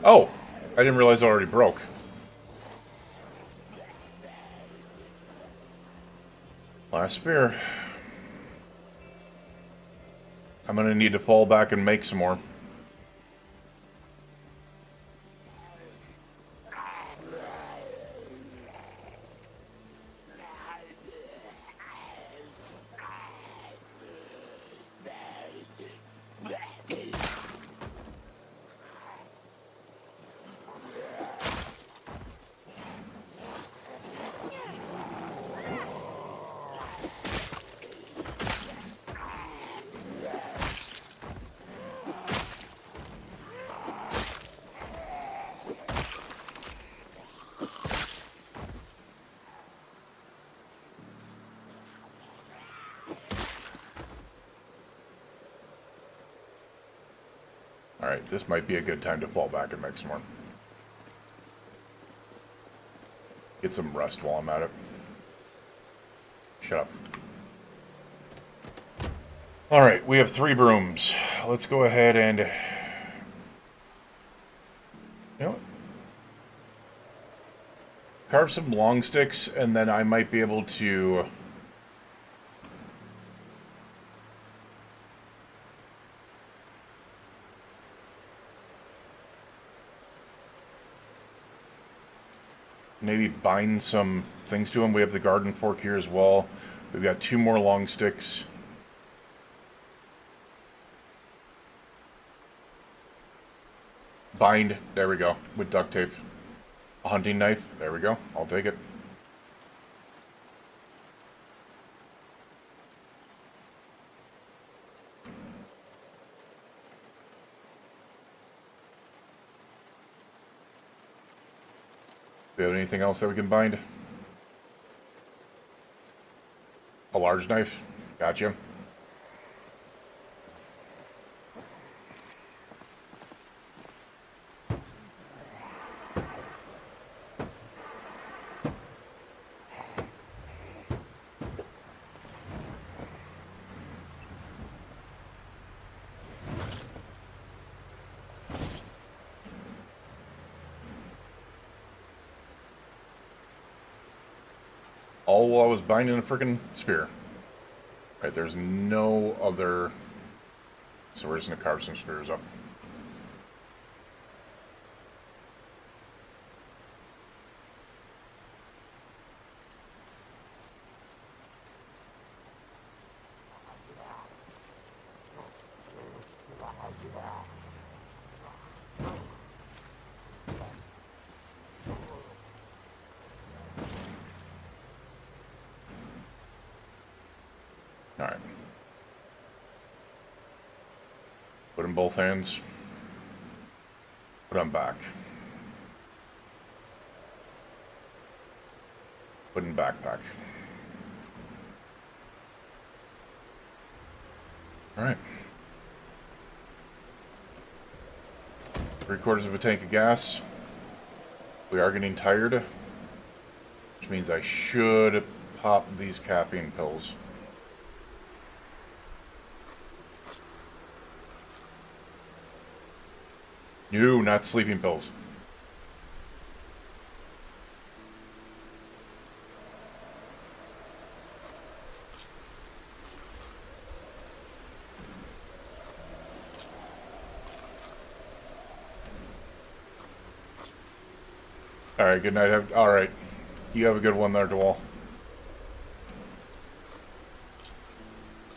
Oh! I didn't realize it already broke. Last spear. I'm gonna need to fall back and make some more. Alright, this might be a good time to fall back and make some more. Get some rest while I'm at it. Shut up. Alright, we have 3 brooms. Let's go ahead and... You know what? Carve some long sticks, and then I might be able to... maybe bind some things to them. We have the garden fork here as well. We've got 2 more long sticks. Bind. There we go. With duct tape. A hunting knife. There we go. I'll take it. Do we have anything else that we can bind? A large knife? Gotcha. All while I was binding a freaking spear. Right, there's no other... So we're just going to carve some spears up. Alright. Put in both hands. Put on back. Put in backpack. Alright. 3/4 of a tank of gas. We are getting tired, which means I should pop these caffeine pills. No, not sleeping pills. Alright, good night. Alright. You have a good one there, DeWall.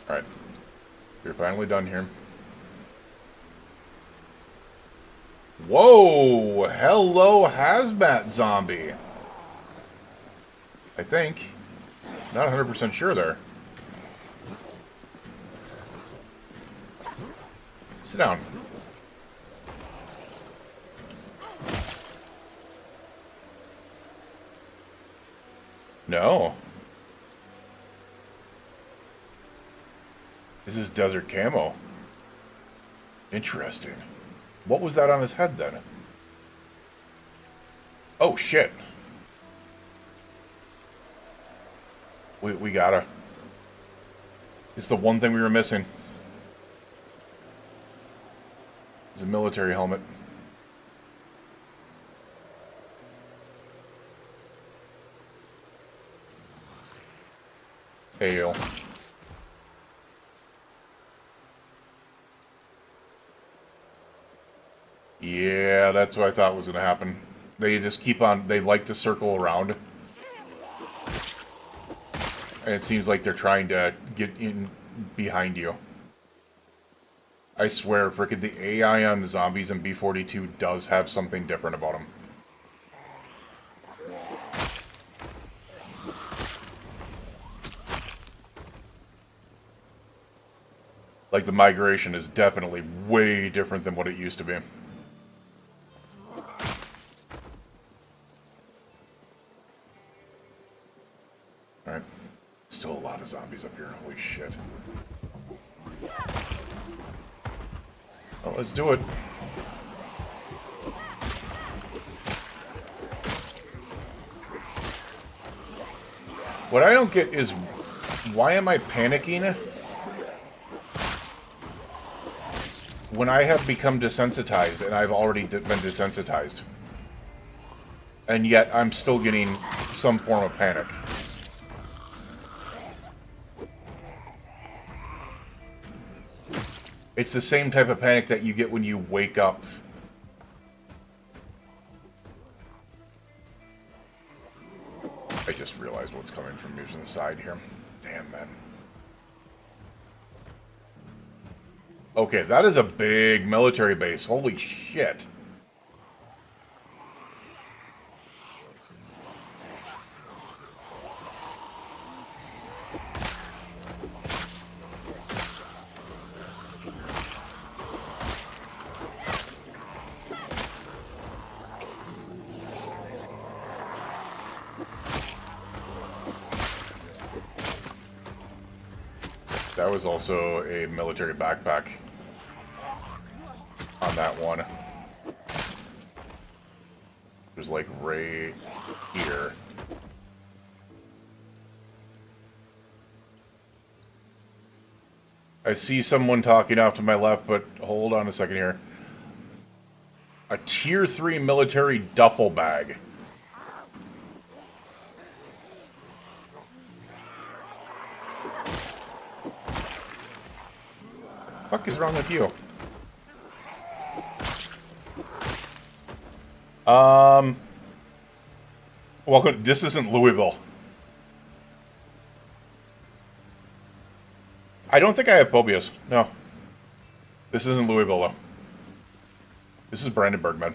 Alright. We're finally done here. Whoa! Hello, hazmat zombie. I think. Not 100% sure there. Sit down. No. This is desert camo. Interesting. What was that on his head, then? Oh, shit. We gotta. It's the one thing we were missing. It's a military helmet. Hail. Yeah, that's what I thought was going to happen. They just keep on... They like to circle around. And it seems like they're trying to get in behind you. I swear, frickin' the AI on the zombies in B42 does have something different about them. Like, the migration is definitely way different than what it used to be. Alright. Still a lot of zombies up here. Holy shit. Well, let's do it. What I don't get is, why am I panicking when I have become desensitized and I've already been desensitized? And yet I'm still getting some form of panic. It's the same type of panic that you get when you wake up. I just realized what's coming from me from the side here. Damn, man. Okay, that is a big military base. Holy shit. That was also a military backpack on that one. There's like right here. I see someone talking off to my left, but hold on a second here. A tier 3 military duffel bag. What the fuck is wrong with you? Welcome. This isn't Louisville. I don't think I have phobias. No. This isn't Louisville, though. This is Brandenburg, man.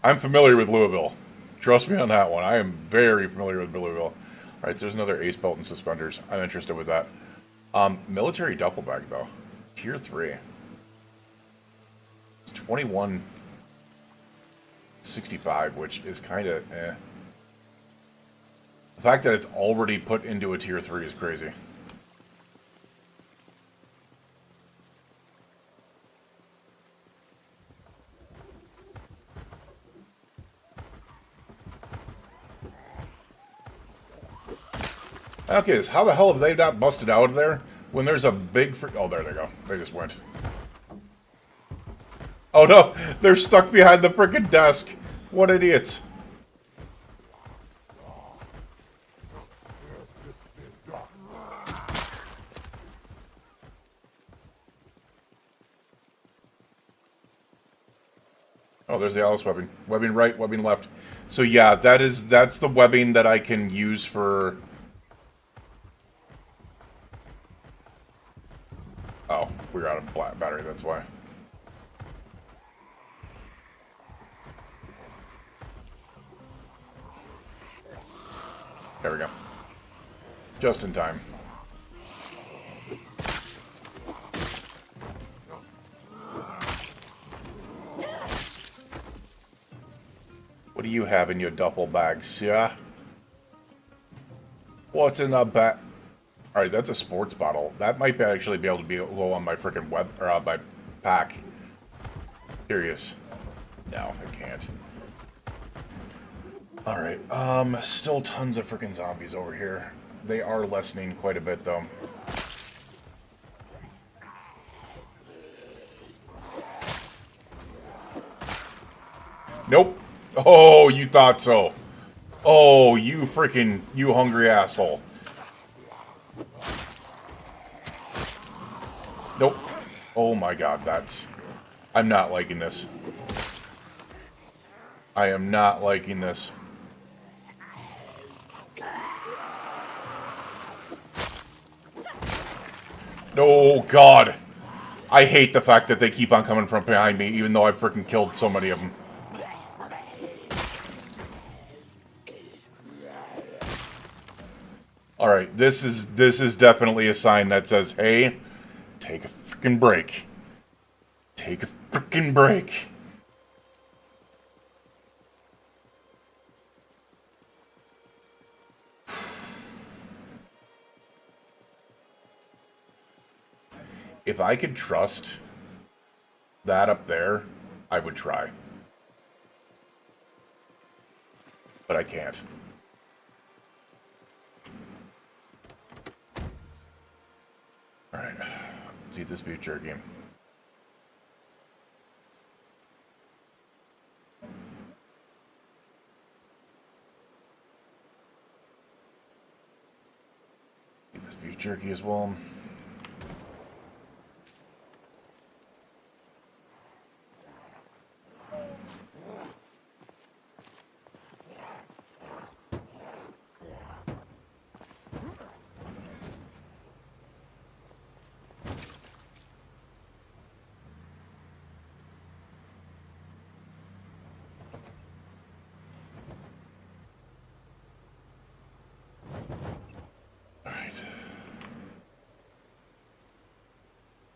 I'm familiar with Louisville. Trust me on that one. I am very familiar with Louisville. Alright, so there's another ace belt and suspenders. I'm interested with that. Military duffel bag, though. Tier 3. It's 2165, which is kind of eh. The fact that it's already put into a tier 3 is crazy. Okay, so how the hell have they not busted out of there when there's a big... Oh, there they go. They just went. Oh no, they're stuck behind the frickin' desk. What idiots. Oh, there's the Alice webbing. Webbing right, webbing left. So yeah, that's the webbing that I can use for... Oh, we're out of black battery, that's why. There we go. Just in time. What do you have in your duffel bags, yeah? What's in the bag? Alright, that's a sports bottle. That might actually be able to be low on my freaking web, or on my pack. Curious. No, I can't. Alright, still tons of freaking zombies over here. They are lessening quite a bit, though. Nope. Oh, you thought so. Oh, you hungry asshole. Nope. Oh my god, that's... I'm not liking this. I am not liking this. Oh god. I hate the fact that they keep on coming from behind me, even though I've freaking killed so many of them. Alright, this is definitely a sign that says, hey, take a freaking break. Take a freaking break. If I could trust that up there, I would try. But I can't. Alright, let's eat this beef jerky. Eat this beef jerky as well.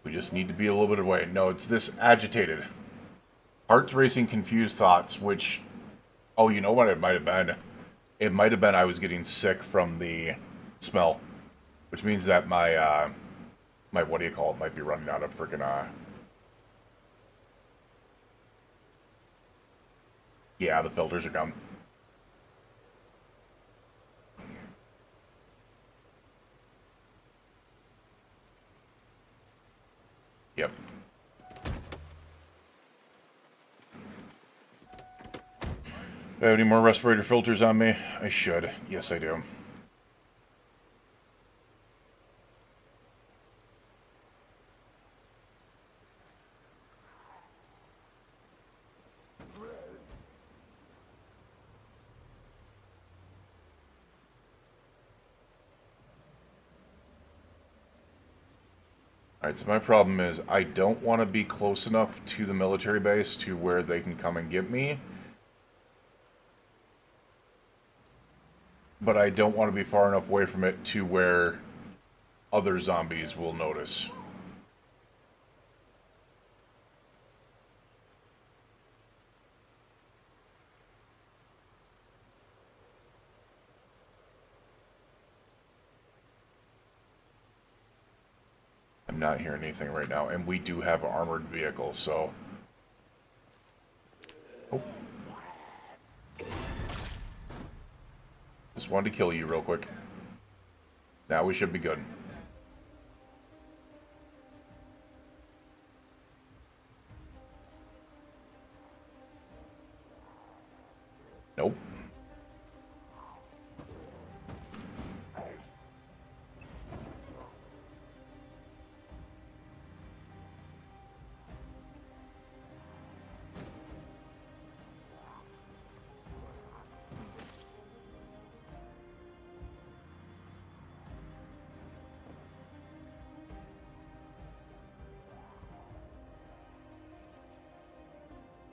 We just need to be a little bit away. No, it's this agitated. Hearts racing, confused thoughts, which... Oh, you know what it might have been? It might have been I was getting sick from the smell. Which means that my, my what do you call it, might be running out of freaking, Yeah, the filters are gone. Yep. Do I have any more respirator filters on me? I should. Yes, I do. Alright, so my problem is I don't want to be close enough to the military base to where they can come and get me. But I don't want to be far enough away from it to where other zombies will notice. I'm not hearing anything right now, and we do have armored vehicles, so... Oh. Just wanted to kill you real quick. Now we should be good. Nope.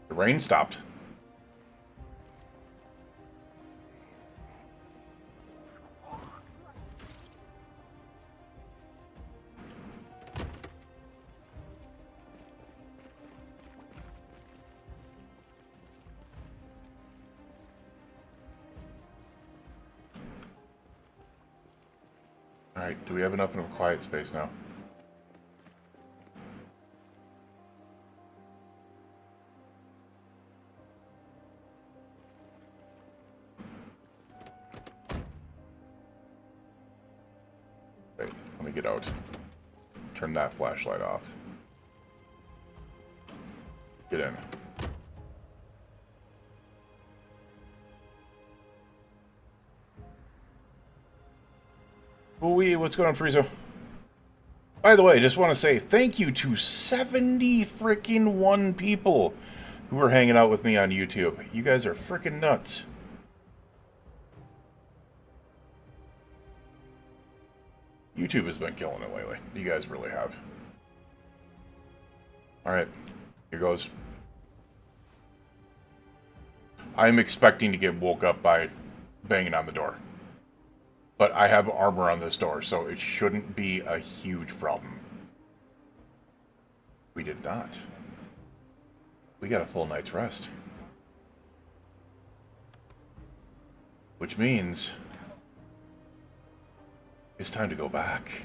The rain stopped. Alright, do we have enough in a quiet space now? Wait, let me get out. Turn that flashlight off. Get in. Ooh, what's going on, Friezo? By the way, I just want to say thank you to 70 freaking 1 people who are hanging out with me on YouTube. You guys are freaking nuts. YouTube has been killing it lately. You guys really have. Alright, here goes. I'm expecting to get woke up by banging on the door. But I have armor on this door, so it shouldn't be a huge problem. We did not. We got a full night's rest. Which means it's time to go back.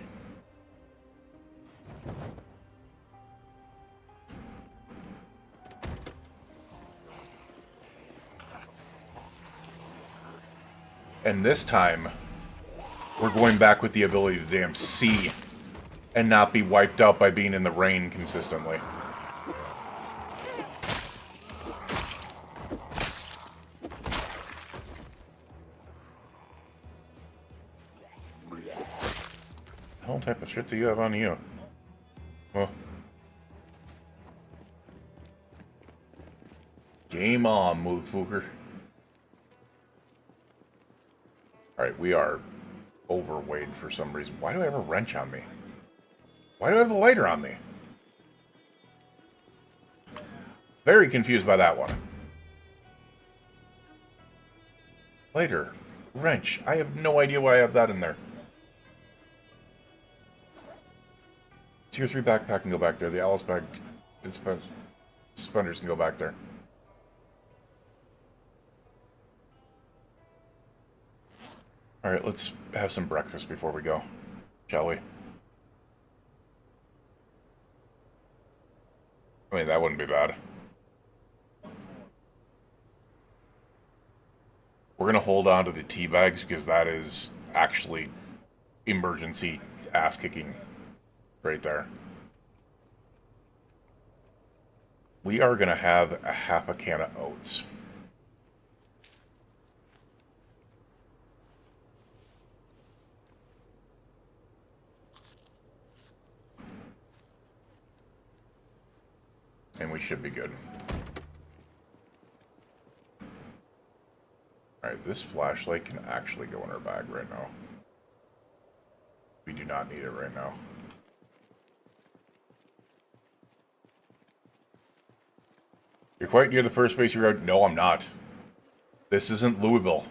And this time, we're going back with the ability to damn see and not be wiped out by being in the rain consistently. What hell type of shit do you have on you? Well, game on, motherfucker. Alright, we are overweight for some reason. Why do I have a wrench on me? Why do I have the lighter on me? Very confused by that one. Lighter. Wrench. I have no idea why I have that in there. Tier 3 backpack can go back there. The Alice bag suspenders can go back there. Alright, let's have some breakfast before we go, shall we? I mean, that wouldn't be bad. We're gonna hold on to the tea bags because that is actually emergency ass-kicking right there. We are gonna have a half a can of oats. And we should be good. Alright, this flashlight can actually go in our bag right now. We do not need it right now. You're quite near the first base you're out. No, I'm not. This isn't Louisville.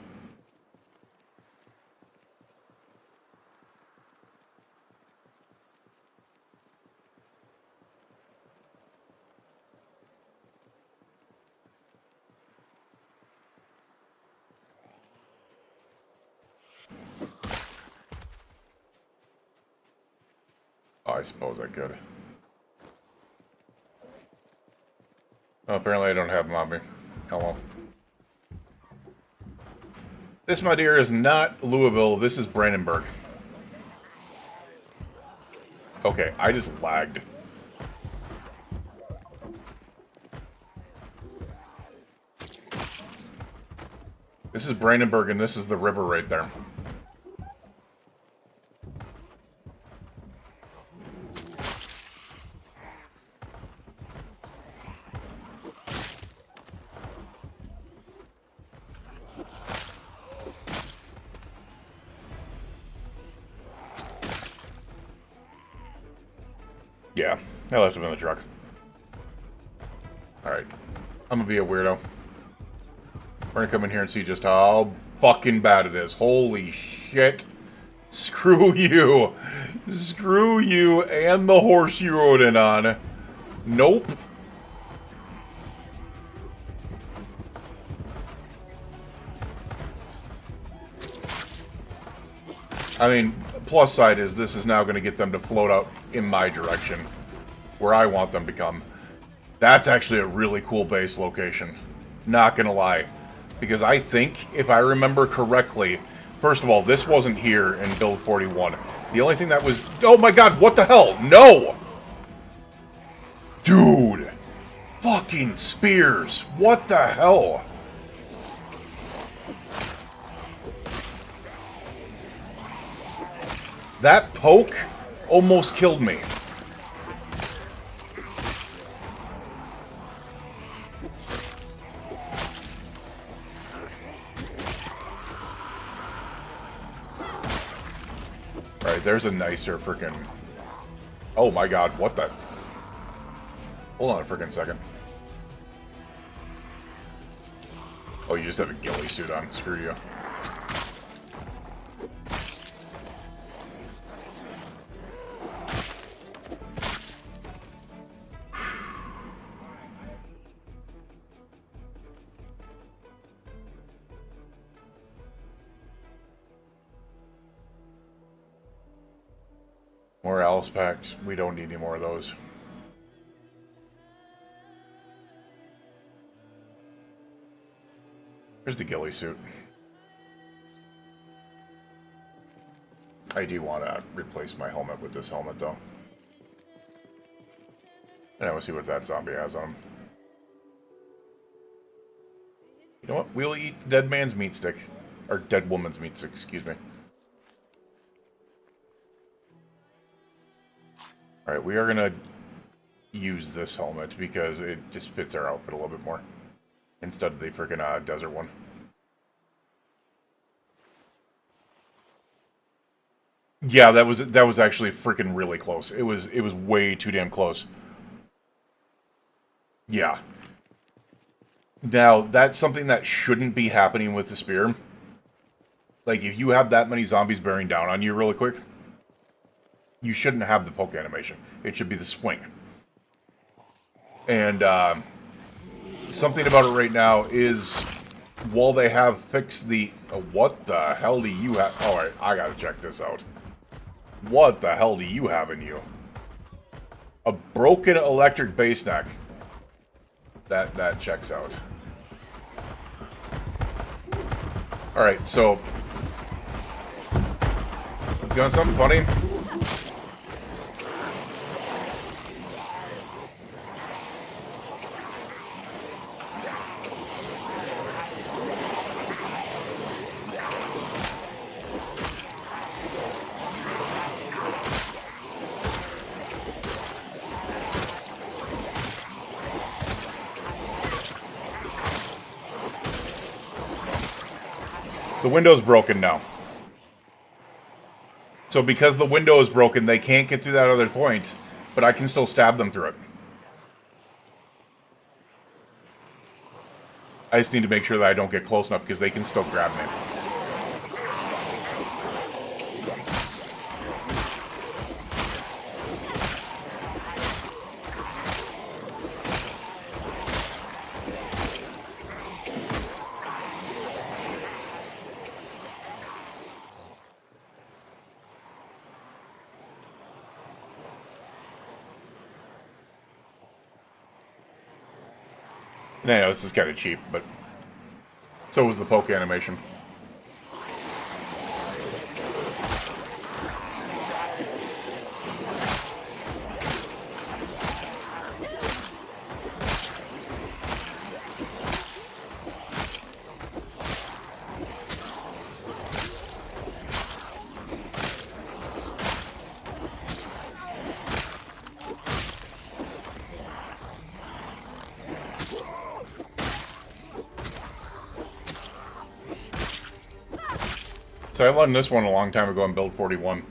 Oh, I suppose I could. Oh, apparently I don't have them on me. Oh well. This, my dear, is not Louisville. This is Brandenburg. Okay, I just lagged. This is Brandenburg, and this is the river right there. Yeah, I left him in the truck. Alright. I'm gonna be a weirdo. We're gonna come in here and see just how fucking bad it is. Holy shit. Screw you. Screw you and the horse you rode in on. Nope. I mean, plus side is this is now going to get them to float out in my direction, where I want them to come. That's actually a really cool base location. Not going to lie. Because I think, if I remember correctly, first of all, this wasn't here in Build 41. The only thing that was... Oh my god, what the hell? No! Dude! Fucking spears! What the hell? That poke almost killed me. Alright, there's a nicer freaking... Oh my god, what the... Hold on a freaking second. Oh, you just have a ghillie suit on. Screw you. More Alice packs. We don't need any more of those. Here's the ghillie suit. I do want to replace my helmet with this helmet, though. And I want to see what that zombie has on him. You know what? We'll eat dead man's meat stick. Or dead woman's meat stick, excuse me. Alright, we are going to use this helmet because it just fits our outfit a little bit more. Instead of the freaking desert one. Yeah, that was actually freaking really close. It was way too damn close. Yeah. Now, that's something that shouldn't be happening with the spear. Like, if you have that many zombies bearing down on you really quick, you shouldn't have the poke animation. It should be the swing. And, something about it right now is, while they have fixed the... what the hell do you have... Alright, I gotta check this out. What the hell do you have in you? A broken electric base neck. That checks out. Alright, so... You want something funny? The window's broken now. So because the window is broken, they can't get through that other point, but I can still stab them through it. I just need to make sure that I don't get close enough because they can still grab me. Yeah, this is kind of cheap, but so was the poke animation. So I learned this one a long time ago in build 41.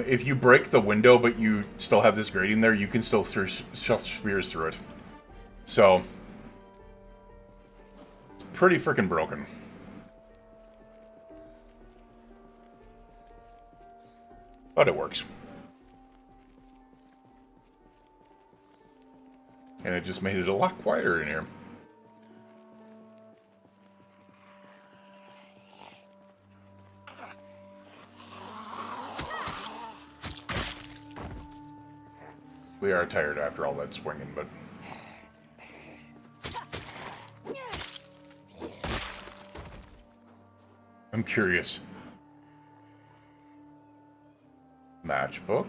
If you break the window, but you still have this grating there, you can still shove spears through it. So, it's pretty freaking broken. But it works. And it just made it a lot quieter in here. We are tired after all that swinging, but... I'm curious. Matchbook.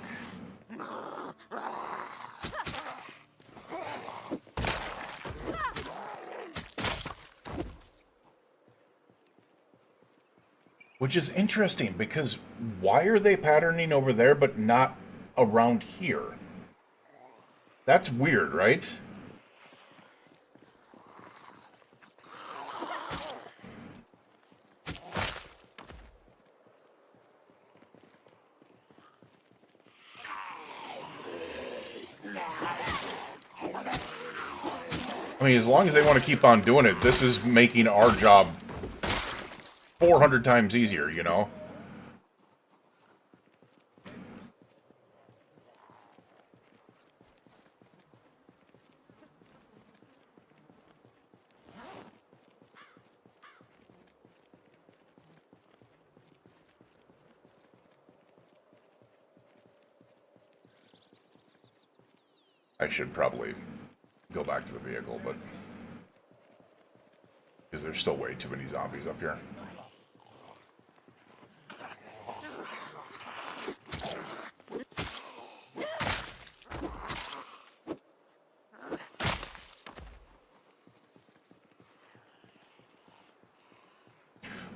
Which is interesting, because why are they patterning over there but not around here? That's weird, right? I mean, as long as they want to keep on doing it, this is making our job 400 times easier, you know? I should probably go back to the vehicle, but... because there's still way too many zombies up here.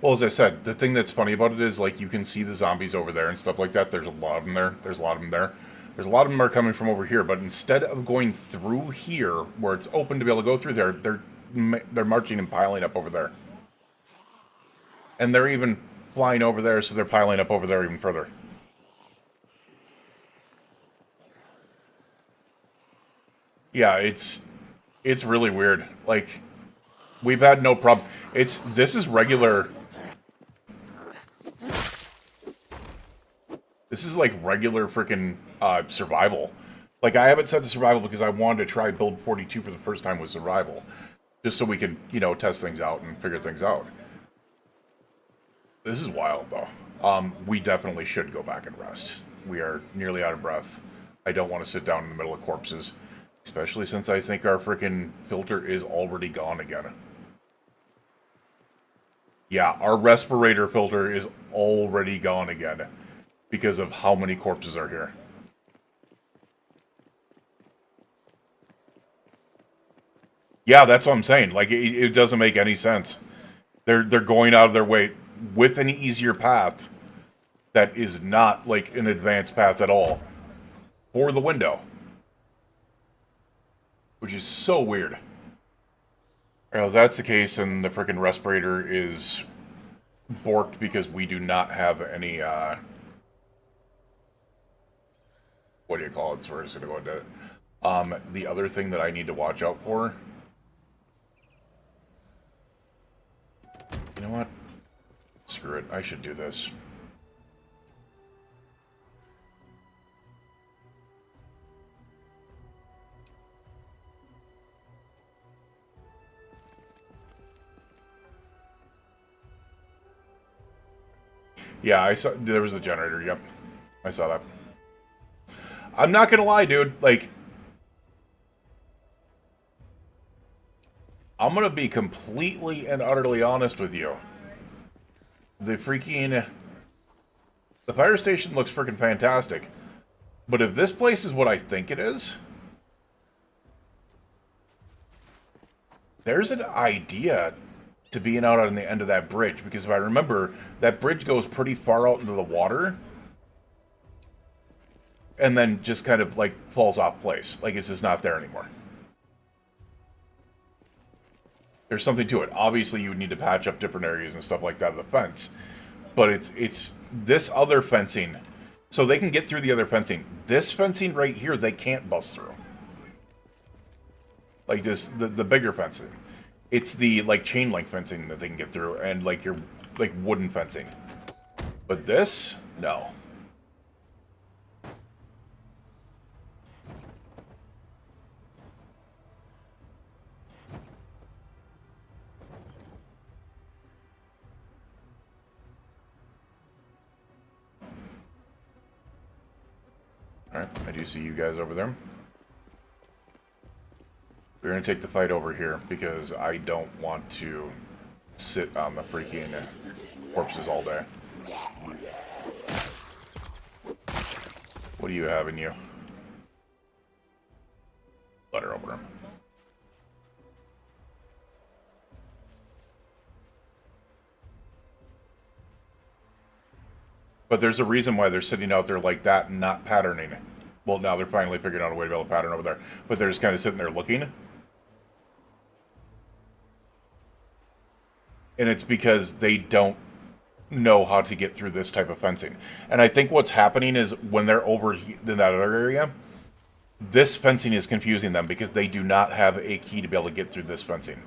Well, as I said, the thing that's funny about it is, like, you can see the zombies over there and stuff like that. There's a lot of them there. There's a lot of them there. There's a lot of them are coming from over here, but instead of going through here, where it's open to be able to go through there, they're marching and piling up over there. And they're even flying over there, so they're piling up over there even further. Yeah, it's really weird. Like, we've had no problem. This is regular. This is like regular freaking survival. Like, I have it set to survival because I wanted to try build 42 for the first time with survival. Just so we can, you know, test things out and figure things out. This is wild, though. We definitely should go back and rest. We are nearly out of breath. I don't want to sit down in the middle of corpses. Especially since I think our freaking filter is already gone again. Yeah, our respirator filter is already gone again. Because of how many corpses are here. Yeah, that's what I'm saying. Like, it doesn't make any sense. They're going out of their way with an easier path that is not, like, an advanced path at all for the window. Which is so weird. Well, if that's the case, and the frickin' respirator is borked because we do not have any, what do you call it? So we're just gonna go into it. The other thing that I need to watch out for... You know what? Screw it. I should do this. Yeah, I saw... There was a generator, yep. I saw that. I'm not gonna lie, dude. Like... I'm gonna be completely and utterly honest with you. The freaking... The fire station looks freaking fantastic. But if this place is what I think it is... There's an idea to being out on the end of that bridge. Because if I remember, that bridge goes pretty far out into the water. And then just kind of, like, falls off place. Like, it's just not there anymore. There's something to it. Obviously, you would need to patch up different areas and stuff like that of the fence. But it's this other fencing. So they can get through the other fencing. This fencing right here, they can't bust through. Like this, the bigger fencing. It's the, like, chain link fencing that they can get through. And, like, your, like, wooden fencing. But this, no. Alright, I do see you guys over there. We're going to take the fight over here, because I don't want to sit on the freaking corpses all day. What do you have in you? Let her over him. But there's a reason why they're sitting out there like that and not patterning. Well, now they're finally figuring out a way to be able to pattern over there. But they're just kind of sitting there looking. And it's because they don't know how to get through this type of fencing. And I think what's happening is when they're over in that other area, this fencing is confusing them because they do not have a key to be able to get through this fencing.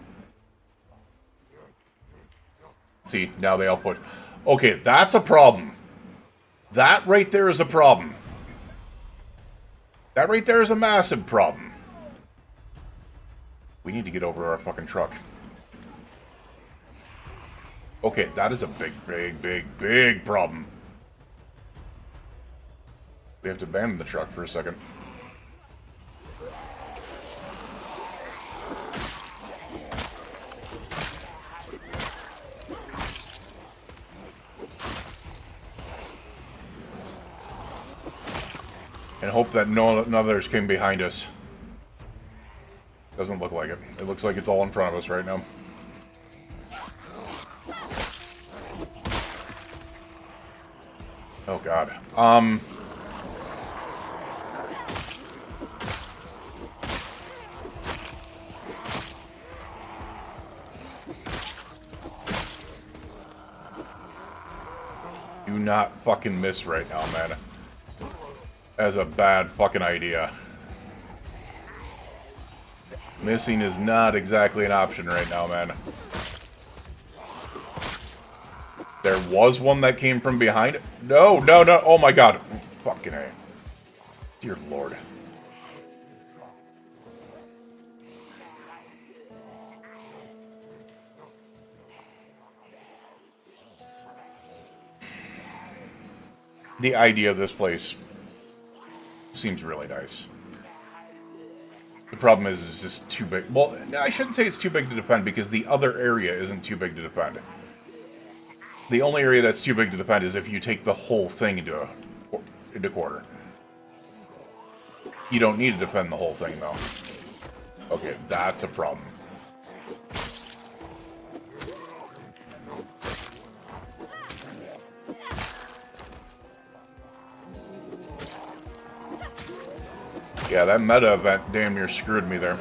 See, now they all put... Okay, that's a problem. That right there is a problem. That right there is a massive problem. We need to get over to our fucking truck. Okay, that is a big problem. We have to abandon the truck for a second. And hope that none others came behind us. Doesn't look like it. It looks like it's all in front of us right now. Oh god. Do not fucking miss right now, man. That's a bad fucking idea. Missing is not exactly an option right now, man. There was one that came from behind. No, no, no. Oh my god. Fucking A. Dear Lord. The idea of this place seems really nice. The problem is it's just too big. Well, I shouldn't say it's too big to defend because the other area isn't too big to defend. The only area that's too big to defend is if you take the whole thing into quarter. You don't need to defend the whole thing, though. Okay, that's a problem. Yeah, that meta event damn near screwed me there.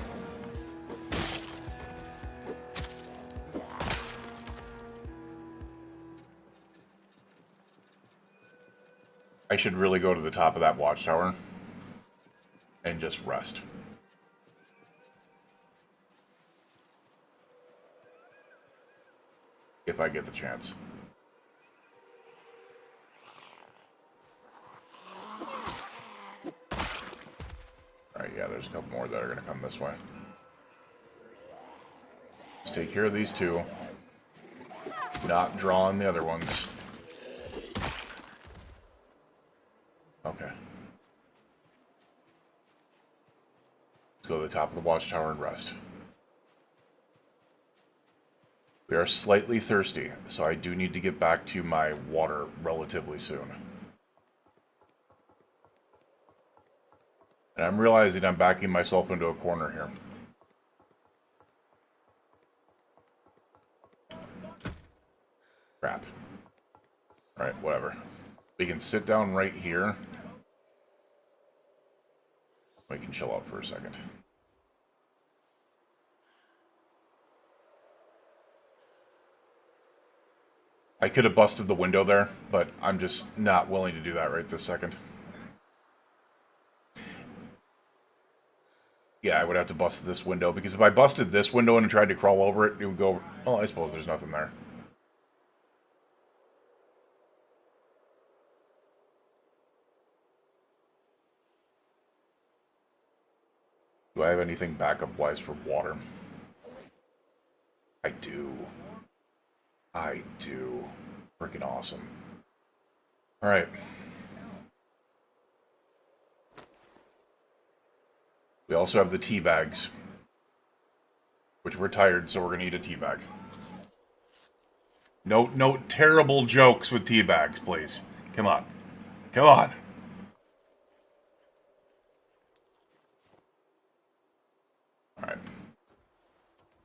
I should really go to the top of that watchtower and just rest. If I get the chance. Alright, yeah, there's a couple more that are going to come this way. Let's take care of these two. Not draw on the other ones. Okay. Let's go to the top of the watchtower and rest. We are slightly thirsty, so I do need to get back to my water relatively soon. And I'm realizing I'm backing myself into a corner here. Crap. Alright, whatever. We can sit down right here. We can chill out for a second. I could have busted the window there, but I'm just not willing to do that right this second. Yeah, I would have to bust this window, because if I busted this window and tried to crawl over it, it would go... Oh, I suppose there's nothing there. Do I have anything backup-wise for water? I do. I do. Freaking awesome. Alright. We also have the tea bags. Which we're tired, so we're gonna eat a tea bag. No terrible jokes with tea bags, please. Come on. Come on. Alright.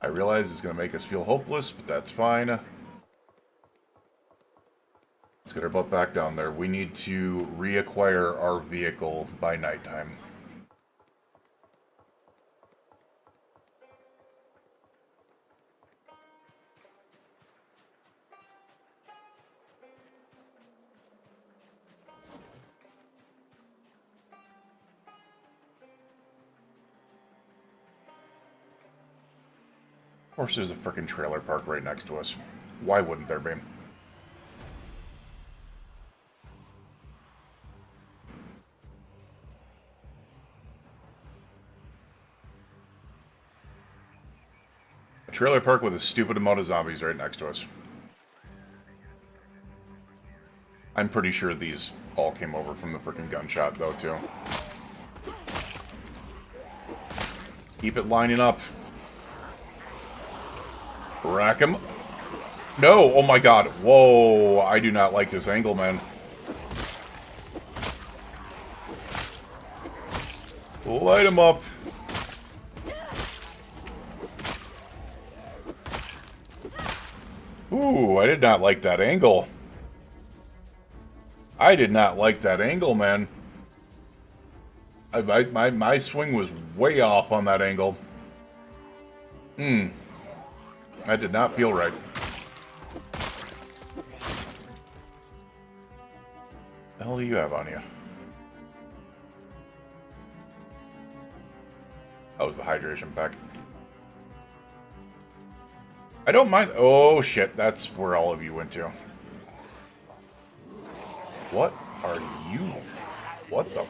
I realize it's gonna make us feel hopeless, but that's fine. Let's get our butt back down there. We need to reacquire our vehicle by nighttime. Of course, there's a freaking trailer park right next to us. Why wouldn't there be? A trailer park with a stupid amount of zombies right next to us. I'm pretty sure these all came over from the freaking gunshot, though, too. Keep it lining up. Rack him. No! Oh my god. Whoa! I do not like this angle, man. Light him up. Ooh, I did not like that angle. I did not like that angle, man. My swing was way off on that angle. That did not feel right. The hell do you have on you? That was the hydration pack. I don't mind. Oh shit, that's where all of you went to. What are you? What the?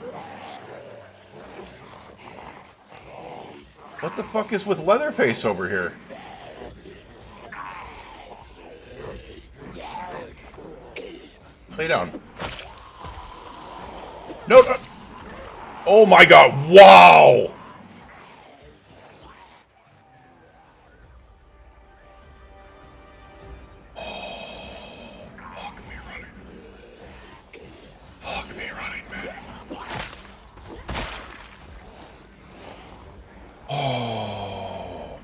What the fuck is with Leatherface over here? Lay down. No, no. Oh my god, wow! Fuck me running. Fuck me running, man. Oh.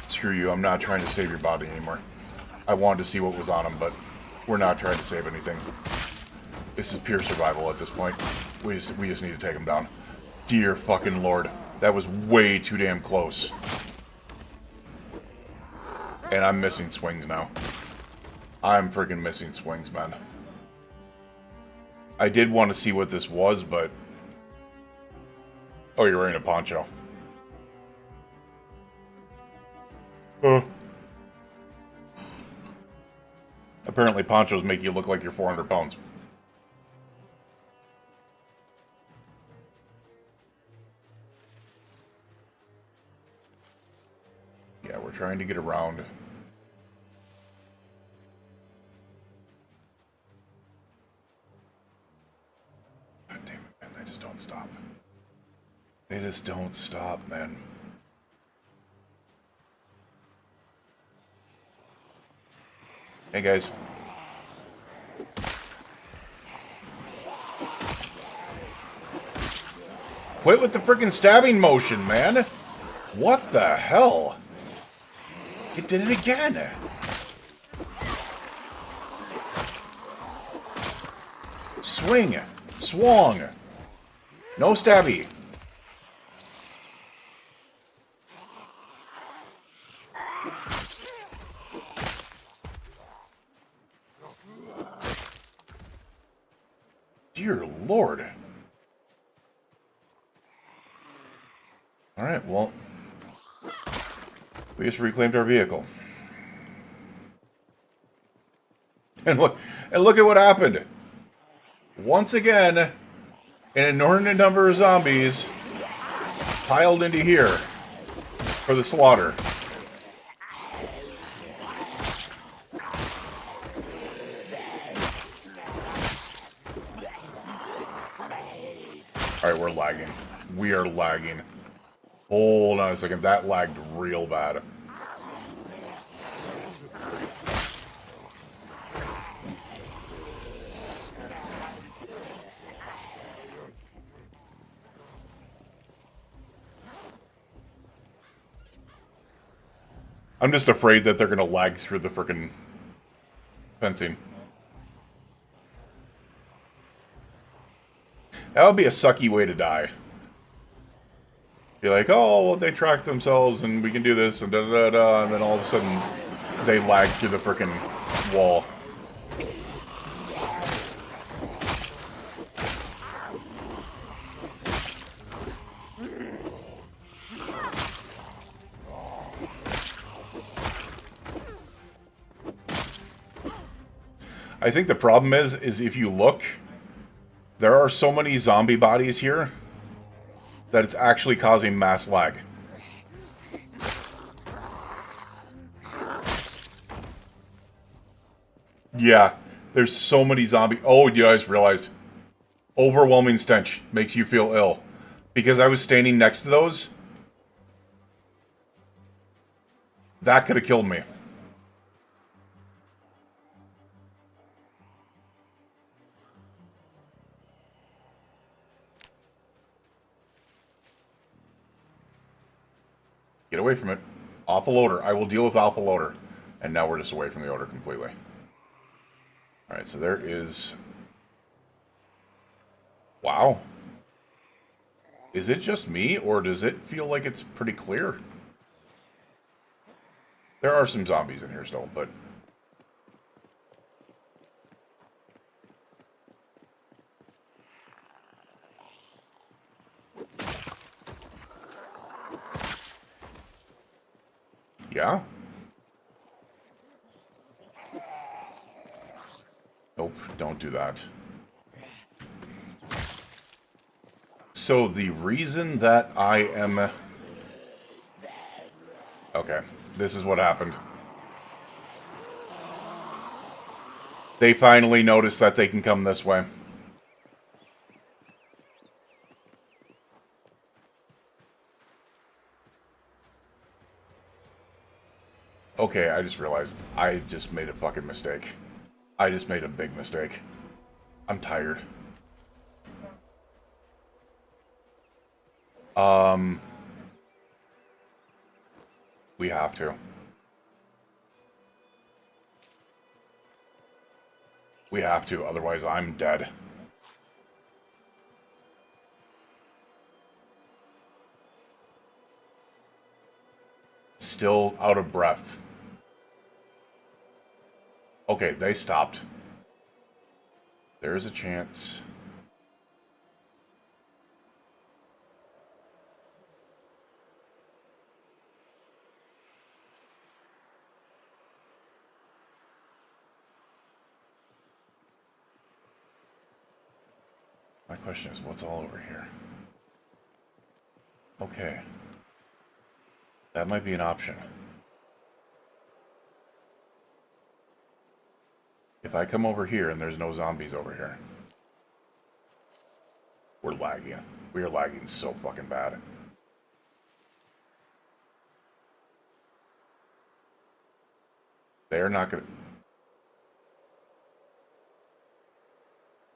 Screw you, I'm not trying to save your body anymore. I wanted to see what was on him, but we're not trying to save anything. This is pure survival at this point. We just need to take him down. Dear fucking lord. That was way too damn close. And I'm missing swings now. I'm freaking missing swings, man. I did want to see what this was, but... Oh, you're wearing a poncho. Apparently ponchos make you look like you're 400 pounds. Yeah, we're trying to get around. God damn it, man. They just don't stop. They just don't stop, man. Hey, guys. Quit with the freaking stabbing motion, man. What the hell? It did it again. Swing. Swung. No stabby. Dear Lord. Alright, well, we just reclaimed our vehicle. And look at what happened. Once again, an inordinate number of zombies piled into here for the slaughter. Alright, we're lagging. We are lagging. Hold on a second, that lagged real bad. I'm just afraid that they're gonna lag through the frickin' fencing. That would be a sucky way to die. Be like, oh, well, they track themselves and we can do this and da da da, and then all of a sudden they lag through the frickin' wall. I think the problem is if you look, there are so many zombie bodies here that it's actually causing mass lag. Yeah, there's so many zombie. Oh, you guys realized overwhelming stench makes you feel ill because I was standing next to those. That could have killed me. Get away from it. Awful odor. I will deal with awful odor. And now we're just away from the odor completely. Alright, so there is... Wow. Is it just me, or does it feel like it's pretty clear? There are some zombies in here still, but... Yeah? Nope, don't do that. So the reason that I am... Okay, this is what happened. They finally noticed that they can come this way. Okay, I just realized I just made a fucking mistake. I just made a big mistake. I'm tired. We have to. We have to, otherwise I'm dead. Still out of breath. Okay, they stopped. There's a chance. My question is, what's all over here? Okay. That might be an option. If I come over here and there's no zombies over here. We're lagging. We are lagging so fucking bad. They're not gonna...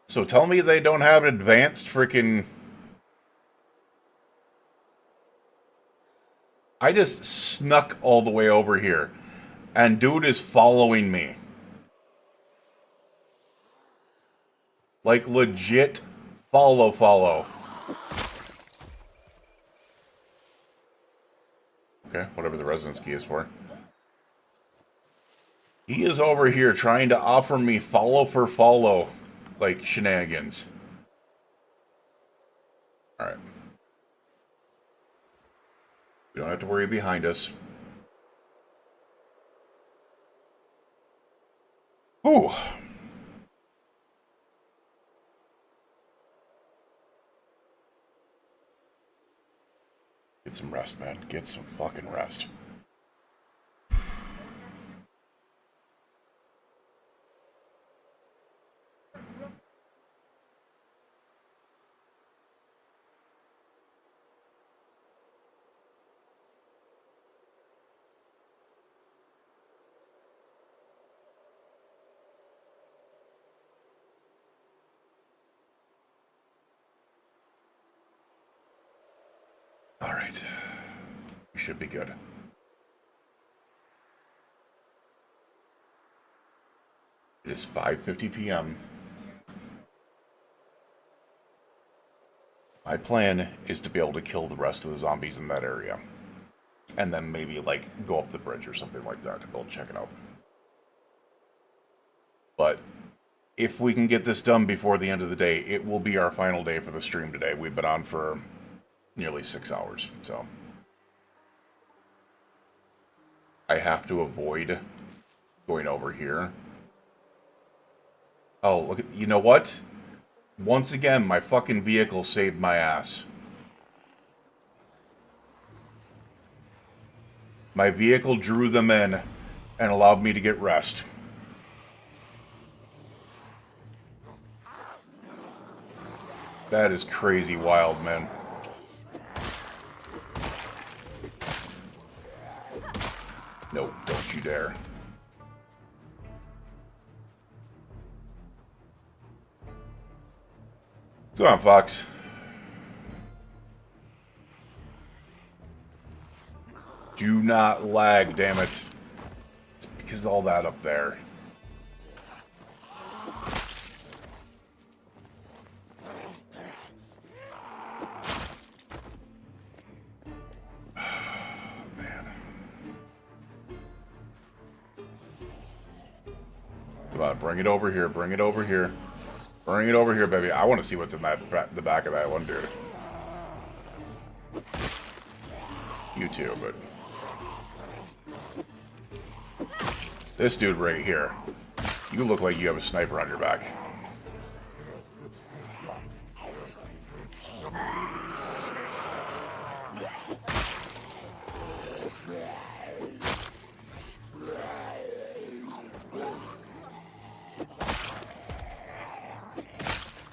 So tell me they don't have advanced freaking... I just snuck all the way over here. And dude is following me. Like, legit follow. Okay, whatever the residence key is for. He is over here trying to offer me follow for follow, like, shenanigans. Alright. We don't have to worry behind us. Ooh. Get some rest, man. Get some fucking rest. Alright. We should be good. It is 5:50 p.m. My plan is to be able to kill the rest of the zombies in that area. And then maybe, like, go up the bridge or something like that to be able to check it out. But if we can get this done before the end of the day, it will be our final day for the stream today. We've been on for nearly 6 hours, so I have to avoid going over here. Oh, look at, you know what? Once again, my fucking vehicle saved my ass. My vehicle drew them in and allowed me to get rest. That is crazy wild, man. Nope, don't you dare. What's going on, Fox? Do not lag, damn it. It's because of all that up there. Man. Come on, bring it over here, bring it over here. Bring it over here, baby. I want to see what's in that the back of that one, dude. You too, but... This dude right here. You look like you have a sniper on your back.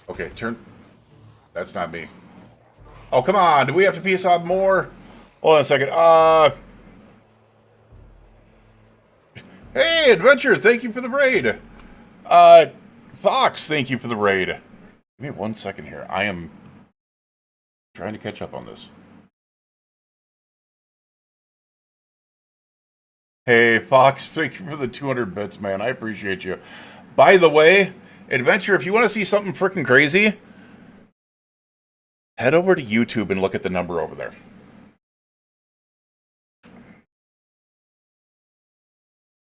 Okay, turn... That's not me. Oh, come on! Do we have to piece out more? Hold on a second. Hey, Adventure! Thank you for the raid! Fox, thank you for the raid. Give me 1 second here. I am trying to catch up on this. Hey, Fox, thank you for the 200 bits, man. I appreciate you. By the way... Adventure, if you want to see something freaking crazy, head over to YouTube and look at the number over there.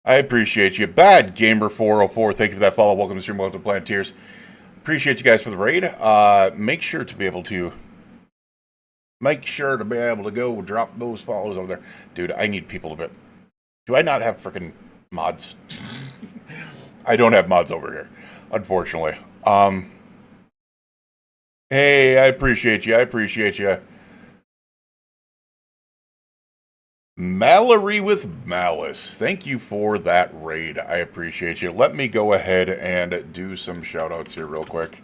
I appreciate you. Bad Gamer 404, thank you for that follow. Welcome to stream, welcome to Planeteers. Appreciate you guys for the raid. Make sure to be able to go drop those follows over there. Dude, I need people to be... Do I not have freaking mods? I don't have mods over here. Unfortunately. Hey, I appreciate you. I appreciate you. Mallory with Malice. Thank you for that raid. I appreciate you. Let me go ahead and do some shoutouts here real quick.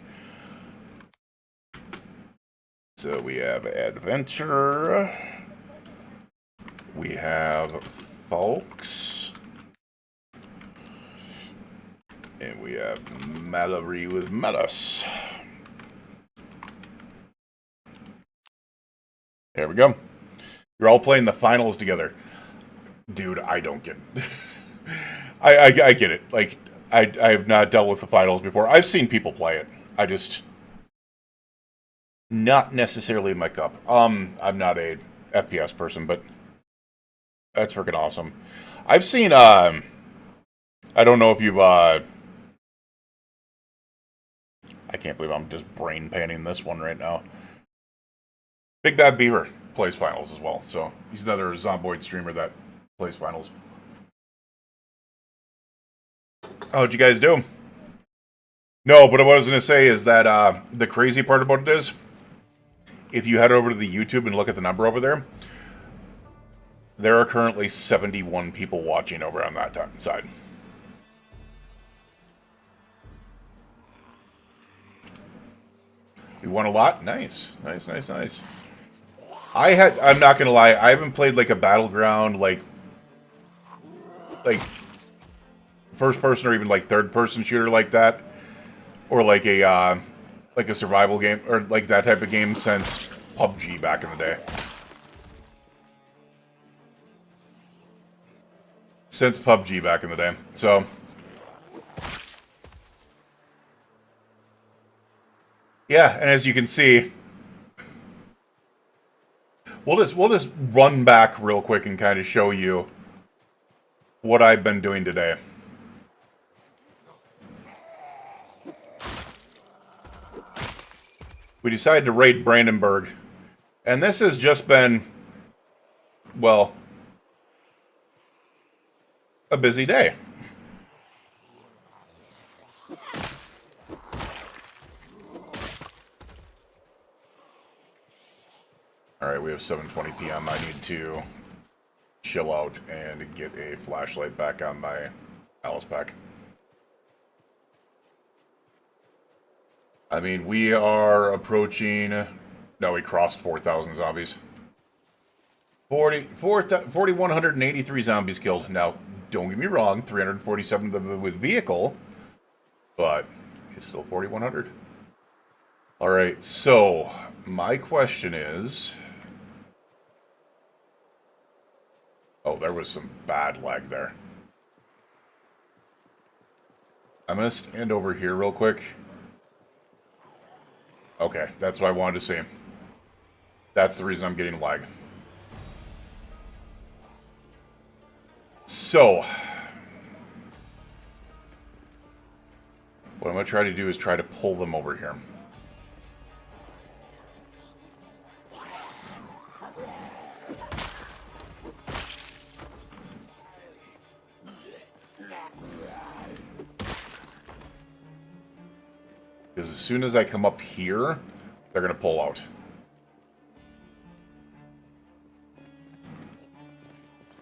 So we have Adventure. We have Folks. And we have Mallory with Malice. There we go. You're all playing the finals together. Dude, I don't get it. I get it. Like, I have not dealt with the finals before. I've seen people play it. I just... Not necessarily my cup. I'm not a FPS person, but... That's freaking awesome. I've seen, I don't know if you've, I can't believe I'm just brain panning this one right now. Big Bad Beaver plays finals as well, so he's another Zomboid streamer that plays finals. How'd you guys do? No, but what I was going to say is that the crazy part about it is, if you head over to the YouTube and look at the number over there, there are currently 71 people watching over on that side. You won a lot? Nice. Nice, nice, nice. I'm not gonna lie, I haven't played like a battleground, like first person or even like third person shooter like that. Or like a survival game, or like that type of game since PUBG back in the day. Since PUBG back in the day. So Yeah, and as you can see, we'll just run back real quick and kind of show you what I've been doing today. We decided to raid Brandenburg, and this has just been, well, a busy day. Alright, we have 7:20 p.m. I need to chill out and get a flashlight back on my Alice pack. I mean, we are approaching... No, we crossed 4,000 zombies. 4,183 zombies killed. Now, don't get me wrong, 347 of them with vehicle, but it's still 4,100. Alright, so, my question is... Oh, there was some bad lag there. I'm going to stand over here real quick. Okay, that's what I wanted to see. That's the reason I'm getting lag. So, what I'm going to try to do is try to pull them over here. Because as soon as I come up here, they're going to pull out.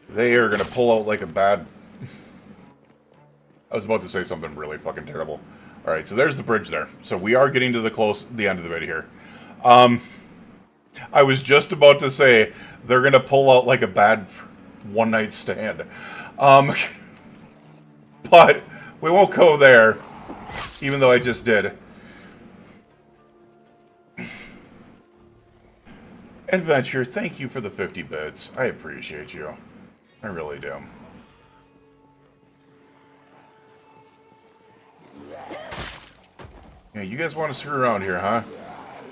They are going to pull out like a bad... I was about to say something really fucking terrible. Alright, so there's the bridge there. So we are getting to the end of the video here. I was just about to say they're going to pull out like a bad one-night stand. But we won't go there, even though I just did. Adventure, thank you for the 50 bits. I appreciate you. I really do. Yeah, you guys want to screw around here, huh?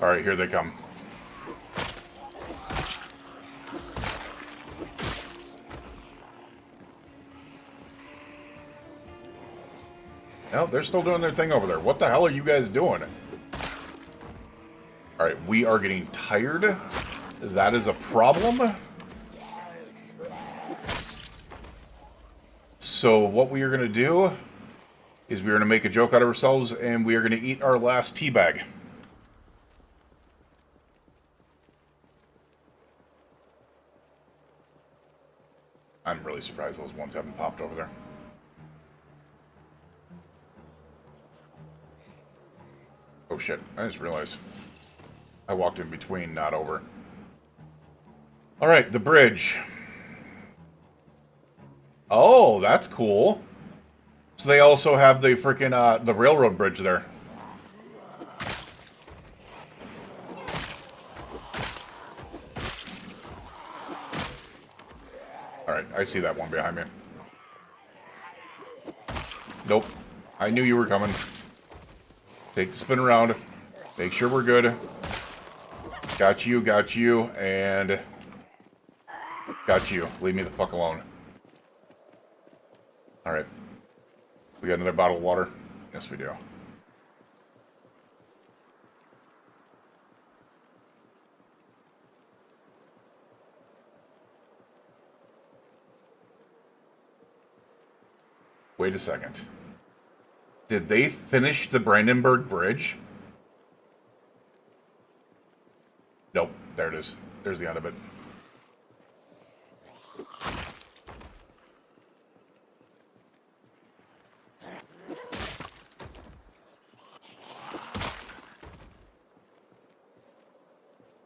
Alright, here they come. Well, they're still doing their thing over there. What the hell are you guys doing? Alright, we are getting tired. That is a problem. So what we are going to do is we are going to make a joke out of ourselves and we are going to eat our last tea bag. I'm really surprised those ones haven't popped over there. Oh shit, I just realized. I walked in between, not over. Alright, the bridge. Oh, that's cool. So they also have the freaking, the railroad bridge there. Alright, I see that one behind me. Nope. I knew you were coming. Take the spin around. Make sure we're good. Got you, and... Got you. Leave me the fuck alone. Alright. We got another bottle of water? Yes, we do. Wait a second. Did they finish the Brandenburg Bridge? Nope. There it is. There's the end of it.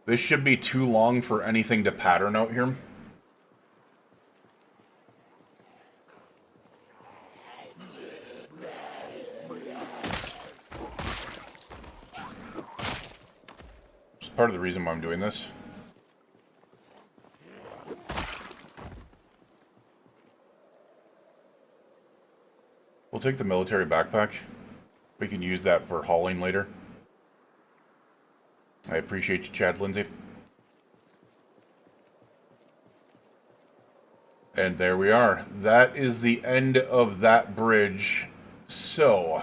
This should be too long for anything to pattern out here. It's part of the reason why I'm doing this. We'll take the military backpack. We can use that for hauling later. I appreciate you, Chad Lindsay. And there we are. That is the end of that bridge. So,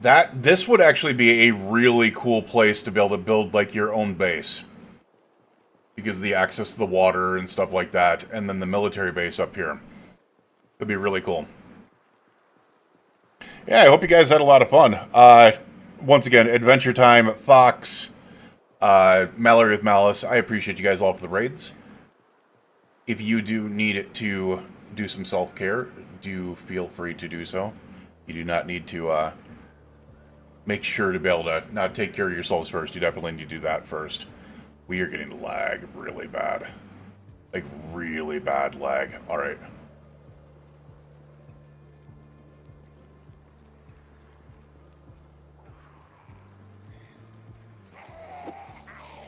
this would actually be a really cool place to be able to build, like, your own base. Because of the access to the water and stuff like that, and then the military base up here. It'd be really cool. Yeah, I hope you guys had a lot of fun. Once again, Adventure Time, Fox, Mallory with Malice, I appreciate you guys all for the raids. If you do need to do some self-care, do feel free to do so. You do not need to make sure to be able to not take care of yourselves first. You definitely need to do that first. We are getting lag really bad. Like, really bad lag. Alright.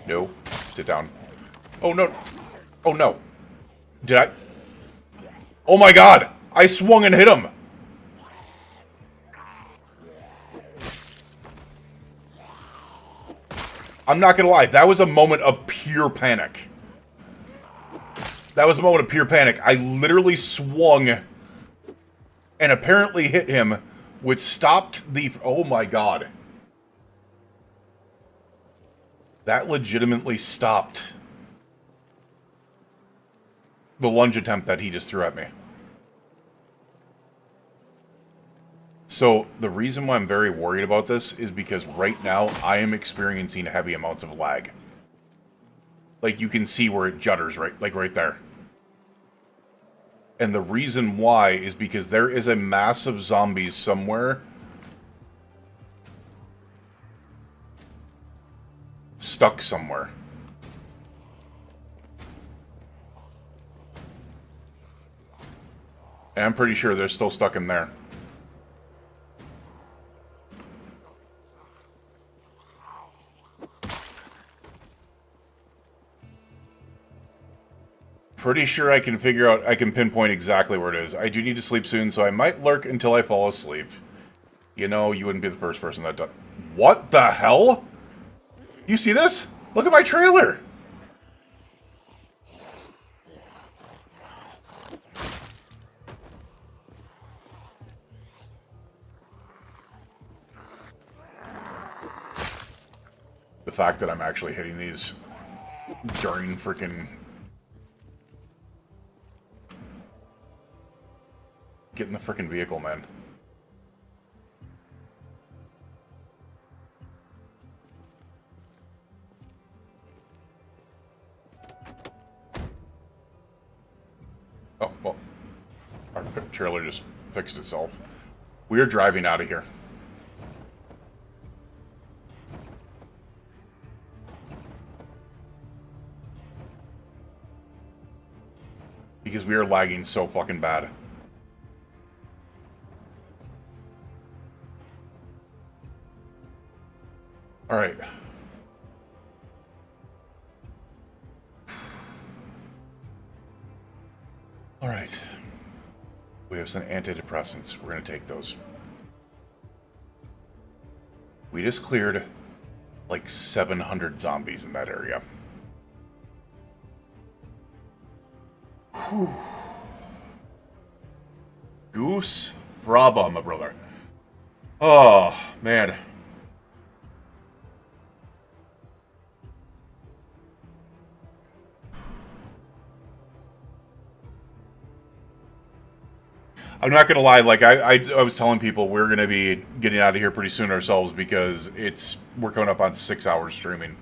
No. Sit down. Oh, no. Oh, no. Did I? Oh, my God! I swung and hit him! I'm not gonna lie. That was a moment of pure panic. That was a moment of pure panic. I literally swung and apparently hit him, which stopped the... Oh, my God. That legitimately stopped the lunge attempt that he just threw at me. So, the reason why I'm very worried about this is because right now I am experiencing heavy amounts of lag. Like, you can see where it judders, right there. And the reason why is because there is a mass of zombies somewhere stuck somewhere. And I'm pretty sure they're still stuck in there. Pretty sure I can figure out, I can pinpoint exactly where it is. I do need to sleep soon, so I might lurk until I fall asleep. You know, you wouldn't be the first person that does. What the hell? You see this? Look at my trailer! The fact that I'm actually hitting these during freaking... Get in the freaking vehicle, man. Oh, well. Our trailer just fixed itself. We're driving out of here. Because we are lagging so fucking bad. Alright. Alright. We have some antidepressants. We're gonna take those. We just cleared like 700 zombies in that area. Whew. Goose Fraba, my brother. Oh, man. I'm not gonna lie, like, I was telling people we're gonna be getting out of here pretty soon ourselves because we're coming up on 6 hours streaming.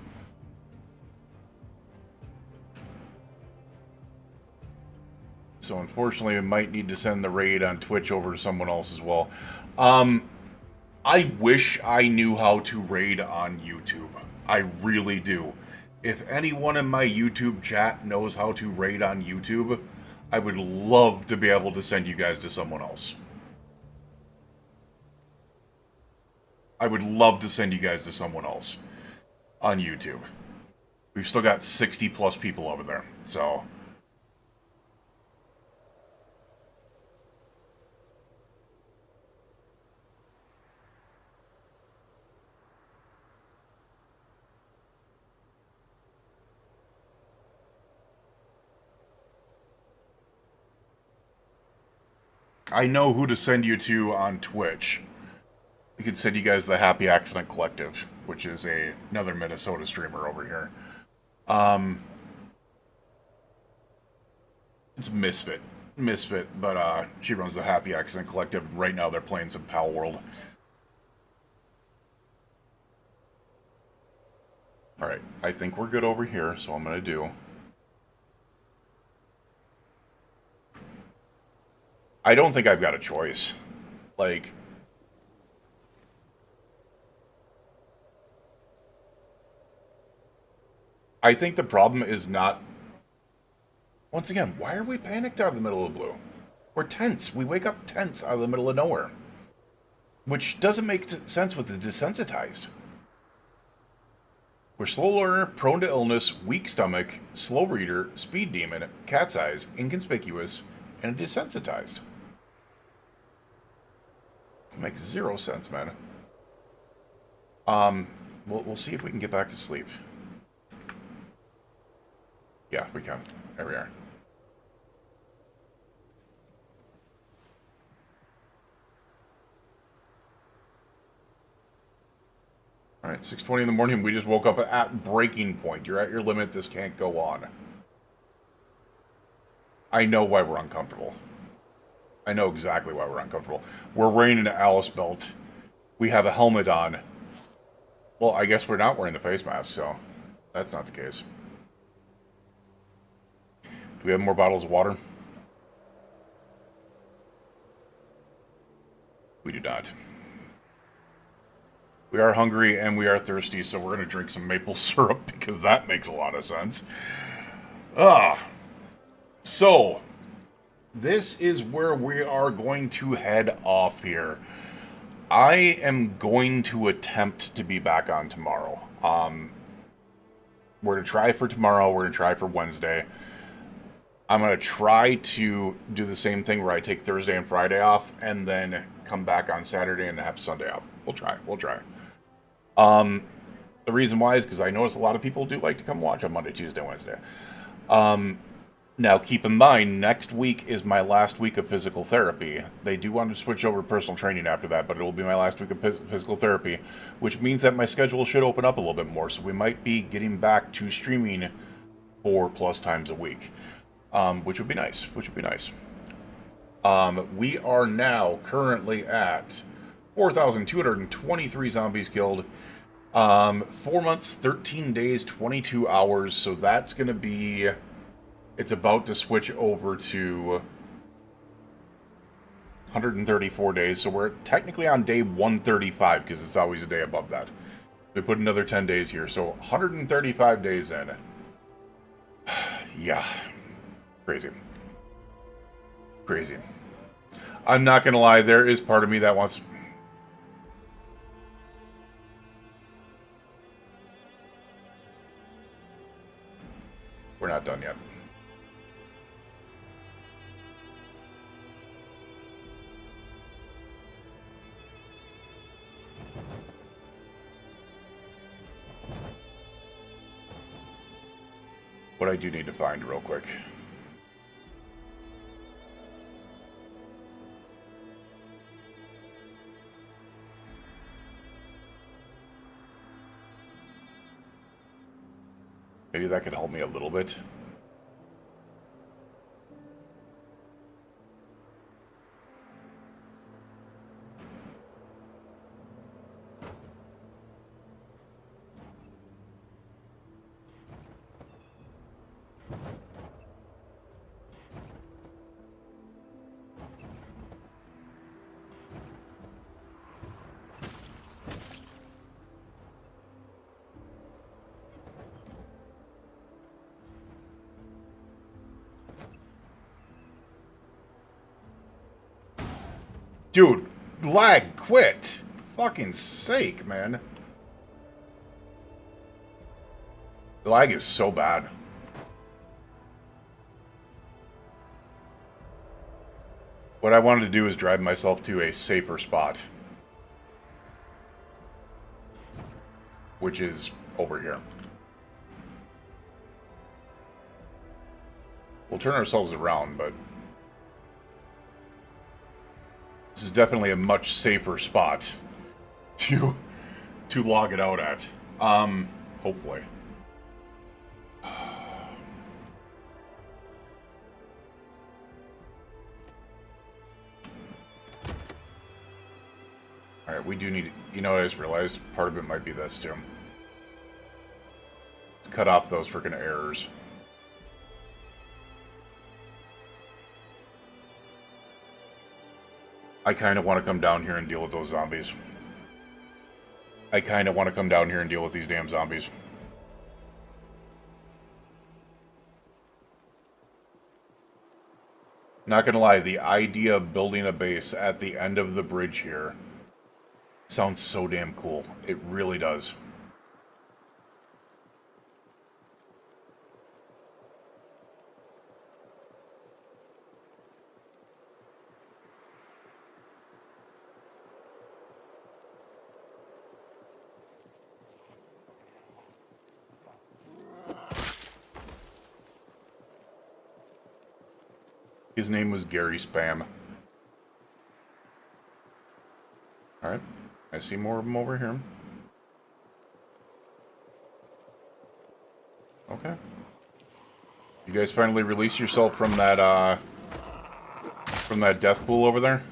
So unfortunately, we might need to send the raid on Twitch over to someone else as well. I wish I knew how to raid on YouTube. I really do. If anyone in my YouTube chat knows how to raid on YouTube, I would love to be able to send you guys to someone else. I would love to send you guys to someone else on YouTube. We've still got 60 plus people over there, so... I know who to send you to on Twitch. We could send you guys the Happy Accident Collective, which is another Minnesota streamer over here. It's Misfit, but she runs the Happy Accident Collective. Right now, they're playing some Pal World. All right, I think we're good over here, so I'm gonna do. I don't think I've got a choice. Like, I think the problem is not. Once again, why are we panicked out of the middle of the blue? We're tense. We wake up tense out of the middle of nowhere. Which doesn't make sense with the desensitized. We're slow learner, prone to illness, weak stomach, slow reader, speed demon, cat's eyes, inconspicuous, and desensitized. It makes zero sense, man. We'll see if we can get back to sleep. Yeah, we can. There we are. All right, 6:20 in the morning. We just woke up at breaking point. You're at your limit. This can't go on. I know why we're uncomfortable. I know exactly why we're uncomfortable. We're wearing an Alice belt. We have a helmet on. Well, I guess we're not wearing the face mask, so that's not the case. Do we have more bottles of water? We do not. We are hungry and we are thirsty, so we're going to drink some maple syrup because that makes a lot of sense. So, this is where we are going to head off here. I am going to attempt to be back on tomorrow. We're going to try for tomorrow. We're going to try for Wednesday. I'm going to try to do the same thing where I take Thursday and Friday off and then come back on Saturday and have Sunday off. We'll try. The reason why is because I notice a lot of people do like to come watch on Monday, Tuesday, Wednesday. Now, keep in mind, next week is my last week of physical therapy. They do want to switch over to personal training after that, but it will be my last week of physical therapy, which means that my schedule should open up a little bit more, so we might be getting back to streaming 4+ times a week. Which would be nice. We are now currently at 4,223 zombies killed. 4 months, 13 days, 22 hours. So that's going to be... It's about to switch over to 134 days. So we're technically on day 135 because it's always a day above that. We put another 10 days here. So 135 days in. Yeah. Crazy. I'm not gonna lie, there is part of me that wants... We're not done yet. What I do need to find real quick. Maybe that could help me a little bit. Dude, lag, quit. Fucking sake, man. The lag is so bad. What I wanted to do is drive myself to a safer spot. Which is over here. We'll turn ourselves around, but... This is definitely a much safer spot to log it out at. Hopefully. Alright, we do need... You know what I just realized? Part of it might be this, too. Let's cut off those freaking errors. I kind of want to come down here and deal with those zombies. I kind of want to come down here and deal with these damn zombies. Not gonna lie, the idea of building a base at the end of the bridge here sounds so damn cool. It really does. His name was Gary Spam. Alright. I see more of them over here. Okay. You guys finally release yourself from that death pool over there?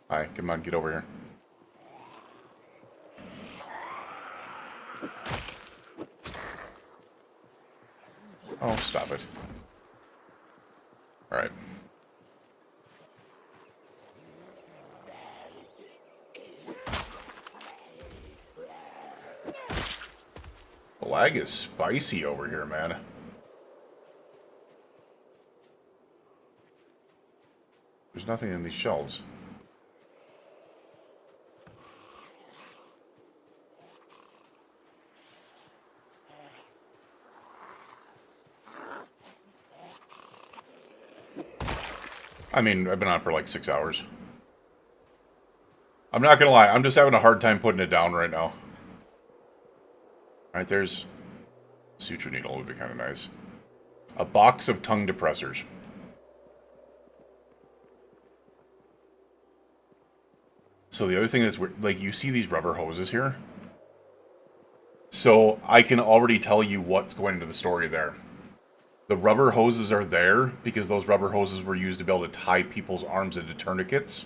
Hi, come on, get over here. Oh, stop it. Alright. The lag is spicy over here, man. There's nothing in these shelves. I mean, I've been on for like 6 hours. I'm not gonna lie, I'm just having a hard time putting it down right now. Alright, there's... Suture needle would be kind of nice. A box of tongue depressors. So the other thing is, like, you see these rubber hoses here? So I can already tell you what's going into the story there. The rubber hoses are there because those rubber hoses were used to be able to tie people's arms into tourniquets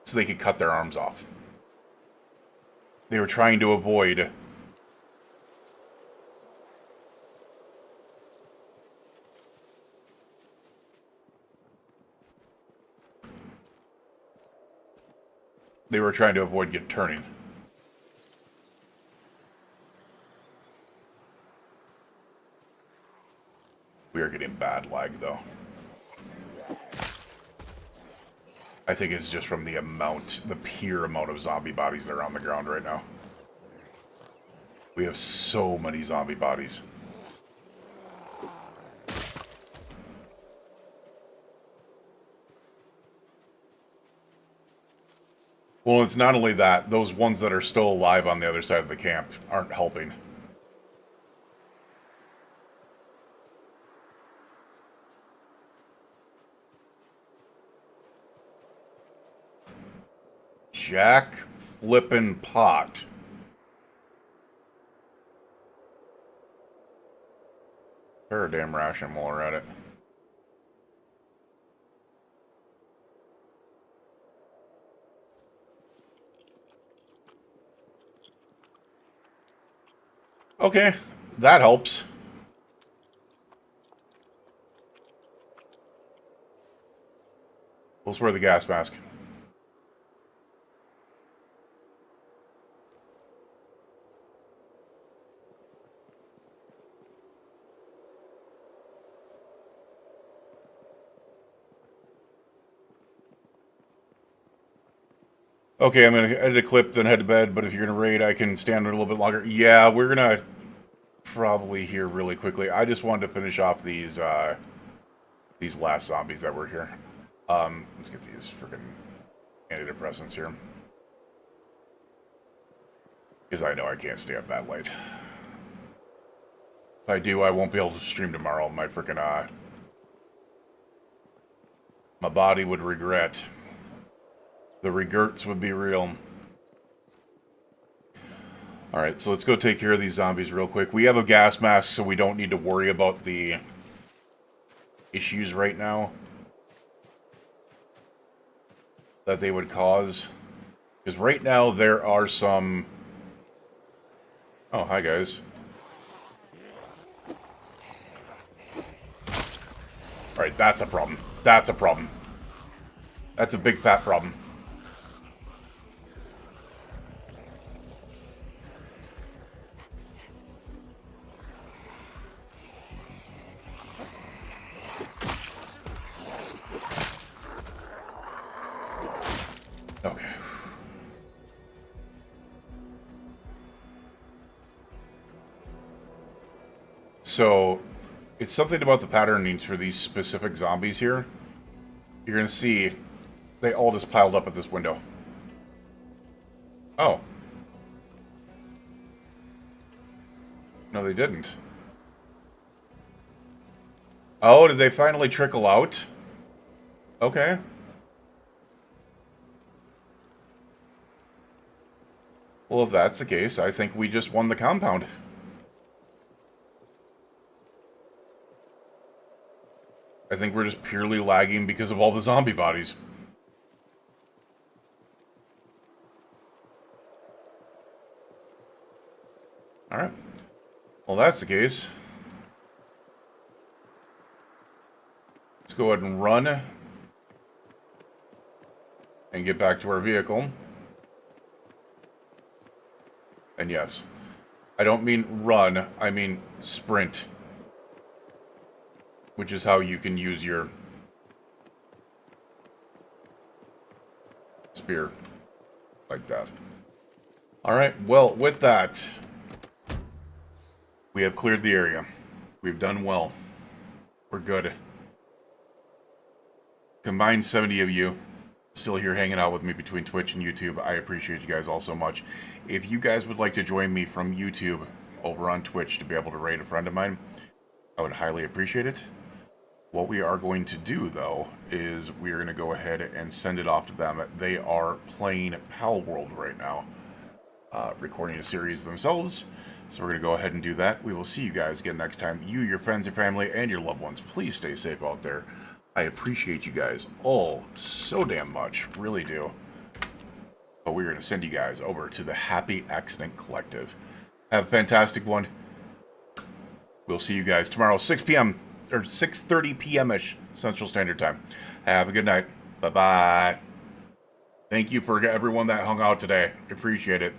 so they could cut their arms off. They were trying to avoid... They were trying to avoid get turning. We are getting bad lag, though. I think it's just from the pure amount of zombie bodies that are on the ground right now. We have so many zombie bodies. Well, it's not only that, those ones that are still alive on the other side of the camp aren't helping. Jack flippin' pot. They're a damn ration while we're at it. Okay, that helps. We'll wear the gas mask. Okay, I'm going to edit a clip, then head to bed, but if you're going to raid, I can stand a little bit longer. Yeah, we're going to probably here really quickly. I just wanted to finish off these last zombies that were here. Let's get these freaking antidepressants here. Because I know I can't stay up that late. If I do, I won't be able to stream tomorrow. My freaking my body would regret. The regrets would be real. Alright, so let's go take care of these zombies real quick. We have a gas mask, so we don't need to worry about the issues right now that they would cause. Because right now there are some... Oh, hi guys. Alright, that's a problem. That's a problem. That's a big fat problem. Okay. So, it's something about the patternings for these specific zombies here. You're going to see they all just piled up at this window. Oh. No, they didn't. Oh, did they finally trickle out? Okay. Well, if that's the case, I think we just won the compound. I think we're just purely lagging because of all the zombie bodies. Alright. Well, that's the case. Let's go ahead and run. And get back to our vehicle. And yes, I don't mean run, I mean sprint. Which is how you can use your spear. Like that. Alright, well, with that, we have cleared the area. We've done well. We're good. Combined 70 of you still here hanging out with me between Twitch and YouTube. I appreciate you guys all so much. If you guys would like to join me from YouTube over on Twitch to be able to raid a friend of mine, I would highly appreciate it. What we are going to do, though, is we're going to go ahead and send it off to them. They are playing Pal World right now, recording a series themselves. So we're going to go ahead and do that. We will see you guys again next time. You, your friends, your family, and your loved ones, please stay safe out there. I appreciate you guys all so damn much. Really do. But we're going to send you guys over to the Happy Accident Collective. Have a fantastic one. We'll see you guys tomorrow, 6 p.m. or 6:30 p.m.-ish Central Standard Time. Have a good night. Bye-bye. Thank you for everyone that hung out today. Appreciate it.